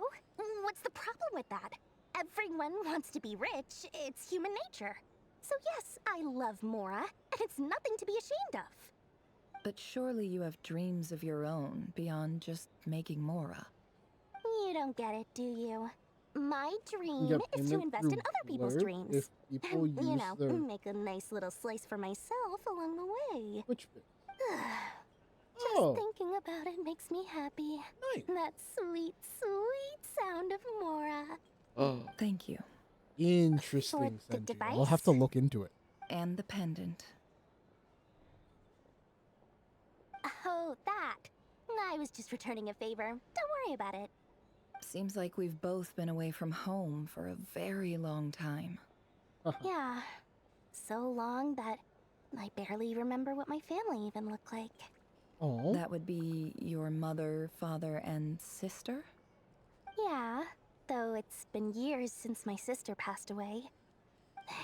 what's the problem with that? Everyone wants to be rich. It's human nature. So yes, I love Mora, and it's nothing to be ashamed of. But surely you have dreams of your own beyond just making Mora. You don't get it, do you? My dream Get is to payment invest through in other people's Blurb dreams. if people And, you use know, their... make a nice little slice for myself along the way. Which bit? Just Oh. thinking about it makes me happy. Nice. That sweet, sweet sound of Mora. Oh. Thank you. Interesting, For the Sanji. I'll have to look into it. And the pendant. Oh, that. I was just returning a favor. Don't worry about it. Seems like we've both been away from home for a very long time. Yeah. So long that I barely remember what my family even looked like. Oh. That would be your mother, father, and sister? Yeah, though it's been years since my sister passed away.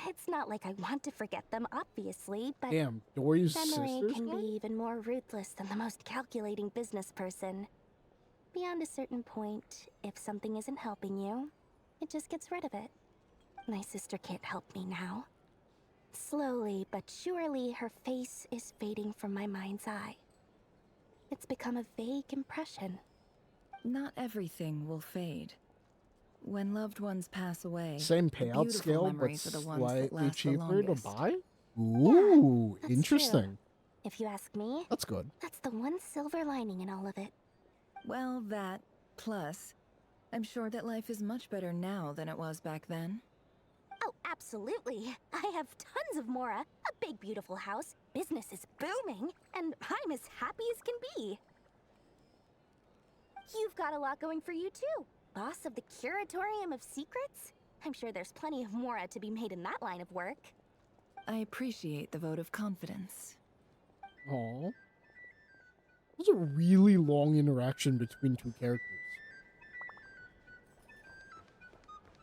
It's not like I want to forget them, obviously, but Damn, Dory's memory sisters? can be even more ruthless than the most calculating business person. Beyond a certain point, if something isn't helping you, it just gets rid of it. My sister can't help me now. Slowly but surely, her face is fading from my mind's eye. It's become a vague impression. Not everything will fade. When loved ones pass away, Same the payout beautiful scale, but memories are the ones that slightly last the cheaper to longest. buy? Ooh, That's interesting. true. If you ask me, That's good. that's the one silver lining in all of it. Well, that, plus, I'm sure that life is much better now than it was back then. Oh, absolutely. I have tons of Mora, a big beautiful house, business is booming, and I'm as happy as can be. You've got a lot going for you too. Boss of the Curatorium of Secrets? I'm sure there's plenty of Mora to be made in that line of work. I appreciate the vote of confidence. Aw. It was a really long interaction between two characters.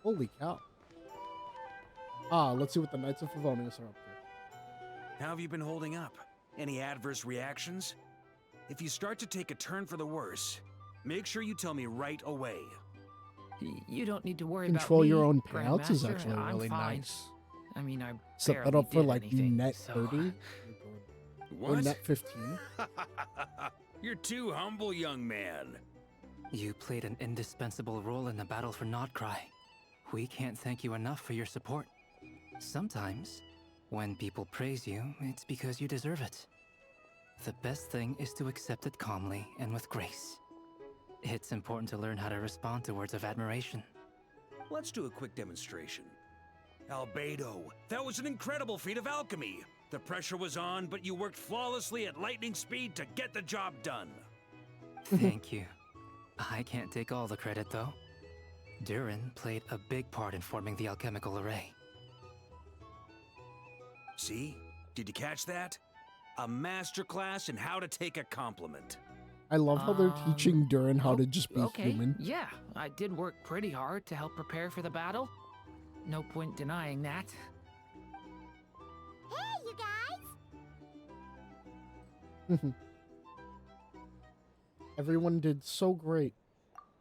Holy cow. Ah, let's see what the Knights of Favonius are up to. How have you been holding up? Any adverse reactions? If you start to take a turn for the worse, make sure you tell me right away. You don't need to worry Control about me, your own payouts is Grandmaster. actually I'm really fine. nice. I mean, I Set that barely up for did like anything, net so, 30 or What? net 15. You're too humble, young man. You played an indispensable role in the battle for Nodcry. We can't thank you enough for your support. Sometimes, when people praise you, it's because you deserve it. The best thing is to accept it calmly and with grace. It's important to learn how to respond to words of admiration. Let's do a quick demonstration. Albedo, that was an incredible feat of alchemy. The pressure was on, but you worked flawlessly at lightning speed to get the job done. Thank you. I can't take all the credit, though. Durin played a big part in forming the alchemical array. See? Did you catch that? A masterclass in how to take a compliment. I love how they're teaching Durin how to just be Okay, human. yeah, I did work pretty hard to help prepare for the battle. No point denying that. Hey, you guys! Everyone did so great.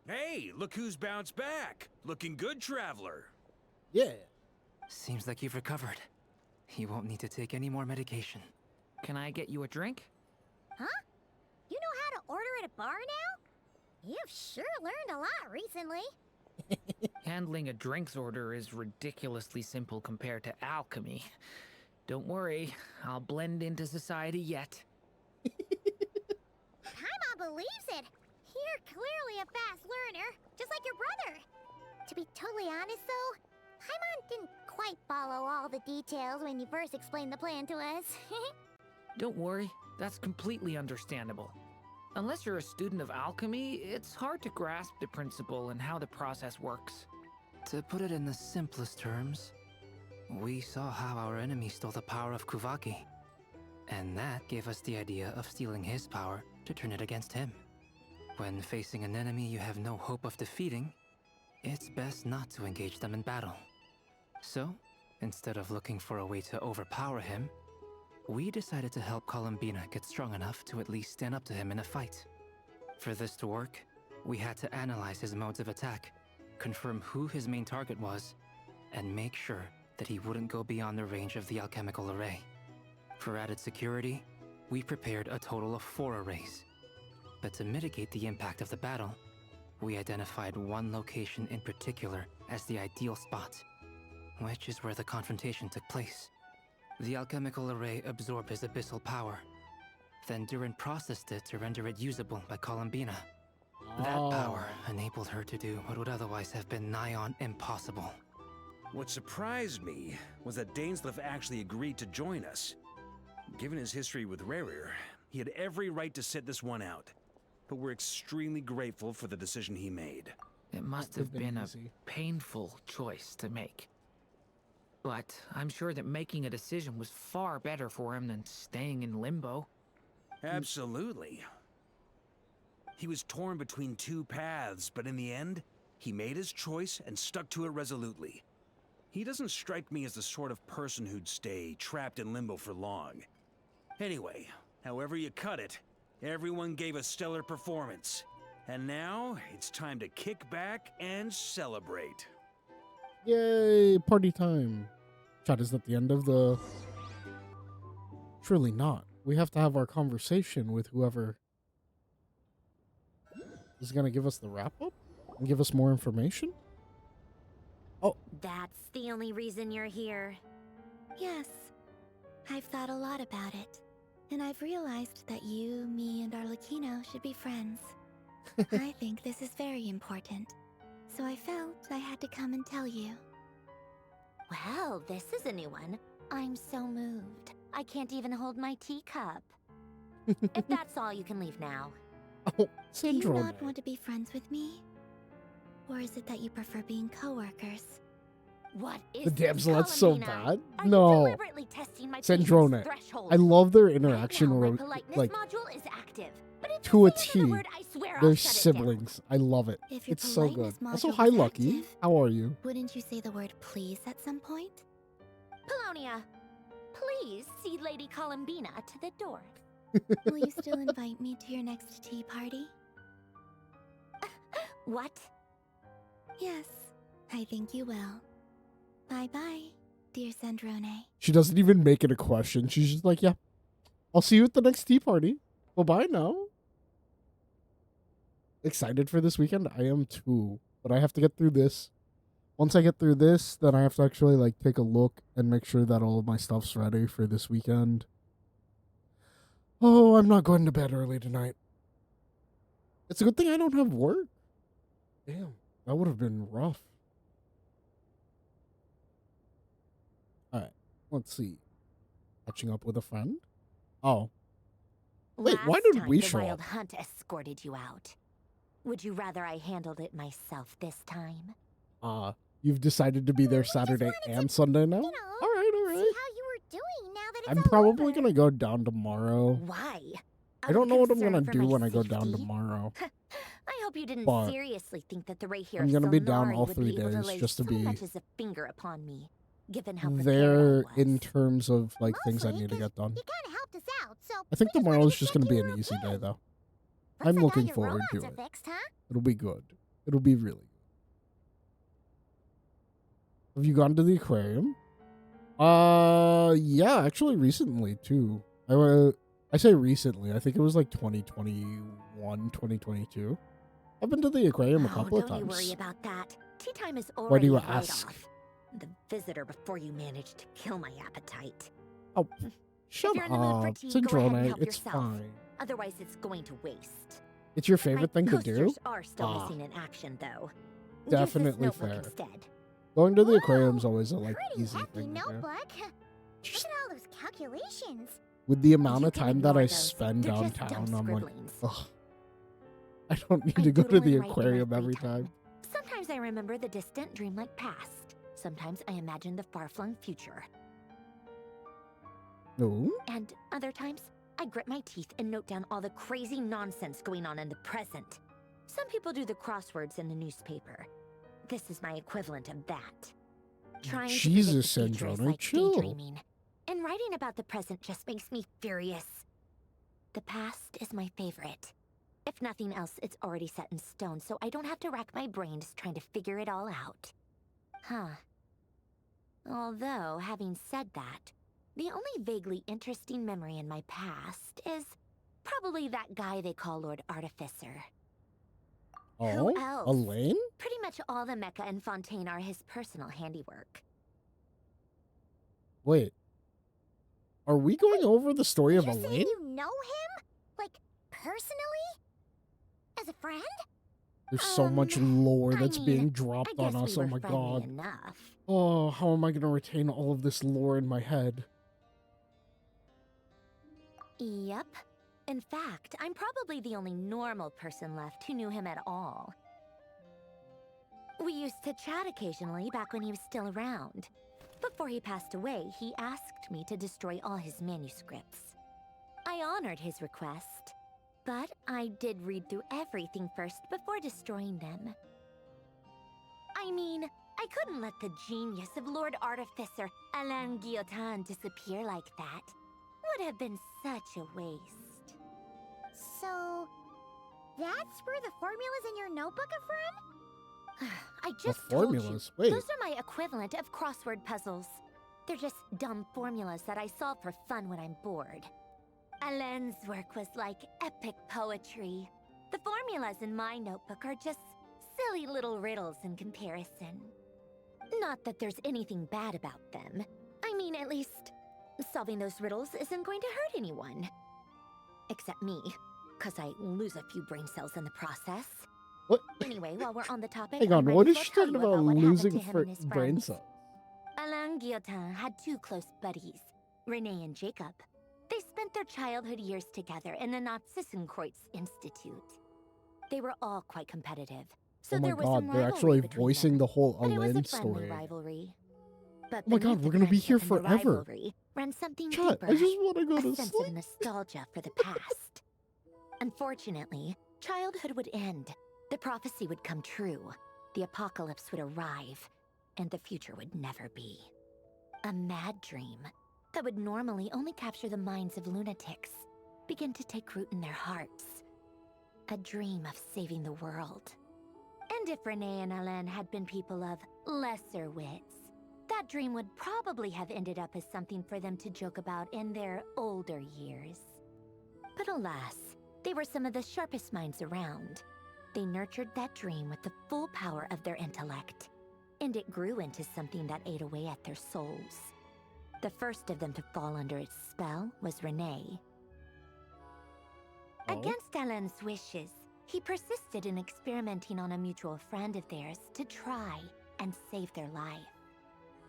Hey, look who's bounced back. Looking good, traveler. Yeah. Seems like you've recovered. You won't need to take any more medication. Can I get you a drink? Huh? You know how to order at a bar now? You've sure learned a lot recently. Handling a drinks order is ridiculously simple compared to alchemy. Don't worry, I'll blend into society yet. Paimon believes it. You're clearly a fast learner, just like your brother. To be totally honest, though, Paimon didn't quite follow all the details when you first explained the plan to us. Don't worry, that's completely understandable. Unless you're a student of alchemy, it's hard to grasp the principle and how the process works. To put it in the simplest terms, we saw how our enemy stole the power of QuacKwak, and that gave us the idea of stealing his power to turn it against him. When facing an enemy you have no hope of defeating, it's best not to engage them in battle. So, instead of looking for a way to overpower him, we decided to help Columbina get strong enough to at least stand up to him in a fight. For this to work, we had to analyze his modes of attack, confirm who his main target was, and make sure that he wouldn't go beyond the range of the alchemical array. For added security, we prepared a total of 4 arrays. But to mitigate the impact of the battle, we identified one location in particular as the ideal spot, which is where the confrontation took place. The alchemical array absorbed his abyssal power. Then Durin processed it to render it usable by Columbina. That power enabled her to do what would otherwise have been nigh on impossible. What surprised me was that Dainsleif actually agreed to join us. Given his history with Rerir, he had every right to sit this one out. But we're extremely grateful for the decision he made. It must have been a painful choice to make. But I'm sure that making a decision was far better for him than staying in limbo. Absolutely. He was torn between 2 paths, but in the end, he made his choice and stuck to it resolutely. He doesn't strike me as the sort of person who'd stay trapped in limbo for long. Anyway, however you cut it, everyone gave a stellar performance. And now, it's time to kick back and celebrate. Yay, party time. Chat, is that the end of the... Surely not. We have to have our conversation with whoever is going to give us the wrap-up and give us more information. Oh. That's the only reason you're here. Yes. I've thought a lot about it. And I've realized that you, me, and Arlecchino should be friends. I think this is very important. So I felt I had to come and tell you. Well, this is a new one. I'm so moved. I can't even hold my teacup. If that's all, you can leave now. Oh, do you not want to be friends with me? Or is it that you prefer being co-workers? What is The damsel, that's so bad. Are No. you deliberately testing my Sandrone. patience threshold? I love their interaction, Right now, my like, politeness module is active. But if to you a say T. another word, I swear I'll They're shut it siblings. I love it. If your It's so good. politeness Also, module hi, was Lucky. active, How are you? Wouldn't you say the word please at some point? Polonia, please see Lady Columbina to the door. Will you still invite me to your next tea party? What? Yes, I think you will. Bye-bye, dear Sandrone. She doesn't even make it a question. She's just like, yeah, I'll see you at the next tea party. Well, bye now. Excited for this weekend? I am too. But I have to get through this. Once I get through this, then I have to actually like take a look and make sure that all of my stuff's ready for this weekend. Oh, I'm not going to bed early tonight. It's a good thing I don't have work. Damn, that would have been rough. Alright, let's see. Catching up with a friend? Oh. Wait, why Last did time we the show Wild up? Hunt escorted you out. Would you rather I handled it myself this time? You've decided to be there Saturday and Sunday now? Alright, alright. See how you were doing now that it's I'm all probably over. gonna go down tomorrow. Why? I don't know what I'm concern gonna for do my when I go down safety? tomorrow. I hope you didn't But seriously think that the Ray here I'm of gonna be down Solnari all would 3 be able to days lay just to so be much as a finger upon me, given how prepared I there was. in terms of like things I need to get done. You kind of helped us out, so I think tomorrow is just gonna be an easy day though. I'm looking forward to robots it. are fixed, huh? It'll be good. It'll be really good. Have you gone to the aquarium? Yeah, actually recently too. I say recently. I think it was like 2021, 2022. I've been to the aquarium a couple of Don't you times. worry about that. tea time is Why do already you right ask? off. The visitor before you managed to kill my appetite. Oh, shut If you're in the mood for up. tea, go ahead and Syndrome, help it's yourself. fine. Otherwise, it's going to waste. It's your favorite thing to do? Posters are still Ah, missing in action, though. definitely Use this notebook fair. instead. Going to the aquarium's always a like Pretty easy hefty thing to do. notebook. Look at all those calculations. With the amount You of can time that ignore I those. spend They're just downtown, dumb I'm like, scribblings. ugh. I don't need I to go to doodle the and write in my aquarium free every time. time. Sometimes I remember the distant, dreamlike past. Sometimes I imagine the far-flung future. No? And other times, I grit my teeth and note down all the crazy nonsense going on in the present. Some people do the crosswords in the newspaper. This is my equivalent of that. Trying Jesus, to predict the future is Syndrome, like chill. daydreaming. And writing about the present just makes me furious. The past is my favorite. If nothing else, it's already set in stone, so I don't have to rack my brains trying to figure it all out. Huh. Although, having said that, the only vaguely interesting memory in my past is probably that guy they call Lord Artificer. Oh, Who else? Elaine? Pretty much all the mecha and Fontaine are his personal handiwork. Wait. Are we going over the story of You're saying Elaine? you know him? Like, personally? As a friend? There's so much lore that's I being mean, dropped I on guess us. we Oh were my friendly god. enough. Oh, how am I going to retain all of this lore in my head? Yep. In fact, I'm probably the only normal person left who knew him at all. We used to chat occasionally back when he was still around. Before he passed away, he asked me to destroy all his manuscripts. I honored his request, but I did read through everything first before destroying them. I mean, I couldn't let the genius of Lord Artificer Alain Guillotin disappear like that. Would have been such a waste. So, that's where the formulas in your notebook are from? I just formulas? told you. Wait. Those are my equivalent of crossword puzzles. They're just dumb formulas that I solve for fun when I'm bored. Alain's work was like epic poetry. The formulas in my notebook are just silly little riddles in comparison. Not that there's anything bad about them. I mean, at least, solving those riddles isn't going to hurt anyone. Except me, because I lose a few brain cells in the process. What? Anyway, while we're on the topic, Hang on, I what might is as she well talking tell you about what happened losing to him and his brain friends. cells? Alain Guillotin had two close buddies, Renee and Jacob. They spent their childhood years together in the Narzissenkreuz Institute. They were all quite competitive, so Oh my there was god, some they're rivalry actually between voicing them. the whole But it was Elaine a friendly story. rivalry. But Oh my god, beneath the we're gonna be here friendship and the forever. rivalry ran something Chat, deeper, I just want to go a to sense sleep. of nostalgia for the past. Unfortunately, childhood would end. The prophecy would come true. The apocalypse would arrive, and the future would never be. A mad dream that would normally only capture the minds of lunatics begin to take root in their hearts. A dream of saving the world. And if Renee and Alain had been people of lesser wits, that dream would probably have ended up as something for them to joke about in their older years. But alas, they were some of the sharpest minds around. They nurtured that dream with the full power of their intellect, and it grew into something that ate away at their souls. The first of them to fall under its spell was Renee. Against Alain's wishes, he persisted in experimenting on a mutual friend of theirs to try and save their life.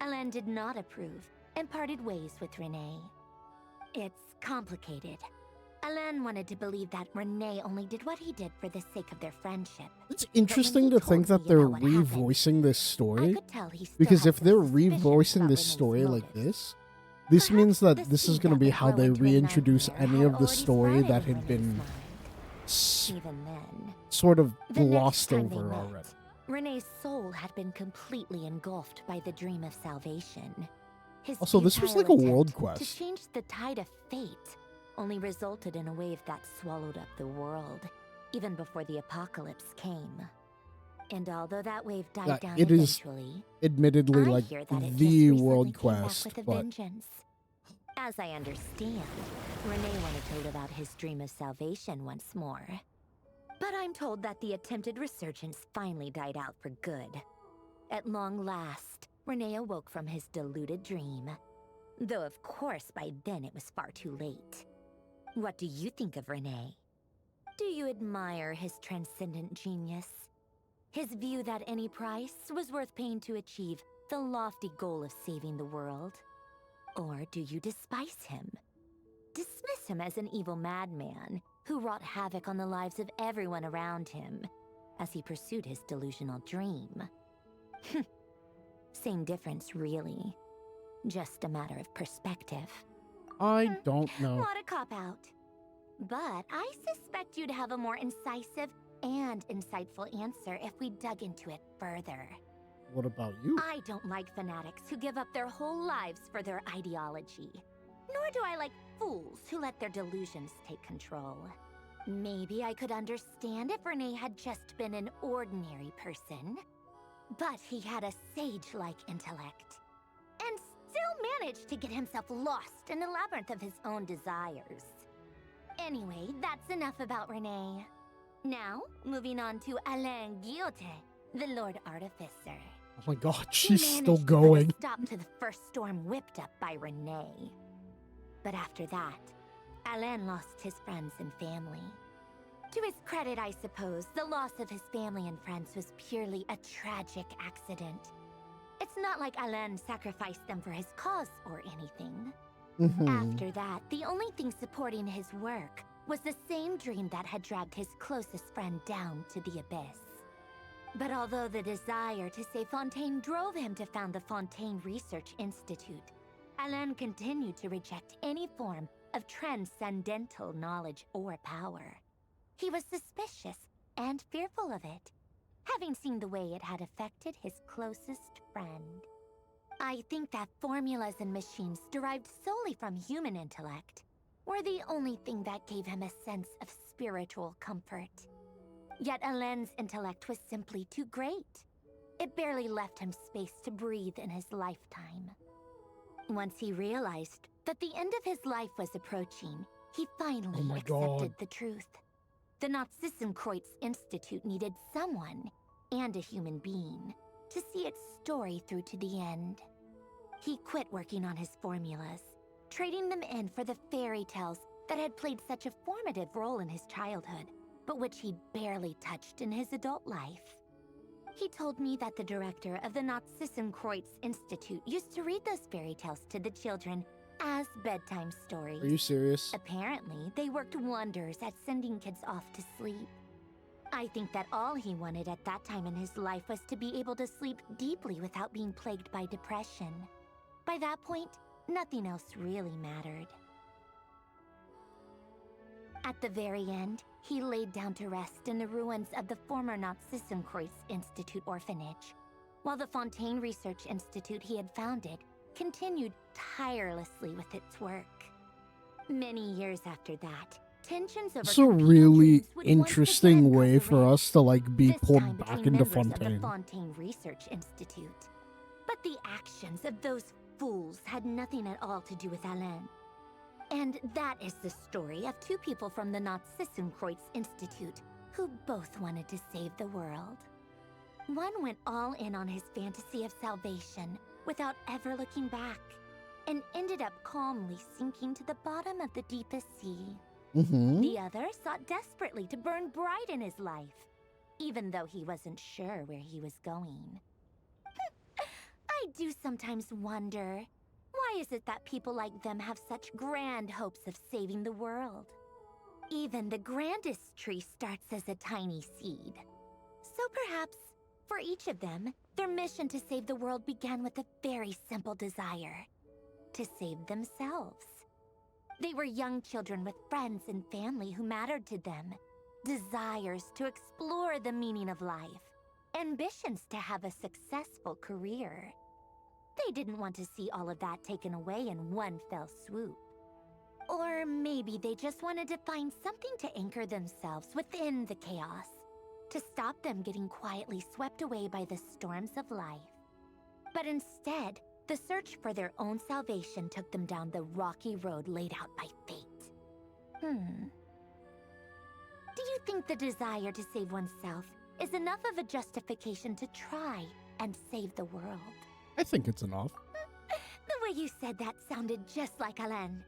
Alain did not approve and parted ways with Renee. It's complicated. Alain wanted to believe that Renee only did what he did for the sake of their friendship. It's interesting to think that they're revoicing this story, tell he still because had if they're some suspicions revoicing about this Renee's story like motives. this means that the this is seed going to that be would how grow they into a reintroduce nightmare any had of the already story sprouted that in had been Even then, sort of the next glossed time they over met, already. Renee's soul had been completely engulfed by the dream of salvation. His Also, this was futile like a world attempt quest. to change the tide of fate only resulted in a wave that swallowed up the world, even before the apocalypse came. And although that wave died Yeah, down it is eventually, admittedly I like hear that it the just recently world came back quest, with a but vengeance. As I understand, Renee wanted to live out his dream of salvation once more. But I'm told that the attempted resurgence finally died out for good. At long last, Renee awoke from his deluded dream. Though of course by then it was far too late. What do you think of Renee? Do you admire his transcendent genius? His view that any price was worth paying to achieve the lofty goal of saving the world? Or do you despise him? Dismiss him as an evil madman who wrought havoc on the lives of everyone around him as he pursued his delusional dream? Same difference, really. Just a matter of perspective. I don't know. What a cop-out. But I suspect you'd have a more incisive and insightful answer if we dug into it further. What about you? I don't like fanatics who give up their whole lives for their ideology. Nor do I like fools who let their delusions take control. Maybe I could understand if Renee had just been an ordinary person. But he had a sage-like intellect. And still managed to get himself lost in a labyrinth of his own desires. Anyway, that's enough about Renee. Now, moving on to Alain Guillotin, the Lord Artificer. Oh my god, He she's still managed to put a going. stop to the first storm whipped up by Renee. But after that, Alain lost his friends and family. To his credit, I suppose, the loss of his family and friends was purely a tragic accident. It's not like Alain sacrificed them for his cause or anything. After that, the only thing supporting his work was the same dream that had dragged his closest friend down to the abyss. But although the desire to save Fontaine drove him to found the Fontaine Research Institute, Alain continued to reject any form of transcendental knowledge or power. He was suspicious and fearful of it, having seen the way it had affected his closest friend. I think that formulas and machines derived solely from human intellect were the only thing that gave him a sense of spiritual comfort. Yet Alain's intellect was simply too great. It barely left him space to breathe in his lifetime. Once he realized that the end of his life was approaching, he finally accepted the truth. The Nazissenkreuz Institute needed someone, and a human being, to see its story through to the end. He quit working on his formulas, trading them in for the fairy tales that had played such a formative role in his childhood, but which he barely touched in his adult life. He told me that the director of the Nazissenkreuz Institute used to read those fairy tales to the children as bedtime stories. Are you serious? Apparently, they worked wonders at sending kids off to sleep. I think that all he wanted at that time in his life was to be able to sleep deeply without being plagued by depression. By that point, nothing else really mattered. At the very end, he laid down to rest in the ruins of the former Nazissenkreuz Institute orphanage, while the Fontaine Research Institute he had founded continued tirelessly with its work. Many years after that, tensions over It's a really interesting way for us to like be pulled back into members of Fontaine. the Fontaine Research Institute. But the actions of those fools had nothing at all to do with Alain. And that is the story of two people from the Nazissenkreuz Institute who both wanted to save the world. One went all in on his fantasy of salvation without ever looking back, and ended up calmly sinking to the bottom of the deepest sea. The other sought desperately to burn bright in his life, even though he wasn't sure where he was going. I do sometimes wonder, why is it that people like them have such grand hopes of saving the world? Even the grandest tree starts as a tiny seed. So perhaps, for each of them, their mission to save the world began with a very simple desire: to save themselves. They were young children with friends and family who mattered to them, desires to explore the meaning of life, ambitions to have a successful career. They didn't want to see all of that taken away in one fell swoop. Or maybe they just wanted to find something to anchor themselves within the chaos, to stop them getting quietly swept away by the storms of life. But instead, the search for their own salvation took them down the rocky road laid out by fate. Do you think the desire to save oneself is enough of a justification to try and save the world. I think it's enough. The way you said that sounded just like Alain.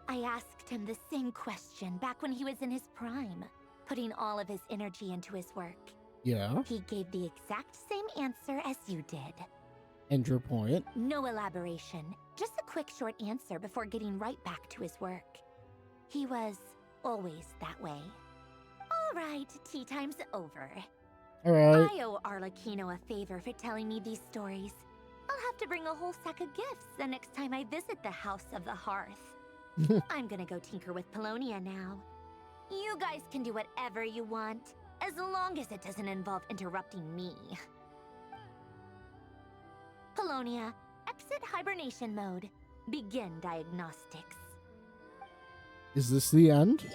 I asked him the same question back when he was in his prime, putting all of his energy into his work. Yeah. He gave the exact same answer as you did. And your point? No elaboration, just a quick short answer before getting right back to his work. He was always that way. All right, tea time's over. All right. I owe Arlecchino a favor for telling me these stories. I'll have to bring a whole sack of gifts the next time I visit the House of the Hearth. I'm gonna go tinker with Polonia now. You guys can do whatever you want, as long as it doesn't involve interrupting me. Polonia, exit hibernation mode. Begin diagnostics. Is this the end?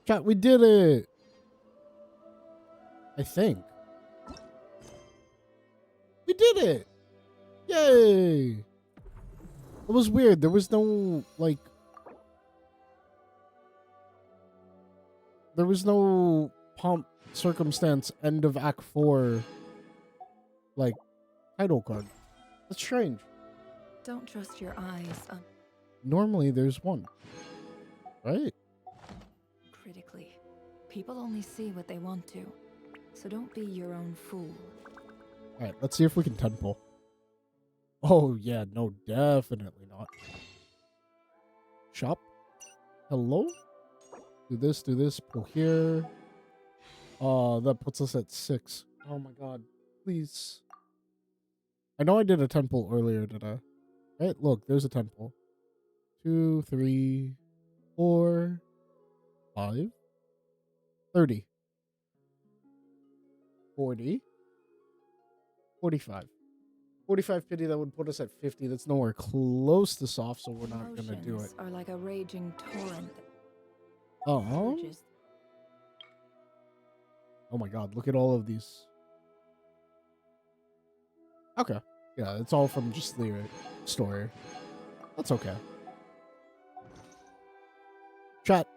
Chat, we did it! I think. We did it! Yay! It was weird. There was no, like... There was no pomp, circumstance, end of Act 4, like, title card. That's strange. Don't trust your eyes Normally, there's one. Right? critically. People only see what they want to, so don't be your own fool. Alright, let's see if we can temple. Oh, yeah, no, definitely not. Shop. Hello? Do this, pull here. That puts us at 6. Oh my god, please. I know I did a temple earlier, did I? Right, look, there's a temple. 2, 3, 4, 5, 30, 40, 45. 45 pity, that would put us at 50. That's nowhere close to soft, so we're not gonna do it. Emotions are like a raging torrent. Oh. Oh my god, look at all of these. Okay. Yeah, it's all from just the story. That's okay. Chat.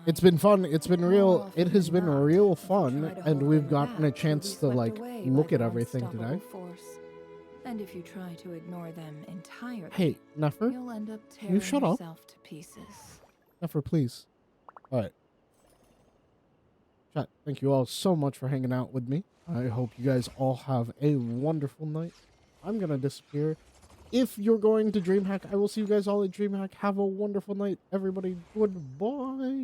It's been fun. It's been real. It has been real fun, and we've gotten a chance to, like, look at everything today. And if you try to ignore them entirely, Hey, Nefer, you'll end up you tearing shut up. yourself to pieces. Nefer, please. Alright. Chat, thank you all so much for hanging out with me. I hope you guys all have a wonderful night. I'm gonna disappear. If you're going to DreamHack, I will see you guys all at DreamHack. Have a wonderful night, everybody. Goodbye.